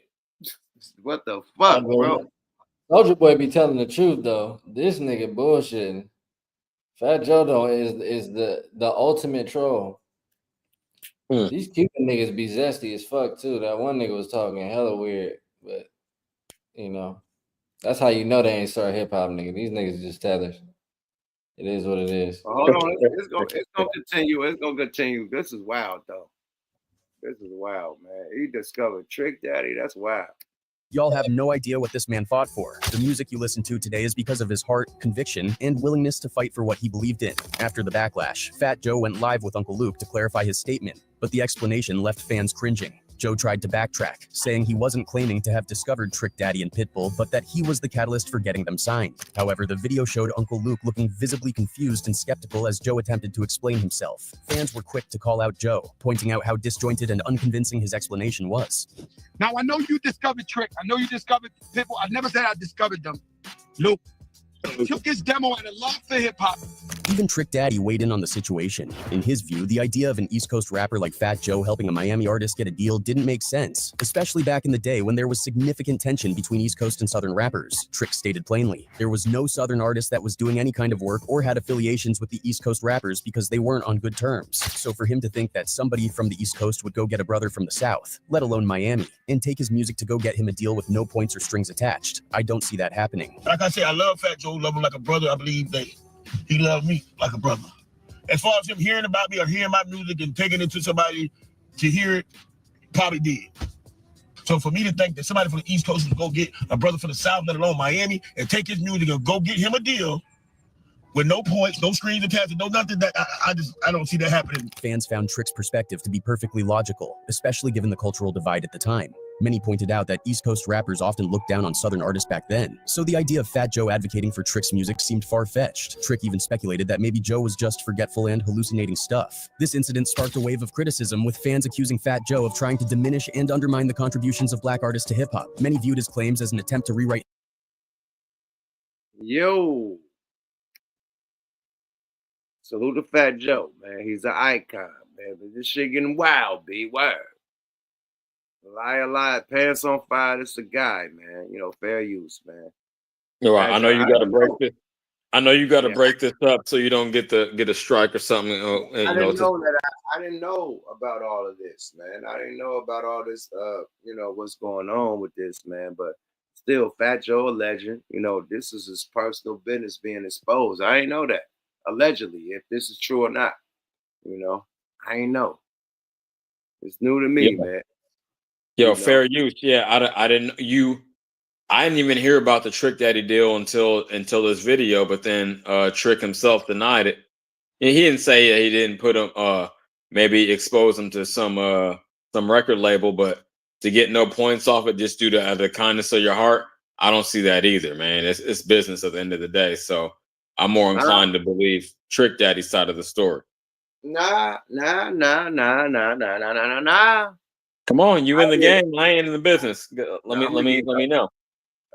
What the fuck, bro? Soldier Boy be telling the truth though. This nigga bullshitting. Fat Joe though is the ultimate troll. These Cuban niggas be zesty as fuck too. That one nigga was talking hella weird, but you know, that's how you know they ain't start hip hop nigga. These niggas just tethers. It is what it is. Hold on, it's gonna continue. It's gonna continue. This is wild though. This is wild, man. He discovered Trick Daddy. That's wild. Y'all have no idea what this man fought for. The music you listen to today is because of his heart, conviction, and willingness to fight for what he believed in. After the backlash, Fat Joe went live with Uncle Luke to clarify his statement, but the explanation left fans cringing. Joe tried to backtrack, saying he wasn't claiming to have discovered Trick Daddy and Pitbull, but that he was the catalyst for getting them signed. However, the video showed Uncle Luke looking visibly confused and skeptical as Joe attempted to explain himself. Fans were quick to call out Joe, pointing out how disjointed and unconvincing his explanation was. Now, I know you discovered Trick. I know you discovered Pitbull. I never said I discovered them. Luke took his demo and a love for hip-hop. Even Trick Daddy weighed in on the situation. In his view, the idea of an East Coast rapper like Fat Joe helping a Miami artist get a deal didn't make sense, especially back in the day when there was significant tension between East Coast and Southern rappers. Trick stated plainly, there was no Southern artist that was doing any kind of work or had affiliations with the East Coast rappers because they weren't on good terms. So for him to think that somebody from the East Coast would go get a brother from the South, let alone Miami, and take his music to go get him a deal with no points or strings attached, I don't see that happening. Like I said, I love Fat Joe, love him like a brother. I believe that he loved me like a brother. As far as him hearing about me or hearing my music and taking it to somebody to hear it, probably did. So for me to think that somebody from the East Coast would go get a brother from the South, let alone Miami, and take his music and go get him a deal with no points, no strings attached, no nothing, that I don't see that happening. Fans found Trick's perspective to be perfectly logical, especially given the cultural divide at the time. Many pointed out that East Coast rappers often looked down on Southern artists back then, so the idea of Fat Joe advocating for Trick's music seemed far-fetched. Trick even speculated that maybe Joe was just forgetful and hallucinating stuff. This incident sparked a wave of criticism, with fans accusing Fat Joe of trying to diminish and undermine the contributions of black artists to hip-hop. Many viewed his claims as an attempt to rewrite. Yo. Salute to Fat Joe, man. He's an icon, man. But this shit getting wild, B. Word. Liar, pants on fire. This a guy, man. You know, fair use, man. All right, I know you got to break this. I know you got to break this up so you don't get a strike or something. I didn't know that. I didn't know about all of this, man. I didn't know about all this. You know what's going on with this, man. But still, Fat Joe, a legend. You know, this is his personal business being exposed. I ain't know that. Allegedly, if this is true or not, you know, I ain't know. It's new to me, man. Yo, fair use. Yeah, I didn't even hear about the Trick Daddy deal until this video, but then Trick himself denied it. And he didn't say he didn't put him maybe expose him to some record label, but to get no points off it just due to the kindness of your heart, I don't see that either, man. It's business at the end of the day. So I'm more inclined to believe Trick Daddy's side of the story. Nah. Come on, you in the game, I ain't in the business. Let me know.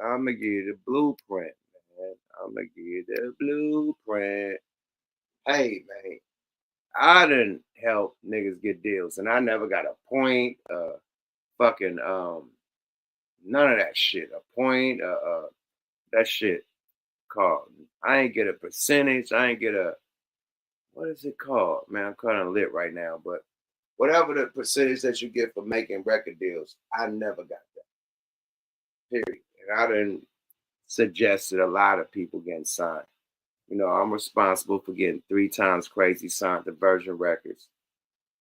I'm gonna give you the blueprint, man. I'm gonna give you the blueprint. Hey, man, I didn't help niggas get deals, and I never got a point. Fucking none of that shit. A point. That shit called. I ain't get a percentage. I ain't get a. What is it called, man? I'm kind of lit right now, but whatever the percentage that you get for making record deals, I never got that. Period. And I didn't suggest that a lot of people getting signed. You know, I'm responsible for getting 3 Times Crazy signed to Virgin Records.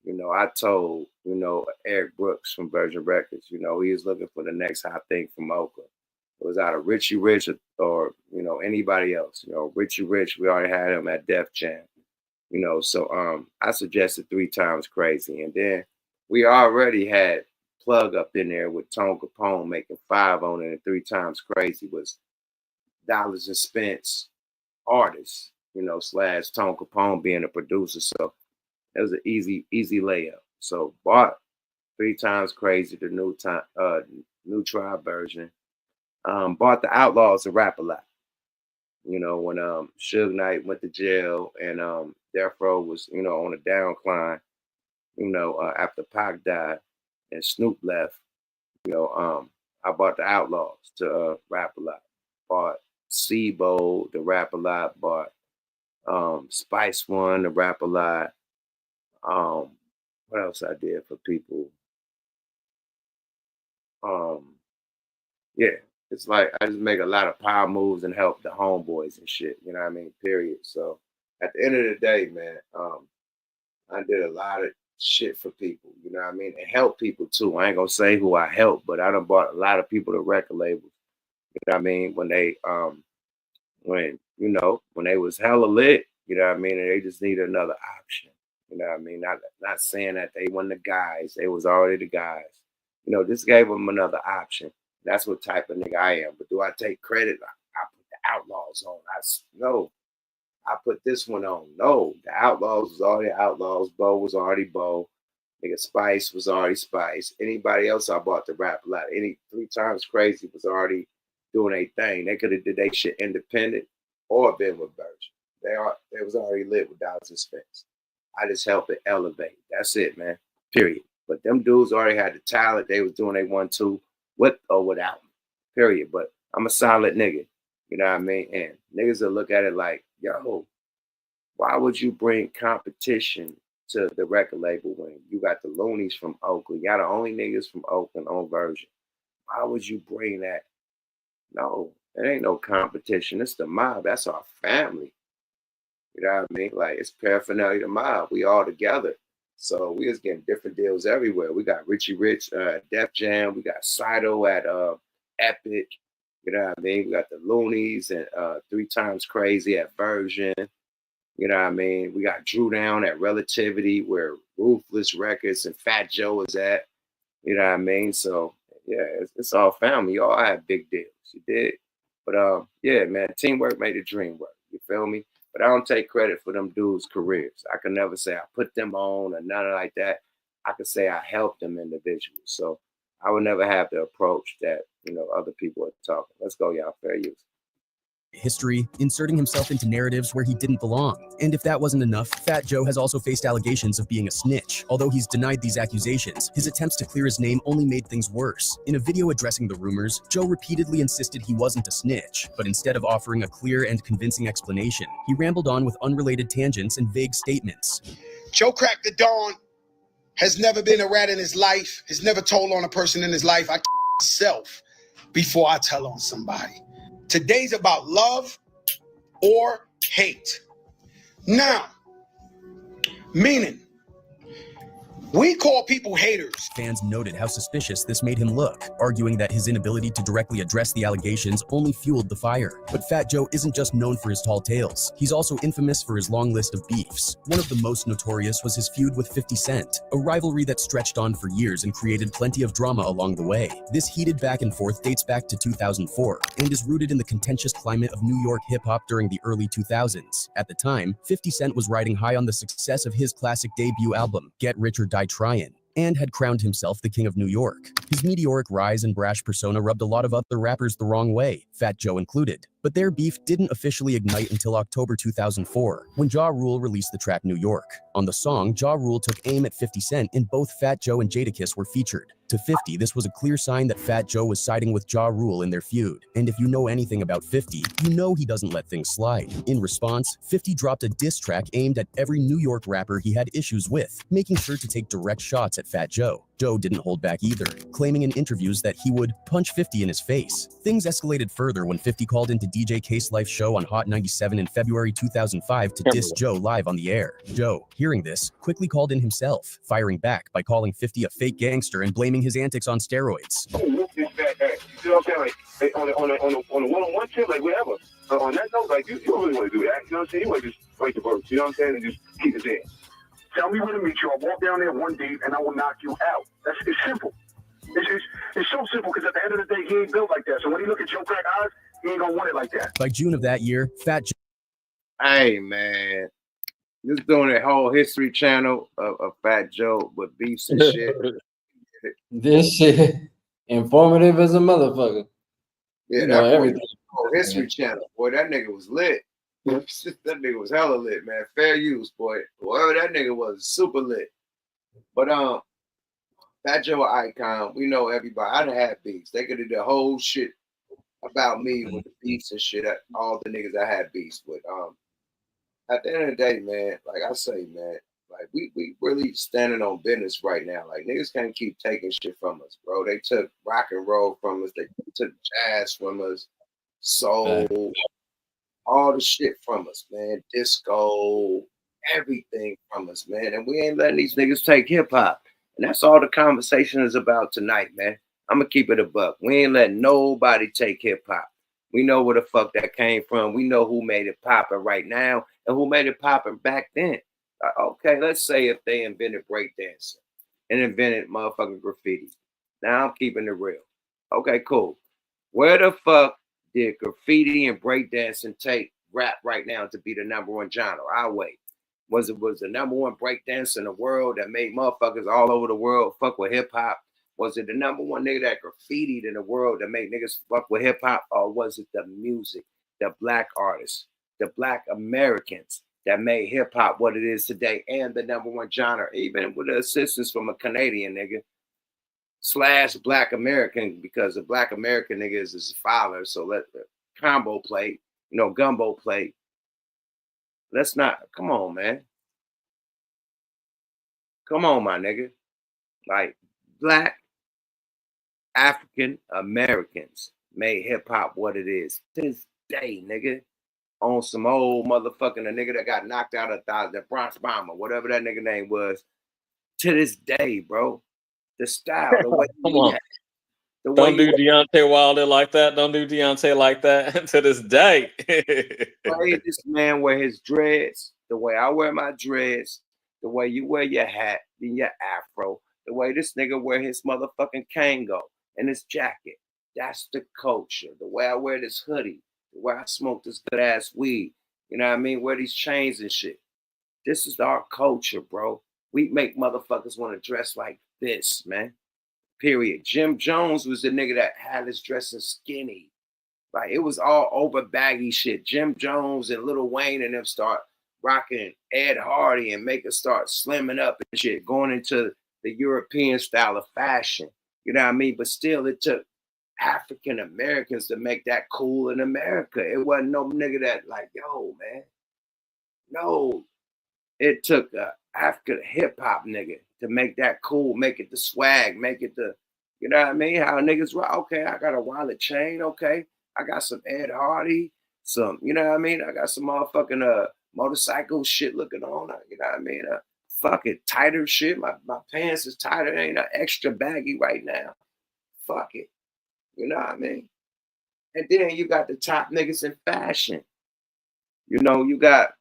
You know, I told, you know, Eric Brooks from Virgin Records, you know, he was looking for the next hot thing from Oakland. It was out of Richie Rich or you know, anybody else. You know, Richie Rich, we already had him at Def Jam. You know, so I suggested 3 Times Crazy. And then we already had Plug up in there with Tone Capone making 5 on it, and 3 Times Crazy was Dollars and Spence artist, you know, / Tone Capone being a producer. So it was an easy layup. So bought 3 Times Crazy, the new Tribe version. Bought the Outlaws and Rap a Lot. You know, when Suge Knight went to jail and Death Row was, you know, on a downcline, you know, after Pac died and Snoop left, you know, I bought the Outlaws to Rap a Lot. Bought Sebo to Rap a Lot. Bought Spice One to Rap a Lot. What else I did for people? Yeah. It's like I just make a lot of power moves and help the homeboys and shit. You know what I mean? Period. So at the end of the day, man, I did a lot of shit for people, you know what I mean? And help people too. I ain't gonna say who I helped, but I done bought a lot of people to record labels. You know what I mean? When they when they was hella lit, you know what I mean, and they just needed another option. You know what I mean? Not saying that they weren't the guys, they was already the guys. You know, this gave them another option. That's what type of nigga I am. But do I take credit? I put the Outlaws on. No. I put this one on. No, the Outlaws was already Outlaws. Bo was already Bo. Nigga Spice was already Spice. Anybody else I bought to rap a lot. Any 3 Times Crazy was already doing a thing. They could have did their shit independent or been with Virgin. They was already lit with Dollars and Spence. I just helped it elevate. That's it, man. Period. But them dudes already had the talent. They was doing they 1-2 with or without me. Period. But I'm a solid nigga. You know what I mean? And niggas will look at it like, yo, why would you bring competition to the record label when you got the loonies from Oakland? Y'all the only niggas from Oakland on Virgin. Why would you bring that? No, it ain't no competition. It's the mob. That's our family. You know what I mean? Like, it's paraphernalia the mob. We all together. So we was getting different deals everywhere. We got Richie Rich, Def Jam. We got Saito at Epic. You know what I mean? We got the Loonies and 3 Times Crazy at Version. You know what I mean? We got Drew Down at Relativity, where Ruthless Records and Fat Joe is at. You know what I mean? So, yeah, it's all family. Y'all have big deals. You did. But, yeah, man, teamwork made the dream work. You feel me? But I don't take credit for them dudes' careers. I can never say I put them on or nothing like that. I could say I helped them individuals. So I would never have the approach that, other people are talking. Let's go, y'all. Fair use. History, inserting himself into narratives where he didn't belong. And if that wasn't enough, Fat Joe has also faced allegations of being a snitch. Although he's denied these accusations, his attempts to clear his name only made things worse. In a video addressing the rumors, Joe repeatedly insisted he wasn't a snitch, but instead of offering a clear and convincing explanation, he rambled on with unrelated tangents and vague statements. Joe Crack the Dawn has never been a rat in his life, has never told on a person in his life. I myself before I tell on somebody. Today's about love or hate. Now, meaning, we call people haters. Fans noted how suspicious this made him look, arguing that his inability to directly address the allegations only fueled the fire. But Fat Joe isn't just known for his tall tales. He's also infamous for his long list of beefs. One of the most notorious was his feud with 50 Cent, a rivalry that stretched on for years and created plenty of drama along the way. This heated back and forth dates back to 2004 and is rooted in the contentious climate of New York hip-hop during the early 2000s. At the time, 50 Cent was riding high on the success of his classic debut album, Get Rich or Die Tryin', and had crowned himself the king of New York. His meteoric rise and brash persona rubbed a lot of other rappers the wrong way, Fat Joe included. But their beef didn't officially ignite until October 2004, when Ja Rule released the track New York. On the song, Ja Rule took aim at 50 Cent, and both Fat Joe and Jadakiss were featured. To 50, this was a clear sign that Fat Joe was siding with Ja Rule in their feud. And if you know anything about 50, you know he doesn't let things slide. In response, 50 dropped a diss track aimed at every New York rapper he had issues with, making sure to take direct shots at Fat Joe. Joe didn't hold back either, claiming in interviews that he would punch 50 in his face. Things escalated further when 50 called into DJ Case Life's show on Hot 97 in February 2005 to diss Joe live on the air. Joe, hearing this, quickly called in himself, firing back by calling 50 a fake gangster and blaming his antics on steroids. You see what I'm saying? Like, on a one-on-one tip, like whatever. On that note, like you don't really want to do that. You know what I'm saying? You want to just write the verse. You know what I'm saying? And just keep it there. Tell me where to meet you. I'll walk down there one date and I will knock you out. It's simple. It's so simple because at the end of the day, he ain't built like that. So when he look at Joe Crack eyes, he ain't gonna want it like that. By June of that year, Fat Joe. Hey, man. Just doing a whole history channel of Fat Joe with beefs and shit. This shit informative as a motherfucker. Yeah, you know everything. Whole history channel. Boy, that nigga was lit. That nigga was hella lit, man. Fair use, boy. Whoever that nigga was, super lit. But Fat Joe icon, we know everybody. I done had beefs. They could have did the whole shit about me with the beefs and shit. All the niggas I had beefs with. At the end of the day, man, like I say, man, like we really standing on business right now. Like niggas can't keep taking shit from us, bro. They took rock and roll from us. They took jazz from us, soul, all the shit from us, man. Disco, everything from us, man. And we ain't letting these niggas take hip hop. And that's all the conversation is about tonight, man. I'm gonna keep it a buck. We ain't letting nobody take hip hop. We know where the fuck that came from. We know who made it poppin' right now and who made it poppin' back then. Okay, let's say if they invented breakdancing and invented motherfucking graffiti. Now I'm keeping it real. Okay, cool. Where the fuck did graffiti and breakdancing take rap right now to be the number one genre? I'll wait. Was the number one breakdance in the world that made motherfuckers all over the world fuck with hip hop? Was it the number one nigga that graffitied in the world that made niggas fuck with hip hop? Or was it the music, the black artists, the black Americans that made hip hop what it is today and the number one genre, even with the assistance from a Canadian nigga / black American, because the black American nigga is his father. So let the combo plate, gumbo plate. Let's not, come on, man. Come on, my nigga. Like, black African Americans made hip hop what it is to this day, nigga. On some old motherfucking a nigga that got knocked out of the Bronx Bomber, whatever that nigga name was. To this day, bro. The style, the way Come on. The Don't way do Deontay Wilder like that. Don't do Deontay like that to this day. The way this man wear his dreads, the way I wear my dreads, the way you wear your hat and your afro, the way this nigga wear his motherfucking Kango and his jacket. That's the culture. The way I wear this hoodie, the way I smoke this good ass weed, you know what I mean? Wear these chains and shit. This is our culture, bro. We make motherfuckers want to dress like this, man. Period. Jim Jones was the nigga that had us dressing skinny. Like, it was all over baggy shit. Jim Jones and Lil Wayne and them start rocking Ed Hardy and make us start slimming up and shit, going into the European style of fashion. You know what I mean? But still, it took African Americans to make that cool in America. It wasn't no nigga that like, yo, man. No. It took a African hip hop nigga to make that cool, make it the swag, make it the, you know what I mean? How niggas rock. Okay, I got a wallet chain. Okay, I got some Ed Hardy, some, you know what I mean? I got some motherfucking motorcycle shit looking on. You know what I mean? Fuck it, tighter shit. My pants is tighter. It ain't extra baggy right now. Fuck it. You know what I mean? And then you got the top niggas in fashion. You know, you got,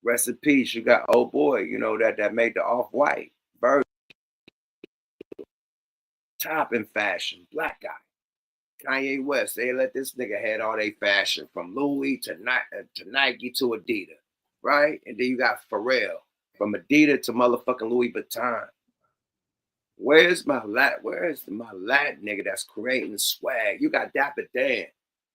rest in peace, you got old boy, you know, that made the off-white version. Top in fashion, black guy. Kanye West, they let this nigga had all they fashion from Louis to Nike to Adidas, right? And then you got Pharrell, from Adidas to motherfucking Louis Vuitton. Where's my Latin nigga that's creating swag? You got Dapper Dan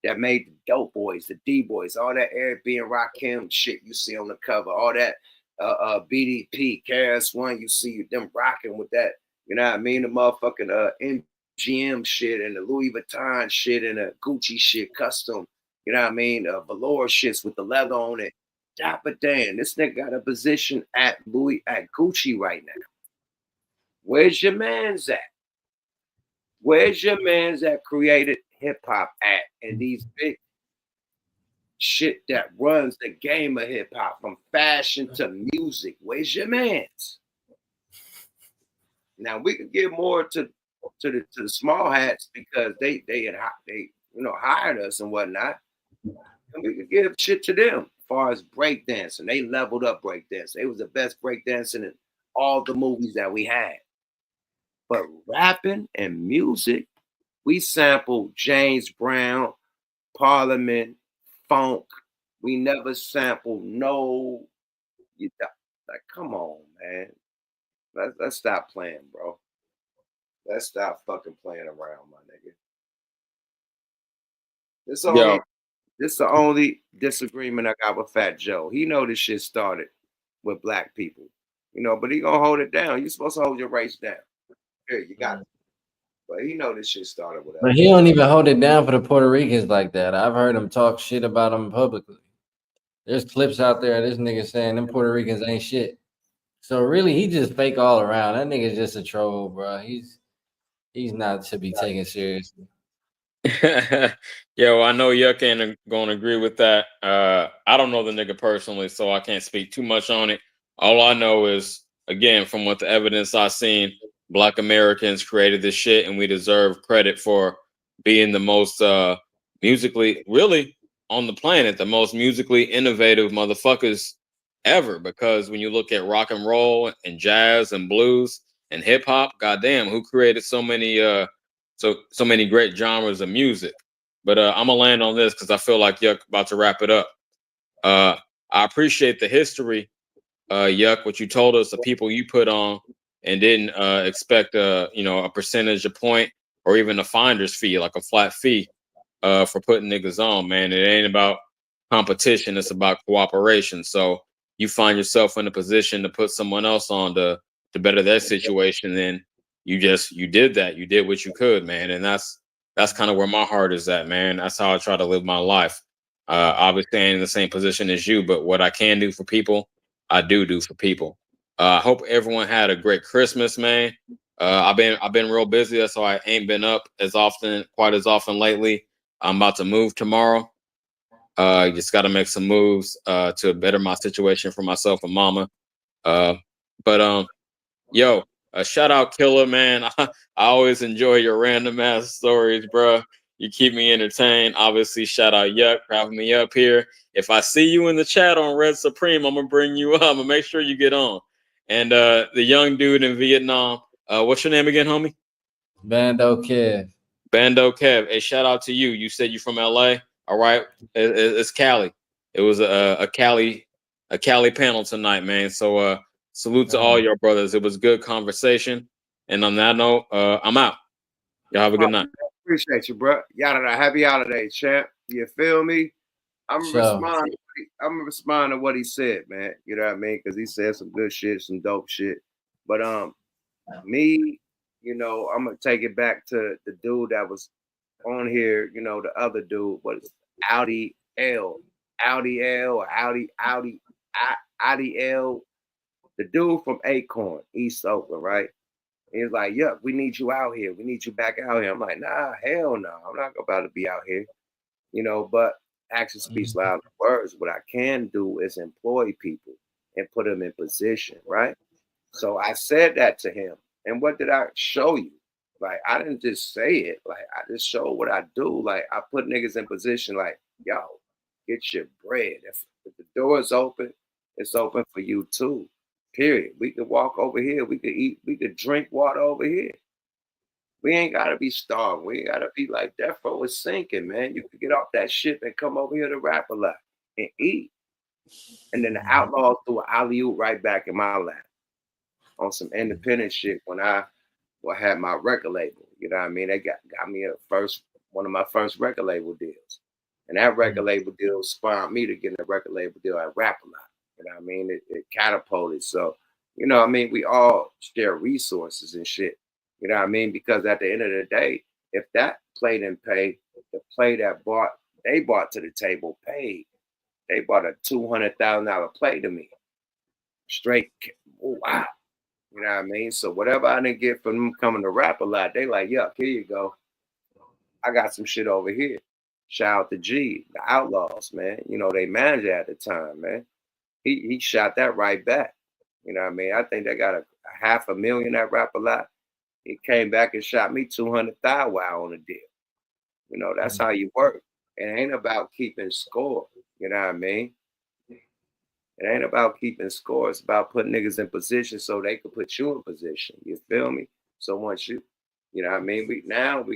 that made the Dope Boys, the D-Boys, all that Eric B and Rakim shit you see on the cover, all that BDP, KRS-One, you see them rocking with that, you know what I mean? The motherfucking MGM shit and the Louis Vuitton shit and the Gucci shit custom, you know what I mean? Velour shits with the leather on it. Dapper Dan, this nigga got a position at Gucci right now. Where's your man's at? Where's your man's that created hip hop at? And these big shit that runs the game of hip hop from fashion to music. Where's your man's? Now we can get more to the small hats because they hired us and whatnot. And we could give shit to them as far as breakdancing. They leveled up breakdance. They was the best breakdancing in all the movies that we had. But rapping and music, we sampled James Brown, Parliament, funk. We never sampled like, come on, man. Let's stop playing, bro. Let's stop fucking playing around, my nigga. This the only disagreement I got with Fat Joe. He know this shit started with black people, but he gonna hold it down. You're supposed to hold your race down. Here, you got it. But he know this shit started with us. But he don't even hold it down for the Puerto Ricans like that. I've heard him talk shit about them publicly. There's clips out there of this nigga saying them Puerto Ricans ain't shit. So really, he just fake all around. That nigga's just a troll, bro. He's not to be taken seriously. Yo, I know Yuck ain't gonna agree with that. I don't know the nigga personally, so I can't speak too much on it. All I know is, again, from what the evidence I've seen, Black Americans created this shit, and we deserve credit for being the most musically, really, on the planet, the most musically innovative motherfuckers ever. Because when you look at rock and roll and jazz and blues and hip hop, goddamn, who created so many so many great genres of music. But I'm gonna land on this because I feel like Yuck about to wrap it up. I appreciate the history, Yuck, what you told us, the people you put on, and didn't expect a percentage, a point, or even a finder's fee, like a flat fee, for putting niggas on. Man, it ain't about competition; it's about cooperation. So you find yourself in a position to put someone else on to better their situation, then you did that. You did what you could, man, and that's kind of where my heart is at, man. That's how I try to live my life. Obviously, I ain't in the same position as you, but what I can do for people, I do for people. I hope everyone had a great Christmas, man. I've been real busy, that's why I ain't been up quite as often lately. I'm about to move tomorrow. Just got to make some moves to better my situation for myself and mama. But yo, shout out Killer, man. I always enjoy your random ass stories, bro. You keep me entertained. Obviously, shout out Yuck for having me up here. If I see you in the chat on Red Supreme, I'm gonna bring you up. I'm gonna make sure you get on. And the young dude in Vietnam, what's your name again, homie? Bando Kev. Bando Kev. Hey, shout out to you. You said you from LA. All right, it's Cali. It was a Cali panel tonight, man. So salute to all your brothers. It was good conversation. And on that note, I'm out. Y'all have a good night. Appreciate you, bro. Yada, happy holidays, champ. You feel me? I'm responding to what he said, man. You know what I mean? Because he said some good shit, some dope shit. But me, I'm gonna take it back to the dude that was on here. The other dude was Audi L, or Audi L. The dude from Acorn, East Oakland, right? He was like, "Yuck, we need you out here. We need you back out here." I'm like, "Nah, hell no. I'm not about to be out here." But action speaks louder than words. What I can do is employ people and put them in position, right? So I said that to him. And what did I show you? Like, I didn't just say it. Like, I just showed what I do. Like, I put niggas in position like, yo, get your bread. If the door is open, it's open for you too. Period. We could walk over here. We could eat. We could drink water over here. We ain't gotta be starved. We ain't gotta be like Death Row is sinking, man. You can get off that ship and come over here to Rap a Lot and eat. And then the Outlaws threw an alley-oop right back in my lap on some independent shit when I had my record label. You know what I mean? They got me one of my first record label deals. And that record label deal spawned me to get a record label deal at Rap a Lot. You know what I mean? It catapulted. So, we all share resources and shit. You know what I mean? Because at the end of the day, if that play didn't pay, the play that they bought to the table paid. They bought a $200,000 play to me. Straight, wow. You know what I mean? So whatever I didn't get from them coming to Rap a Lot, they like, yuck, here you go. I got some shit over here. Shout out to G, the Outlaws, man. They manager at the time, man. He shot that right back. You know what I mean? I think they got a $500,000 at Rap a Lot. He came back and shot me 200,000 while on the deal. That's how you work. It ain't about keeping score. You know what I mean? It ain't about keeping score. It's about putting niggas in position so they can put you in position. You feel me? So once you know what I mean? We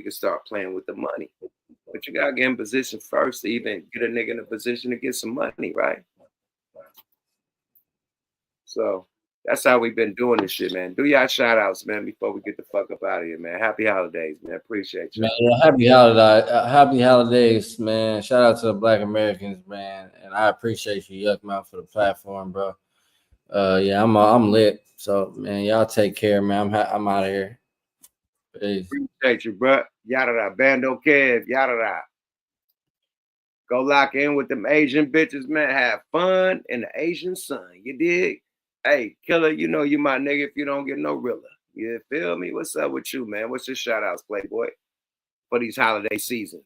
can start playing with the money. But you gotta get in position first to even get a nigga in a position to get some money, right? So that's how we've been doing this shit, man. Do y'all shout outs, man, before we get the fuck up out of here, man. Happy holidays, man. Appreciate you. Man, yeah, happy holidays, man. Shout out to the Black Americans, man. And I appreciate you, Yuck Mouth, for the platform, bro. Yeah, I'm lit. So, man, y'all take care, man. I'm out of here. Peace. Appreciate you, bro. Yada Bando Kev, yada. Go lock in with them Asian bitches, man. Have fun in the Asian sun. You dig? Hey, Killer, you my nigga if you don't get no realer. You feel me? What's up with you, man? What's your shout outs, Playboy? for these holiday seasons.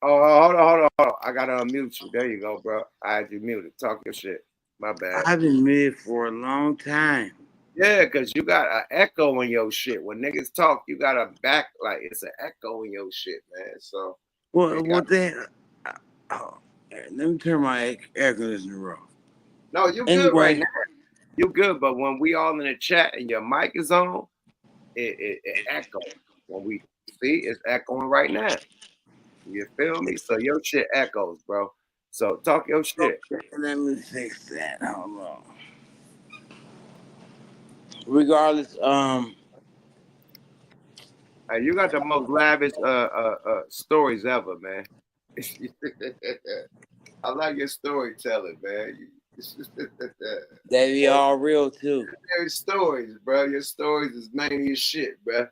Oh, hold on. I gotta unmute you. There you go, bro. I had you muted. Talk your shit. My bad. I've been muted for a long time. Yeah, because you got an echo in your shit. When niggas talk, you got a back, like, it's an echo in your shit, man. So. What the hell? Let me turn my air conditioner off. No, you good right now. You good, but when we all in the chat and your mic is on, it echoes. When we see, it's echoing right now. You feel me? So your shit echoes, bro. So talk your shit. Let me fix that. Hold on. Regardless, you got the most lavish stories ever, man. I like your storytelling, man. They be all real too. Your stories, bro. Your stories is mainly your shit, bro.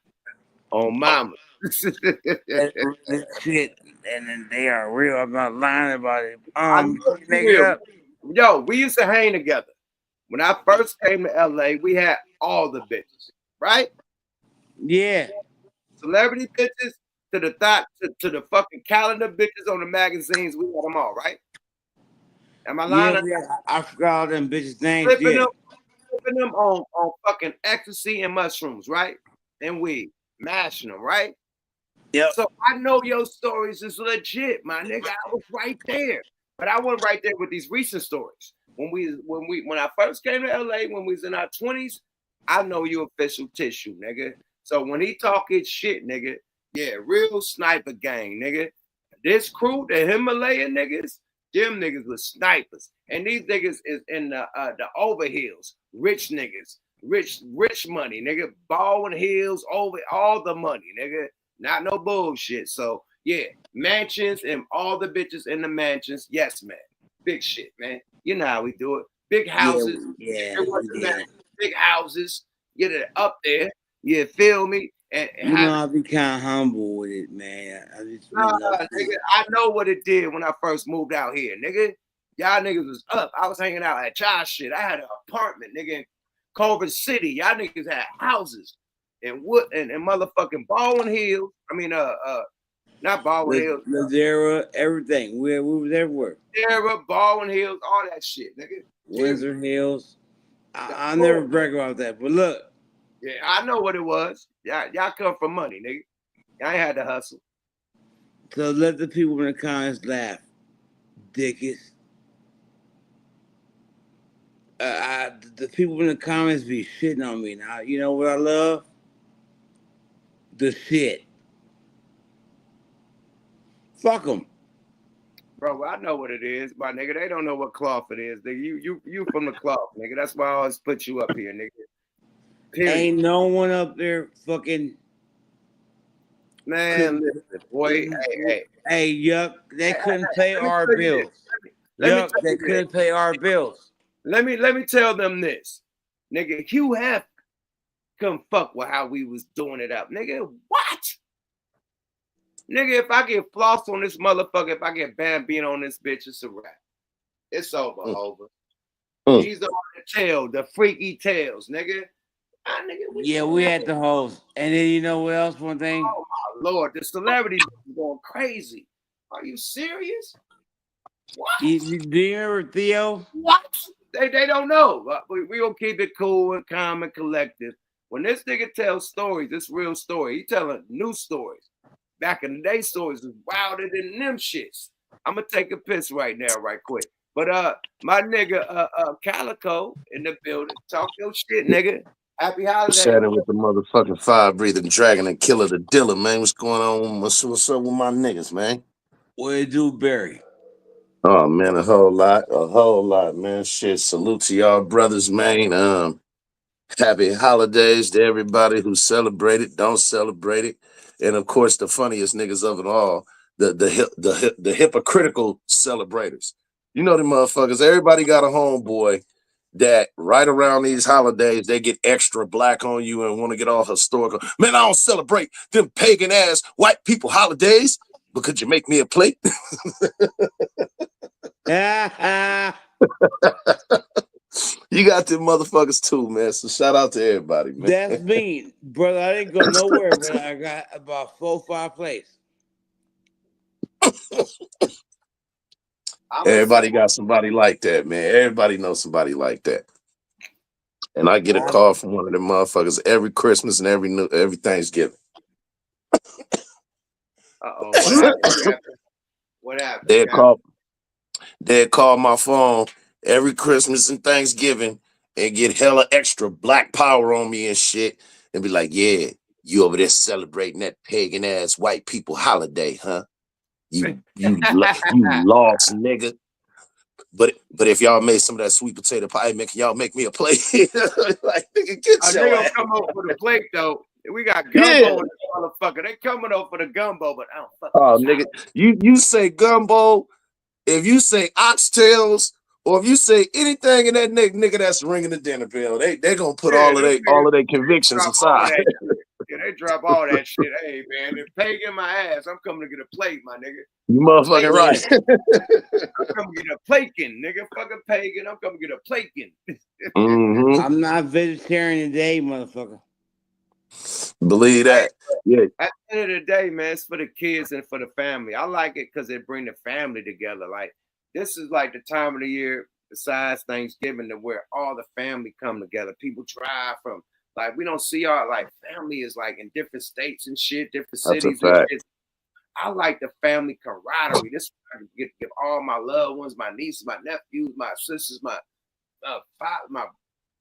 On mama. Shit, and then they are real. I'm not lying about it. Nigga, yo, we used to hang together. When I first came to LA, we had all the bitches, right? Yeah. Celebrity bitches to the thought to the fucking calendar bitches on the magazines. We had them all, right? Am I lying? Yeah, I forgot all them bitches' names. Flipping them on fucking ecstasy and mushrooms, right? And weed, mashing them, right? Yep. So I know your stories is legit, my nigga. I was right there, but I wasn't right there with these recent stories. When I first came to LA, when we was in our 20s, I know you official tissue, nigga. So when he talking shit, nigga, yeah, real sniper gang, nigga. This crew, the Himalayan niggas, them niggas was snipers, and these niggas is in the overhills, rich niggas, rich money, nigga, ball and heels over all the money, nigga. Not no bullshit. So yeah, mansions and all the bitches in the mansions. Yes, man. Big shit, man. You know how we do it. Big houses. Yeah. Big houses. Get it up there. You feel me? And you know, I be kind of humble with it, man. nigga, I know what it did when I first moved out here, nigga. Y'all niggas was up. I was hanging out at y'all shit. I had an apartment, nigga, in Culver City. Y'all niggas had houses. And wood and motherfucking Baldwin Hills. I mean, not Baldwin Hills. Ladera, everything. We was everywhere. Ladera, Baldwin Hills, all that shit, nigga. Windsor Hills. I'll never brag about that. But look. Yeah, I know what it was. Y'all come from money, nigga. Y'all ain't had to hustle. So let the people in the comments laugh, dickies. The people in the comments be shitting on me now. You know what I love? The shit. Fuck them. Bro, I know what it is, my nigga. They don't know what cloth it is. Nigga. You from the cloth, nigga. That's why I always put you up here, nigga. Period. Ain't no one up there fucking. Man, listen, boy. Hey, yuck. They couldn't pay our bills. Yuck, they couldn't pay our bills. Let me tell them this. Nigga, Hugh Hef couldn't fuck with how we was doing it up. Nigga, what? Nigga, if I get floss on this motherfucker, if I get Bambino on this bitch, it's a wrap. It's over. These are the tail, the freaky tails, nigga. Yeah, we had the host. And then you know what else? One thing? Oh my Lord, the celebrity is going crazy. Are you serious? What? Do you remember Theo? What? They don't know. We gonna keep it cool and calm and collective. When this nigga tells stories, it's real story. He telling new stories. Back in the day, stories was wilder than them shits. I'm gonna take a piss right now, right quick. But my nigga Calico in the building. Talk your shit, nigga. Happy holidays. Chatting with the motherfucking fire-breathing dragon and killer the dealer, man. What's going on? What's up with my niggas, man? What it do, Barry? Oh man, a whole lot, man. Shit, salute to y'all brothers, man. Happy holidays to everybody who celebrate it, don't celebrate it, and of course the funniest niggas of it all, the hypocritical celebrators. You know the motherfuckers. Everybody got a homeboy that right around these holidays they get extra black on you and want to get all historical. Man, I don't celebrate them pagan ass white people holidays, but could you make me a plate? You got them motherfuckers too, man. So shout out to everybody, man. That's me, brother. I didn't go nowhere, but I got about 4 or 5 plays. Everybody got somebody like that, man. Everybody knows somebody like that. And I get a call from one of them motherfuckers every Christmas and every Thanksgiving. What happened? What happened? They'd call my phone every Christmas and Thanksgiving and get hella extra black power on me and shit and be like, yeah, you over there celebrating that pagan ass white people holiday, huh? You lost, nigga. But if y'all made some of that sweet potato pie, man, can y'all make me a plate? Like, nigga, get your They ass. come over for the plate though. We got gumbo in this motherfucker. They coming over for the gumbo, but I don't fucking. Oh, nigga, you say gumbo, if you say oxtails, or if you say anything in that nigga that's ringing the dinner bell, they gonna put all of their convictions aside. Yeah, they drop all that shit. Hey man, if pagan my ass, I'm coming to get a plate, my nigga. You motherfucking right. I'm coming to get a plakin', nigga. Fucking pagan. I'm coming to get a plakin'. I'm not vegetarian today, motherfucker. Believe that. Yeah. At the end of the day, man, it's for the kids and for the family. I like it because it bring the family together. Like, this is like the time of the year, besides Thanksgiving, to where all the family come together. People drive from, like, we don't see our, like, family is like in different states and shit, different cities and shit. I like the family camaraderie. This is where I get to give all my loved ones, my nieces, my nephews, my sisters, my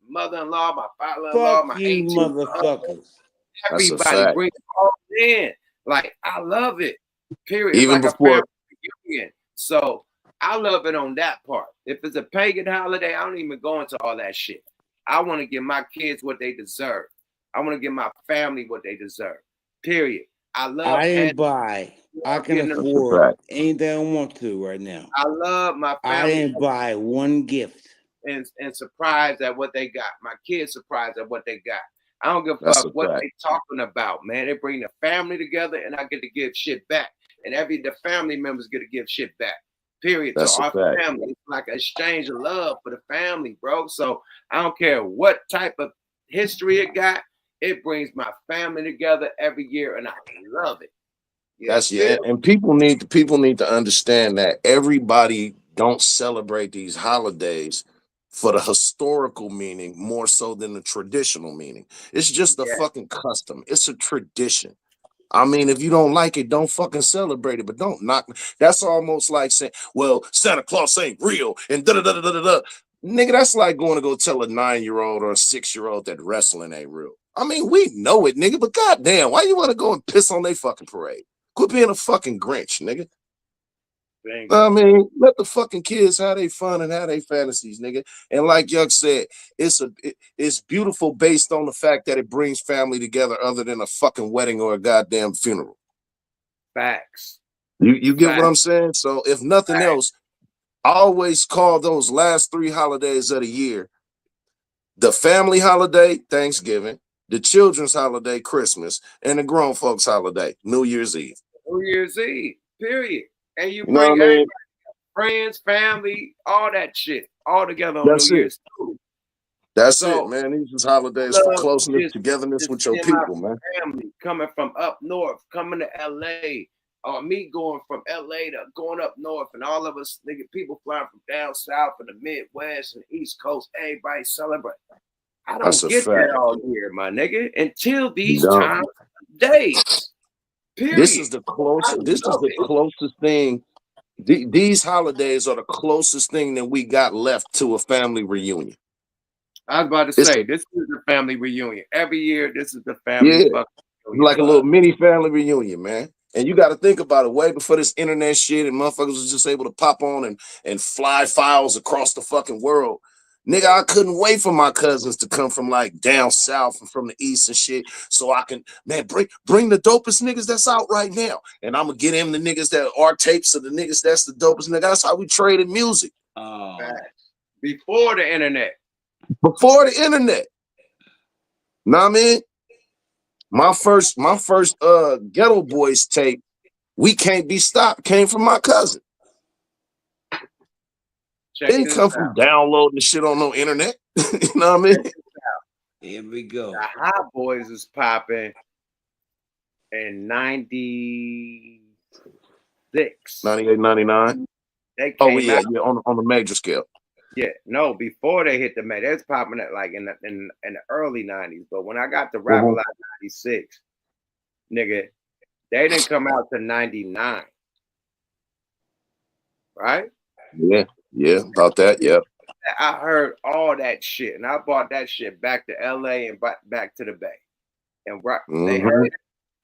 mother-in-law, my father-in-law, my auntie, motherfuckers. Everybody bring it all in. Like, I love it. Period. Even it's like before, a family reunion. So I love it on that part. If it's a pagan holiday, I don't even go into all that shit. I want to give my kids what they deserve. I want to give my family what they deserve. Period. I didn't buy. I can afford anything I want to right now. I love my family. I didn't buy one gift. And surprised at what they got. My kids surprised at what they got. I don't give a fuck what they talking about, man. They bring the family together, and I get to give shit back. And the family members get to give shit back. Period. That's to our family. It's like an exchange of love for the family, bro. So I don't care what type of history it got. It brings my family together every year, and I love it. And people need to understand that everybody don't celebrate these holidays for the historical meaning more so than the traditional meaning. It's just a fucking custom. It's a tradition. I mean, if you don't like it, don't fucking celebrate it, but don't knock. That's almost like saying, well, Santa Claus ain't real and da-da-da-da-da-da. Nigga, that's like going to go tell a 9-year-old or a 6-year-old that wrestling ain't real. I mean, we know it, nigga, but goddamn, why you want to go and piss on their fucking parade? Quit being a fucking Grinch, nigga. I mean, let the fucking kids have their fun and have their fantasies, nigga. And like Yuck said, it's beautiful based on the fact that it brings family together other than a fucking wedding or a goddamn funeral. Facts. You get what I'm saying? So if nothing else, I always call those last 3 holidays of the year the family holiday, Thanksgiving, the children's holiday, Christmas, and the grown folks holiday, New Year's Eve. New Year's Eve, period. And you know bring what I mean? friends, family, all that shit, all together on New Year's Eve. That's it, man. These are holidays for closeness, togetherness with your people, man. Family coming from up north, coming to LA, or me going from LA to going up north, and all of us, nigga, people flying from down south and the Midwest and the East Coast, everybody celebrate. I don't get that all year, my nigga, until these times days. Period. This is the closest thing. These holidays are the closest thing that we got left to a family reunion. I was about to say, this is the family reunion. Every year, this is the family fucking reunion. Like a little mini family reunion, man. And you got to think about it. Way before this internet shit and motherfuckers was just able to pop on and fly files across the fucking world. Nigga, I couldn't wait for my cousins to come from like down south and from the east and shit, so I can, man, bring the dopest niggas that's out right now, and I'm gonna get him the niggas that are tapes of the niggas that's the dopest niggas. That's how we traded music. Before the internet. Before the internet. Know what I mean? My first Ghetto Boys tape, We Can't Be Stopped, came from my cousin. They didn't come from downloading the shit on no internet. You know what I mean? Here we go. The Hot Boys was popping in 96. 98, 99. They Oh, came yeah, out. yeah, on the major scale. Yeah, no, before they hit the Met, they was popping it like in the early 90s. But when I got to Rap A Lot 96, nigga, they didn't come out to 99. Right? Yeah, about that, yeah. I heard all that shit, and I bought that shit back to LA and back to the Bay. And they heard it,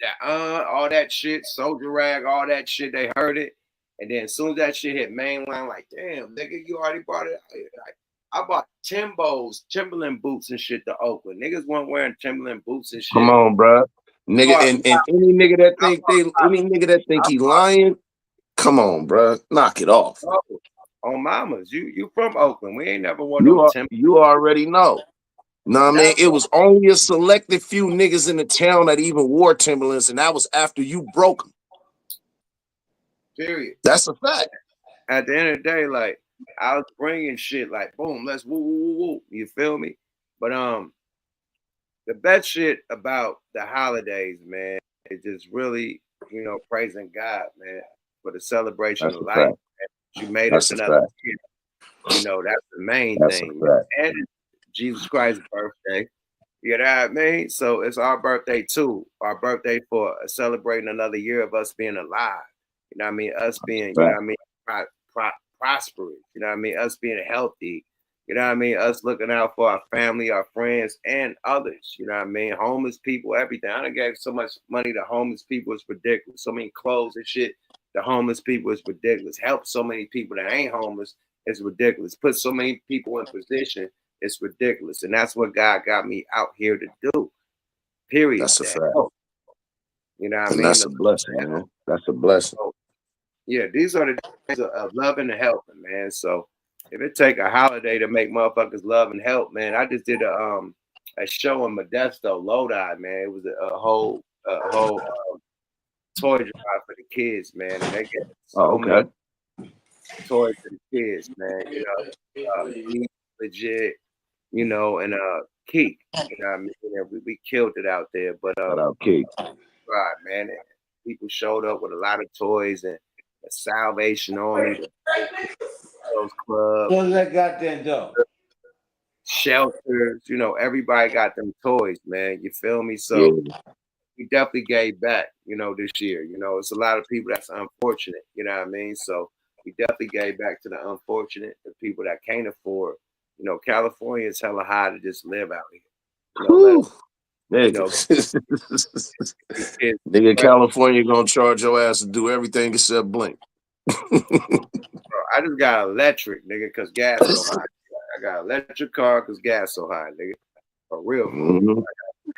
that all that shit, Soldier Rag, all that shit, they heard it. And then as soon as that shit hit mainline, like, damn, nigga, you already bought it. Like, I bought Timberland boots and shit to Oakland. Niggas weren't wearing Timberland boots and shit. Come on, bro. Nigga, and any nigga that think he lying, come on, bro. Knock it off. On mamas, you from Oakland. We ain't never worn no Timberland. You already know. Know what I mean? It was only a selected few niggas in the town that even wore Timberlands, and that was after you broke them. Period. That's a fact. At the end of the day, like, I was bringing shit like, boom, let's woo, woo, woo, woo. You feel me? But the best shit about the holidays, man, is just really, praising God, man, for the celebration of life. You made us another year. That's the main thing. And Jesus Christ's birthday. You know what I mean? So it's our birthday too. Our birthday for celebrating another year of us being alive. You know what I mean? Us being, prosperous. You know what I mean? Us being healthy. You know what I mean? Us looking out for our family, our friends, and others. You know what I mean? Homeless people, everything. I done gave so much money to homeless people. It's ridiculous. So many clothes and shit. The homeless people is ridiculous. Help so many people that ain't homeless. It's ridiculous. Put so many people in position. It's ridiculous. And that's what God got me out here to do. Period. That's a fact. You know what I And mean? that's a blessing, man. That's a blessing. So, yeah, these are the days of loving and helping, man. So if it take a holiday to make motherfuckers love and help, man, I just did a show in Modesto, Lodi, man. It was a whole toy drive for the kids, man. And they get so many toys for the kids, man. Legit, and Keek. You know what I mean? We killed it out there. But Keek. Right, man. And people showed up with a lot of toys and the Salvation Army, those clubs. What's that goddamn dope? Shelters, everybody got them toys, man. You feel me? So we definitely gave back, this year. It's a lot of people that's unfortunate, you know what I mean? So we definitely gave back to the unfortunate, the people that can't afford. California is hella high to just live out here. Nigga, California gonna charge your ass to do everything except blink. Bro, I just got electric, nigga, because gas so high. I got electric car because gas so high, nigga. For real.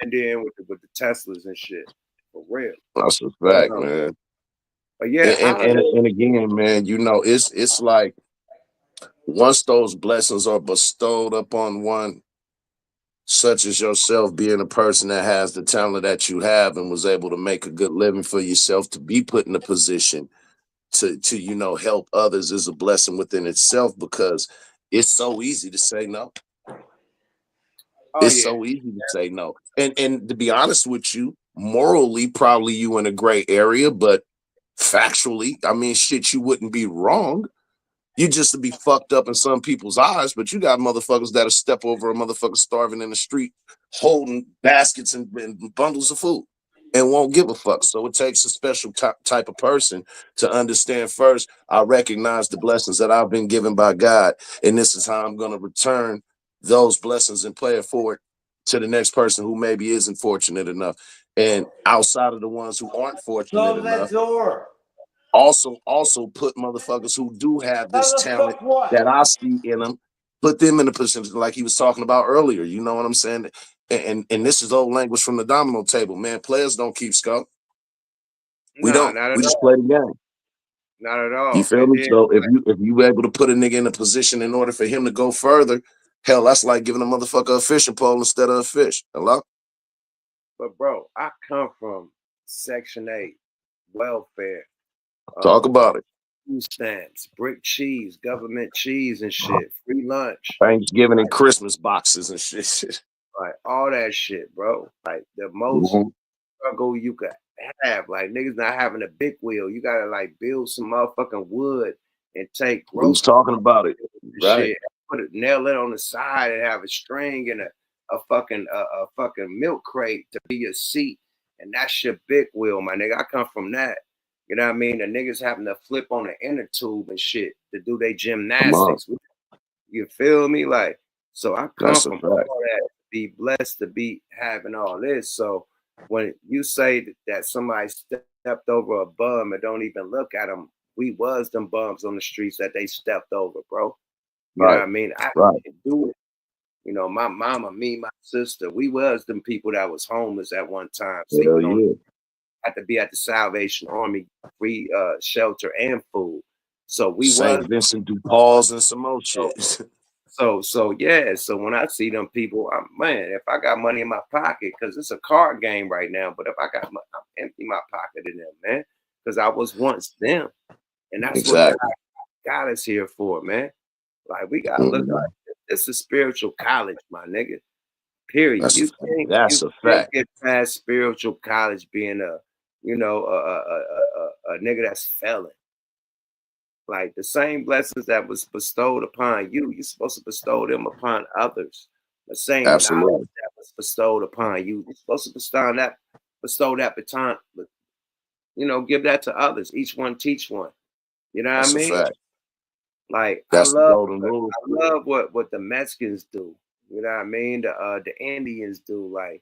And then with the Teslas and shit. For real. That's a fact, man. But yeah, and again, man, it's like once those blessings are bestowed upon one, such as yourself, being a person that has the talent that you have and was able to make a good living for yourself, to be put in a position to help others is a blessing within itself, because it's so easy to say no. So easy to say no. And to be honest with you, morally, probably you in a gray area, but factually, I mean, shit, you wouldn't be wrong. You just to be fucked up in some people's eyes, but you got motherfuckers that'll step over a motherfucker starving in the street, holding baskets and bundles of food, and won't give a fuck. So it takes a special type of person to understand, first, I recognize the blessings that I've been given by God, and this is how I'm going to return those blessings and play it forward to the next person who maybe isn't fortunate enough. And outside of the ones who aren't fortunate enough, also put motherfuckers who do have this talent that I see in them, put them in a position like he was talking about earlier. You know what I'm saying? And this is old language from the domino table, man. Players don't keep score. We don't. We just play the game. Not at all. You feel me? So if you able to put a nigga in a position in order for him to go further, hell, that's like giving a motherfucker a fishing pole instead of a fish. Hello? But bro, I come from Section 8 welfare. Talk about it. food stamps, brick cheese, government cheese and shit, free lunch. Thanksgiving and Christmas boxes and shit. Like all that shit, bro. Like the most struggle you could have. Like niggas not having a big wheel. You gotta like build some motherfucking wood and take We was groceries talking about it, and right? shit. Put it, nail it on the side and have a string and a fucking milk crate to be your seat. And that's your big wheel, my nigga. I come from that. You know what I mean? The niggas having to flip on the inner tube and shit to do their Come on. gymnastics. You feel me? Like, so I come That's a from all fact. that, be blessed to be having all this. So when you say that somebody stepped over a bum and don't even look at them, we was them bums on the streets that they stepped over, bro. You know what I mean? I didn't do it. You know, my mama, me, my sister, we was them people that was homeless at one time, Hell sleeping on yeah. had to be at the Salvation Army, free shelter and food. So we St. was Vincent de Paul's and some more shit. So yeah. So when I see them people, man, if I got money in my pocket, because it's a card game right now. But if I got money, I'm empty my pocket in them, man, because I was once them, and that's what Exactly. God is here for, man. Like we gotta look like this is spiritual college, my nigga. Period. You That's a can't fact. get past spiritual college being a nigga that's felon. Like the same blessings that was bestowed upon you, you're supposed to bestow them upon others. The same knowledge Absolutely. that was bestowed upon you, you're supposed to bestow that baton, give that to others. Each one teach one. You know what I That's a mean? fact. Like That's the golden rule. I love what the Mexicans do. You know what I mean? The Indians do. Like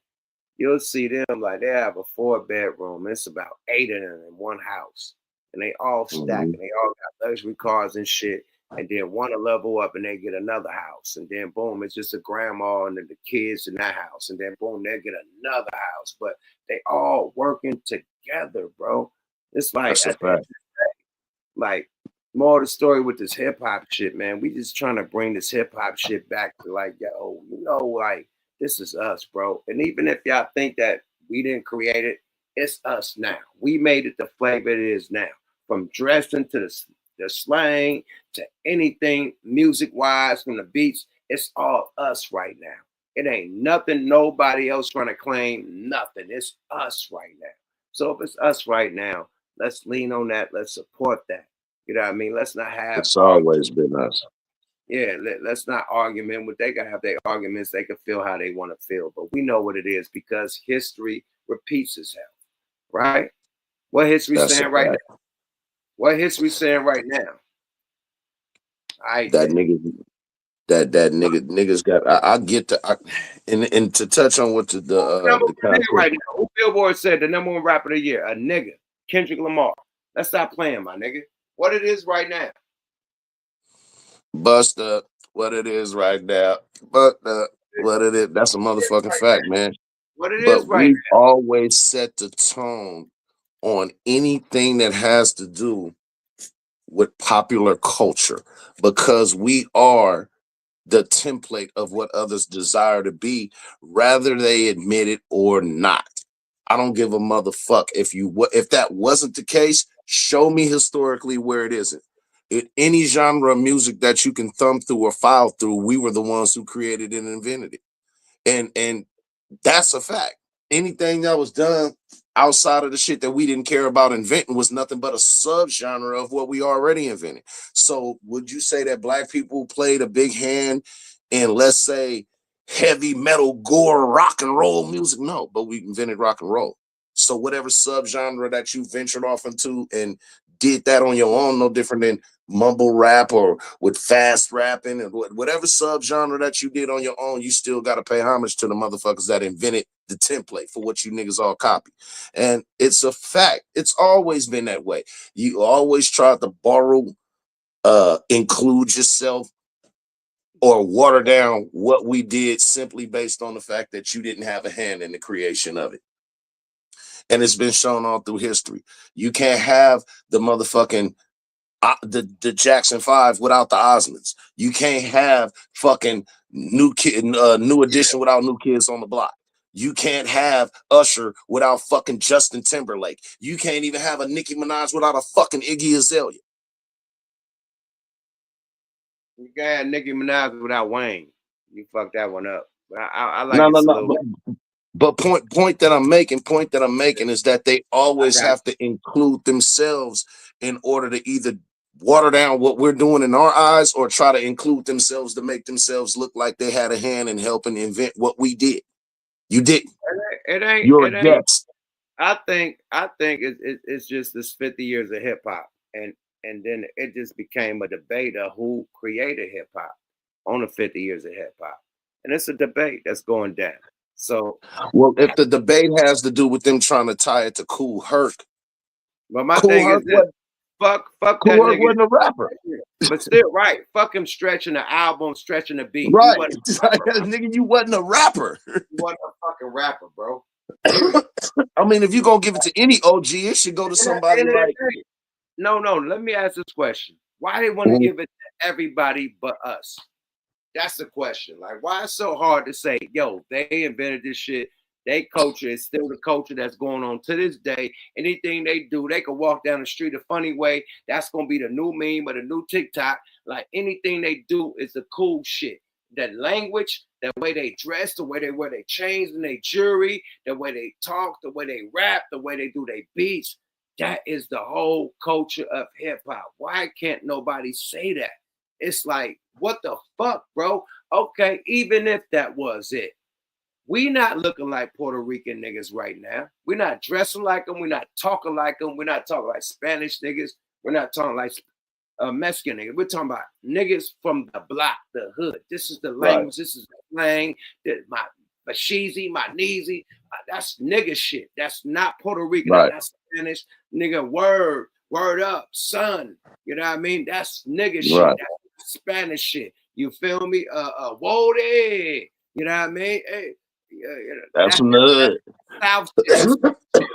you'll see them like they have a 4-bedroom. It's about 8 of them in one house, and they all stack and they all got luxury cars and shit. And then one to level up and they get another house, and then boom, it's just a grandma and then the kids in that house, and then boom, they get another house. But they all working together, bro. It's like That's a at the end of fact. the day, like more of the story with this hip hop shit, man. We just trying to bring this hip hop shit back to like, yo, like this is us, bro. And even if y'all think that we didn't create it, it's us now. We made it the flavor it is now. From dressing to the slang to anything music wise, from the beats, it's all us right now. It ain't nothing nobody else trying to claim nothing. It's us right now. So if it's us right now, let's lean on that. Let's support that. You know what I mean? Let's not have It's always been us. let's not argument. What they gotta have their arguments, they can feel how they want to feel. But we know what it is because history repeats itself, right? What history That's a saying right fact. now? What history saying right now? That niggas got. I get to, and to touch on what Number the one nigga content. right now. Who Billboard said the number one rapper of the year? A nigga, Kendrick Lamar. Let's stop playing, my nigga. What it is right now? Bust up what it is right now. But what it is, that's a motherfucking fact, man. What it is But right we've always set the tone on anything that has to do with popular culture because we are the template of what others desire to be, rather they admit it or not. I don't give a motherfuck if that wasn't the case. Show me historically where it isn't. In any genre of music that you can thumb through or file through, we were the ones who created it and invented it, and that's a fact. Anything that was done outside of the shit that we didn't care about inventing was nothing but a subgenre of what we already invented. So would you say that black people played a big hand in, let's say, heavy metal, gore, rock and roll music? No, but we invented rock and roll. So whatever subgenre that you ventured off into and did that on your own, no different than mumble rap or with fast rapping and whatever subgenre that you did on your own, you still got to pay homage to the motherfuckers that invented the template for what you niggas all copy. And it's a fact. It's always been that way. You always try to borrow, include yourself, or water down what we did simply based on the fact that you didn't have a hand in the creation of it. And it's been shown all through history. You can't have the motherfucking the Jackson 5 without the Osmonds. You can't have fucking New Edition without New Kids on the Block. You can't have Usher without fucking Justin Timberlake. You can't even have a Nicki Minaj without a fucking Iggy Azalea. You got Nicki Minaj without Wayne. You fucked that one up. But I like No, it no, a no. little. But point that I'm making is that they always I got have to include themselves in order to either water down what we're doing in our eyes or try to include themselves to make themselves look like they had a hand in helping invent what we did. You didn't. it ain't. You're It a ain't. guest. I think it's just this 50 years of hip hop, and then it just became a debate of who created hip hop on the 50 years of hip hop, and it's a debate that's going down. So, Well, if the debate has to do with them trying to tie it to Cool Herc, but my Cool thing is Herc this: wasn't fuck that Cool Herc nigga. wasn't a rapper. But still, right? Fuck him stretching the album, stretching the beat. He Right. wasn't a rapper, bro. Nigga, you wasn't a rapper. He wasn't a fucking rapper, bro. Period. I mean, if you're gonna give it to any OG, it should go to somebody like. No. Let me ask this question: why they want to give it to everybody but us? That's the question. Like, why it's so hard to say, yo, they invented this shit. They culture is still the culture that's going on to this day. Anything they do, they can walk down the street a funny way. That's gonna be the new meme or the new TikTok. Like anything they do is the cool shit. That language, the way they dress, the way they wear their chains and their jewelry, the way they talk, the way they rap, the way they do their beats. That is the whole culture of hip hop. Why can't nobody say that? It's like, what the fuck, bro? Okay, even if that was it, we not looking like Puerto Rican niggas right now. We're not dressing like them. We're not talking like them. We're not talking like Spanish niggas. We're not talking like Mexican niggas. We're talking about niggas from the block, the hood. This is the language. This is the slang. My sheezy, my kneesy. That's nigga shit. That's not Puerto Rican. Right. That's Spanish. Nigga, word up, son. You know what I mean? That's nigga shit. Right. That's Spanish shit. You feel me? Whoa there. You know what I mean? Hey, That's some hood. South shit,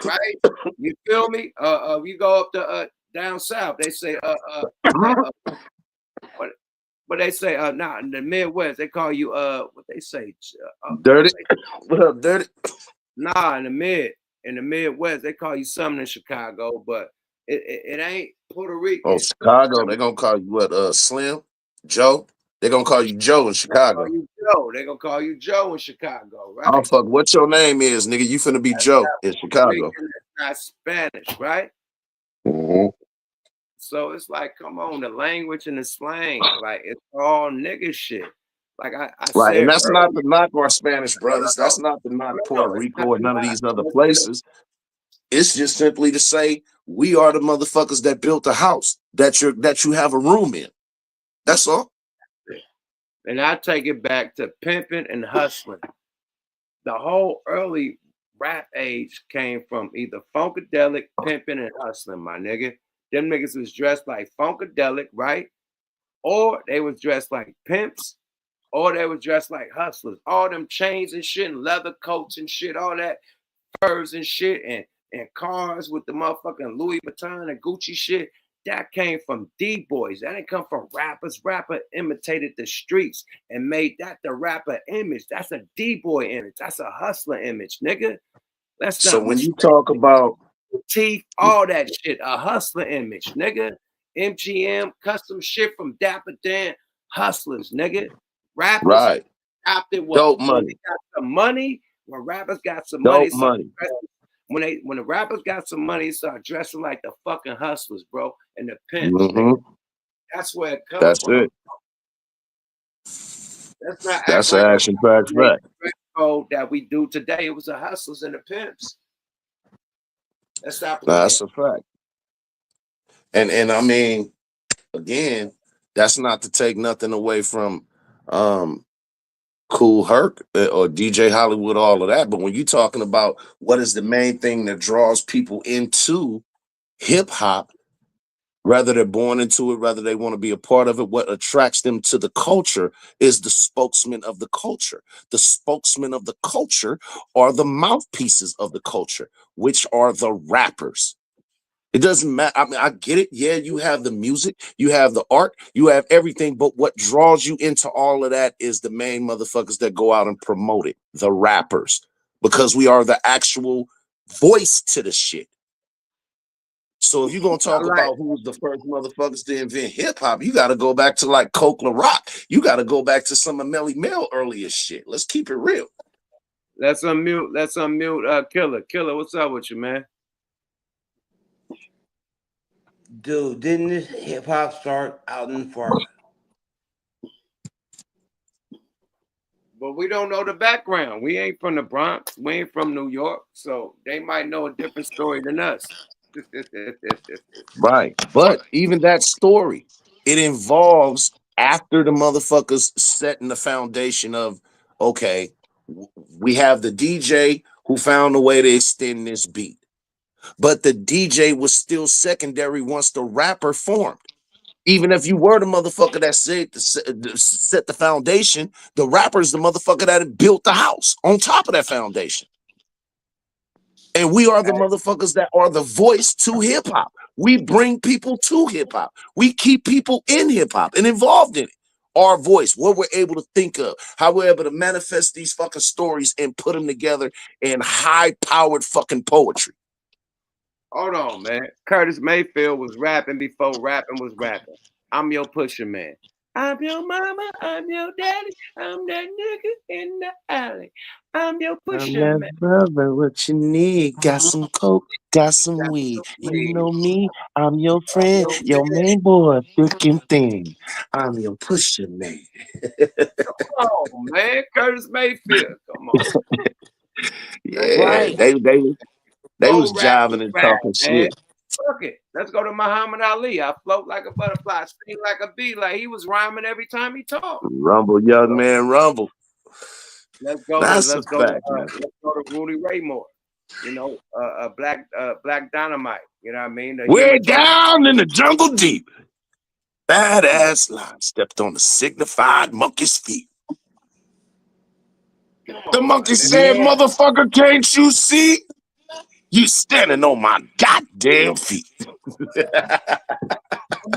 right? You feel me? You go up to down south, they say what they say nah, in the Midwest they call you what they say dirty. What up, dirty? Nah, in the Midwest they call you something in Chicago, but it ain't Puerto Rican. Oh, Chicago, they're gonna call you what? Slim, Joe. They're gonna call you Joe in Chicago. They're gonna call you Joe in Chicago, right? Oh fuck, what your name is, nigga? You finna be Joe in Chicago. It's not Spanish, right? Mm-hmm. So it's like, come on, the language and the slang, like it's all nigga shit. Like I Right, said and that's earlier, not the knock our Spanish brothers. That's not the knock Puerto Rico or none of these other places. It's just simply to say we are the motherfuckers that built the house that you have a room in. That's all. And I take it back to pimping and hustling. The whole early rap age came from either funkadelic, pimping, and hustling, my nigga. Them niggas was dressed like funkadelic, right? Or they was dressed like pimps, or they was dressed like hustlers. All them chains and shit and leather coats and shit, all that furs and shit and cars with the motherfucking Louis Vuitton and Gucci shit. That came from D-boys. That didn't come from rappers. Rapper imitated the streets and made that the rapper image. That's a D-boy image. That's a hustler image, nigga. Let's So not when you mistake talk about teeth, all that shit, a hustler image, nigga. MGM, custom shit from Dapper Dan, hustlers, nigga. Rappers right, after what? dope When money, they got some money, when rappers got some money, dope money. when the rappers got some money, they start dressing like the fucking hustlers, bro, and the pimps. Mm-hmm. That's where it comes That's from. it. Let's not act That's like an action packed fact. code that we do today. It was the hustlers and the pimps. Let's stop. That's a fact. And I mean, again, that's not to take nothing away from Cool Herc or DJ Hollywood, all of that. But when you're talking about what is the main thing that draws people into hip hop, whether they're born into it, whether they want to be a part of it, what attracts them to the culture is the spokesman of the culture. The spokesmen of the culture are the mouthpieces of the culture, which are the rappers. It doesn't matter. I mean, I get it. Yeah, you have the music, you have the art, you have everything. But what draws you into all of that is the main motherfuckers that go out and promote it, the rappers, because we are the actual voice to the shit. So if you're gonna talk about who was the first motherfuckers to invent hip hop, you gotta go back to like Coke La Rock. You gotta go back to some of Melly Mel earlier shit. Let's keep it real. Let's unmute Killer. Killer, what's up with you, man? Dude, didn't this hip hop start out in Florida? But we don't know the background. We ain't from the Bronx. We ain't from New York. So they might know a different story than us. Right. But even that story, it involves after the motherfuckers setting the foundation of, okay, we have the DJ who found a way to extend this beat. But the DJ was still secondary once the rapper formed. Even if you were the motherfucker that set the foundation, the rapper's the motherfucker that built the house on top of that foundation. And we are the motherfuckers that are the voice to hip hop. We bring people to hip hop. We keep people in hip hop and involved in it. Our voice, what we're able to think of, how we're able to manifest these fucking stories and put them together in high-powered fucking poetry. Hold on, man. Curtis Mayfield was rapping before rapping was rapping. I'm your pusher man. I'm your mama. I'm your daddy. I'm that nigga in the alley. I'm your pusher man. Brother, what you need? Got some coke, got some weed. You know me, I'm your friend, your main boy, thick and thin. I'm your pusher man. Come on, man. Curtis Mayfield. Come on. Yeah, Right. they was rap, jiving and talking man. shit. Fuck it. Let's go to Muhammad Ali. I float like a butterfly, sting like a bee. Like he was rhyming every time he talked. Rumble, young man, rumble. Let's go That's a to fact, man. let's go to Rudy Raymore. You know, Black Dynamite. You know what I mean? Way down in the jungle deep. Badass line stepped on the signified monkey's feet. The monkey said, motherfucker, can't you see? You standing on my goddamn feet. Come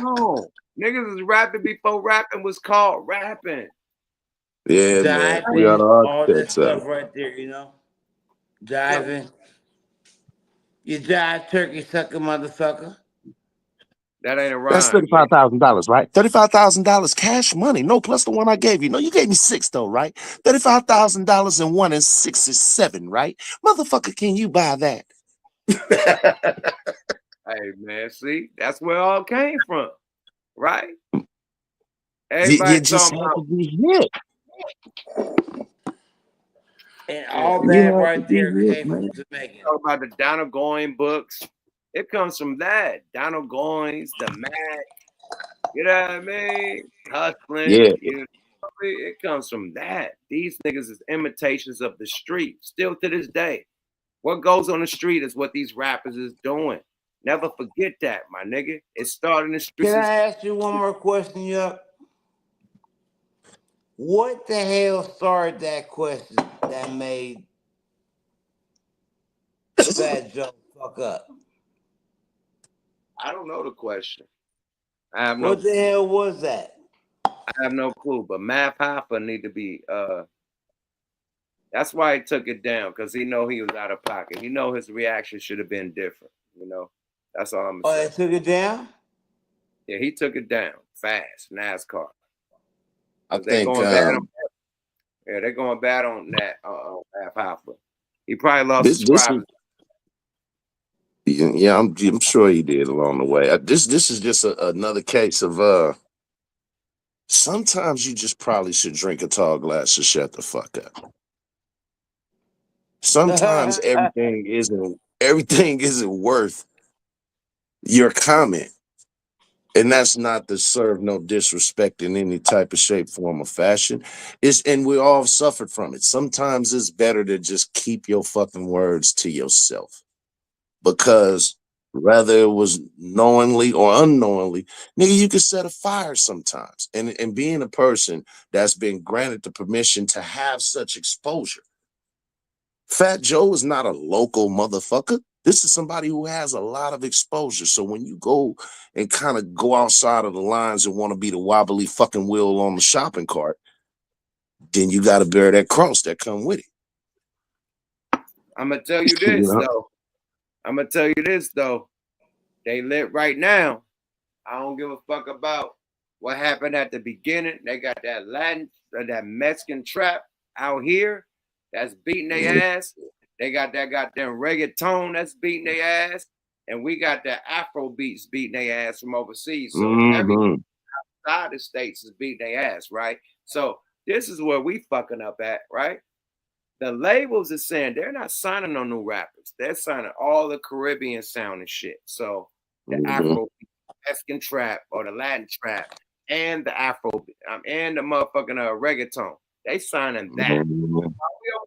on. Niggas is rapping before rapping was called rapping. Yeah, man. We are the all that architects. stuff right there, you know? Diving. You jive turkey sucker, motherfucker. That ain't a That's rhyme. $35,000, right? $35,000 cash money. No, plus the one I gave you. No, you gave me 6 though, right? $35,000 and 1 and 6 is 7, right? Motherfucker, can you buy that? Hey man, see, that's where it all came from, right? You just have to be hit. And all that right there came from Jamaican. Talk about the Donald Goines books. It comes from that. Donald Goines, the Mac. You know what I mean? Hustling. Yeah. You know, it comes from that. These niggas is imitations of the street. Still to this day. What goes on the street is what these rappers is doing. Never forget that, my nigga. It started in the streets. Can I ask you one more question, Yup? What the hell started that question that made Fat Joe fuck up? I don't know the question. I have What the hell was that? I have no clue. But Math Hoffa need to be that's why he took it down, because he know he was out of pocket. He know his reaction should have been different, you know. That's all I'm saying. Oh, they took it down? Yeah, he took it down fast. NASCAR. I they're think going bad on that Math Hoffa. He probably lost subscribers. Yeah, I'm sure he did along the way. This is just another case of sometimes you just probably should drink a tall glass to shut the fuck up. Sometimes everything isn't worth your comment. And that's not to serve no disrespect in any type of shape, form, or fashion. And we all suffered from it. Sometimes it's better to just keep your fucking words to yourself. Because whether it was knowingly or unknowingly, nigga, you could set a fire sometimes. And being a person that's been granted the permission to have such exposure. Fat Joe is not a local motherfucker. This is somebody who has a lot of exposure. So when you go and kind of go outside of the lines and want to be the wobbly fucking wheel on the shopping cart, then you got to bear that cross that come with it. I'm going to tell you this, though. They lit right now. I don't give a fuck about what happened at the beginning. They got that Latin, that Mexican trap out here that's beating their ass. They got that goddamn reggaeton that's beating their ass. And we got that Afro beats beating their ass from overseas. So every outside the states is beating their ass, right? So this is where we fucking up at, right? The labels are saying they're not signing no new rappers. They're signing all the Caribbean sound and shit. So the Afro Mexican trap or the Latin trap and the Afro and the motherfucking reggaeton. They signing that.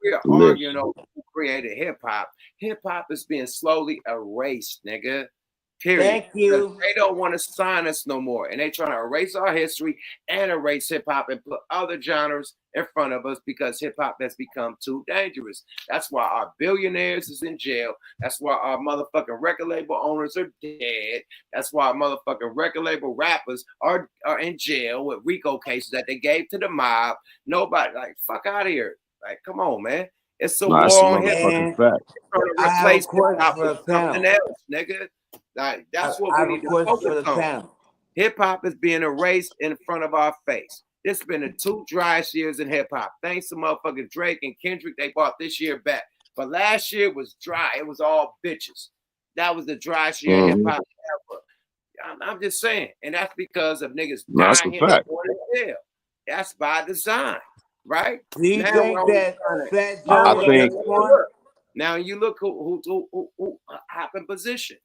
We are arguing over who created hip hop. Hip hop is being slowly erased, nigga. Period. Thank you. They don't want to sign us no more. And they trying to erase our history and erase hip hop and put other genres in front of us because hip hop has become too dangerous. That's why our billionaires is in jail. That's why our motherfucking record label owners are dead. That's why our motherfucking record label rappers are in jail with RICO cases that they gave to the mob. Nobody, like, fuck out of here. Like, come on, man. It's a war on hip hop. Replace hip hop with something else, nigga. Like, that's what we need to focus on. Hip hop is being erased in front of our face. This has been the 2 driest years in hip hop. Thanks to motherfucking Drake and Kendrick, they brought this year back. But last year was dry. It was all bitches. That was the driest year in hip hop ever. I'm just saying, and that's because of niggas dying here and going to jail. That's by design, right? Do you think that Fat Joe I think one? Now you look who hop in position.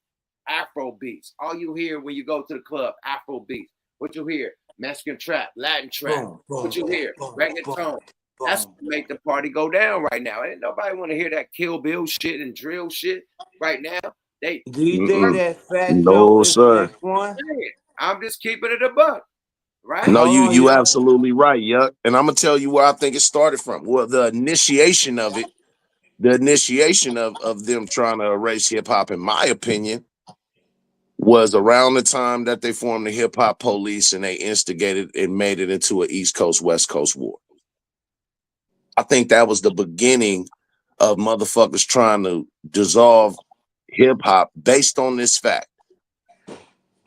Afro beats. All you hear when you go to the club, Afro beats. What you hear? Mexican trap, Latin trap. What you hear? Reggaeton. That's what make the party go down right now. Ain't nobody want to hear that Kill Bill shit and drill shit right now. Do you think that Fat Joe is the next one? I'm just keeping it a buck. Right? No, you absolutely right, Yuck. And I'm gonna tell you where I think it started from. Well, the initiation of it, of them trying to erase hip hop, in my opinion, was around the time that they formed the hip hop police and they instigated and made it into an East Coast, West Coast war. I think that was the beginning of motherfuckers trying to dissolve hip hop based on this fact.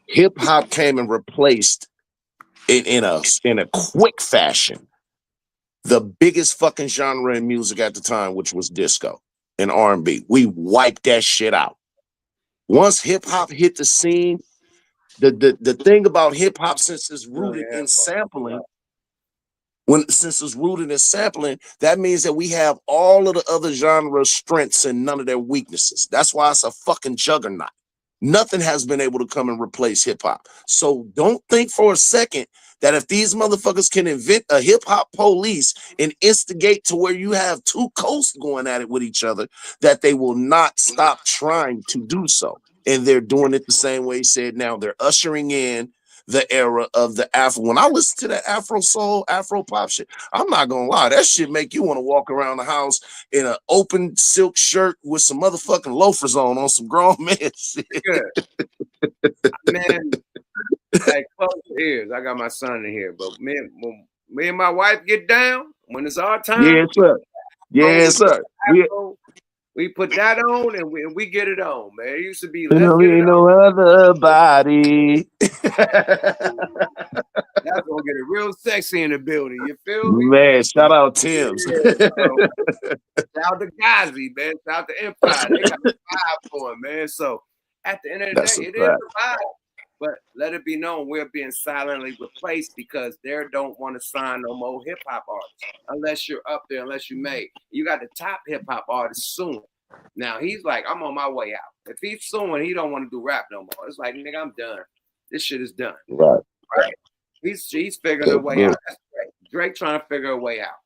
Hip hop came and replaced in a quick fashion the biggest fucking genre in music at the time, which was disco and R&B. We wiped that shit out. Once hip hop hit the scene, the thing about hip hop, since it's rooted in sampling, that means that we have all of the other genres' strengths and none of their weaknesses. That's why it's a fucking juggernaut. Nothing has been able to come and replace hip hop. So don't think for a second that if these motherfuckers can invent a hip hop police and instigate to where you have 2 coasts going at it with each other, that they will not stop trying to do so. And they're doing it the same way he said now. They're ushering in the era of the Afro. When I listen to that Afro soul, Afro pop shit, I'm not gonna lie, that shit make you want to walk around the house in an open silk shirt with some motherfucking loafers on some grown man shit. Man, like, close your ears. I got my son in here, but when me and my wife get down, when it's our time, yes, sir. Yes, sir. We put that on and we get it on, man. It used to be let's get it no other body. That's gonna get it real sexy in the building. You feel me? Man, shout out Tim's. Shout out to Gazi, man. Shout out to Empire. They got a vibe for it, man. So at the end of the day, it is a vibe. But let it be known we're being silently replaced because they don't want to sign no more hip hop artists unless you're up there, unless you made. You got the top hip hop artist suing. Now he's like, I'm on my way out. If he's suing, he don't want to do rap no more. It's like, nigga, I'm done. This shit is done. Right. He's figuring a way out. That's great. Drake trying to figure a way out.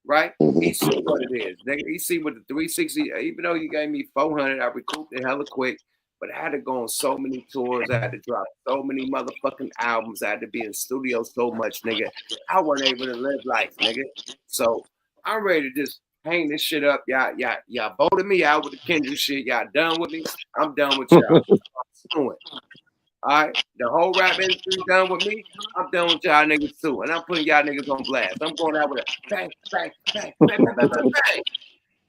Right? He see what it is. Nigga, he see what the 360, even though you gave me 400, I recouped it hella quick. But I had to go on so many tours. I had to drop so many motherfucking albums. I had to be in studio so much, nigga. I wasn't able to live life, nigga. So I'm ready to just hang this shit up. Y'all voted me out with the Kendrick shit. Y'all done with me. I'm done with y'all. I'm suing. All right? The whole rap industry done with me. I'm done with y'all niggas too. And I'm putting y'all niggas on blast. I'm going out with a bang, bang, bang, bang, bang, bang, bang, bang.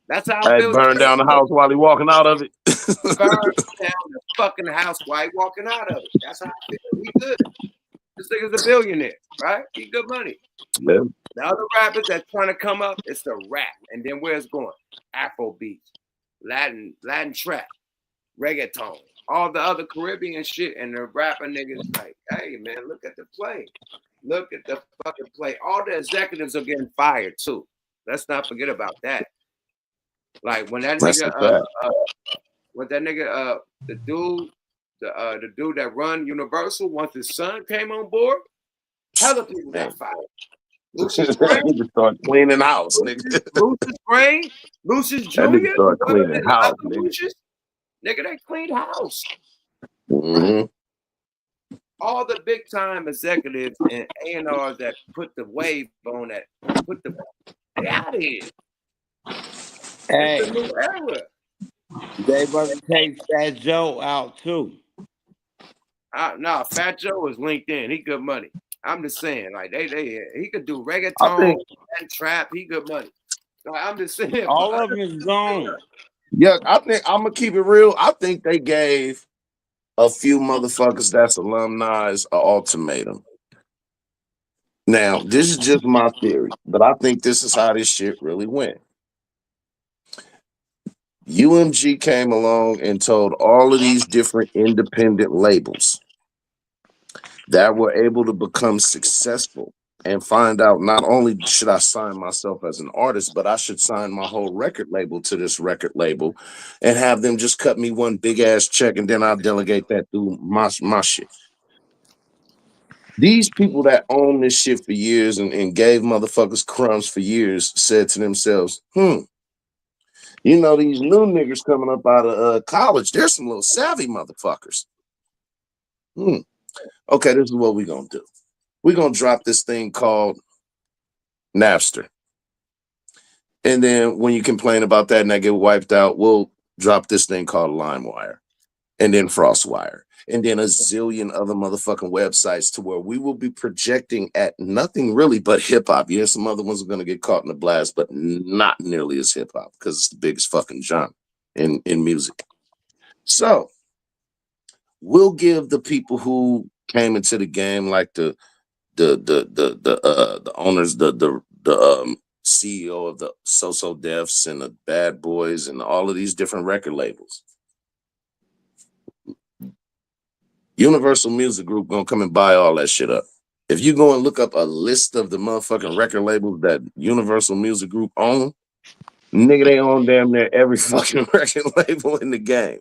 That's how I feel. Burn down the house while he walking out of it. Burned down the fucking house while he walking out of it. That's how I feel. He good. This nigga's a billionaire, right? He good money. Yeah. The other rappers that's trying to come up, it's the rap. And then where's it going? Afro beats, Latin trap, reggaeton, all the other Caribbean shit. And the rapper niggas like, hey man, look at the play. Look at the fucking play. All the executives are getting fired too. Let's not forget about that. Like when that That's nigga, the dude that run Universal, once his son came on board, hella people got fired. Lucius Brain, nigga start cleaning house, nigga. Lucius Brain, Lucius Jr. That nigga start cleaning house, nigga. Lucius, nigga, they cleaned house. Mm-hmm. All the big time executives and A&Rs that put the wave on that, they out of here. Hey, it's a new era. They about to take Fat Joe out too. Nah, Fat Joe is linked in. He good money. I'm just saying, like he could do reggaeton and trap. He good money. Like, I'm just saying, all of them is gone. Yeah, I think I'm gonna keep it real. I think they gave a few motherfuckers that's alumni an ultimatum. Now, this is just my theory, but I think this is how this shit really went. UMG came along and told all of these different independent labels that were able to become successful and find out not only should I sign myself as an artist, but I should sign my whole record label to this record label and have them just cut me one big ass check and then I'll delegate that through my shit. These people that own this shit for years and gave motherfuckers crumbs for years said to themselves, you know, these new niggas coming up out of college, they're some little savvy motherfuckers. Okay, this is what we're going to do. We're going to drop this thing called Napster. And then when you complain about that and that get wiped out, we'll drop this thing called LimeWire and then FrostWire and then a zillion other motherfucking websites to where we will be projecting at nothing really but hip hop. Yeah, some other ones are going to get caught in the blast, but not nearly as hip hop because it's the biggest fucking genre in music. So we'll give the people who came into the game, like the owners, the CEO of the So Defs and the Bad Boys and all of these different record labels. Universal Music Group gonna come and buy all that shit up. If you go and look up a list of the motherfucking record labels that Universal Music Group own, nigga, they own damn near every fucking record label in the game.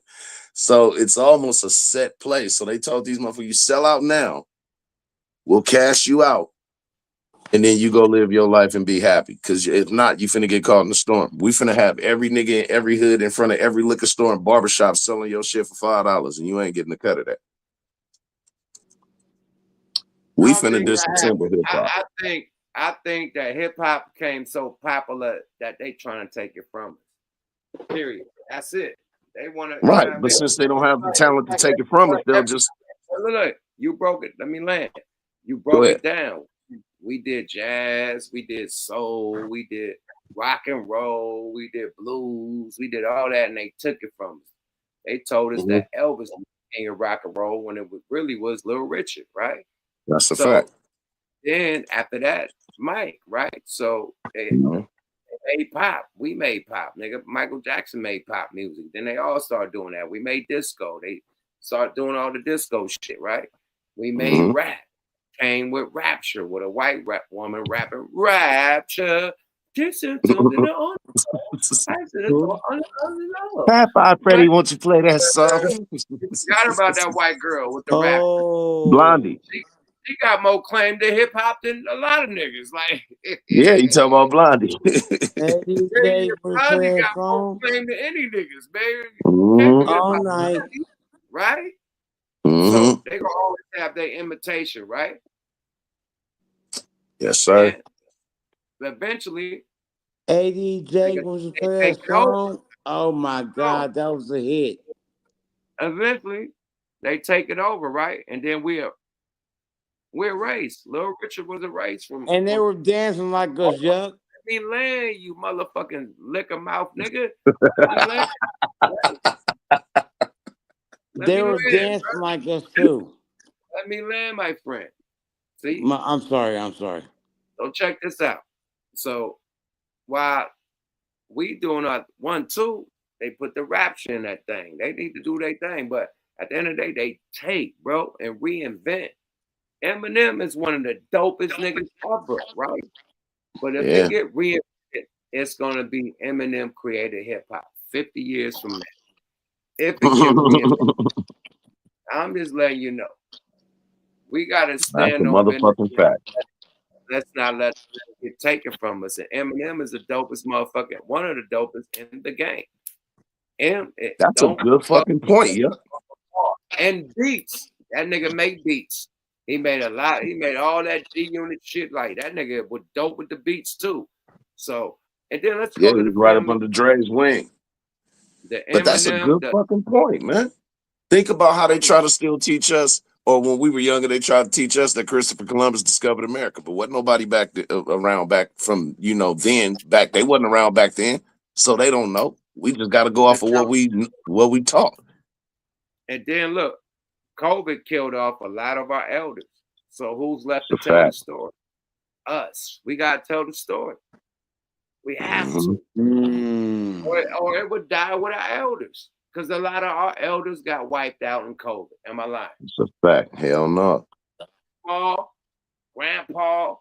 So it's almost a set place. So they told these motherfuckers, you sell out now, we'll cash you out, and then you go live your life and be happy. Because if not, you finna get caught in the storm. We finna have every nigga in every hood in front of every liquor store and barbershop selling your shit for $5, and you ain't getting a cut of that. We finna disassemble hip hop. I think that hip hop became so popular that they trying to take it from us. Period. That's it. They want to. Right, but since they don't have the talent to take it from us, they'll just. Look, you broke it. Let me land. You broke it down. We did jazz, we did soul, we did rock and roll, we did blues, we did all that, and they took it from us. They told us that Elvis was king of rock and roll when it really was Little Richard, right? That's a fact. Then after that, Mike, right? So they made pop. We made pop, nigga. Michael Jackson made pop music. Then they all started doing that. We made disco. They started doing all the disco shit, right? We made rap. Came with Rapture, with a white rap woman rapping Rapture. Bye, Freddie. Won't you play that song? Forgot about that white girl with the rap. Blondie. She got more claim to hip hop than a lot of niggas. Like, yeah, you talking about Blondie? Blondie got more claim than any niggas, baby. All night, right? So they gonna always have their imitation, right? Yes, sir. And eventually, ADJ was the first song. Oh my God, that was a hit. Eventually, they take it over, right? And then we're erased. Little Richard was erased from. And they were dancing like us, yuck. Let me land, you motherfucking liquor mouth nigga. They were dancing like us too. Let me land, my friend. See? I'm sorry. So check this out. So while we doing our 1-2, they put the rapture in that thing. They need to do their thing. But at the end of the day, they take, bro, and reinvent. Eminem is one of the dopest niggas ever, right? But if it get reinvented, it's gonna be Eminem created hip hop 50 years from now. If it get reinvented. I'm just letting you know. We gotta That's a stand on business. motherfucking fact. Let's not let it get taken from us. And Eminem is the dopest motherfucker, one of the dopest in the game. And That's a good fucking point, yeah. And beats. That nigga make beats. He made a lot. He made all that G-Unit shit. Like that nigga was dope with the beats too. So, and then let's go to he's the right up family. under Dre's wing. The But that's a Eminem, good fucking point, man. Think about how they try to still teach us, or when we were younger, they tried to teach us that Christopher Columbus discovered America. But wasn't nobody around back from, then back. They wasn't around back then, so they don't know. We just got to go off of what we taught. And then look, COVID killed off a lot of our elders. So who's left to tell the story? Us. We got to tell the story. We have to. Or it would die with our elders. Because a lot of our elders got wiped out in COVID. Am I lying? It's a fact. Hell no. Paul, Grandpa,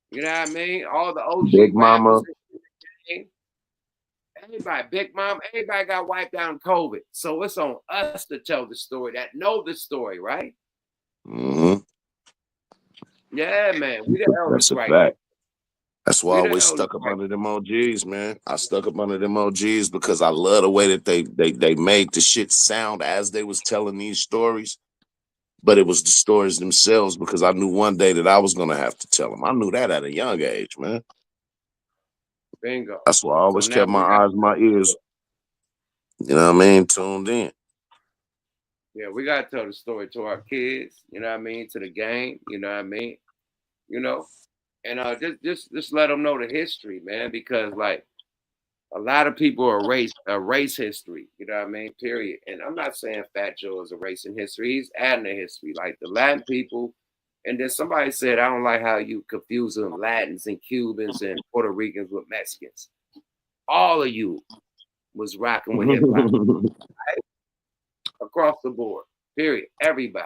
you know what I mean? All the OG Big Mama. Everybody, Big Mom, everybody got wiped out in COVID. So it's on us to tell the story, that know the story, right? Mm-hmm. Yeah, man. We the elders That's a right fact. That's why I We the always elders stuck up right under them OGs, man. I stuck up under them OGs because I love the way that they made the shit sound as they was telling these stories. But it was the stories themselves because I knew one day that I was going to have to tell them. I knew that at a young age, man. Bingo. That's why I always So kept my eyes, my ears, tuned in. Yeah, we got to tell the story to our kids, you know what I mean, to the game, you know what I mean, and just let them know the history, man, because like a lot of people erase history, you know what I mean, period. And I'm not saying Fat Joe is erasing history, he's adding to history, like the Latin people. And then somebody said, I don't like how you confuse them Latins and Cubans and Puerto Ricans with Mexicans. All of you was rocking with hip hop. Right? Across the board, period. Everybody,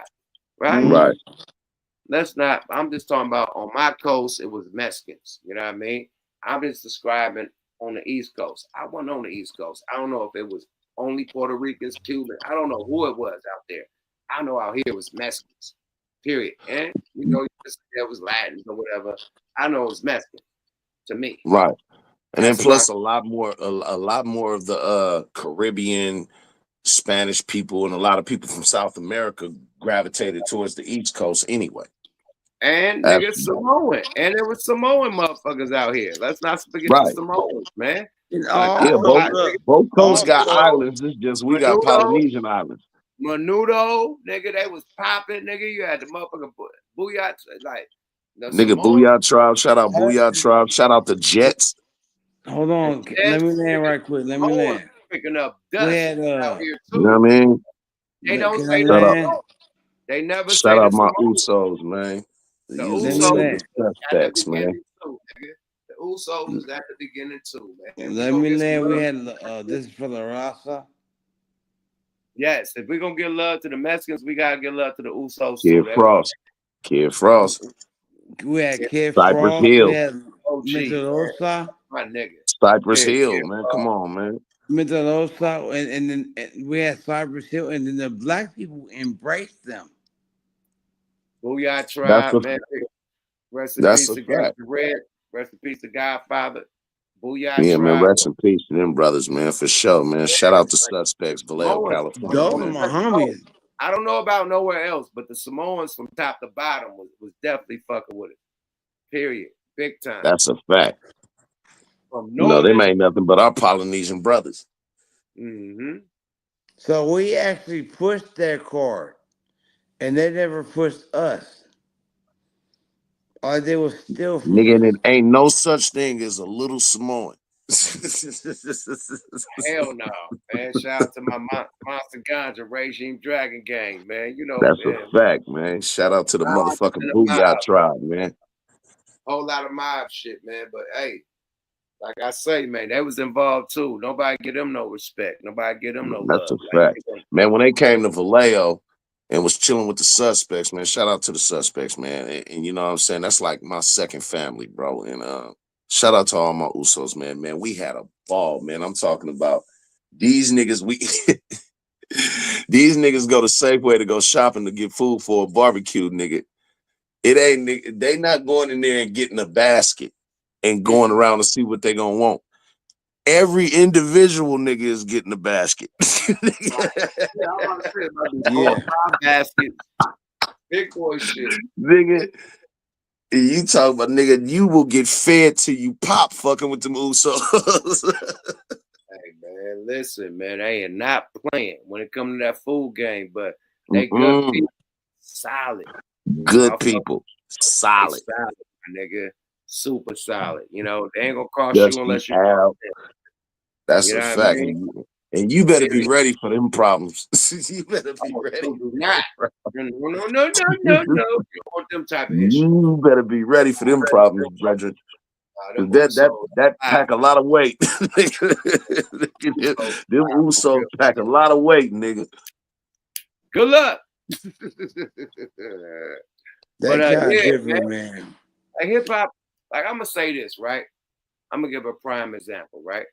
right? Right. Let's not, I'm just talking about on my coast, it was Mexicans. You know what I mean? I'm just describing on the East Coast. I wasn't on the East Coast. I don't know if it was only Puerto Ricans, Cuban. I don't know who it was out there. I know out here it was Mexicans, period. And, it was Latins or whatever. I know it was Mexican to me. Right. And That's then plus a lot more of the Caribbean, Spanish people, and a lot of people from South America gravitated towards the East Coast anyway. And niggas Samoan. And there was Samoan motherfuckers out here. Let's not forget the Samoans, man. Both coasts got islands. It's just we got Polynesian islands. Menudo, nigga, they was popping, nigga. You had the motherfucking Booyah, like nigga, Booyah Tribe. Shout out Booyah Tribe. Shout out the Jets. Hold on. Let me land right quick. Let me land. Picking up dust out here too. You know what I mean? They don't say that. They never Shout say out my Samoans. Usos, man. The Usos suspects, man. The Usos is at the beginning too, man. Let me land. We had this is for the Rasa. Yes, if we're gonna give love to the Mexicans, we gotta give love to the Usos too. Kid Frost. We had Kid Cypress Frost. Hill. We had Mr. My nigga. Cypress Hill, man. Come on, man. Mr. and then we had Cypress Hill, and then the black people embraced them. Booyah Tribe, man. Rest in peace to Gangsta Red. Rest in peace to Godfather. Booyah Tribe. Yeah, man. Rest in peace to them brothers, man, for sure, man. Shout out to Suspects, Vallejo, California. Those are my homies. I don't know about nowhere else, but the Samoans from top to bottom was definitely fucking with it. Period. Big time. That's a fact. No, they ain't nothing but our Polynesian brothers. Mm-hmm. So we actually pushed their card, and they never pushed us. Or they were still. Nigga, it ain't no such thing as a little Samoan. Hell no, man. Shout out to my Monster Ganja Regime Dragon Gang, man. You know, That's man. a fact, man. Shout out to the motherfucking Booyah tribe, man. Whole lot of mob shit, man. But hey, like I say, man, they was involved too. Nobody give them no respect. Nobody give them no That's love. a fact. Man, when they came to Vallejo and was chilling with the suspects, man, shout out to the suspects, man. And you know what I'm saying? That's like my second family, bro. And shout out to all my Usos, man. Man, we had a ball, man. I'm talking about these niggas, these niggas go to Safeway to go shopping to get food for a barbecue, nigga. It ain't, they not going in there and getting a basket and going around to see what they gonna want. Every individual nigga is getting a basket. Yeah. Basket. Big boy shit. Nigga, you talk about, nigga, you will get fed till you pop fucking with them Usos. Hey, man, listen, man, they are not playing when it comes to that food game, but they good people. Solid. Good people. Solid. Solid, my nigga. Super solid. You know, they ain't gonna cross Just you unless you out. That's you a know fact. I mean? And you better be ready for them problems. You better be ready. Not. No. You don't want them type of issues. You better be ready for them problems, brethren. That pack a lot of weight. Them Usos pack a lot of weight, nigga. Good luck. That guy yeah, different, man. Like hip hop, like I'm gonna say this, right? I'm gonna give a prime example, right?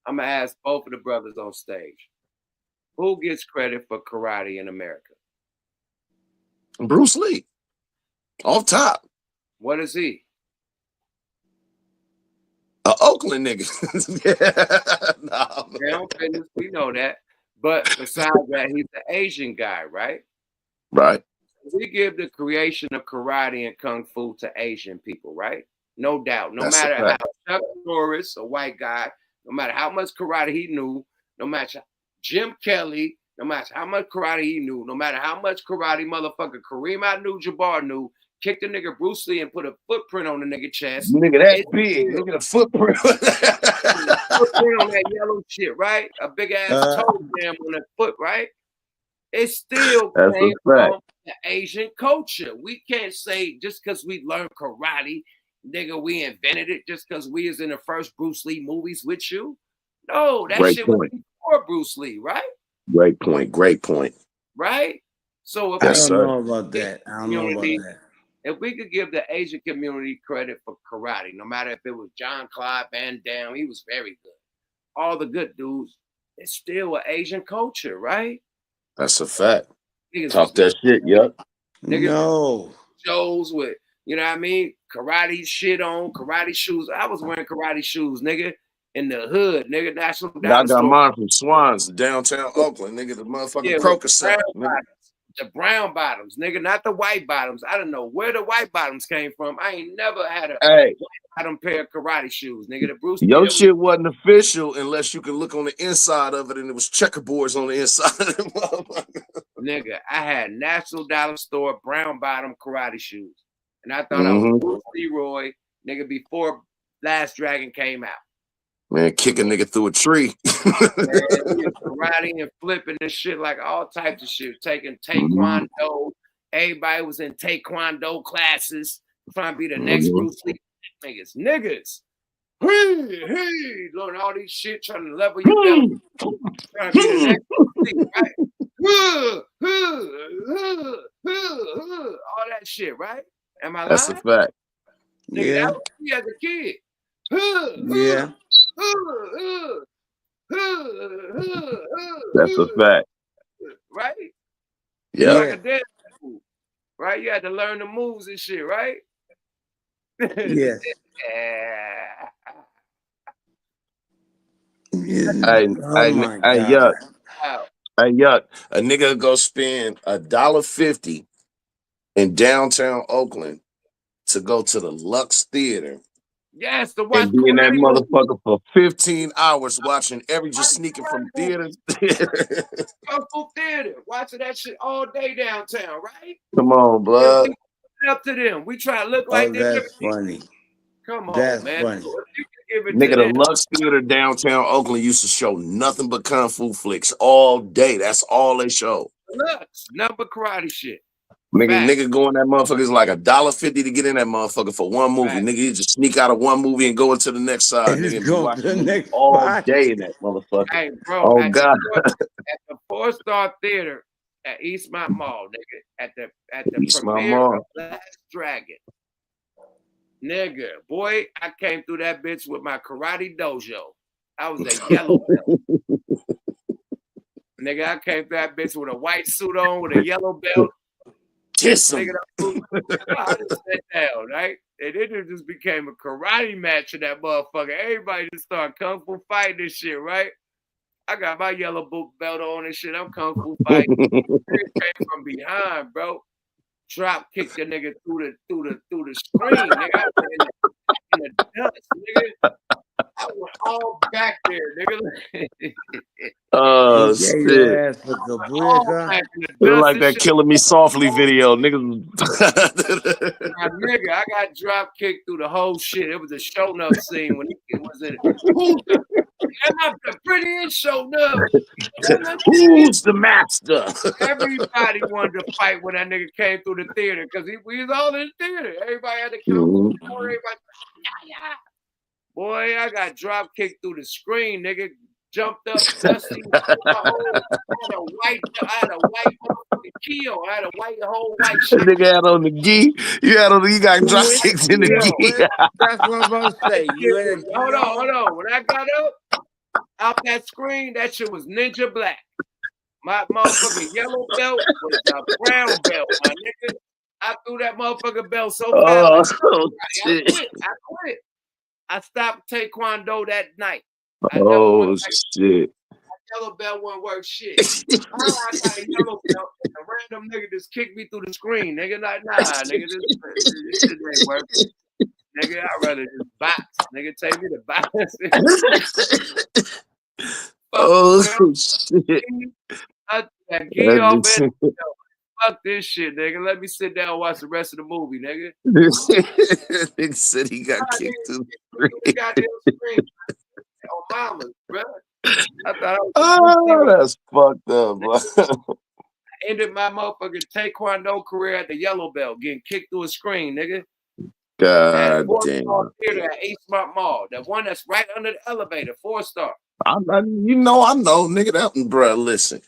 I'm gonna ask both of the brothers on stage. Who gets credit for karate in America? Bruce Lee. Off top. What is he? An Oakland nigga. We know that. But besides that, he's the Asian guy, right? Right. We give the creation of karate and kung fu to Asian people, right? No doubt. No That's matter how Chuck Norris, a white guy, no matter how much karate he knew, no matter Jim Kelly, no matter how much karate he knew, no matter how much karate motherfucker Kareem Abdul-Jabbar knew, kicked the nigga Bruce Lee and put a footprint on the nigga chest. Nigga, that big. Look at the footprint. Footprint on that yellow shit, right? A big ass toe jam on that foot, right? It still came from the Asian culture. We can't say just because we learned karate, nigga, we invented it just because we was in the first Bruce Lee movies with you. No, that Great shit point. was before Bruce Lee, right? Great point. Great point. Right? So if I don't know about that. If we could give the Asian community credit for karate, no matter if it was John Claude Van Damme, he was very good. All the good dudes, it's still an Asian culture, right? That's a fact. Niggas Talk that shit, yup. Niggas shows with, you know what I mean? Karate shit on, karate shoes. I was wearing karate shoes, nigga, in the hood, nigga. National I Dollar got Store. mine from Swans, downtown Oakland, nigga. The motherfucking Croker Center. The brown bottoms, nigga, not the white bottoms. I don't know where the white bottoms came from. I ain't never had a white bottom pair of karate shoes, nigga. The Bruce Your shit wasn't official unless you could look on the inside of it and it was checkerboards on the inside of the motherfucker. Nigga, I had National Dollar Store brown bottom karate shoes. And I thought I was Bruce Leroy, nigga, before Last Dragon came out. Man, kick a nigga through a tree. Man, karate and flipping and shit, like all types of shit. Taking taekwondo. Everybody was in taekwondo classes, trying to be the next Bruce Lee. Niggas. Hey, learn all these shit, trying to level you down. Trying to be the next Bruce Lee, right? All that shit, right? Am I lying? That's a fact. Nigga, that was me as a kid. Yeah. That's a fact. Right? Yeah. Like a dance move, right? You had to learn the moves and shit, right? Yes. Hey, yuck. Hey, yuck. A nigga go spend $1.50 in downtown Oakland to go to the Lux Theater. Yes, to watch and be in that karate motherfucker for 15 hours watching just sneaking from theater to theater. Local theater, watching that shit all day downtown, right? Come on, blood. Up to them. We try to look like that's funny. Come on, That's man. funny. So give it Nigga, to the them. Lux Theater downtown Oakland used to show nothing but kung fu flicks all day. That's all they show. Lux, number karate shit. Nigga go in that motherfucker is like $1.50 to get in that motherfucker for one movie. Nigga, you just sneak out of one movie and go into the next side, And nigga, just and be go to watching the movies next all spot. day in that motherfucker. Hey, bro, Oh at God. the 4-Star Theater at Eastmont Mall, nigga, at the Eastmont premiere Mall. of Last Dragon. Nigga, boy, I came through that bitch with my karate dojo. I was a yellow belt. Nigga, I came through that bitch with a white suit on, with a yellow belt. Kiss him. Nigga, I just sat down, right? And then it just became a karate match in that motherfucker. Everybody just started kung fu fighting this shit, right? I got my yellow boot belt on and shit. I'm kung fu fighting. It came from behind, bro. Drop kicked the nigga through the screen, nigga. I was in the dust, nigga. I was all back there, nigga. Oh He gave your shit. ass a all cabrera. back in the It was dust like and that shit. Killing Me Softly video, niggas. My nigga, I got drop kicked through the whole shit. It was a show up scene when it was in who's the pretty in show up. Who's the master? Everybody wanted to fight when that nigga came through the theater because we was all in the theater. Everybody had to come Mhm. everybody. Yeah. Boy, I got drop kicked through the screen, nigga. Jumped up, dusty. I had a white motherfucking key on. I had a whole white shirt. Nigga had on the gi. You got drop kicks in the gi. That's what I'm about to say. You had a Hold on. When I got up out that screen, that shit was ninja black. My motherfucking yellow belt was a brown belt, my nigga. I threw that motherfucking belt so fast. I quit. I stopped Taekwondo that night. I never went back. Shit. Yellow belt won't work shit. How I got a yellow belt and a random nigga just kicked me through the screen, nigga. Like, nah, nigga, this shit ain't working. Nigga, I'd rather just box. Nigga, take me to box. Oh shit. I got gi off it. Fuck this shit, nigga. Let me sit down and watch the rest of the movie, nigga. Nigga said he got kicked through the goddamn screen. On mama's, bro. I thought that's fucked up, bro. I ended my motherfucking Taekwondo career at the yellow belt, getting kicked through a screen, nigga. God damn. Theater at Eastmont Mall, the one that's right under the elevator, 4-Star. I know, nigga. That, bro, listen.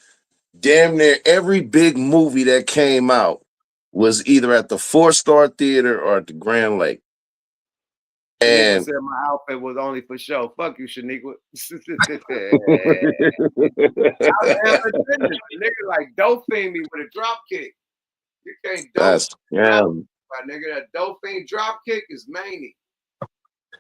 Damn near every big movie that came out was either at the 4-Star Theater or at the Grand Lake. And said my outfit was only for show. Fuck you, Shaniqua. Nigga like dope fiend me with a drop kick. You can't dope. That's scam. My nigga, that dope fiend drop kick is many.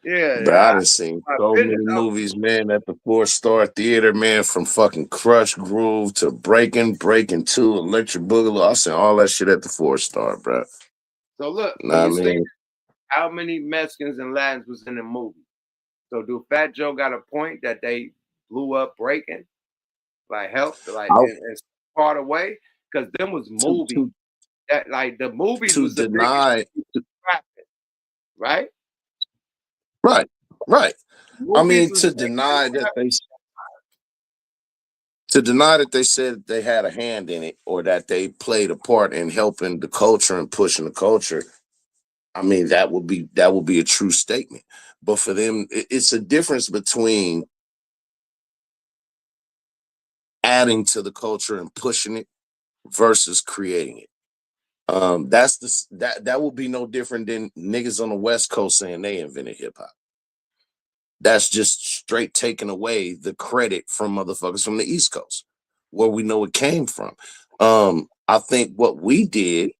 Yeah, Bro, I done seen so many movies, man, at the 4-Star Theater, man, from fucking Crush Groove to Breaking 2, Electric Boogaloo. I seen all that shit at the 4-Star, bro. So look, Nah, I mean, how many Mexicans and Latins was in the movie? So do Fat Joe got a point that they blew up Breaking? Like helped, like in part of way? Because them was movies that like the movies to was deny, right? Right. I mean, to deny that they said they had a hand in it or that they played a part in helping the culture and pushing the culture. I mean, that would be a true statement. But for them, it's a difference between adding to the culture and pushing it versus creating it. That would be no different than niggas on the West Coast saying they invented hip hop. That's just straight taking away the credit from motherfuckers from the East Coast, where we know it came from. I think what we did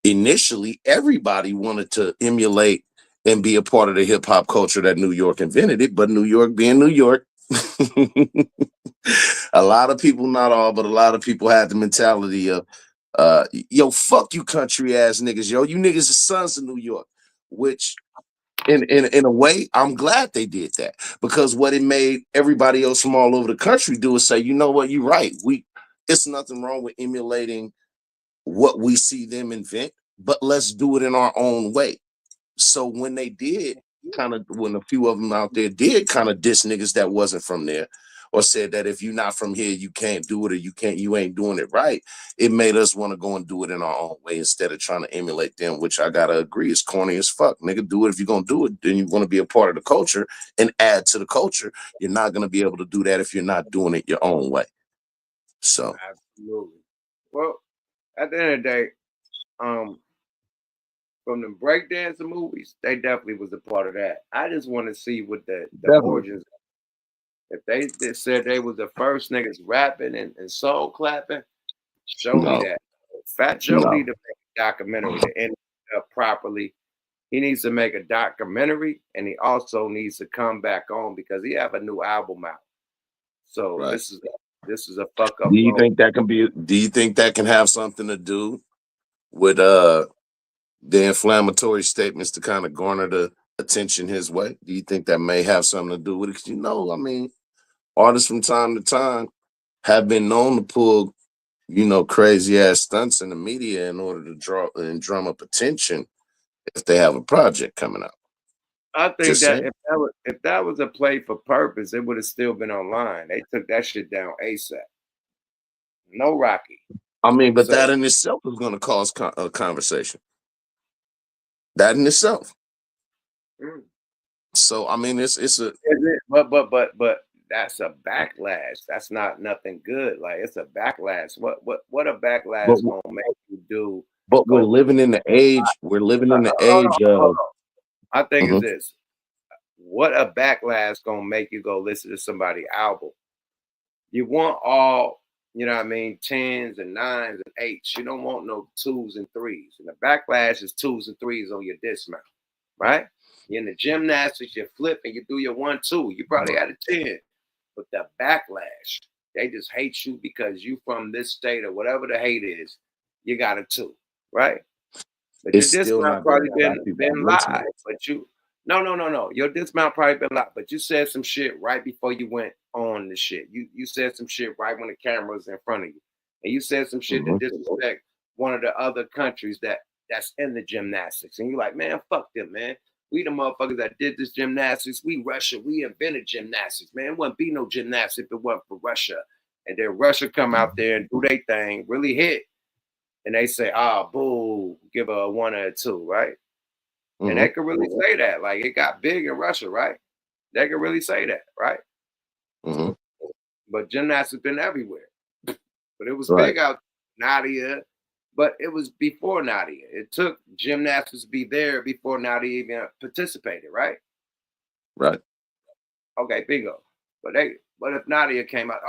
initially, everybody wanted to emulate and be a part of the hip hop culture that New York invented it, but New York being New York, a lot of people, not all, but a lot of people had the mentality of, yo, fuck you country ass niggas, yo, you niggas are sons of New York, which in a way, I'm glad they did that, because what it made everybody else from all over the country do is say, you know what, you're right. It's nothing wrong with emulating what we see them invent, but let's do it in our own way. So when they did, kind of when a few of them out there did kind of diss niggas that wasn't from there, or said that if you're not from here, you can't do it, or you ain't doing it right. It made us want to go and do it in our own way instead of trying to emulate them, which I gotta agree is corny as fuck. Nigga, do it if you're gonna do it. Then you want to be a part of the culture and add to the culture. You're not gonna be able to do that if you're not doing it your own way. So absolutely. Well, at the end of the day, from the breakdancing movies, they definitely was a part of that. I just want to see what the origins. If they said they was the first niggas rapping and soul clapping, show me that. Fat Joe need to make a documentary to end it up properly. He needs to make a documentary, and he also needs to come back on because he have a new album out. So this is a fuck up. Do you think that can be? Do you think that can have something to do with the inflammatory statements to kind of garner the attention his way? Do you think that may have something to do with it? Because I mean, artists from time to time have been known to pull, crazy ass stunts in the media in order to draw and drum up attention if they have a project coming out. I think that if that was a play for purpose, it would have still been online. They took that shit down ASAP. No Rocky. I mean, but that in itself is going to cause a conversation. That in itself. So I mean, it's a. But that's a backlash. That's not nothing good. Like it's a backlash. What a backlash gonna make you do? But we're living in the age. We're living in the age of. I think it's this. What a backlash gonna make you go listen to somebody's album? You want all, you know what I mean, 10s and 9s and 8s. You don't want no 2s and 3s. And the backlash is 2s and 3s on your dismount, right? You're in the gymnastics, you flip and you do your 1-2. You probably had a 10. But the backlash, they just hate you because you from this state or whatever the hate is. You got a 2, right? But It's your still dismount not probably been live, but you no. Your dismount probably been live, but you said some shit right before you went on the shit. You said some shit right when the camera was in front of you, and you said some shit to disrespect one of the other countries that's in the gymnastics, and you're like, man, fuck them, man. We the motherfuckers that did this gymnastics. We Russia. We invented gymnastics, man. It wouldn't be no gymnastics if it wasn't for Russia. And then Russia come out there and do their thing, really hit. And they say, boo, give her a 1 or a 2, right? And they could really say that. Like, it got big in Russia, right? They could really say that, right? But gymnastics been everywhere. But it was big out Nadia, but it was before Nadia. It took gymnastics to be there before Nadia even participated, right? Right. Okay, bingo. But if Nadia came out,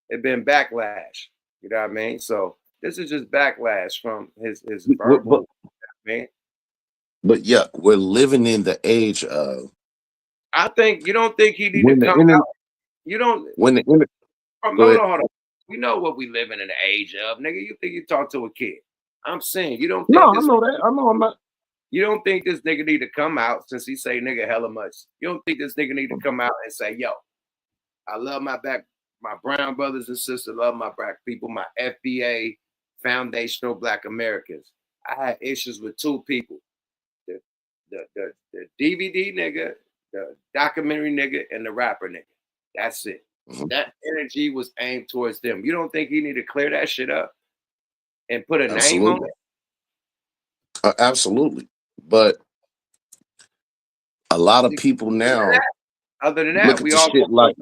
it'd been backlash. You know what I mean? So this is just backlash from his verbal, man. But yeah, we're living in the age of. I think you don't think he need to come out. You don't. Hold on. We know what we living in the age of, nigga. You think you talk to a kid? I'm saying you don't. Think I know that. I know I'm not. You don't think this nigga need to come out since he say nigga hella much? You don't think this nigga need to come out and say, yo, I love my brown brothers and sisters, love my black people, my FBA, foundational Black Americans. I had issues with 2 people. The DVD nigga, the documentary nigga, and the rapper nigga. That's it. That energy was aimed towards them. You don't think he need to clear that shit up and put a name on it? Absolutely. But a lot of people now. Other than that, we all go like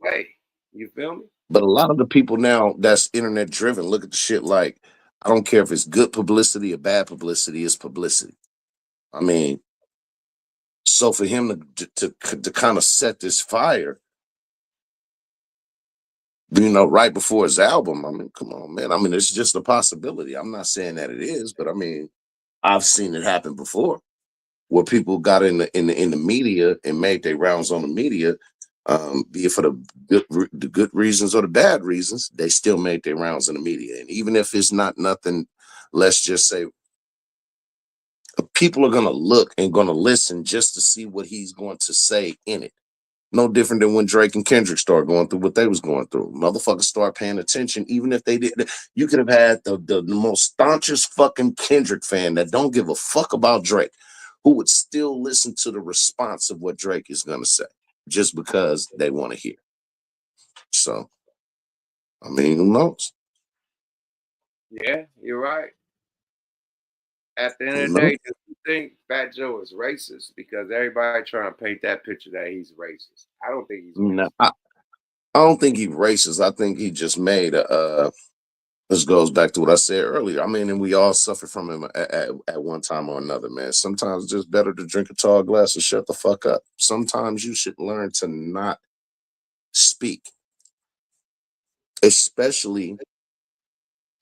way. You feel me? But a lot of the people now that's internet driven look at the shit like, I don't care if it's good publicity or bad publicity, it's publicity. I mean, so for him to kind of set this fire, right before his album, I mean, come on, man. I mean, it's just a possibility. I'm not saying that it is, but I mean, I've seen it happen before, where people got in the media and made their rounds on the media, be it for the good reasons or the bad reasons, they still made their rounds in the media. And even if it's not nothing, let's just say, people are going to look and going to listen just to see what he's going to say in it. No different than when Drake and Kendrick started going through what they was going through. Motherfuckers start paying attention, even if they didn't. You could have had the most staunchest fucking Kendrick fan that don't give a fuck about Drake, who would still listen to the response of what Drake is gonna say just because they want to hear. So, I mean, who knows? Yeah, you're right. At the end Who of the knows? day, do you think Fat Joe is racist? Because everybody trying to paint that picture that he's racist. I don't think he's No, racist. I don't think he's racist. I think he just made a. This goes back to what I said earlier. I mean, and we all suffer from him at one time or another, man. Sometimes it's just better to drink a tall glass and shut the fuck up. Sometimes you should learn to not speak, especially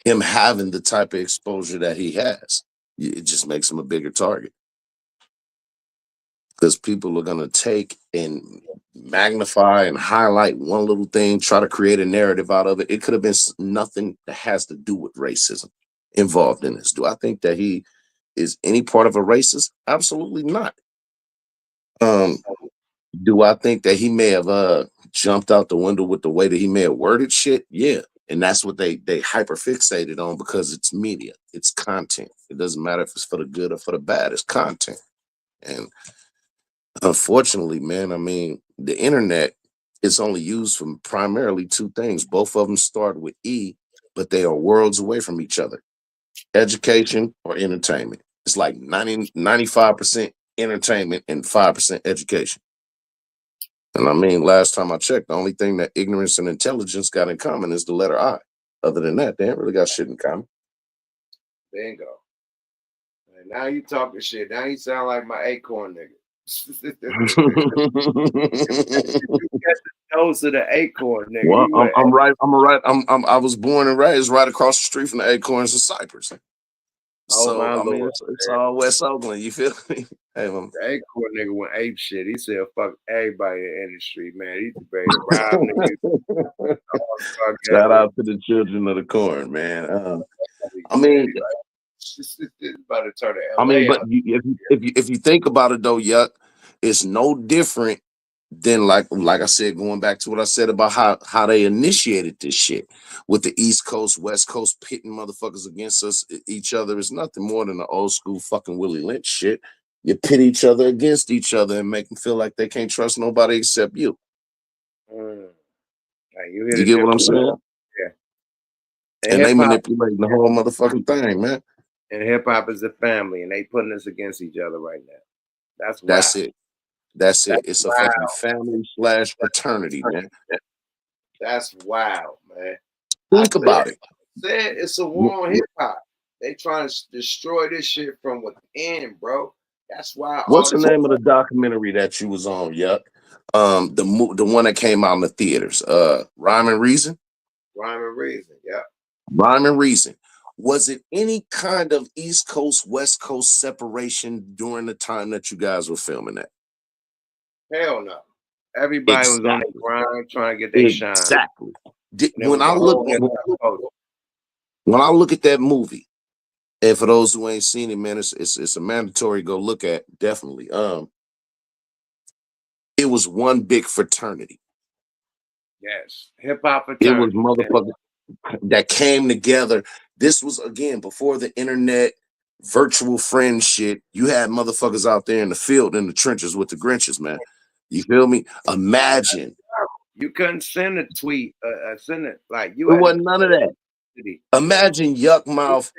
him having the type of exposure that he has. It just makes him a bigger target because people are going to take and magnify and highlight one little thing, try to create a narrative out of it. It could have been nothing that has to do with racism involved in this. Do I think that he is any part of a racist? Absolutely not. Do I think that he may have jumped out the window with the way that he may have worded shit? Yeah. And that's what they hyper fixated on because it's media, it's content. It doesn't matter if it's for the good or for the bad, it's content. And unfortunately, man, I mean, the internet is only used for primarily two things. Both of them start with E, but they are worlds away from each other. Education or entertainment. It's like 95% entertainment and 5% education. And I mean, last time I checked, the only thing that ignorance and intelligence got in common is the letter I. Other than that, they ain't really got shit in common. Bingo. And now you talking shit. Now you sound like my acorn nigga. Those are the acorn nigga. Well, I'm right. I was born and raised right across the street from the Acorns of Cypress. Oh, So my I mean, Lord, it's all West Oakland. You feel me? Hey, man. the acorn nigga went ape shit. He said fuck everybody in the industry, man. He's ready to rob niggas. Shout out to the children of the corn, man. I mean, It's about to turn to I LA mean, but out. if you think about it though, Yuck, it's no different than like I said, going back to what I said about how they initiated this shit with the East Coast, West Coast pitting motherfuckers against each other is nothing more than the old school fucking Willie Lynch shit. You pit each other against each other and make them feel like they can't trust nobody except you. You get what I'm saying? Yeah. And they manipulating the whole motherfucking thing, man. And hip hop is a family, and they putting us against each other right now. That's wild. It. That's it. It's wild. A fucking family / fraternity, man. That's wild, man. Think about it. Said it's a war on hip hop. They trying to destroy this shit from within, bro. That's why. What's the name of the documentary that you was on, Yuck? The one that came out in the theaters. Rhyme and Reason. Rhyme and Reason. Yeah. Rhyme and Reason. Was it any kind of East Coast, West Coast separation during the time that you guys were filming that? Hell no. Everybody was on the grind trying to get their shine. Exactly. When I look at that movie, and for those who ain't seen it, man, it's a mandatory go look at, definitely. It was one big fraternity. Yes, hip hop fraternity. It was motherfuckers that came together. This was again before the internet, virtual friend shit. You had motherfuckers out there in the field, in the trenches with the Grinches, man. You feel me? Imagine. You couldn't send a tweet, send it like you. There wasn't none of that. Imagine Yuck Mouth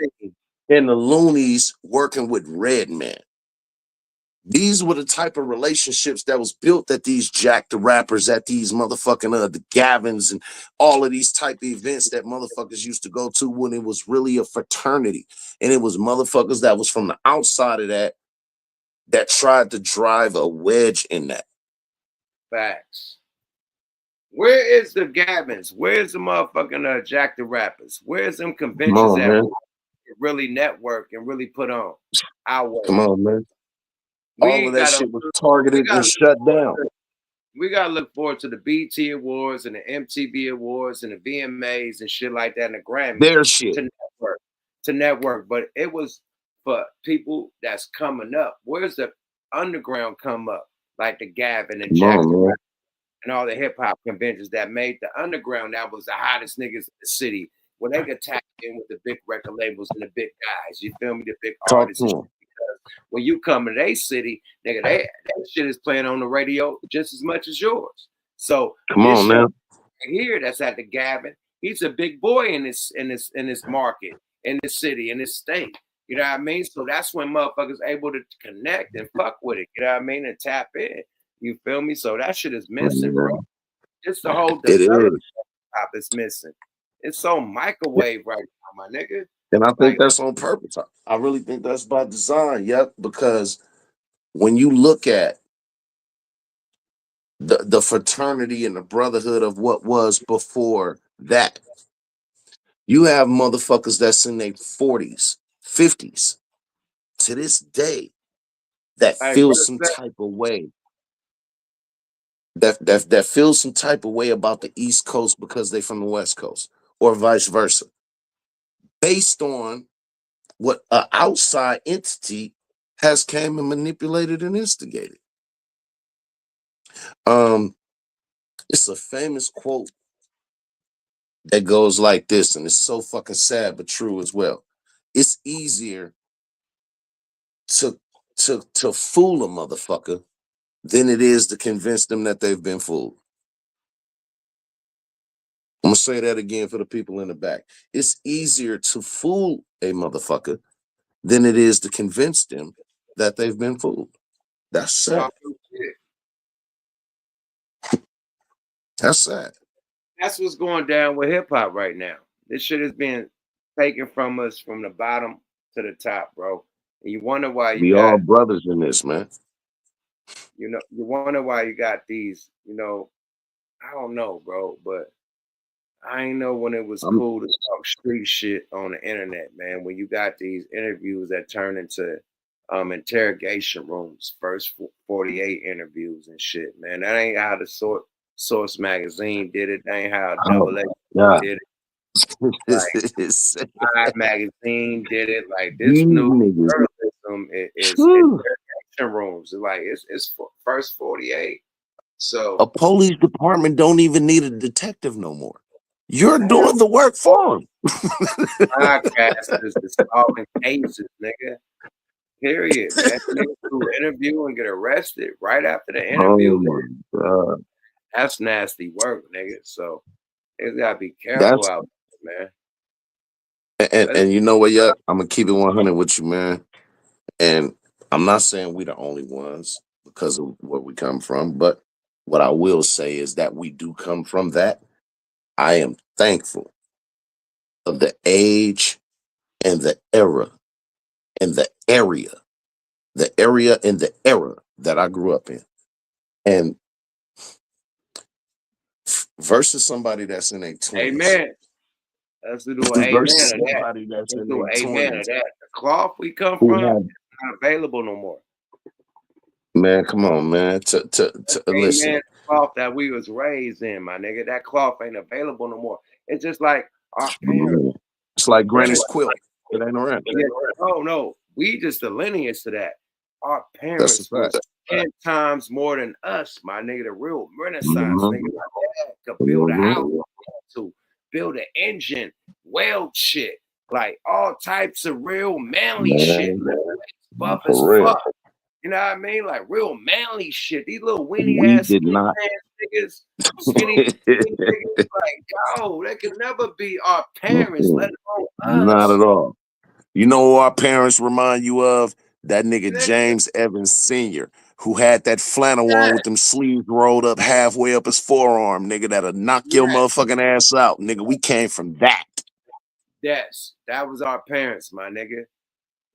and the Loonies working with Redman. These were the type of relationships that was built at these Jack the Rappers, at these motherfucking the Gavins and all of these type of events that motherfuckers used to go to when it was really a fraternity. And it was motherfuckers that was from the outside of that tried to drive a wedge in that. Facts. Where is the Gavins? Where's the motherfucking Jack the Rappers? Where's them conventions that really network and really put on our way? Come on, man. All of that shit was targeted and shut down. We gotta look forward to the BT Awards and the MTV Awards and the VMAs and shit like that and the Grammys. Their shit to network, but it was for people that's coming up. Where's the underground come up? Like the Gavin and Jack and all the hip hop conventions that made the underground that was the hottest niggas in the city. Where they could tap in with the big record labels and the big guys. You feel me? The big artists. when you come to their city, nigga, that shit is playing on the radio just as much as yours. So Come this on show now. here that's at the Gavin, he's a big boy in this market, in this city, in this state. You know what I mean? So that's when motherfuckers able to connect and fuck with it. You know what I mean? And tap in. You feel me? So that shit is missing, bro. It's the whole It development is. top is missing. It's so microwave right now, my nigga. And I think Like, that's on purpose. I really think that's by design. Yep. Because when you look at the fraternity and the brotherhood of what was before that, you have motherfuckers that's in their 40s, 50s to this day that hey, feel brother, some type of way. That feels some type of way about the East Coast because they from the West Coast, or vice versa, based on what an outside entity has came and manipulated and instigated. It's a famous quote that goes like this, and it's so fucking sad but true as well. It's easier to fool a motherfucker than it is to convince them that they've been fooled. I'm gonna say that again for the people in the back. It's easier to fool a motherfucker than it is to convince them that they've been fooled. That's sad. That's sad. that's what's going down with hip hop right now. This shit is being taken from us from the bottom to the top, bro. And you wonder why you We all got, brothers in this, man. you wonder why you got these, I don't know, bro, but I ain't know when it was cool to talk street shit on the internet, man. When you got these interviews that turn into interrogation rooms, first 48 interviews and shit, man. That ain't how the Source magazine did it. That ain't how Double A did it. Like Time magazine did it. Like this These new niggas. journalism is Whew. interrogation rooms. It's first 48. So A police department don't even need a detective no more. You're doing the work for them. podcasters is solving cases, nigga. Period, man. Niggas do interview and get arrested right after the interview. Oh my God. That's nasty work, nigga. So they gotta be careful That's out there, man. and you know what, yeah, I'm gonna keep it 100 with you, man. And I'm not saying we the only ones because of where we come from, but what I will say is that we do come from that. I am thankful of the age and the era and the area and the era that I grew up in. And versus somebody that's in their 20s. Amen. Let's do an amen of Versus that. somebody that's Let's in do an their amen 20s. of that. The cloth we come Who from have, is not available no more. man, come on, man. Listen. Amen. Cloth that we was raised in, my nigga. That cloth ain't available no more. It's just like our parents. It's like Granny's quilt. It ain't around. Yeah, no. We just the lineage to that. Our That's a parents was fact. 10 times more than us, my nigga. The real Renaissance Mhm. nigga. My dad could build a house, to build an engine, weld shit, like all types of real manly shit. Buff as For real. fuck. You know what I mean? Like real manly shit. These little weenie We ass did not. niggas, skinny niggas, like, yo, they could never be our parents, let alone Not us. at all. You know who our parents remind you of? That nigga James Evans Sr., who had that flannel on with them sleeves rolled up halfway up his forearm, nigga, that'll knock your motherfucking ass out. Nigga, we came from that. Yes, that was our parents, my nigga.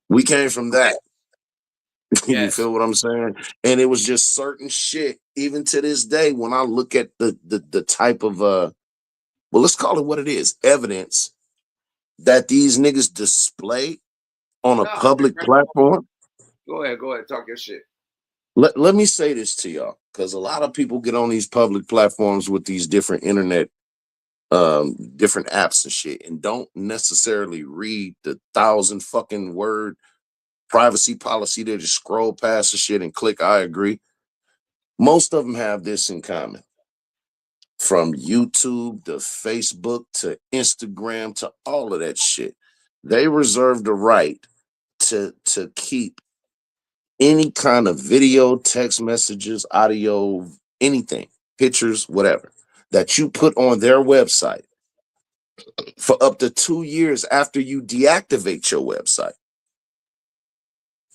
We came from that. You Yes. feel what I'm saying? And it was just certain shit, even to this day, when I look at the type of well, let's call it what it is, evidence that these niggas display on a public platform. Go ahead, talk your shit. Let me say this to y'all, because a lot of people get on these public platforms with these different internet different apps and shit, and don't necessarily read the 1,000 fucking word privacy policy. They just scroll past the shit and click I agree. Most of them have this in common. From YouTube to Facebook to Instagram to all of that shit, they reserve the right to keep any kind of video, text messages, audio, anything, pictures, whatever, that you put on their website for up to 2 years after you deactivate your website.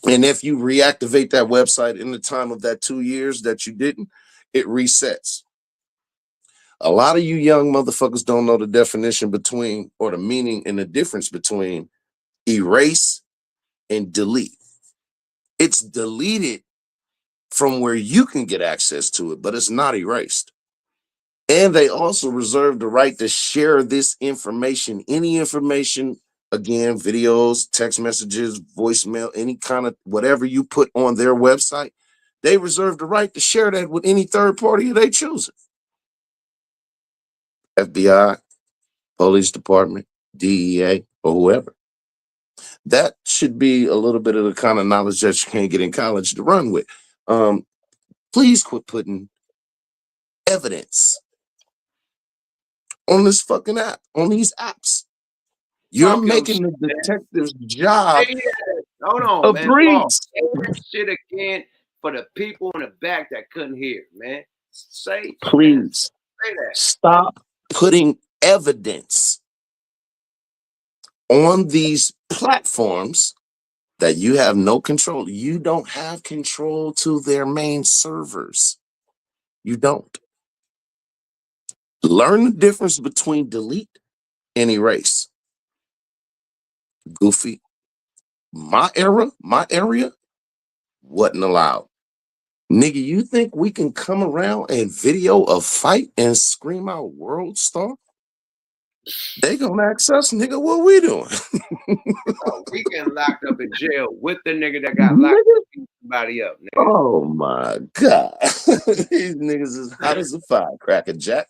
And if you reactivate that website in the time of that 2 years that you didn't, it resets. A lot of you young motherfuckers don't know the definition between, or the meaning and the difference between erase and delete. It's deleted from where you can get access to it, but it's not erased. And they also reserve the right to share this information, any information, again, videos, text messages, voicemail, any kind of whatever you put on their website. They reserve the right to share that with any third party they choose. FBI, police department, DEA, or whoever. That should be a little bit of the kind of knowledge that you can't get in college to run with. Please quit putting evidence on this fucking app, on these apps. You're Talk your making shit, the man. detective's job Hey, hold on, a man. Pause. breeze. Say that shit again for the people in the back that couldn't hear, man. Say, Please man, say that. stop putting evidence on these platforms that you have no control. You don't have control to their main servers. You don't. Learn the difference between delete and erase. Goofy. My area wasn't allowed. Nigga, you think we can come around and video a fight and scream out world star? They gonna ask us, nigga, what we doing? We getting locked up in jail with the nigga that got locked up beating somebody up, nigga. Oh my God. These niggas is hot as a firecracker, Jack.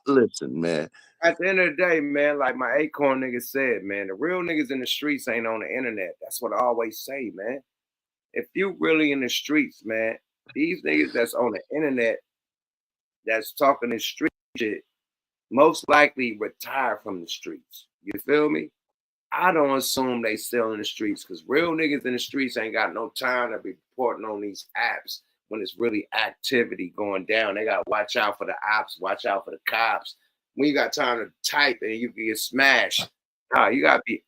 Listen, man. At the end of the day, man, like my Acorn nigga said, man, the real niggas in the streets ain't on the internet. That's what I always say, man. If you really in the streets, man, these niggas that's on the internet that's talking this street shit most likely retire from the streets. You feel me? I don't assume they still in the streets because real niggas in the streets ain't got no time to be reporting on these apps when it's really activity going down. They got to watch out for the ops, watch out for the cops. When you got time to type and you can get smashed, nah, you got to be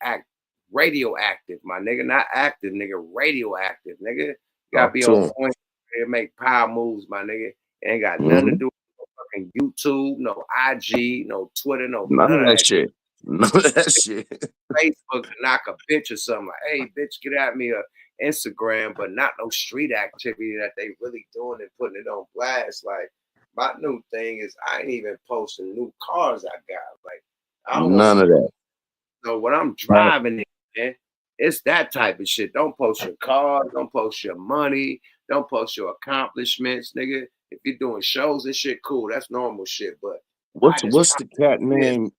radioactive, my nigga. Not active, nigga. Radioactive, nigga. You got to be on point to make power moves, my nigga. It ain't got nothing to do with no fucking YouTube, no IG, no Twitter, no None of that shit. None of that shit. Facebook to knock a bitch or something like, hey, bitch, get at me a Instagram, but not no street activity that they really doing and putting it on blast. Like my new thing is I ain't even posting new cars I got. Like I don't want None of that. know what I'm driving in, man. It's that type of shit. Don't post your cars, don't post your money, don't post your accomplishments, nigga. If you're doing shows and shit, cool, that's normal shit. But What's the cat name?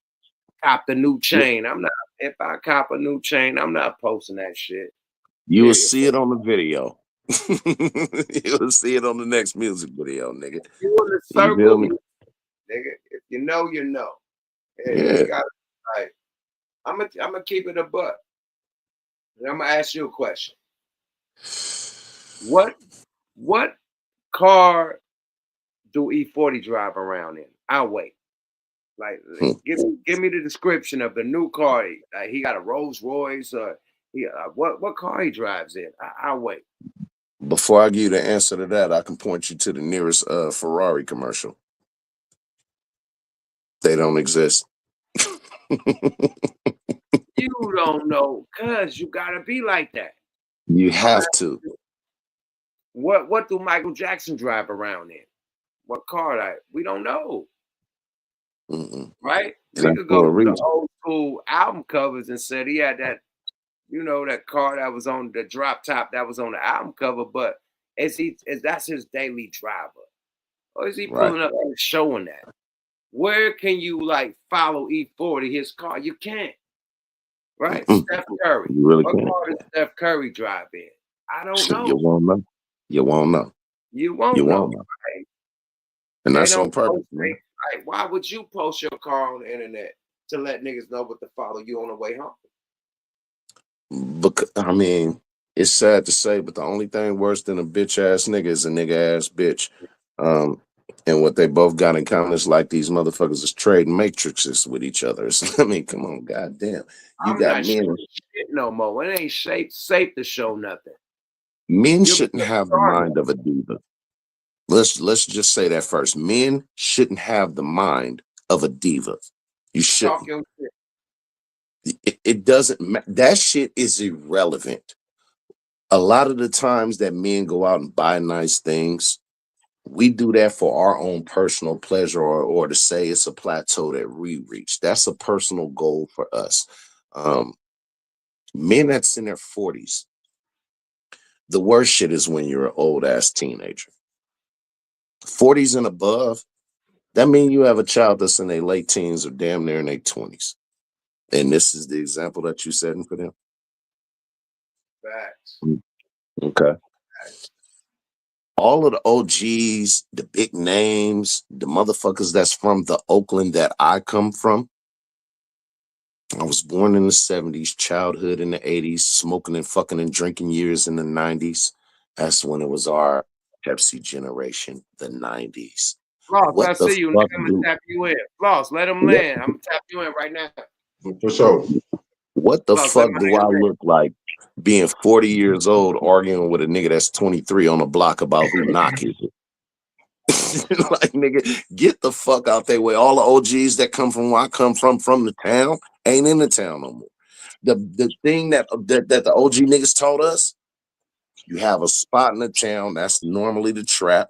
Cop the new chain. I'm not. If I cop a new chain, I'm not posting that shit. You will see it on the video. You will see it on the next music video, nigga. You in the You feel circle, me? nigga. If you know, you know. Yeah. You gotta, like, I'm gonna keep it a buck. And I'm gonna ask you a question. What car do E40 drive around in? I'll wait. Like, give me the description of the new car. He got a Rolls Royce, or what car he drives in? I'll wait. Before I give you the answer to that, I can point you to the nearest Ferrari commercial. They don't exist. You don't know, cuz you gotta be like that. You have to. What do Michael Jackson drive around in? What car? We don't know. Right? We That's could for go a to the reason. old school album covers and said he had that, that car that was on the drop top that was on the album cover, but that's his daily driver? Or is he pulling up and showing that? Where can you follow E40 his car? You can't. Right? Steph Curry. You really What can't. car does Steph Curry drive in? I don't know. You won't know. You won't know. You won't You know. won't know. Right? And They that's on don't purpose, post man. things. Why would you post your car on the internet to let niggas know what to follow you on the way home? Because, I mean, It's sad to say, but the only thing worse than a bitch ass nigga is a nigga ass bitch. And what they both got in common is like these motherfuckers is trading matrices with each other. I mean, come on, goddamn. You I'm got not men. showing shit no more. It ain't safe to show nothing. Men You'll be shouldn't have the starting. mind of a diva. Let's just say that first. Men shouldn't have the mind of a diva. You shouldn't. Talk your shit. It doesn't matter. That shit is irrelevant. A lot of the times that men go out and buy nice things, we do that for our own personal pleasure or to say it's a plateau that we reach. That's a personal goal for us. Men that's in their 40s, the worst shit is when you're an old ass teenager. 40s and above, that means you have a child that's in their late teens or damn near in their 20s. And this is the example that you're setting for them. Facts. Okay. All of the OGs, the big names, the motherfuckers that's from the Oakland that I come from. I was born in the 70s, childhood in the 80s, smoking and fucking and drinking years in the 90s. That's when it was our Pepsi generation, the 90s. Floss, What I the see you. fuck I'm gonna tap you in. Floss, let him land. I'm gonna tap you in right now. For sure. What the Floss, let fuck my do nigga I land. look like being 40 years old arguing with a nigga that's 23 on the block about who knock is it? Like, nigga, get the fuck out there way. All the OGs that come from where I come from the town ain't in the town no more. The thing that the OG niggas taught us, you have a spot in the town, that's normally the trap.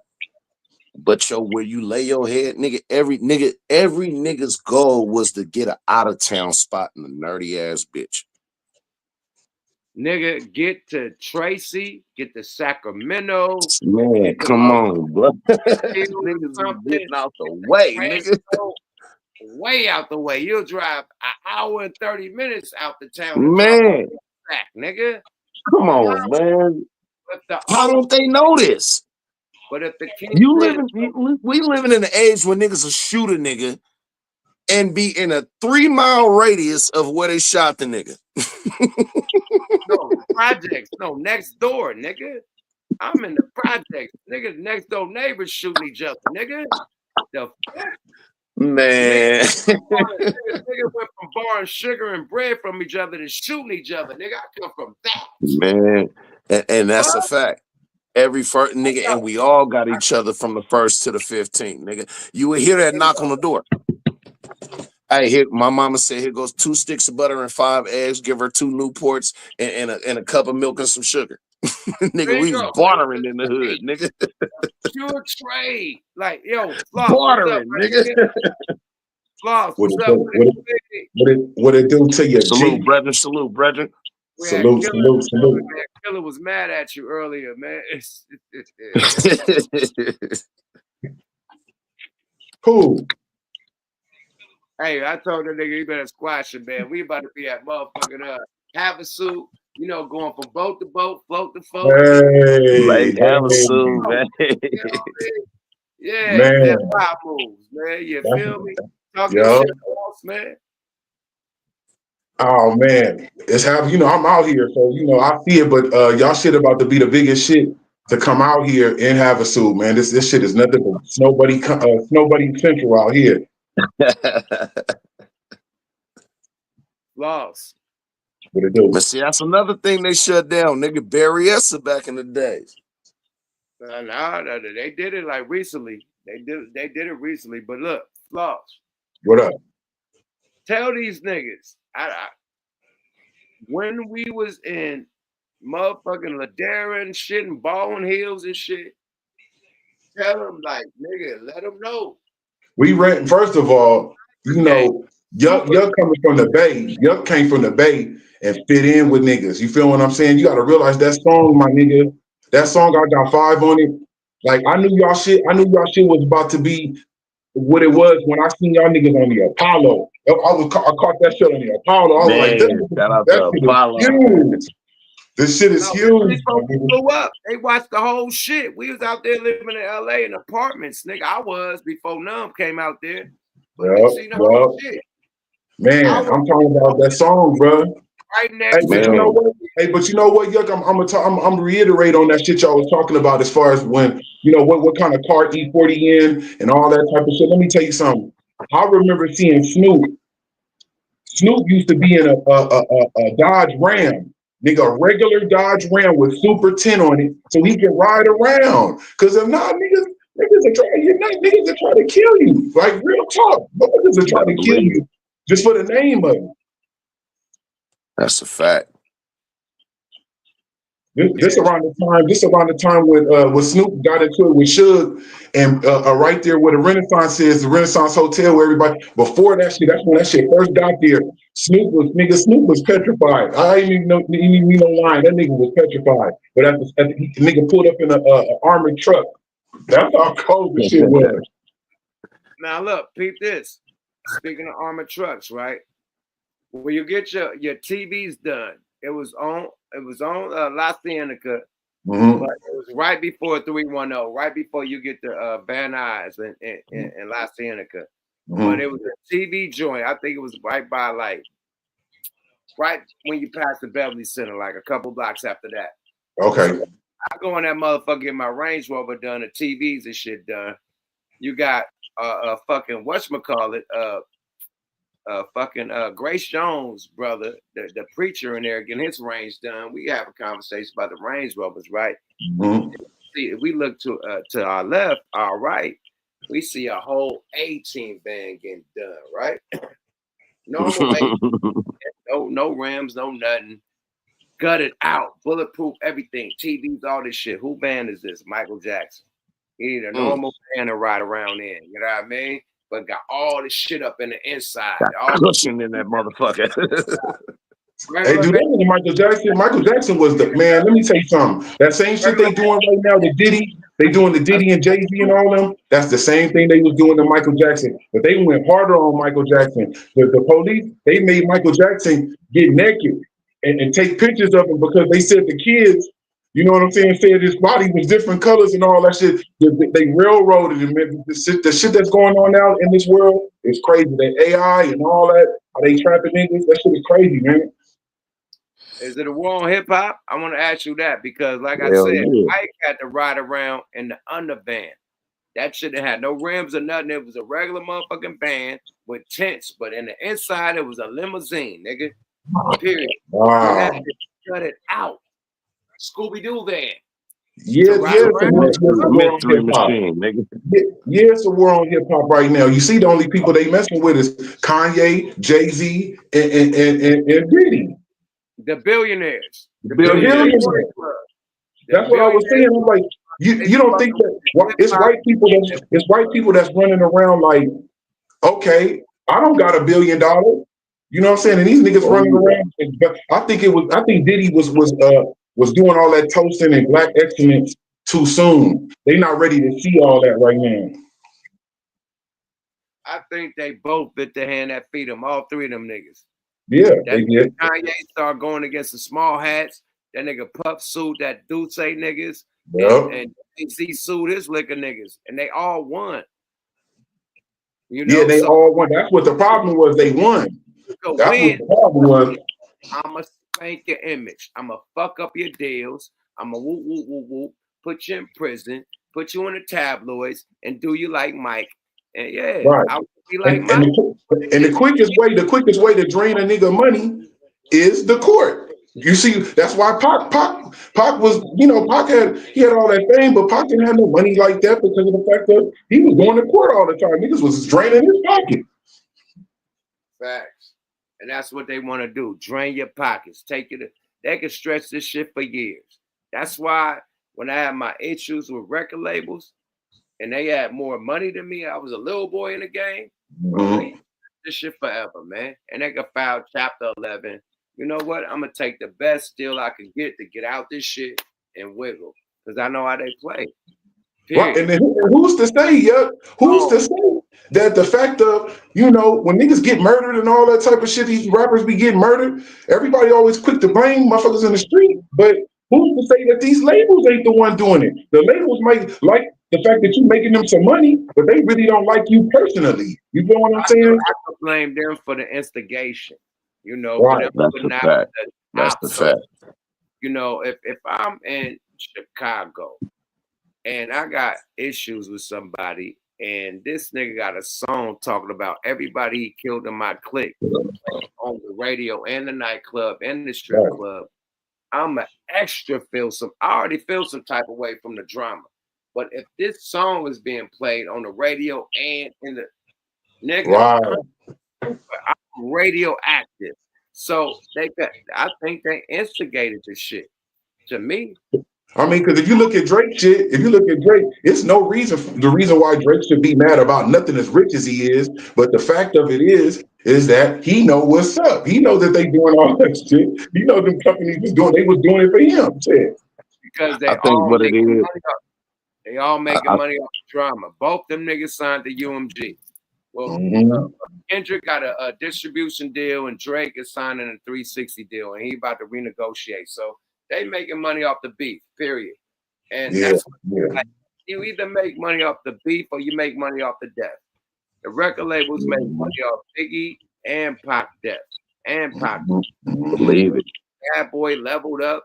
But where you lay your head, nigga, every nigga's goal was to get an out of town spot in a nerdy ass bitch. Nigga, get to Tracy, get to Sacramento. Man, come on, bro. Niggas is getting out the way, nigga. Way out the way. You'll drive an hour and 30 minutes out the town to drop Man, off back, nigga. come on, man. How don't they know this? But if the king We living in an age where niggas will shoot a nigga and be in a 3-mile radius of where they shot the nigga. No, projects. No, next door, nigga. I'm in the projects. Nigga, next door neighbors shooting each other, nigga. The man. Nigga went from borrowing sugar and bread from each other to shooting each other, nigga. I come from that. Man. And that's a fact. Every first nigga, and we all got each other from the 1st to the 15th, nigga. You would hear that knock on the door. Hey, here, my mama said, here goes 2 sticks of butter and 5 eggs. Give her 2 Newports and a cup of milk and some sugar. Nigga, we was bartering in the hood, nigga. Pure trade. Like, yo, Floss, bartering, nigga. Floss, What what's up? what it do to you, Salute, G? brethren. Salute, brethren. Salute. Killer was mad at you earlier, man. Who? Hey, I told the nigga you better squash it, man. We about to be at motherfucking Havasu, you know, going from boat to boat, float to float. Hey, Havasu, man. Yeah, man. that pop moves, man. You feel me? Talking Yo. shit, boss, man. Oh man, it's how I'm out here, so I see it, but y'all shit about to be the biggest shit to come out here and have a suit, man. This shit is nothing but snowbody central out here. Lost. What it do? But see, that's another thing they shut down, nigga. Barry Esser back in the days. Nah, they did it like recently. They did it recently. But look, Lost. What up? Tell these niggas, when we was in motherfucking Ladera and shit and Baldwin Hills and shit, tell them like, nigga, let them know. We ran. First of all, Yuck coming from the Bay. Yuck came from the Bay and fit in with niggas. You feel what I'm saying? You got to realize that song, my nigga. That song, I got 5 on it. Like I knew y'all shit was about to be what it was when I seen y'all niggas on the Apollo. I caught that shit on the Apollo. I was like, that shit is huge. This shit is huge. Blew up. They watched the whole shit. We was out there living in LA in apartments, nigga. I was before Numb came out there. But Yep. Shit. Man, I'm talking about that song, bro. right Hey, next but to you know them. what? Hey, but you know what, Yuck? I'm reiterate on that shit y'all was talking about as far as when what kind of car E40 in and all that type of shit. Let me tell you something. I remember seeing Snoop. Snoop used to be in a Dodge Ram, nigga, a regular Dodge Ram with Super 10 on it, so he can ride around. Cause if not, niggas are trying to kill you. Like real talk, niggas are trying to kill you just for the name of it. That's a fact. This around the time when Snoop got into it with Suge, and right there where the Renaissance is, the Renaissance Hotel, where everybody before that shit, that's when that shit first got there. Snoop was petrified. I ain't even know, no line. That nigga was petrified. But the nigga pulled up in a armored truck. That's how cold the shit was. Now look, peep this. Speaking of armored trucks, right? When you get your TVs done, it was on La Cienega, Mhm. but it was right before 310, right before you get the Van Nuys in La Cienega. But it was a TV joint. I think it was right by right when you pass the Beverly Center, like a couple blocks after that. Okay. I go in that motherfucker, get my Range Rover done, the TVs and shit done. You got fucking whatchamacallit, Grace Jones, brother, the preacher in there getting his range done. We have a conversation about the Range Rovers, right? See, if we look to our left, our right, we see a whole A-team band getting done, right? Normal no rims, no nothing. Gutted out, bulletproof, everything, TVs, all this shit. Who band is this? Michael Jackson. He need a normal band to ride around in. You know what I mean? But got all this shit up in the inside. All cushion in that motherfucker. Hey, dude, that nigga Michael Jackson. Michael Jackson was the man. Let me tell you something. That same shit they doing right now, the Diddy, they doing the Diddy and Jay-Z and all them. That's the same thing they was doing to Michael Jackson. But they went harder on Michael Jackson. The police, they made Michael Jackson get naked and take pictures of him because they said the kids, you know what I'm saying, said his body was different colors and all that shit. They railroaded him. The shit that's going on now in this world is crazy. The AI and all that, how they trapping niggas, that shit is crazy, man. Is it a war on hip hop? I want to ask you that because, like I Hell said, yeah. Mike had to ride around in the undervan. That shit had no rims or nothing. It was a regular motherfucking van with tents, but in the inside it was a limousine, nigga. Period. Wow. You had to cut it out. Scooby Doo van. Yeah, it's a war on Mystery hip hop. machine, nigga. Yeah, it's a war on hip hop right now. You see, the only people they messing with is Kanye, Jay-Z, and Diddy. The billionaires. The billionaires. That's what I was saying. I'm like, you don't think that it's white people that's running around like, okay, I don't got $1 billion. You know what I'm saying? And these niggas running around. I think Diddy was doing all that toasting and black excellence too soon. They not ready to see all that right now. I think they both bit the hand that feed them, all three of them niggas. Yeah, they did. Kanye started going against the small hats. That nigga Puff sued that Duce niggas. Yep. And he sued his liquor niggas. And they all won. You know, yeah, they all won. That's what the problem was. They won. That's what the problem was. I'ma spank your image. I'ma fuck up your deals. I'ma whoop, whoop, whoop, whoop, put you in prison, put you in the tabloids, and do you like Mike. And yeah, Right. I would be like And Mike. the quickest way to drain a nigga money is the court. You see, that's why Pac was, Pac had all that fame, but Pac didn't have no money like that because of the fact that he was going to court all the time. Niggas was draining his pocket. Facts. And that's what they want to do. Drain your pockets. Take it. They can stretch this shit for years. That's why when I had my issues with record labels and they had more money than me, I was a little boy in the game. Mm-hmm. This shit forever, man. And they can file Chapter 11. You know what? I'm going to take the best deal I can get to get out this shit and wiggle. Because I know how they play. Right. And then who's to say, who's to say that the fact of, when niggas get murdered and all that type of shit, these rappers be getting murdered, everybody always quick to blame motherfuckers in the street. But who's to say that these labels ain't the one doing it? The labels might like the fact that you're making them some money, but they really don't like you personally. You know what I'm saying? I could blame them for the instigation. You know, but Right. I'm That's putting the out fact. the That's top the song. fact. You know, if I'm in Chicago and I got issues with somebody, and this nigga got a song talking about everybody he killed in my clique on the radio and the nightclub and the strip club, I'm an extra feel some. I already feel some type of way from the drama. But if this song is being played on the radio and in the nigga, I'm radioactive. So I think they instigated the shit. To me, I mean, because if you look at Drake shit, it's no reason. The reason why Drake should be mad about nothing as rich as he is, but the fact of it is that he know what's up. He know that they doing all that shit. He know them companies they was doing it for him. Shit. because I think what it is. They all making money off the drama. Both them niggas signed to UMG. Well, Kendrick got a distribution deal, and Drake is signing a 360 deal, and he about to renegotiate. So they making money off the beef, period. And that's like, you either make money off the beef or you make money off the death. The record labels make money off Biggie and Pac death and Pac. Believe it. Mm-hmm. Bad Boy leveled up.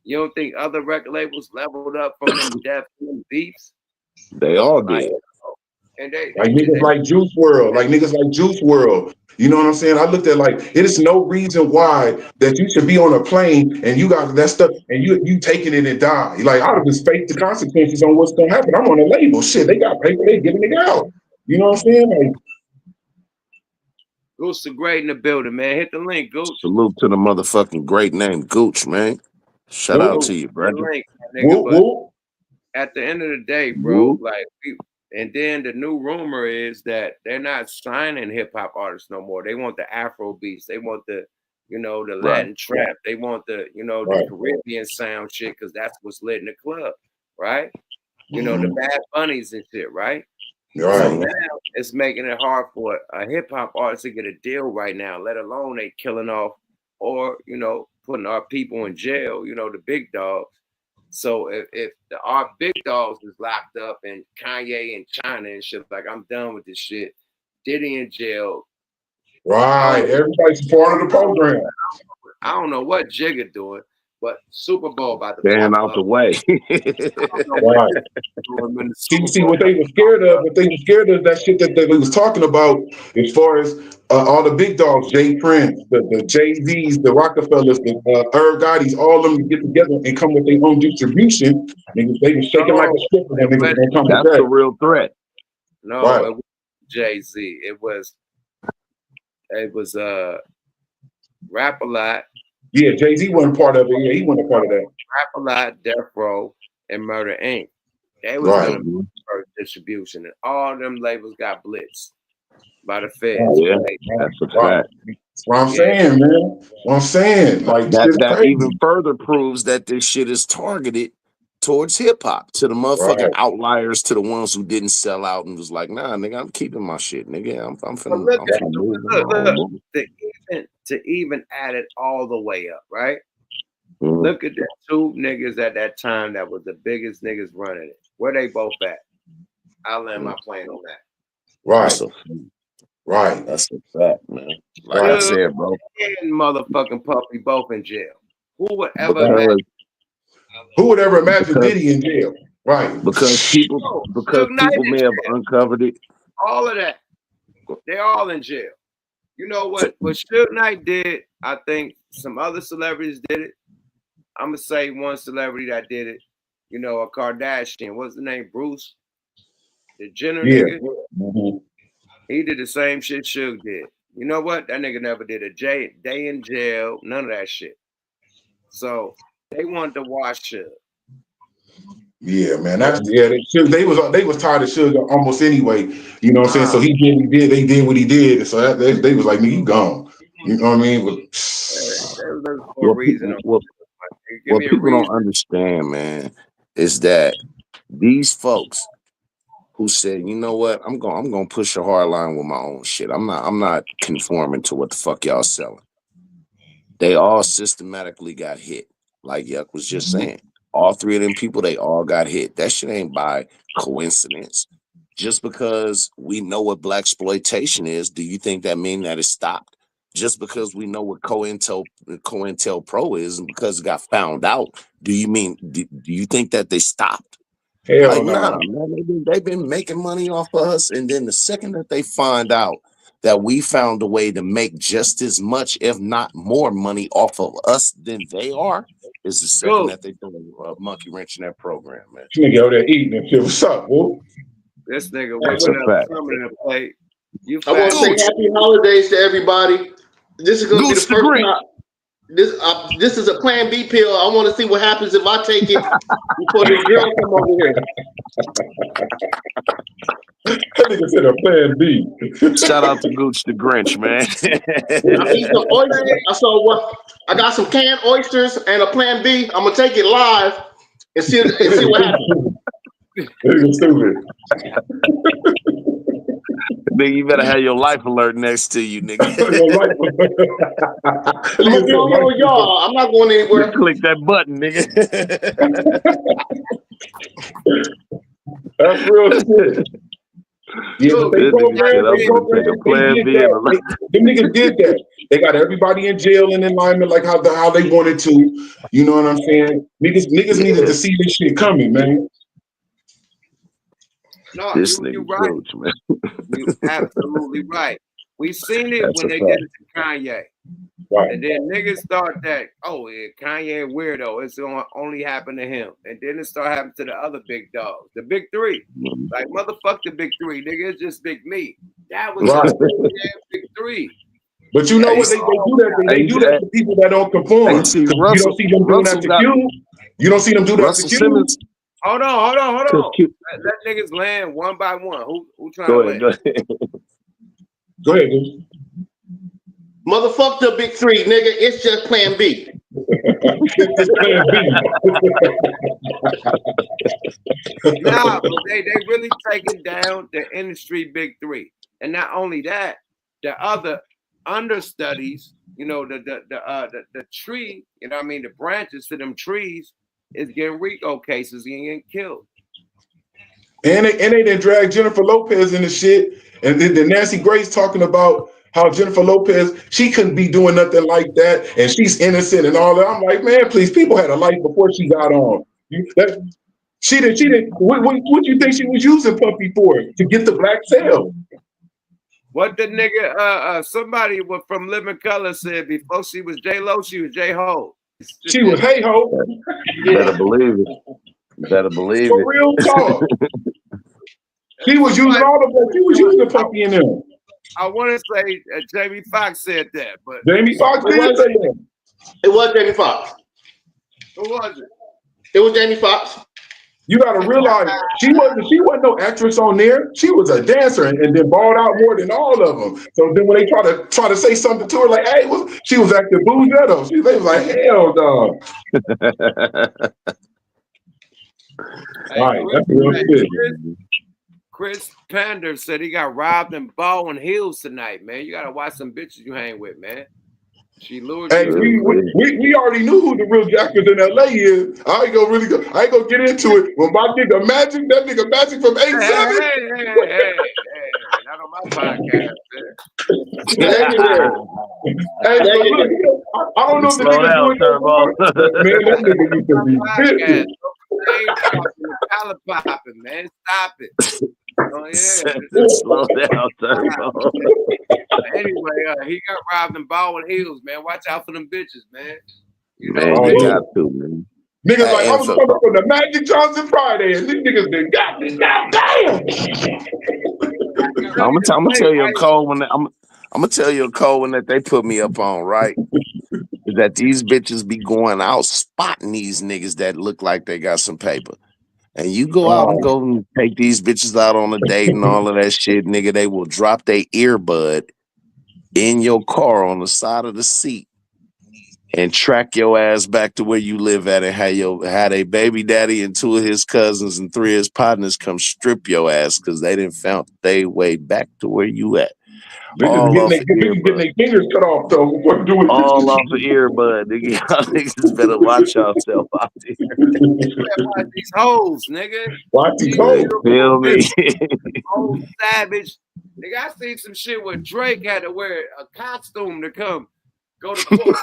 You don't think other record labels leveled up from them deaths and beefs? They all did. And they niggas like Juice WRLD. You know what I'm saying? I looked at it is no reason why that you should be on a plane and you got that stuff and you taking it and die. Like I would just face the consequences on what's gonna happen. I'm on a label. Shit, they got paper, they giving it out. You know what I'm saying? Like Gooch the Great in the building, man. Hit the link, Gooch. Salute to the motherfucking great name, Gooch, man. Shout out to you, brother. Link, nigga, but at the end of the day, bro, and then the new rumor is that they're not signing hip hop artists no more. They want the Afro beats. They want the, the Latin trap. They want the, the Caribbean sound shit because that's what's lit in the club, right? The Bad Bunnies and shit, right? So now it's making it hard for a hip hop artist to get a deal right now, let alone they killing off or, putting our people in jail, the big dogs. So if our big dogs is locked up and Kanye in China and shit, like I'm done with this shit. Diddy in jail. Right. Everybody's part of the program. I don't know what Jigga doing, but Super Bowl about to stand out the way. See what they were scared of. What they were scared of that shit that they was talking about as far as all the big dogs, Jay Prince, the Jay-Z's, the Rockefellers, the Irv Gotti's, all of them to get together and come with their own distribution. Niggas, they was shaking like a stripper. That niggas gonna come with that. That's the real threat. No, it was Jay-Z. It was Rap a Lot. Yeah, Jay-Z wasn't part of it. Yeah, he wasn't a part of that. Rap a Lot, Death Row, and Murder Inc. They was gonna be first distribution, and all them labels got blitzed by the feds. Yeah, that's a fact. That's what I'm saying, man. What I'm saying, like that even further proves that this shit is targeted towards hip hop, to the motherfucking outliers, to the ones who didn't sell out and was like, nah, nigga, I'm keeping my shit, nigga. I'm finna move. To even add it all the way up, right? Look at the two niggas at that time that was the biggest niggas running it. Where they both at? I'll land my plane on that. Right. That's a fact, man. Like I said, bro. And motherfucking Puffy both in jail. Who would ever imagine Diddy in jail? Right. Because people may have uncovered it. All of that. They're all in jail. You know what Suge Knight did? I think some other celebrities did it. I'm gonna say one celebrity that did it. A Kardashian. What's the name? Bruce, the Jenner nigga. He did the same shit Suge did. You know what? That nigga never did a day in jail. None of that shit. So they wanted to watch Suge. Yeah, man. They was tired of Suge almost anyway. You know what I'm saying? So he did. They did what he did. So they was like, "Man, you gone." You know what I mean? What people don't understand, man, is that these folks who said, you know what, I'm gonna push a hard line with my own shit. I'm not conforming to what the fuck y'all selling. They all systematically got hit, like Yuck was just saying. All three of them people, they all got hit. That shit ain't by coincidence. Just because we know what blaxploitation is, do you think that mean that it stopped? just because we know what COINTELPRO is and because it got found out, do you think that they stopped? Hell Like, no. nah, man, they've been making money off of us. And then the second that they find out that we found a way to make just as much, if not more money off of us than they are, is the second that they doing a monkey wrench in that program, man. This nigga over there eating and shit. What's up, bro? This nigga That's whipping a up fact. something in a plate. You I want to say happy holidays to everybody. This is going to be the first time. This is a Plan B pill. I want to see what happens if I take it before this girl come over here. That nigga said a Plan B. Shout out to Gooch the Grinch, man. I eat some oysters. I got some canned oysters and a Plan B. I'm gonna take it live and see what happens. Nigga stupid. Nigga, you better have your life alert next to you, nigga. I'm gonna be on y'all. I'm not going anywhere. Click that button, nigga. That's real shit. Yeah, but they programmed them niggas did that. They got everybody in jail and in alignment like how they wanted to. You know what I'm saying? Niggas needed to see this shit coming, man. No, This you're nigga right. Gooch, man. You're absolutely right. We seen it That's when a they fact. did it to Kanye. Right. And then niggas thought that, oh, yeah, Kanye weirdo. It's gonna only happen to him. And then it started happening to the other big dogs, the big three. Like, motherfuck the big three, nigga. It's just Big Me. That was Right. the big three. But you know what? They do that. They do that to people that don't conform. You see, You don't see them doing that to Q. You don't see them do that to Q. Simmons. Hold on. Let niggas land one by one. Who trying Go to ahead, land? Go ahead, dude. Motherfuck the big three, nigga. It's just Plan B. It's Plan B. Nah, but they really taking down the industry big three. And not only that, the other understudies, you know, the tree, you know what I mean, the branches to them trees is getting RICO cases and getting killed. And they done drag Jennifer Lopez in the shit. And then Nancy Grace talking about how Jennifer Lopez, she couldn't be doing nothing like that. And she's innocent and all that. I'm like, man, please, people had a life before she got on. She didn't, what you think she was using Puppy for? To get the black sale. What the nigga, somebody from Living Color said before she was J-Lo, she was J-Ho. She was Hey-Ho. Better believe it. Better believe For it. real talk. She was using all the black, she was using Puppy in them. I want to say Jamie Foxx said that, but Jamie Foxx did say that. It was Jamie Foxx. Who was it? It was Jamie Foxx. You gotta realize she wasn't no actress on there. She was a dancer and then balled out more than all of them. So then when they try to say something to her like, hey, she was acting Bougetto. They was like, hell no. Right, that's real shit. Chris Pander said he got robbed in Baldwin Hills tonight, man. You gotta watch some bitches you hang with, man. She lured Hey, you. we already knew who the real jackers in LA is. I ain't gonna get into it. When my nigga Magic, that nigga Magic from 8-7. Hey, not on my podcast, man. Hey, look, I don't know if the nigga doing that, man. That nigga used to be busy. Collar popping, man. Stop it. Oh, yeah. Slow down, Turbo. Anyway, he got robbed in Baldwin Hills, man. Watch out for them bitches, man. You know, man, you got to, man. Niggas like, I was coming from the Magic Johnson Friday, and these niggas been got me. Goddamn. I'm gonna tell you a cold one. I'm gonna tell you a cold one that they put me up on, right? Is that these bitches be going out spotting these niggas that look like they got some paper. And you go out and go and take these bitches out on a date and all of that shit, nigga. They will drop their earbud in your car on the side of the seat and track your ass back to where you live at and had a baby daddy and 2 of his cousins and 3 of his partners come strip your ass because they didn't found their way back to where you at. All getting their fingers cut off though. All off the earbud, nigga. Y'all niggas better watch yourself out there. Watch these hoes, nigga. Watch these hoes. Feel me? Old savage. Nigga, I seen some shit where Drake had to wear a costume to go to court.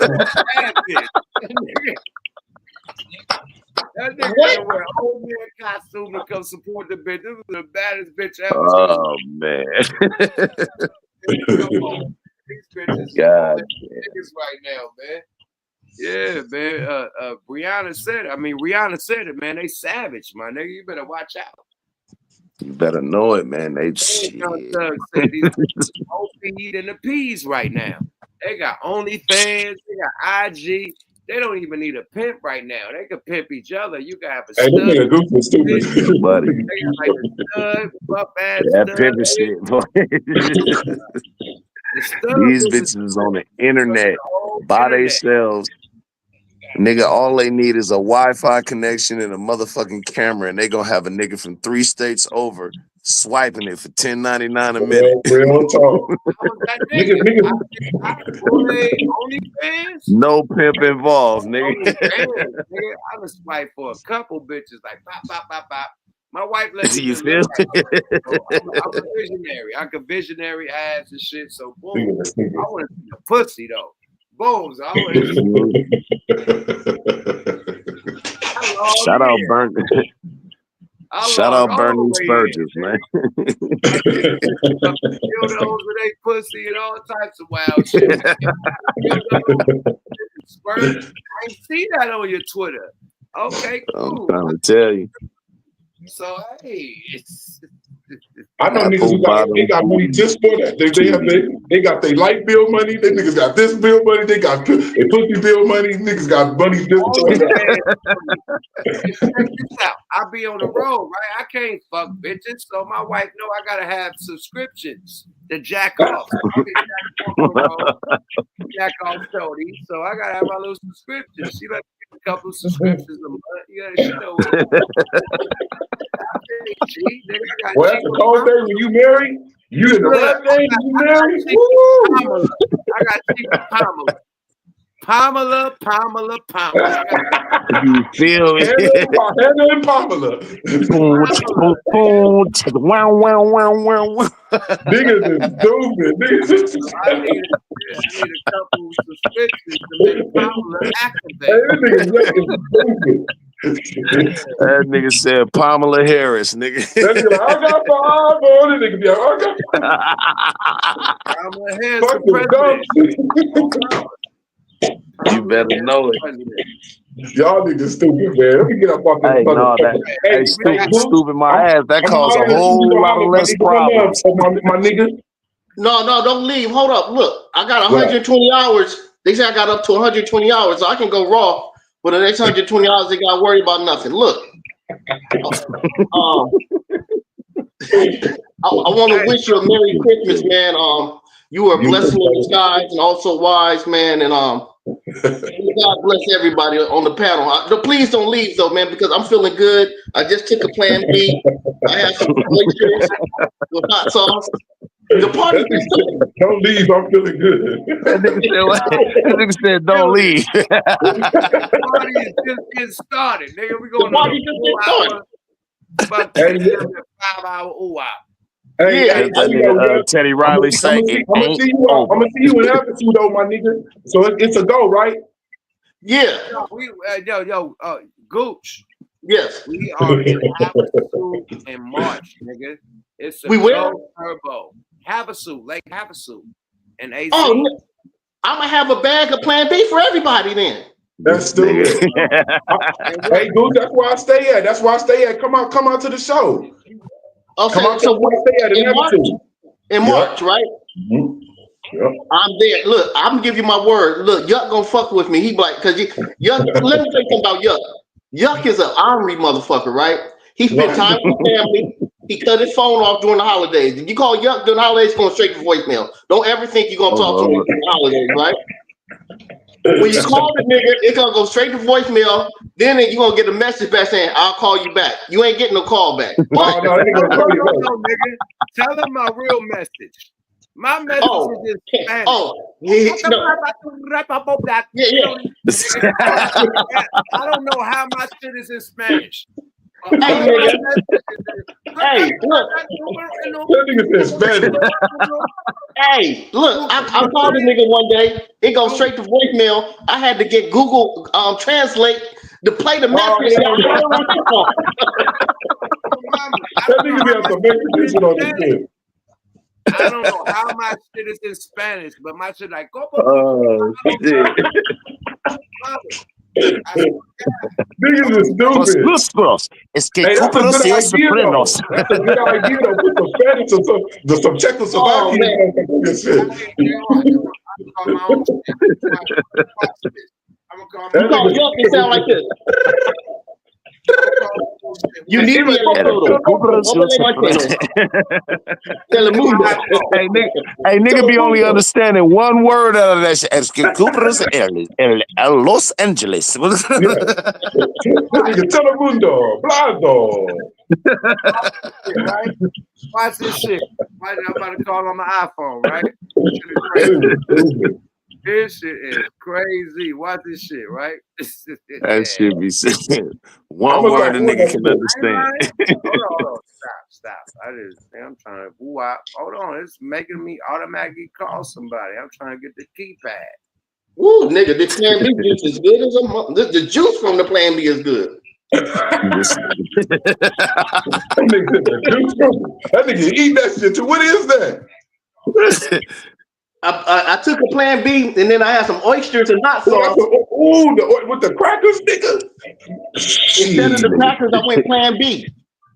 That nigga had to wear an old man costume to come support the bitch. This was the baddest bitch ever. Oh man. These bitches God. niggas right now, man. Yeah, man. Rihanna said it, man. They savage, my nigga. You better watch out. You better know it, man. They Young Thug said these whole feed and the peas right now. They got OnlyFans, they got IG. They don't even need a pimp right now. They can pimp each other. You can have a stud. Hey, this nigga Goose is stupid. Buddy. They got like a stud, buff ass That stud. pimping shit, boy. These bitches is on the internet by themselves. Nigga, all they need is a Wi-Fi connection and a motherfucking camera, and they gonna have a nigga from 3 states over swiping it for $10.99 a minute. Real talk. No pimp involved, nigga. Nigga, I was swipe for a couple bitches like pop, pop, pop, pop. My wife let me You just feel? so I'm a visionary. I can visionary ass and shit. So boom, I want to see a pussy though. Boom. So I want Shout out Bernie. Shout out Bernie Spurgis, man. Dildos with they pussy and all types of wild shit. Spurs, I ain't see that on your Twitter. Okay, cool. I'm trying to tell you. So hey, it's I know niggas who got money just for that. They got their light bill money. They niggas got this bill money. They got their pussy bill money. Niggas got money just for that. Check this out. I be on the road, right? I can't fuck bitches, so my wife know I gotta have subscriptions to jack off. So I be jack off Tony, so I gotta have my little subscription. She let me get a couple of subscriptions a month. Yeah, she know. Well, that's a cold day when you married. You in the right day when you married. I got cheap Pamela. You feel me? Hannah and Pamela. Niggas is stupid. I need a couple subscriptions to make Pamela activate. Hey, this nigga is stupid. That nigga said Pamela Harris, nigga. That nigga like, I got 5 on it. Nigga be like, I got Pamela Harris for president. You better know it. Y'all niggas stupid, man. Let me get up off this motherfucker. Hey, stupid my ass. That caused a whole lot of less problems. My nigga. No, don't leave. Hold up. Look, I got 120 hours. They say I got up to 120 hours, so I can go raw. But the next 120 hours, they got to worry about nothing. Look, I want to wish you a Merry Christmas, man. You are a blessing in disguise and also wise, man. And God bless everybody on the panel. Please don't leave, though, man, because I'm feeling good. I just took a Plan B. I had some oysters with hot sauce. The party don't leave. I'm feeling good. That nigga said, don't leave. The party is just getting started. Nigga, we going to about 5-hour ooh-ah. Hey, Teddy Riley saying, I'm gonna see you in Havasu though, my nigga. So it's a go, right? Yeah. Yo, Gooch. Yes. We are in Havasu in March, nigga. It's a go turbo. Havasu, Lake Havasu, and AZ. Oh, I'm gonna have a bag of Plan B for everybody then. That's stupid. Hey, dude, that's where I stay at. Come out to the show. Okay, so in March, right? Mm-hmm. Yep. I'm there. Look, I'm gonna give you my word. Look, Yuck gonna fuck with me. He like, cause Yuck. Let me tell you something about Yuck. Yuck is an ornery motherfucker, right? He spent time with his family. He cut his phone off during the holidays. If you call Yuck during the holidays, it's going straight to voicemail. Don't ever think you're gonna talk to him during the holidays, right? When you call the nigga, it's gonna go straight to voicemail. Then you're gonna get a message back saying, "I'll call you back." You ain't getting no call back. No, nigga. Tell them my real message. My message is in Spanish. I don't know how my shit is in Spanish. Hey, nigga. Hey, look. That nigga said Spanish. Hey, look, I called a nigga one day. It goes straight to voicemail. I had to get Google Translate to play the message. That nigga be out the Mexican on the shit. I don't know how my shit is in Spanish, but my shit like Oh shit. Niggas is stupid. Los es que Hey, that's a good idea, though. frenos. That's a good idea, though. Put some Spanish or some Czechoslovakian and shit. You call Yuck and sound like this. You need me a Hey, nigga be only understanding one word out of that shit. Es que Cooper's Los Angeles. Telemundo, Blado. Right? Watch this shit. I'm about to call on my iPhone, right? This shit is crazy. Watch this shit, right? That shit be saying one word a nigga can understand. Hold on. Stop. I'm trying to hold on. It's making me automatically call somebody. I'm trying to get the keypad. Ooh, nigga, the Plan B juice is good as a the juice from the Plan B is good. That nigga eat that shit too. What is that? I took a Plan B and then I had some oysters and hot sauce. Ooh, with the crackers, nigga. Instead of the crackers, I went Plan B.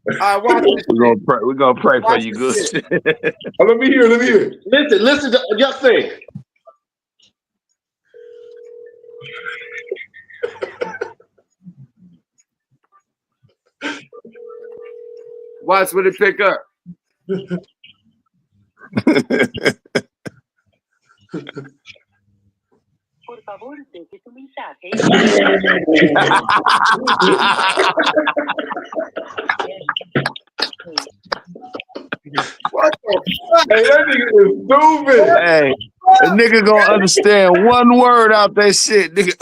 We're gonna pray for you, good. Let me hear it. Listen to just thing. Watch when it pick up. Por favor, deje su mensaje. What the fuck? Hey, that nigga is stupid. Hey, a nigga gonna understand one word out that shit. Nigga,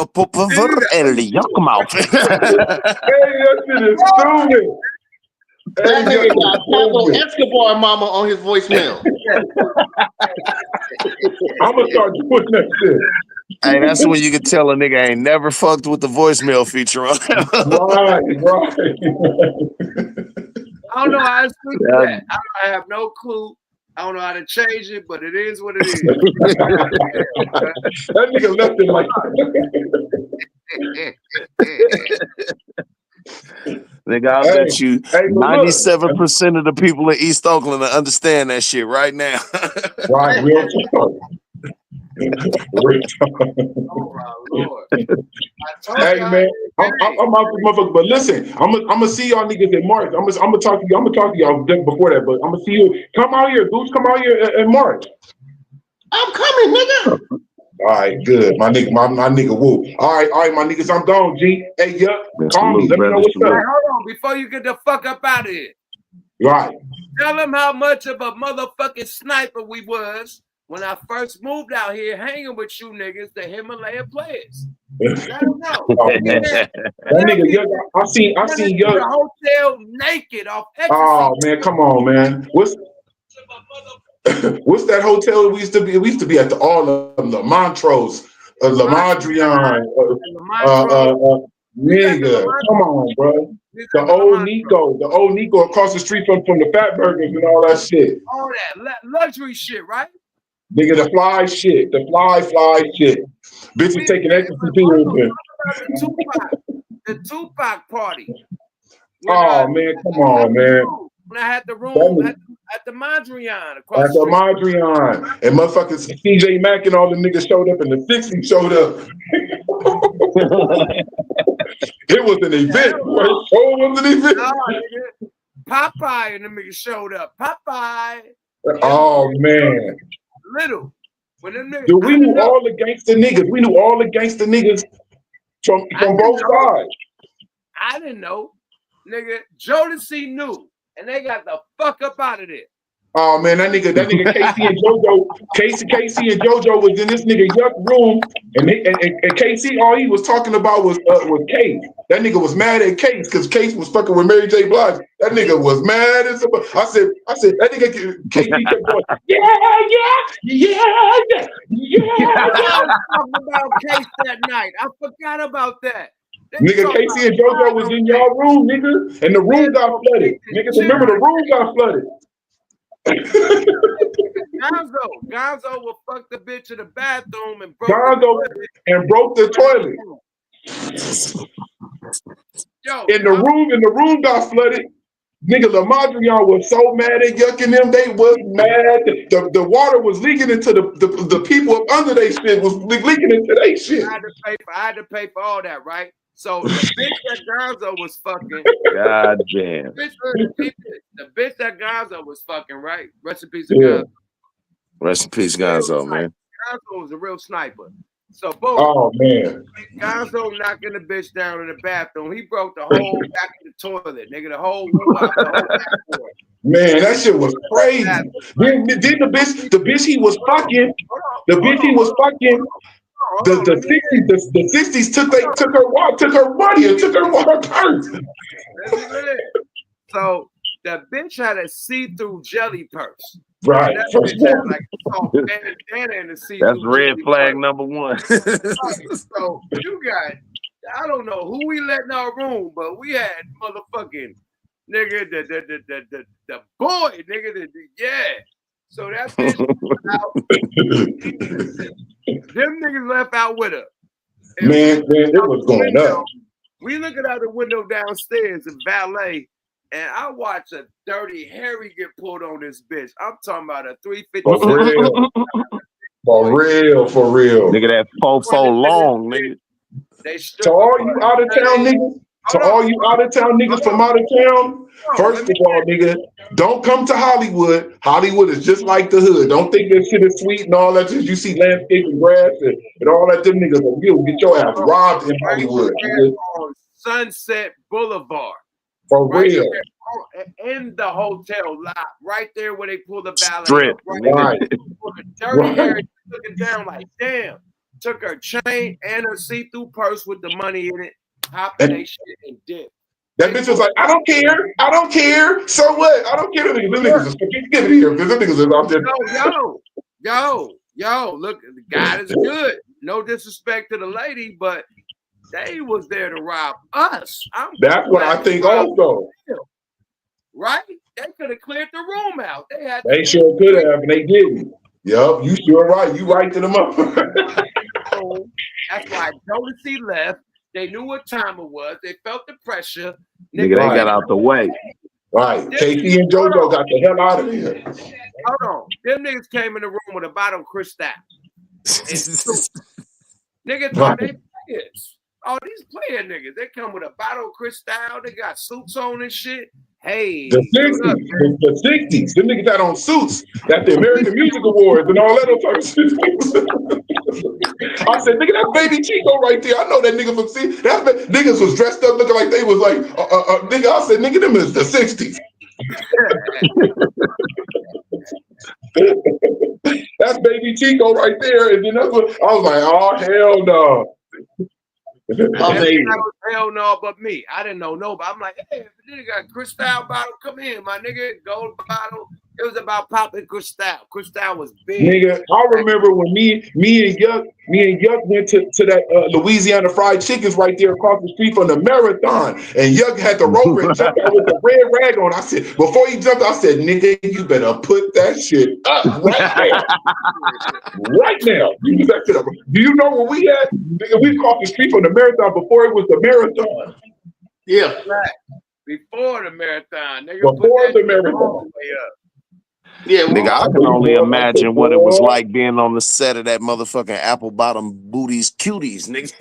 yuck mouth. Hey, that shit is stupid. That nigga got Pablo Escobar mama on his voicemail. I'm gonna start doing that shit. Hey, that's when you can tell a nigga ain't never fucked with the voicemail feature on. Right. I don't know how to speak to that. I have no clue. I don't know how to change it, but it is what it is. That nigga left it like Nigga, I bet you 97% of the people in East Oakland will understand that shit right now. Right, real talk. Hey man, I'm out this motherfucker. But listen, I'm gonna see y'all niggas in March. I'm gonna talk to you. I'm gonna talk to y'all before that. But I'm gonna see you. Come out here, dudes. Come out here in March. I'm coming, nigga. All right, good. My nigga, woo. All right, my niggas, I'm gone, G. Hey, call me. Let me know what's up. Hey, hold on, before you get the fuck up out of here. Right. Tell them how much of a motherfucking sniper we was when I first moved out here hanging with you niggas, the Himalaya players. Let them know. That nigga, I seen you. The hotel naked off ecstasy. Oh man, come on, man. What's that hotel we used to be? We used to be at all of them, the Montrose, La Mondrian, nigga. Come on, bro. The old Nico across the street from the Fat Burgers and all that shit. All that luxury shit, right? Nigga, the fly shit. Bitches taking ecstasy pills. The Tupac party. Oh man, come on, man. When I had the room at the Mondrian. At the Mondrian. And motherfuckers CJ Mack and all the niggas showed up and the 60s showed up. It was an event. It was an event. No, Popeye and the niggas showed up. Popeye. Oh man. Little. When them niggas, dude, we knew all the gangster niggas. We knew all the gangster niggas from both sides. I didn't know. Nigga, Jodeci knew. And they got the fuck up out of there. Oh man, that nigga Casey and JoJo was in this nigga Yuck room, and Casey, all he was talking about was Case. That nigga was mad at Case because Case was fucking with Mary J. Blige. That nigga was mad as somebody. I said that nigga Casey kept going, yeah. I was talking about Case that night. I forgot about that. Nigga, Casey and JoJo was in y'all room, nigga, and the room got flooded. Nigga, remember the room got flooded. Gonzo will fuck the bitch in the bathroom and broke the toilet. Yo, in the room got flooded. Nigga, Lamadrion was so mad at Yuck and them. They was mad. The water was leaking into the people up under they shit was leaking into they shit. I had to pay for all that, right? So the bitch that Gonzo was fucking. God damn. The bitch that Gonzo was fucking, right? Rest in peace, Yeah. Gonzo. Rest in peace, Gonzo, man. Gonzo was a real sniper. So boom. Oh man. Gonzo knocking the bitch down in the bathroom. He broke the whole back of the toilet, nigga. The whole backboard. Man, that shit was crazy. Then the bitch he was fucking, the 60s took her money and took her purse. So the bitch had a see-through jelly purse. Right. That bitch had like bandana in the see-through. That's red flag number one. So you got, I don't know who we let in our room, but we had motherfucking nigga the boy, nigga, yeah. So that bitch out. Them niggas left out with her. And man, it was going up. We looking out the window downstairs in valet, and I watch a Dirty Harry get pulled on this bitch. I'm talking about a 350. For real. Nigga, that fofo long, nigga. To all you out of town niggas, from out of town, first of all, nigga, don't come to Hollywood. Hollywood is just like the hood. Don't think that shit is sweet and all that. You see landscape and grass and all that. Them niggas will get your ass robbed in Hollywood. Nigga. Sunset Boulevard. For real. In the hotel lot, right there where they pull the ballet. Strip. Right. Dirty Harry looking down like, damn. Took her chain and her see-through purse with the money in it, hopped in they shit and did. That bitch was like, I don't care. So what? I don't care. Them niggas is give it here because them niggas is out there. Yo, look, God is good. No disrespect to the lady, but they was there to rob us. That's what I think also. Right? They could have cleared the room out. They sure could have, and they didn't. Yup, you sure right. You right to them up. That's why Jodeci left. They knew what time it was. They felt the pressure. Nigga, they got out the way. Right. Casey and JoJo got the hell out of here. Hold on. Them niggas came in the room with a bottle of Cristal. Niggas thought they players. Oh, these player niggas. They come with a bottle of Cristal. They got suits on and shit. Hey. The 60s. Them niggas had on suits at the American Music Awards and all that other type of shit. I said, nigga, that's Baby Chico right there. I know that nigga from C. Niggas was dressed up looking like they was like, nigga, I said, nigga, them is the 60s. That's Baby Chico right there. And then that's what I was like, oh, hell no. Hell no, but me. I didn't know nobody. I'm like, hey, if the nigga got Cristal bottle, come in, my nigga. Gold bottle. It was about popping Cristal. Cristal was big. Nigga, I remember when me and Yuck went to that Louisiana Fried Chickens right there across the street from the Marathon, and Yuck had the rover and jumped out with the red rag on. I said, before he jumped, I said, nigga, you better put that shit up right there. Right now. Do you know where we at? Nigga, we crossed the street from the Marathon before it was the Marathon. Yeah. Right. Before the Marathon. Nigga, before the Marathon. Yeah, nigga, I can only imagine what it was like being on the set of that motherfucking apple bottom booties cuties, nigga.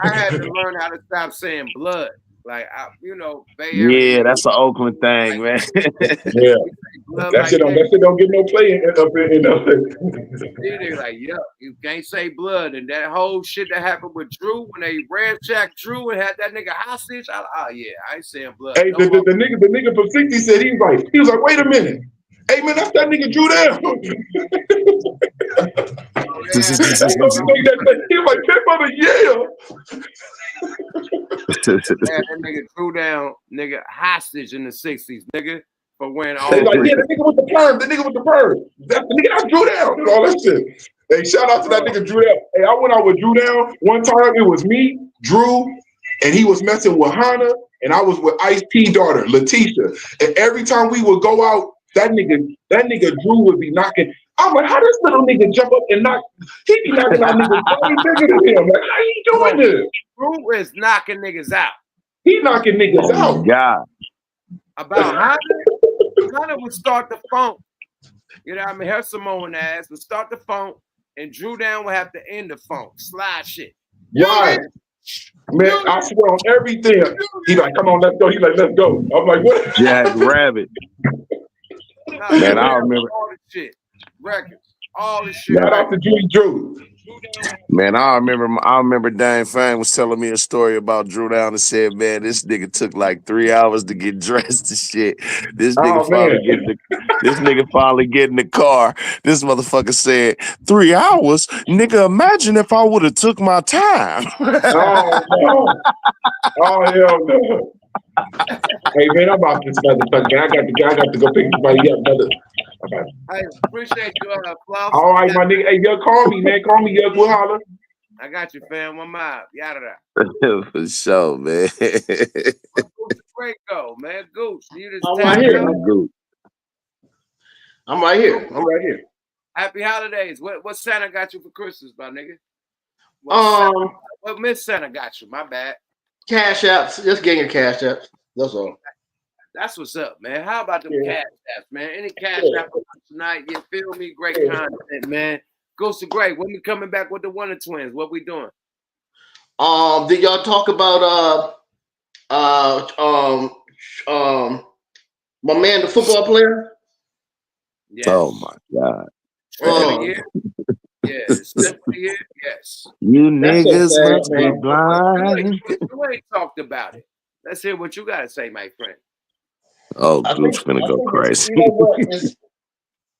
I had to learn how to stop saying blood. Like, Bay Yeah, Area. that's an Oakland thing, man. Yeah. blood That like shit don't get no play up in They like, yeah, you can't say blood. And that whole shit that happened with Drew when they ransacked Drew and had that nigga hostage. Oh yeah, I ain't saying blood. Hey, No the nigga from 60 said he was like, wait a minute. Hey man, that's that nigga Drew down. He was like, that mother, that nigga Drew down, nigga, hostage in the 60s, nigga, for wearing all They like, yeah, the nigga with the perm, That's the nigga that Drew down and all that shit. Hey, shout out to that nigga Drew down. Hey, I went out with Drew down one time. It was me, Drew, and he was messing with Hannah, and I was with Ice P daughter, Letitia. And every time we would go out, that nigga Drew would be knocking. I'm like, how this little nigga jump up and knock? He be knocking out niggas way bigger than him. Like, how he doing this? Drew is knocking niggas out. He knocking niggas out. God. About Hannah would start the funk. You know what I mean? Her Samoan ass would start the funk, and Drew down would have to end the funk. Slide shit. Right. Man, I swear on everything. He like, come on, let's go. He like, let's go. I'm like, what? Jack Rabbit. Man, I remember all this shit. Records. All this shit. Shout out to Drew. Man, I remember Dane Fang was telling me a story about Drew Down and said, man, this nigga took like 3 hours to get dressed and shit. This nigga finally get in the car. This motherfucker said, 3 hours? Nigga, imagine if I would have took my time. Oh no. Oh hell no. Hey man, I'm about this motherfucker. I got to go pick somebody up, brother. I appreciate you, Fluff. All right, my nigga. Hey, yo, call me, man. Call me, yo. We'll holler. I got you, fam. I'm out. Yada. For sure, man. Great go, man. Goose. I'm right here. I'm right here. Happy holidays. What Santa got you for Christmas, my nigga? What Miss Santa got you? My bad. Cash apps. Just getting your cash apps. That's all. That's what's up, man. How about them cash apps, man? Any cash app tonight? You feel me? Great content, man. Goes to great. When we coming back with the Wonder Twins? What we doing? Did y'all talk about my man, the football player? Yes. Oh my God. Yes. Yes. You niggas must be blind. You ain't talked about it. Let's hear what you got to say, my friend. Oh, Goose finna go crazy. You know what?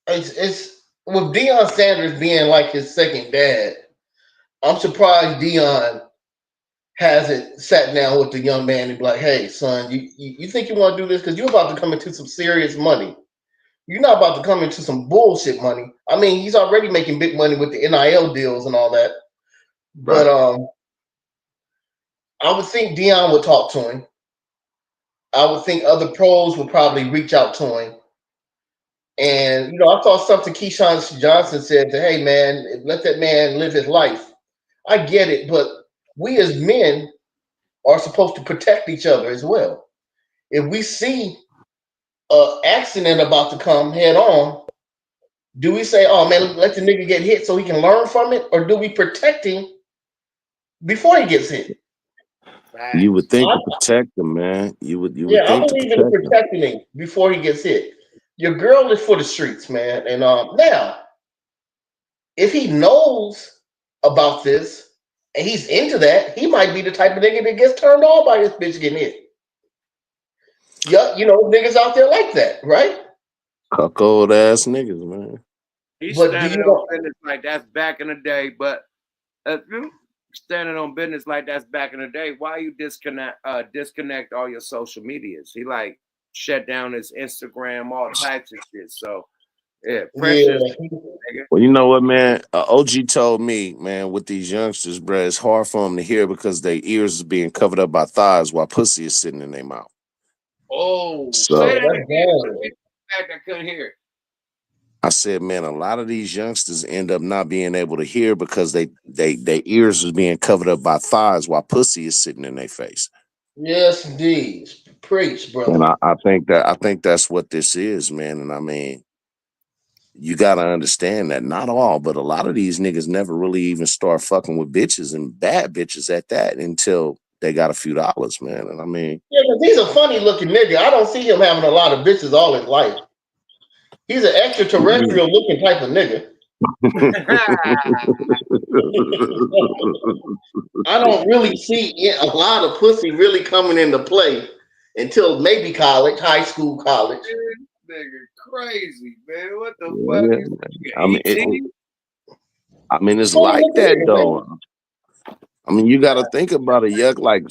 It's with Deion Sanders being like his second dad. I'm surprised Deion hasn't sat down with the young man and be like, "Hey, son, you think you want to do this? Because you're about to come into some serious money. You're not about to come into some bullshit money. I mean, he's already making big money with the NIL deals and all that. But I would think Deion would talk to him. I would think other pros would probably reach out to him. And, you know, I thought something Keyshawn Johnson said to, hey, man, let that man live his life. I get it, but we as men are supposed to protect each other as well. If we see an accident about to come head on, do we say, oh, man, let the nigga get hit so he can learn from it? Or do we protect him before he gets hit? You would think to protect him, man. You would think I believe in protecting him before he gets hit. Your girl is for the streets, man. And now, if he knows about this and he's into that, he might be the type of nigga that gets turned on by this bitch getting hit. Yeah, you know, niggas out there like that, right? Cuckold ass niggas, man. He's standing on business like that's back in the day, but if you standing on business like that's back in the day, why you disconnect all your social medias? He like shut down his Instagram, all types of shit. So yeah, precious. Yeah. Well, you know what, man? OG told me, man, with these youngsters, bro, it's hard for them to hear because their ears is being covered up by thighs while pussy is sitting in their mouth. Oh, so say that again. I couldn't hear it. I said, man, a lot of these youngsters end up not being able to hear because their ears is being covered up by thighs while pussy is sitting in their face. Yes, indeed. Preach, brother. And I think that's what this is, man. And I mean, you gotta understand that not all, but a lot of these niggas never really even start fucking with bitches and bad bitches at that until they got a few dollars, man. And I mean, yeah, because he's a funny looking nigga. I don't see him having a lot of bitches all his life. He's an extraterrestrial looking type of nigga. I don't really see a lot of pussy really coming into play until maybe college, high school, college. Nigga, crazy, man. What the Yeah, fuck? I mean, 18? it's like that though. I mean, you got to think about it, Yuck. Like,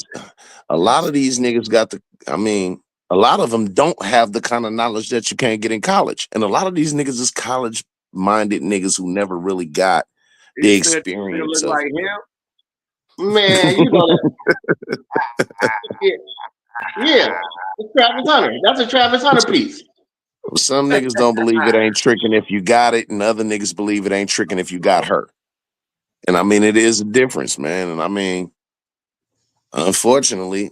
a lot of these niggas got the. I mean, a lot of them don't have the kind of knowledge that you can't get in college, and a lot of these niggas is college-minded niggas who never really got the He said they experience look of like it. him. Man, you know that. Yeah, it's Travis Hunter. That's a Travis Hunter piece. Some niggas don't believe it ain't tricking if you got it, and other niggas believe it ain't tricking if you got her. And I mean, it is a difference, man. And I mean, unfortunately,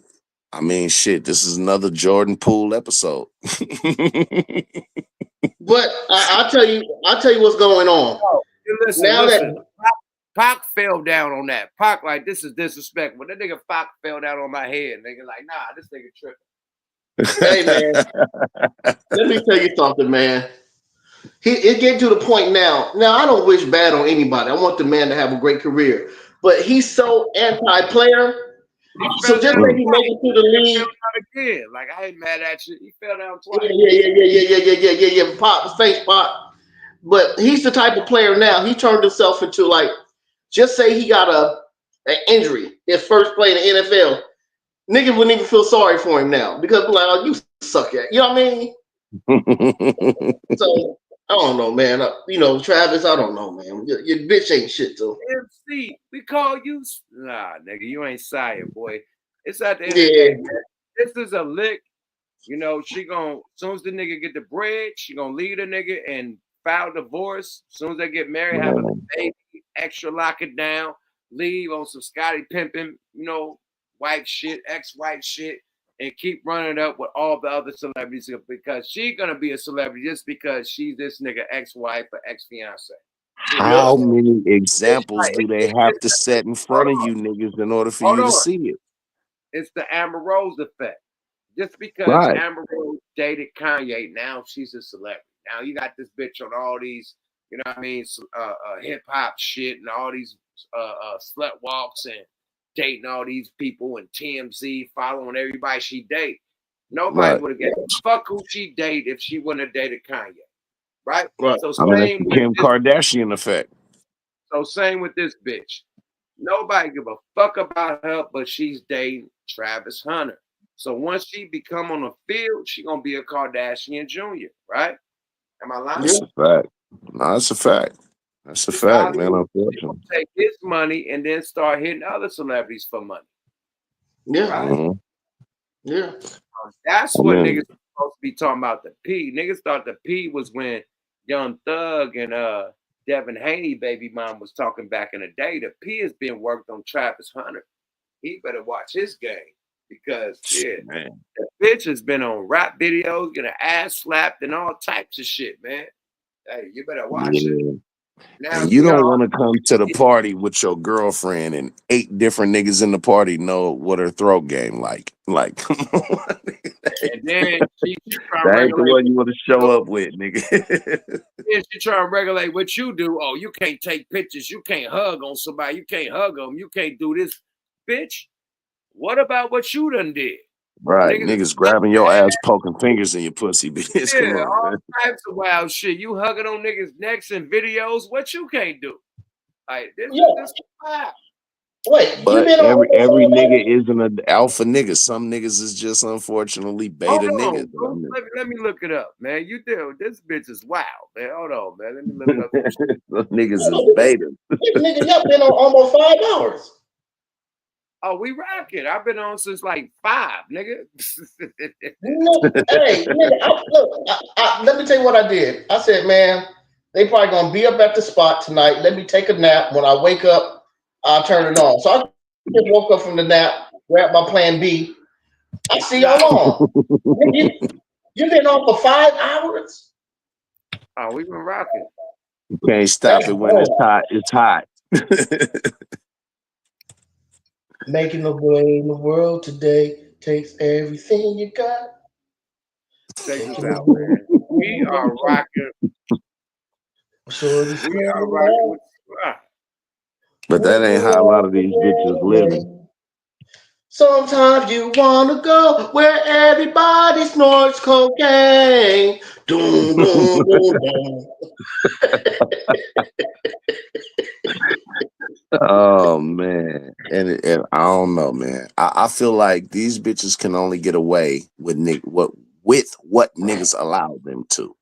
I mean, shit, this is another Jordan Poole episode. But I'll tell you what's going on. Listen. Pac fell down on that. Pac, like, this is disrespectful. That nigga Pac fell down on my head. Nigga, like, nah, this nigga tripping. Hey, man. Let me tell you something, man. It getting to the point now. Now, I don't wish bad on anybody. I want the man to have a great career. But he's so anti-player. So just say he make it to the league. He fell down again. Like, I ain't mad at you. He fell down twice. Yeah. Pop, thanks, Pop. But he's the type of player now. He turned himself into, like, just say he got an injury, his first play in the NFL. Niggas wouldn't even feel sorry for him now because, like, oh, you suck at. You know what I mean? So I don't know, man. Travis, I don't know, man. Your bitch ain't shit, too. MC, we call you. Nah, nigga, you ain't sire, boy. It's at the end of the day, man. This is a lick. You know, she gonna, as soon as the nigga get the bread, she gonna leave the nigga and file divorce. As soon as they get married, have a baby, extra lock it down, leave on some Scotty pimping, wife shit, ex-wife shit, and keep running up with all the other celebrities because she's gonna be a celebrity just because she's this nigga ex-wife or ex-fiance. How many examples do they have to set in front of you niggas in order for you to see it? It's the Amber Rose effect. Just because Amber Rose dated Kanye, now she's a celebrity. Now you got this bitch on all these, hip hop shit and all these slut walks and dating all these people and TMZ following everybody she date. Nobody would have get fuck who she date if she wouldn't have dated Kanye. Right? So I mean, it's the Kim Kardashian effect. So same with this bitch. Nobody give a fuck about her, but she's dating Travis Hunter. So once she become on the field, she gonna be a Kardashian Jr., right? Am I lying? That's a fact. No, that's a fact. That's a fact, man. Unfortunately. Take his money and then start hitting other celebrities for money. Yeah. Right? Yeah. That's what niggas are supposed to be talking about. The P. Niggas thought the P was when Young Thug and Devin Haney baby mom was talking back in the day. The P has been worked on Travis Hunter. He better watch his game because the bitch has been on rap videos, getting her ass slapped and all types of shit, man. Hey, you better watch it. Now, And you don't want to come to the party with your girlfriend and 8 different niggas in the party know what her throat game like. Like, come on. And then she trying that to ain't the one you want to show up with, nigga. Then she trying to regulate what you do. Oh, you can't take pictures. You can't hug on somebody. You can't hug them. You can't do this. Bitch, what about what you done did? Right, niggas grabbing your ass, poking fingers in your pussy, bitch. Come Yeah, on, all man. types of wild shit. You hugging on niggas' necks and videos. What you can't do? Like this is wild. Wait, but every nigga isn't an alpha nigga. Some niggas is just unfortunately beta niggas. Let me look it up, man. You do. This bitch is wild, man. Hold on, man. Let me look up. Some niggas is beta. This nigga, y'all been on almost 5 hours. Oh, we rocking. I've been on since like 5, nigga. Hey, nigga, let me tell you what I did. I said, man, they probably gonna be up at the spot tonight. Let me take a nap. When I wake up, I'll turn it on. So I just woke up from the nap, grabbed my plan B. I see y'all on. You been on for 5 hours? Oh, we've been rocking. You can't stop it when it's hot. It's hot. Making the way in the world today takes everything you got. Check this out, man. We are rocking. We are rocking with But that ain't how a lot of these bitches living. Sometimes you wanna go where everybody snorts cocaine. Doom, doom, doom, doom. Oh man, and I don't know, man. I feel like these bitches can only get away with what niggas allow them to.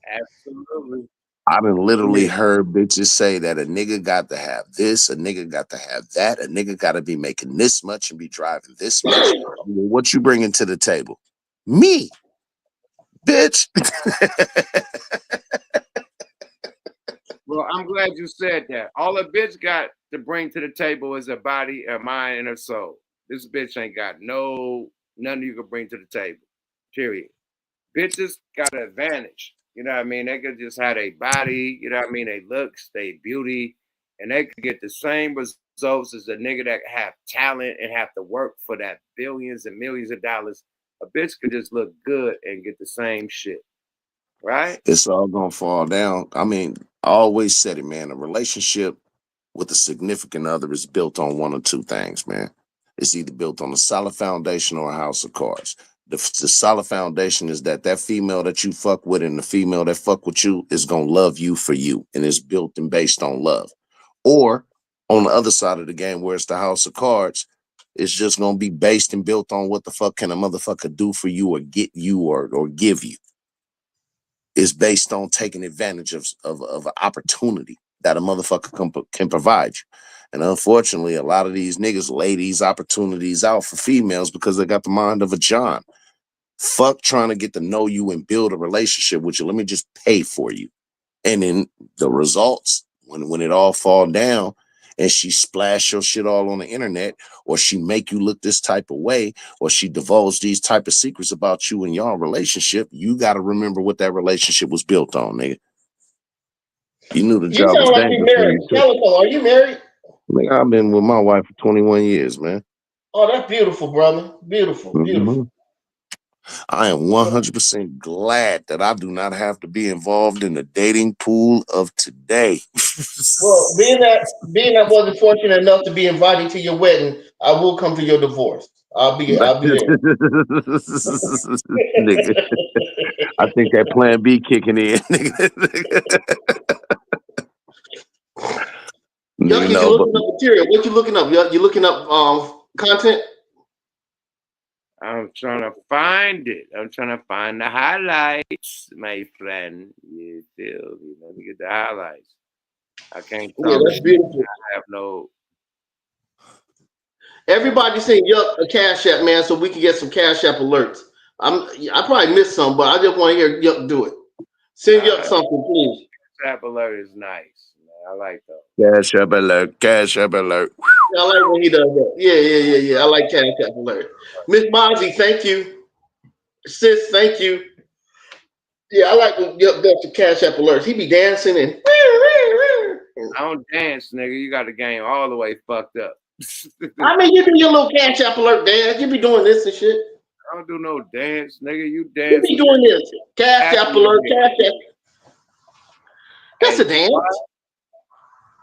absolutely. I done literally Yeah. heard bitches say that a nigga got to have this, a nigga got to have that, a nigga got to be making this much and be driving this much. Well, what you bringing to the table? Me, bitch. Well, I'm glad you said that. All a bitch got to bring to the table is a body, a mind, and a soul. This bitch ain't got nothing you can bring to the table. Period. Bitches got an advantage. You know what I mean? They could just have a body, you know what I mean? They looks, they beauty, and they could get the same results as a nigga that have talent and have to work for that billions and millions of dollars. A bitch could just look good and get the same shit. Right? It's all gonna fall down. I mean, I always said it, man. A relationship with a significant other is built on one or two things, man. It's either built on a solid foundation or a house of cards. The solid foundation is that female that you fuck with and the female that fuck with you is gonna love you for you, and it's built and based on love. Or on the other side of the game, where it's the house of cards, it's just gonna be based and built on what the fuck can a motherfucker do for you or get you or give you. Is based on taking advantage of an opportunity that a motherfucker can provide you. And unfortunately, a lot of these niggas lay these opportunities out for females because they got the mind of a John. Fuck trying to get to know you and build a relationship with you. Let me just pay for you. And then the results, when it all fall down and she splash your shit all on the internet, or she make you look this type of way, or she divulge these type of secrets about you and your relationship, you got to remember what that relationship was built on, nigga. You knew the You job was sound like you dangerous when married. you took it. Calico, are you married? Nigga, I've been with my wife for 21 years, man. Oh, that's beautiful, brother. Beautiful, beautiful. Mhm. I am 100% glad that I do not have to be involved in the dating pool of today. Well, being that wasn't fortunate enough to be invited to your wedding, I will come to your divorce. I'll be there. Nigga, I think that plan B kicking in. Yucky, you looking up material. What you looking up? You looking up content? I'm trying to find it. I'm trying to find the highlights, my friend. You feel me? Let me get the highlights. I can't Yeah, talk that's shit. beautiful. I have no. Everybody send Yuck a Cash App, man, so we can get some Cash App alerts. I probably missed some, but I just want to hear Yuck do it. Send Yuck something, please. Trap alert is nice. Man. I like those. Cash up alert. Cash up alert. I like when he does that. Yeah. I like Cash App alert. Miss Mozzie, thank you. Sis, thank you. Yeah, I like when Yuck does the Cash App alerts. He be dancing and. I don't dance, nigga. You got the game all the way fucked up. I mean, you do your little Cash App alert dance. You be doing this and shit. I don't do no dance, nigga. You You dance. be doing this. Cash App alert, Cash App. That's hey, a dance.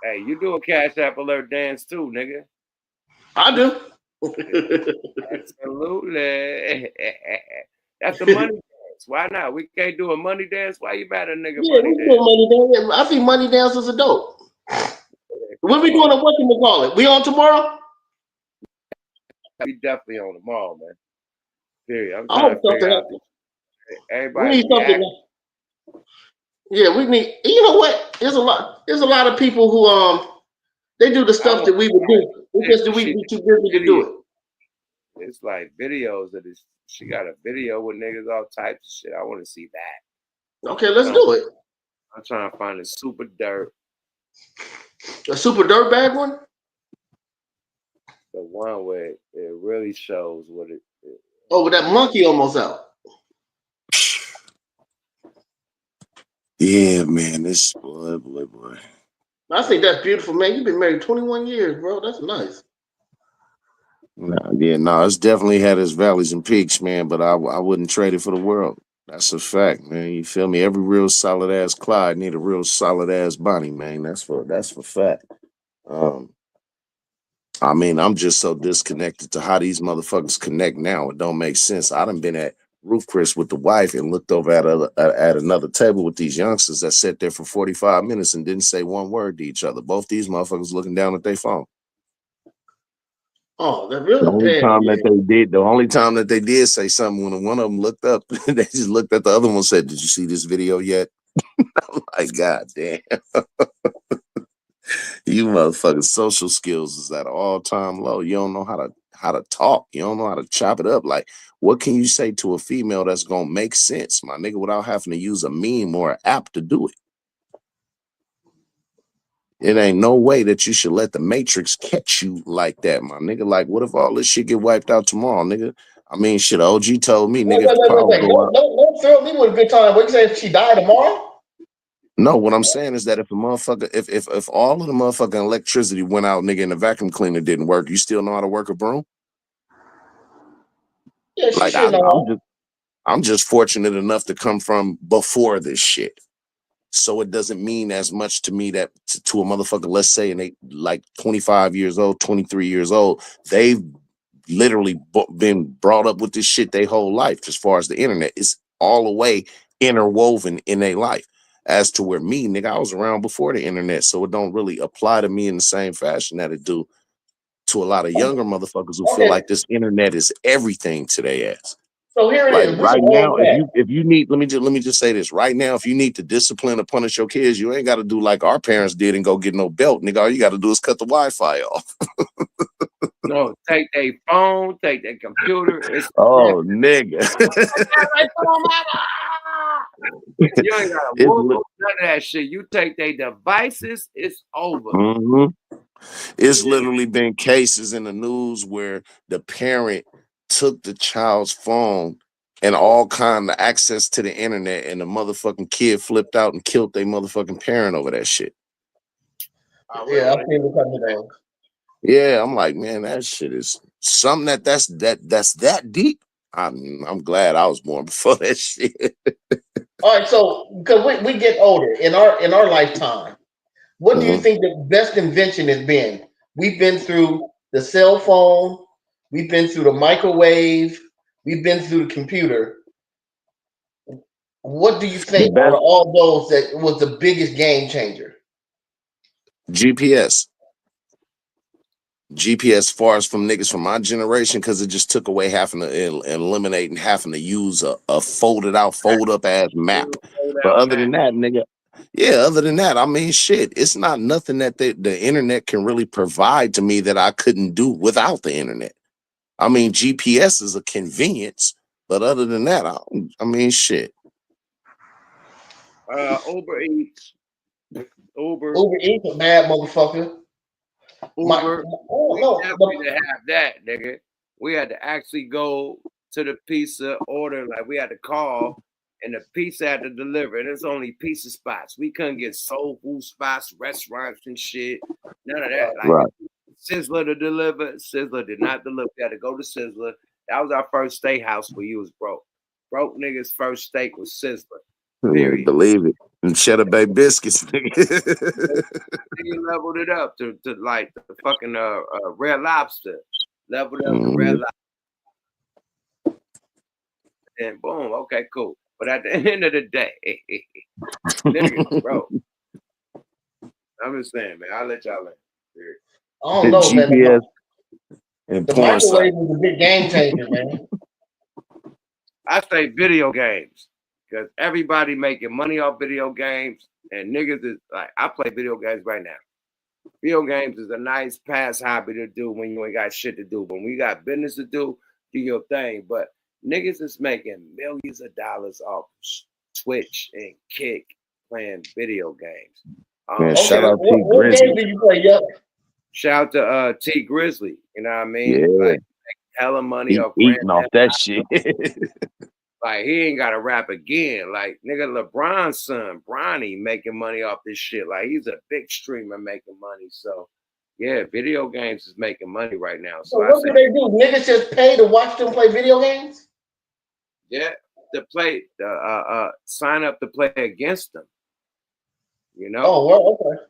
Hey, you do a Cash App alert dance too, nigga. I do. Absolutely. That's the money dance. Why not? We can't do a money dance. Why you mad at a nigga Yeah, money we dance? do money dance. I think money dance is a dope. When we doing a what you call it? We on tomorrow? We definitely on tomorrow, man. Period. I'm I trying hope to figure something out happens. We everybody need something. react. Yeah, we need. You know what? There's a lot of people who they do the stuff that we would do. It's just that we be too busy to do it. It's like videos of this. She got a video with niggas all types of shit. I want to see that. Okay, let's do it. I'm trying to find a super dirt. A super dirt bag one? The one where it really shows what it is. Oh, with that monkey almost out. Yeah, man. This boy. I think that's beautiful, man. You've been married 21 years, bro. That's nice. No, it's definitely had its valleys and peaks, man. But I wouldn't trade it for the world. That's a fact, man. You feel me? Every real solid ass Clyde need a real solid ass Bonnie, man. That's for fact. Um, I mean, I'm just so disconnected to how these motherfuckers connect now. It don't make sense. I done been at Roof Chris with the wife and looked over at another table with these youngsters that sat there for 45 minutes and didn't say one word to each other. Both these motherfuckers looking down at their phone. Oh, that The really only damn, time yeah. that they did say something when one of them looked up, they just looked at the other one and said, "Did you see this video yet?" I'm like, God damn. You motherfuckers social skills is at an all-time low. You don't know how to talk. You don't know how to chop it up. Like, what can you say to a female that's gonna make sense, my nigga, without having to use a meme or an app to do it? It ain't no way that you should let the Matrix catch you like that, my nigga. Like, what if all this shit get wiped out tomorrow, nigga? I mean, shit, OG told me, nigga, if the power Wait. go out. Don't throw me with a good time. What you say if she died tomorrow? No, what I'm saying is that if a motherfucker, if all of the motherfucking electricity went out, nigga, and the vacuum cleaner didn't work, you still know how to work a broom? Yeah, she Like, should know. I'm just fortunate enough to come from before this shit. So it doesn't mean as much to me that to a motherfucker, let's say, and they like 25 years old, 23 years old, they've literally been brought up with this shit their whole life. As far as the internet, it's all the way interwoven in their life. As to where me, nigga, I was around before the internet, so it don't really apply to me in the same fashion that it do to a lot of younger motherfuckers who feel Okay, like this internet is everything to their ass. so here it Like is. This is right an old now, fact. if you need, let me just say this. Right now, if you need to discipline or punish your kids, you ain't got to do like our parents did and go get no belt, nigga. All you got to do is cut the Wi-Fi off. No, take their phone, take their computer. It's Oh, nigga. you ain't got to It's whoop none of that shit. You take their devices, it's over. It's literally been cases in the news where the parent took the child's phone and all kind of access to the internet, and the motherfucking kid flipped out and killed their motherfucking parent over that shit. Yeah, I've seen it coming down. Yeah, I'm like, man, that shit is something that's that deep. I'm glad I was born before that shit. All right, so because we get older in our lifetime, what do you think the best invention has been? We've been through the cell phone, we've been through the microwave, we've been through the computer. What do you think out of all those that was the biggest game changer? GPS. GPS far as from niggas from my generation, because it just took away having to eliminate and having to use a fold up ass map. But other than that, nigga, yeah, other than that, I mean, shit, it's not nothing that the internet can really provide to me that I couldn't do without the internet. I mean, GPS is a convenience, but other than that, I mean, shit. Uber Eats. Uber Eats a bad motherfucker. Uber. We definitely didn't have that, nigga. We had to actually go to the pizza order, like we had to call, and the pizza had to deliver. And it's only pizza spots. We couldn't get soul food spots, restaurants, and shit. None of that. Like Sizzler to deliver. Sizzler did not deliver. We had to go to Sizzler. That was our first steakhouse where you was broke. Broke niggas' first steak was Sizzler. Period. Believe it. And Cheddar Bay biscuits, nigga. He leveled it up to like the fucking Red Lobster. Leveled up to Red Lobster. And boom, okay, cool. But at the end of the day, niggas, bro. I'm just saying, man. I'll let y'all in. I don't know, GPS man. and The porn microwave site. was a big game changer, man. I say video games because everybody making money off video games, and niggas is like, I play video games right now. Video games is a nice past hobby to do when you ain't got shit to do. But when you got business to do your thing. But niggas is making millions of dollars off Twitch and Kick playing video games. Man, shout out T What Grizzly. game do you play, Yuck? Shout out to T Grizzly. You know what I mean? Yeah. Like hella money off Eating off that shit. Like he ain't got to rap again. Like nigga, LeBron's son, Bronny, making money off this shit. Like he's a big streamer making money. So Yeah, video games is making money right now. So So I what say, do they do? Niggas just pay to watch them play video games? yeah, to play, sign up to play against them. You know? Oh, well, okay.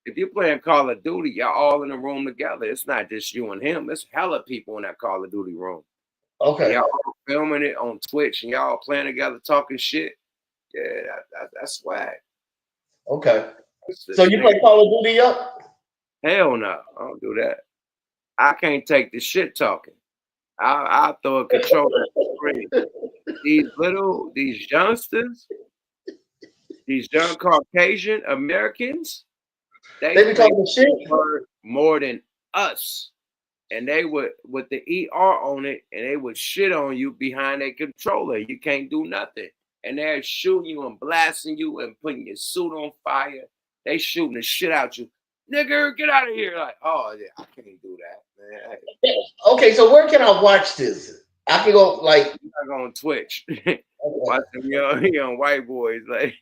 If you're playing Call of Duty, you're all in the room together. It's not just you and him. It's hella people in that Call of Duty room. Okay. And y'all all filming it on Twitch and y'all playing together, talking shit. Yeah, that's swag. Okay. So you play Call of Duty up? Hell no, I don't do that. I can't take the shit talking. I'll throw a controller at the screen. These youngsters, these young Caucasian Americans, They be play talking shit more than us. And they would, with the ER on it, and they would shit on you behind a controller. You can't do nothing. And they're shooting you and blasting you and putting your suit on fire. They shooting the shit out you. Nigga, get out of here. Like, oh, yeah, I can't do that, man. Okay, so where can I watch this? I can go, like... I go on Twitch. Watch them young white boys. Like,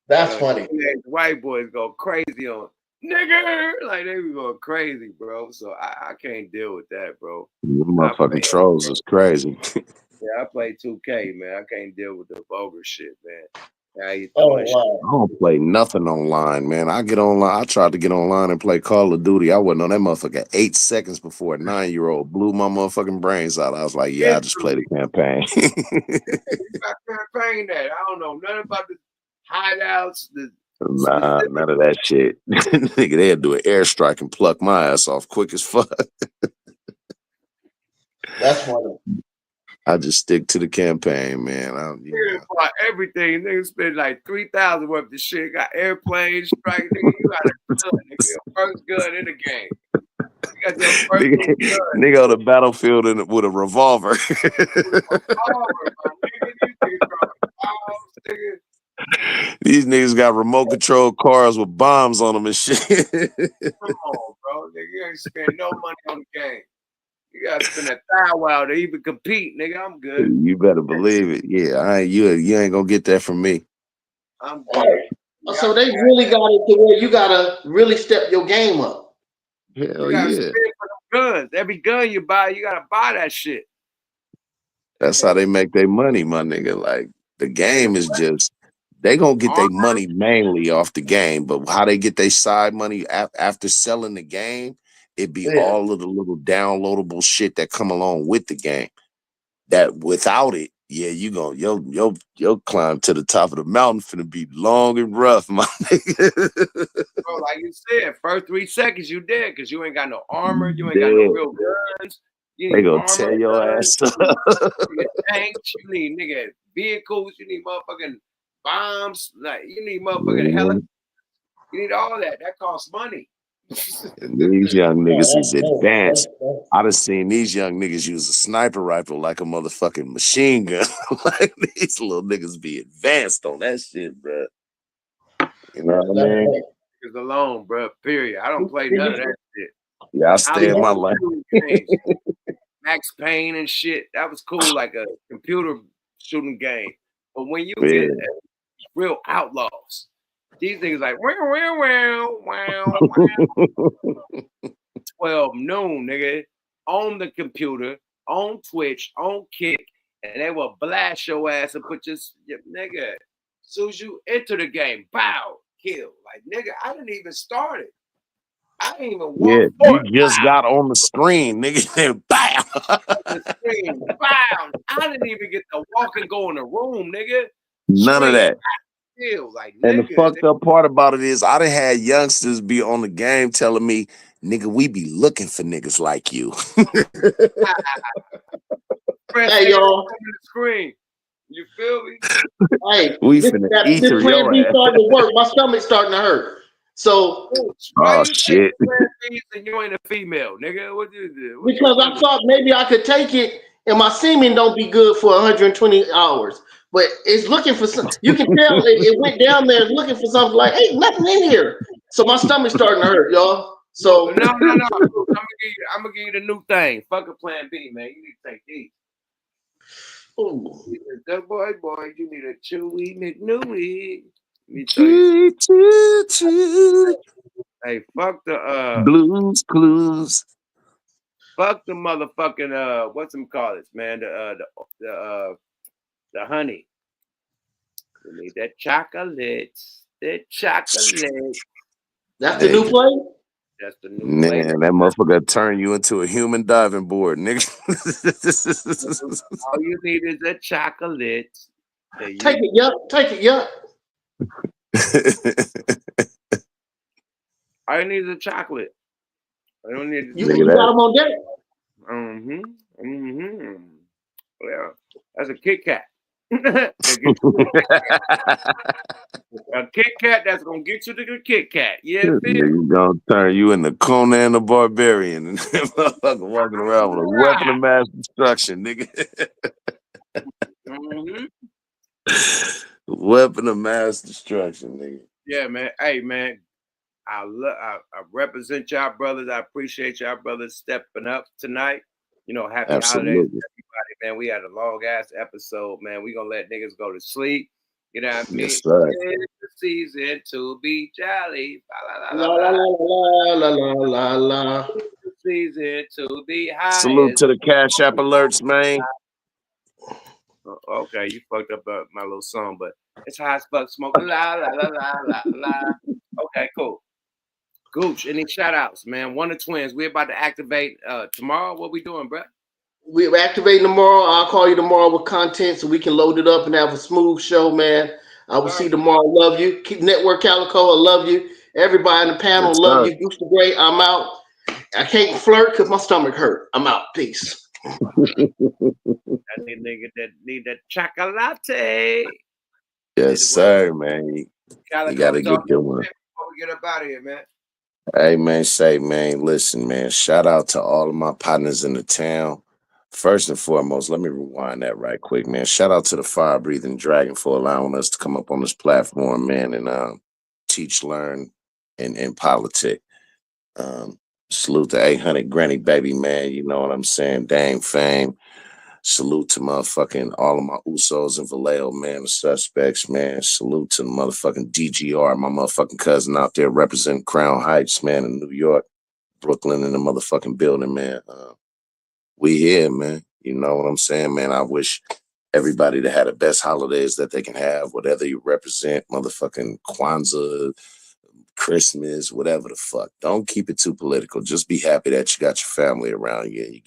that's funny. White boys go crazy on nigger. Like, they be going crazy, bro. So I can't deal with that, bro. Motherfucking trolls is crazy. Yeah, I play 2K, man. I can't deal with the vulgar shit, man. How you Oh, doing? wow. I don't play nothing online, man. I get online. I tried to get online and play Call of Duty. I wasn't on that motherfucker 8 seconds before a 9-year-old blew my motherfucking brains out. I was like, yeah, I just play the campaign. I campaign that. I don't know nothing about the hideouts. Nah, none of that shit. Nigga, they'll do an airstrike and pluck my ass off quick as fuck. That's funny. I just stick to the campaign, man. Nigga bought everything. Nigga spent like $3,000 worth of shit. Got airplanes, strike. Nigga, you got a gun. Nigga, your first gun in the game. You got your first gun. Nigga on the battlefield with a revolver. These niggas got remote control cars with bombs on them and shit. Come on, bro. Nigga, you ain't spend no money on the game. You gotta spend $1,000 to even compete, nigga. I'm good. You better believe it. Yeah, you ain't gonna get that from me. I'm good. So they really got it to where you gotta really step your game up. Hell You gotta yeah. spend for the guns. Every gun you buy, you gotta buy that shit. That's how they make their money, my nigga. Like, the game is just, they gonna get their money mainly off the game, but how they get their side money after selling the game, it be all of the little downloadable shit that come along with the game. That without it, yeah, you gonna your climb to the top of the mountain finna be long and rough, my nigga. Bro, like you said, first 3 seconds you dead because you ain't got no armor, you ain't got no real guns. You They need gonna armor, tear your guns, ass up. you need tanks, you need nigga vehicles, you need motherfucking bombs, like you need motherfucking helicopters. You need all that. That costs money. And these young niggas is advanced. I done seen these young niggas use a sniper rifle like a motherfucking machine gun. Like, these little niggas be advanced on that shit, bro. You know what I mean? Niggas alone, bro. Period. I don't play none of that shit. Yeah, I stay in my life. Max Payne and shit. That was cool, like a computer shooting game. But when you get real outlaws, these niggas like wow. 12 noon, nigga, on the computer, on Twitch, on Kick, and they will blast your ass and put your nigga. As soon as you enter the game, bow, kill. Like, nigga, I didn't even start it. I didn't even walk you just got on the screen, nigga. Bam! The screen, bow. I didn't even get to walk and go in the room, nigga. None of that. Kill. Like, And nigga, the fucked up part about it is I done had youngsters be on the game telling me, nigga, we be looking for niggas like you. Hey, y'all. The screen. You feel me? Hey, we this plan B starting to work. My stomach's starting to hurt. So, oh shit. And you ain't a female, nigga. What you do? Because I thought maybe I could take it and my semen don't be good for 120 hours. But it's looking for some. You can tell it went down there looking for something like, hey, nothing in here. So my stomach's starting to hurt, y'all. So no. I'm gonna give you the new thing. Fuck a plan B, man. You need to take these. That boy, you need a Chewy McNewy. Hey, fuck the Blues Clues. fuck the motherfucking what's them call it, man? The honey. We need that chocolate. That chocolate. That's the new play? That's the new Man, flavor. that motherfucker turn you into a human diving board, nigga. All you need is a chocolate. Take it, yup. Take it, yup. All you need is a chocolate. I don't need You got them on deck. Well, that's a Kit Kat. A Kit Kat that's gonna get you to the Kit Kat. Yeah, Nigga gonna turn you into Conan the Barbarian and motherfucker walking around with a weapon of mass destruction, nigga. Weapon of mass destruction, nigga. Yeah, man. Hey, man. I represent y'all brothers. I appreciate y'all brothers stepping up tonight. You know, happy Absolutely. holidays, everybody, man. We had a long ass episode, man. We gonna let niggas go to sleep. You know what I mean? Yes, sir. It's the season to be jolly. La la la la la la la. It's the season to be high. Salute to the Cash App alerts, man. Okay, you fucked up my little song, but it's high as fuck smoking. La la la la la la. Okay, cool. Gooch, any shout outs, man? One of Twins. We're about to activate tomorrow. What we doing, bro? We're activating tomorrow. I'll call you tomorrow with content so we can load it up and have a smooth show, man. I will see you tomorrow. Love you. Keep Network Calico. I love you. Everybody in the panel, love you. Gooch the Great. I'm out. I can't flirt because my stomach hurt. I'm out. Peace. I need nigga that need that chocolate. Yes, sir, man. You gotta get your one. Before we get up out of here, man. Hey, man, listen, man, shout out to all of my partners in the town. First and foremost, let me rewind that right quick, man. Shout out to the Fire Breathing Dragon for allowing us to come up on this platform, man, and teach, learn, and politic. Salute to 800 Granny Baby, man. You know what I'm saying? Dame Fame. Salute to motherfucking all of my Usos and Vallejo, man, the suspects, man. Salute to the motherfucking DGR, my motherfucking cousin out there representing Crown Heights, man, in New York, Brooklyn, in the motherfucking building, man. We here, man. You know what I'm saying, man? I wish everybody to have the best holidays that they can have, whatever you represent, motherfucking Kwanzaa, Christmas, whatever the fuck. Don't keep it too political. Just be happy that you got your family around you.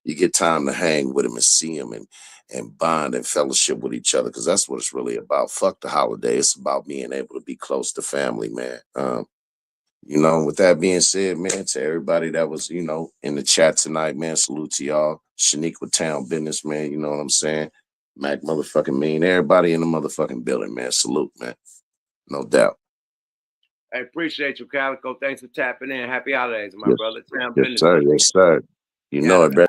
You get time to hang with them and see them and bond and fellowship with each other, because that's what it's really about. Fuck the holiday. It's about being able to be close to family, man. You know, with that being said, man, to everybody that was, you know, in the chat tonight, man, salute to y'all. Shaniqua Town Business, man, you know what I'm saying? Mac motherfucking Mean. Everybody in the motherfucking building, man. Salute, man. No doubt. I appreciate you, Calico. Thanks for tapping in. Happy holidays, my brother. Town Yes, Business. sir. Yes, sir. You know it, brother.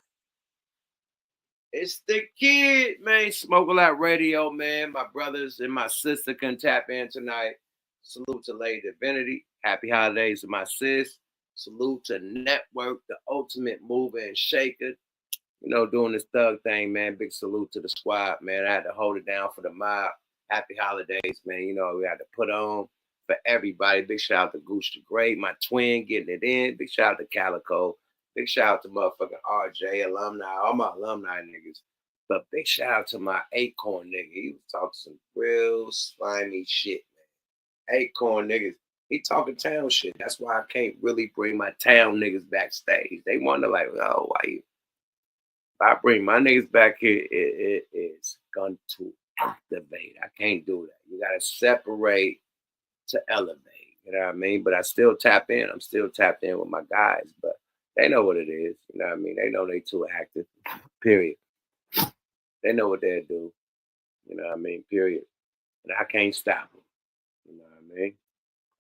It's the kid, man. Smoke a Lot Radio, man. My brothers and my sister can tap in tonight. Salute to Lady Divinity. Happy holidays to my sis. Salute to Network, the ultimate mover and shaker. You know, doing this thug thing, man. Big salute to the squad, man. I had to hold it down for the mob. Happy holidays, man. You know, we had to put on for everybody. Big shout out to Gooch the Great, my twin getting it in. Big shout out to Calico. Big shout out to motherfucking RJ alumni, all my alumni niggas. But big shout out to my Acorn nigga. He was talking some real slimy shit, man. Acorn niggas. He talking town shit. That's why I can't really bring my town niggas backstage. They wonder like, oh, why you? If I bring my niggas back here, it is going to activate. I can't do that. You gotta separate to elevate. You know what I mean? But I still tap in. I'm still tapped in with my guys, but they know what it is. You know what I mean? They know they too active. Period. They know what they'll do. You know what I mean? Period. And I can't stop them. You know what I mean?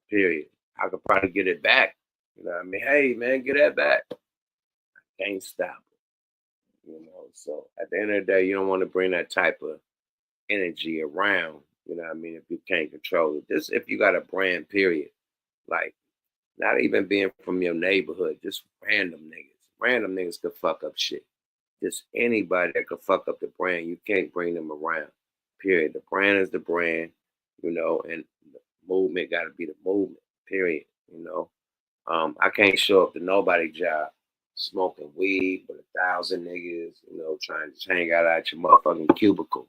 Period. I could probably get it back. You know what I mean? Hey, man, get that back. I can't stop them. You know, so at the end of the day, you don't want to bring that type of energy around. You know what I mean? If you can't control it. Just if you got a brand, period. Like, not even being from your neighborhood, just random niggas. Random niggas could fuck up shit. Just anybody that could fuck up the brand, you can't bring them around. Period. The brand is the brand, you know, and the movement got to be the movement. Period. You know, I can't show up to nobody's job smoking weed with 1,000 niggas, you know, trying to hang out at your motherfucking cubicle.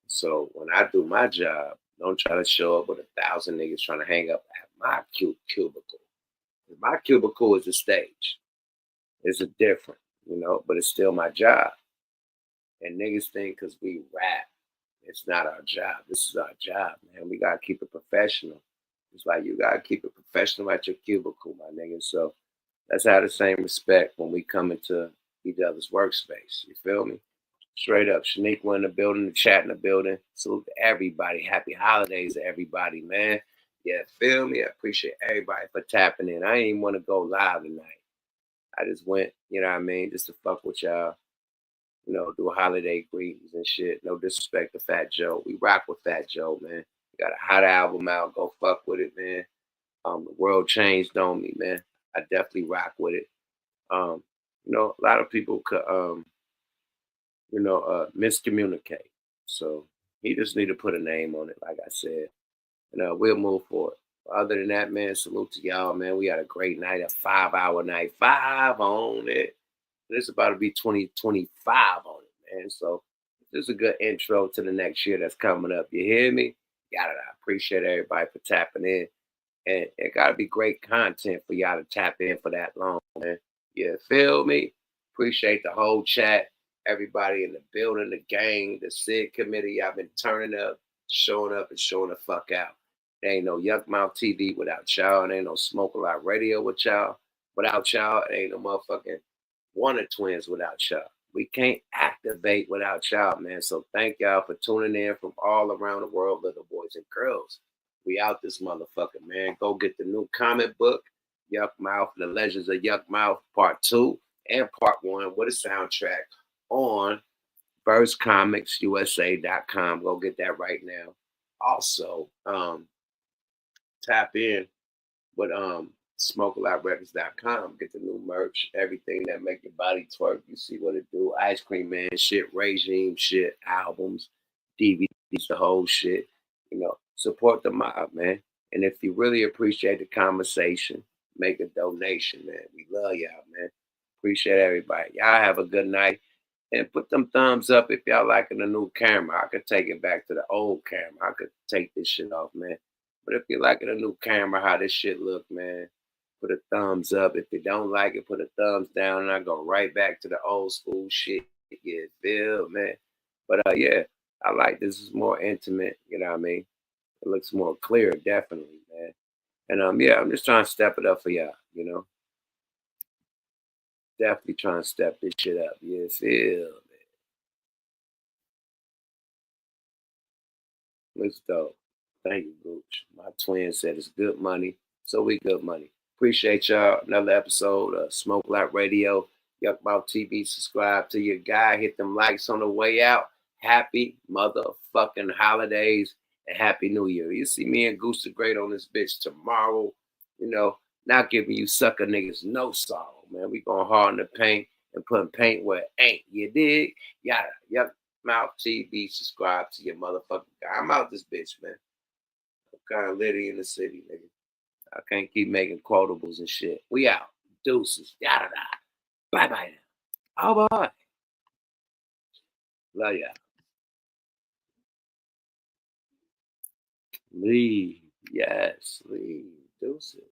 So when I do my job, don't try to show up with 1,000 niggas trying to hang up at my cubicle. My cubicle is a stage. It's a different, you know, but it's still my job. And niggas think because we rap, it's not our job. This is our job, man. We gotta keep it professional. It's like you gotta keep it professional at your cubicle, my nigga. So let's have the same respect when we come into each other's workspace. You feel me? Straight up. Shaniqua in the building, the chat in the building. Salute to everybody. Happy holidays to everybody, man. Yeah, feel me? I appreciate everybody for tapping in. I ain't even want to go live tonight. I just went, you know what I mean, just to fuck with y'all. You know, do holiday greetings and shit. No disrespect to Fat Joe. We rock with Fat Joe, man. Got a hot album out. Go fuck with it, man. The world changed on me, man. I definitely rock with it. You know, a lot of people could, miscommunicate. So he just need to put a name on it, like I said. And we'll move forward. Other than that, man, salute to y'all, man. We had a great night, a 5-hour night. 5 on it. It's about to be 2025 on it, man. So this is a good intro to the next year that's coming up. You hear me? I appreciate everybody for tapping in. And it got to be great content for y'all to tap in for that long, man. You feel me? Appreciate the whole chat. Everybody in the building, the gang, the SID committee. Y'all been turning up, showing the fuck out. There ain't no Yuck Mouth TV without y'all. There ain't no Smoke a Lot Radio with y'all. Without y'all, there ain't no motherfucking Wonder Twins without y'all. We can't activate without y'all, man. So thank y'all for tuning in from all around the world, little boys and girls. We out this motherfucker, man. Go get the new comic book, Yuck Mouth, The Legends of Yuck Mouth, Part 2 and Part 1 with a soundtrack on versecomics.usa.com. Go get that right now. Also, tap in with smokealotrecords.com. Get the new merch, everything that make your body twerk. You see what it do. Ice Cream Man shit, Regime shit, albums, DVDs, the whole shit. You know, support the mob, man. And if you really appreciate the conversation, make a donation, man. We love y'all, man. Appreciate everybody. Y'all have a good night. And put them thumbs up if y'all liking the new camera. I could take it back to the old camera. I could take this shit off, man. But if you liking a new camera, how this shit look, man, put a thumbs up. If you don't like it, put a thumbs down, and I go right back to the old school shit. You feel, man? But yeah, I like this is more intimate. You know what I mean? It looks more clear, definitely, man. And yeah, I'm just trying to step it up for y'all. You know, definitely trying to step this shit up. You feel, man? Looks dope. Thank you, Gooch. My twin said it's good money, so we good money. Appreciate y'all. Another episode of Smoke Lot Radio, Yuck Mouth TV. Subscribe to your guy. Hit them likes on the way out. Happy motherfucking holidays and Happy New Year. You see me and Goose the Great on this bitch tomorrow. You know, not giving you sucker niggas no sorrow, man. We going hard in the paint and putting paint where it ain't. You dig? Yada. Yuck Mouth TV. Subscribe to your motherfucking guy. I'm out this bitch, man. Kind of litty in the city, nigga. I can't keep making quotables and shit. We out. Deuces. Yada da. Bye bye now. Oh boy. Love ya. Leave. Yes, leave. Deuces.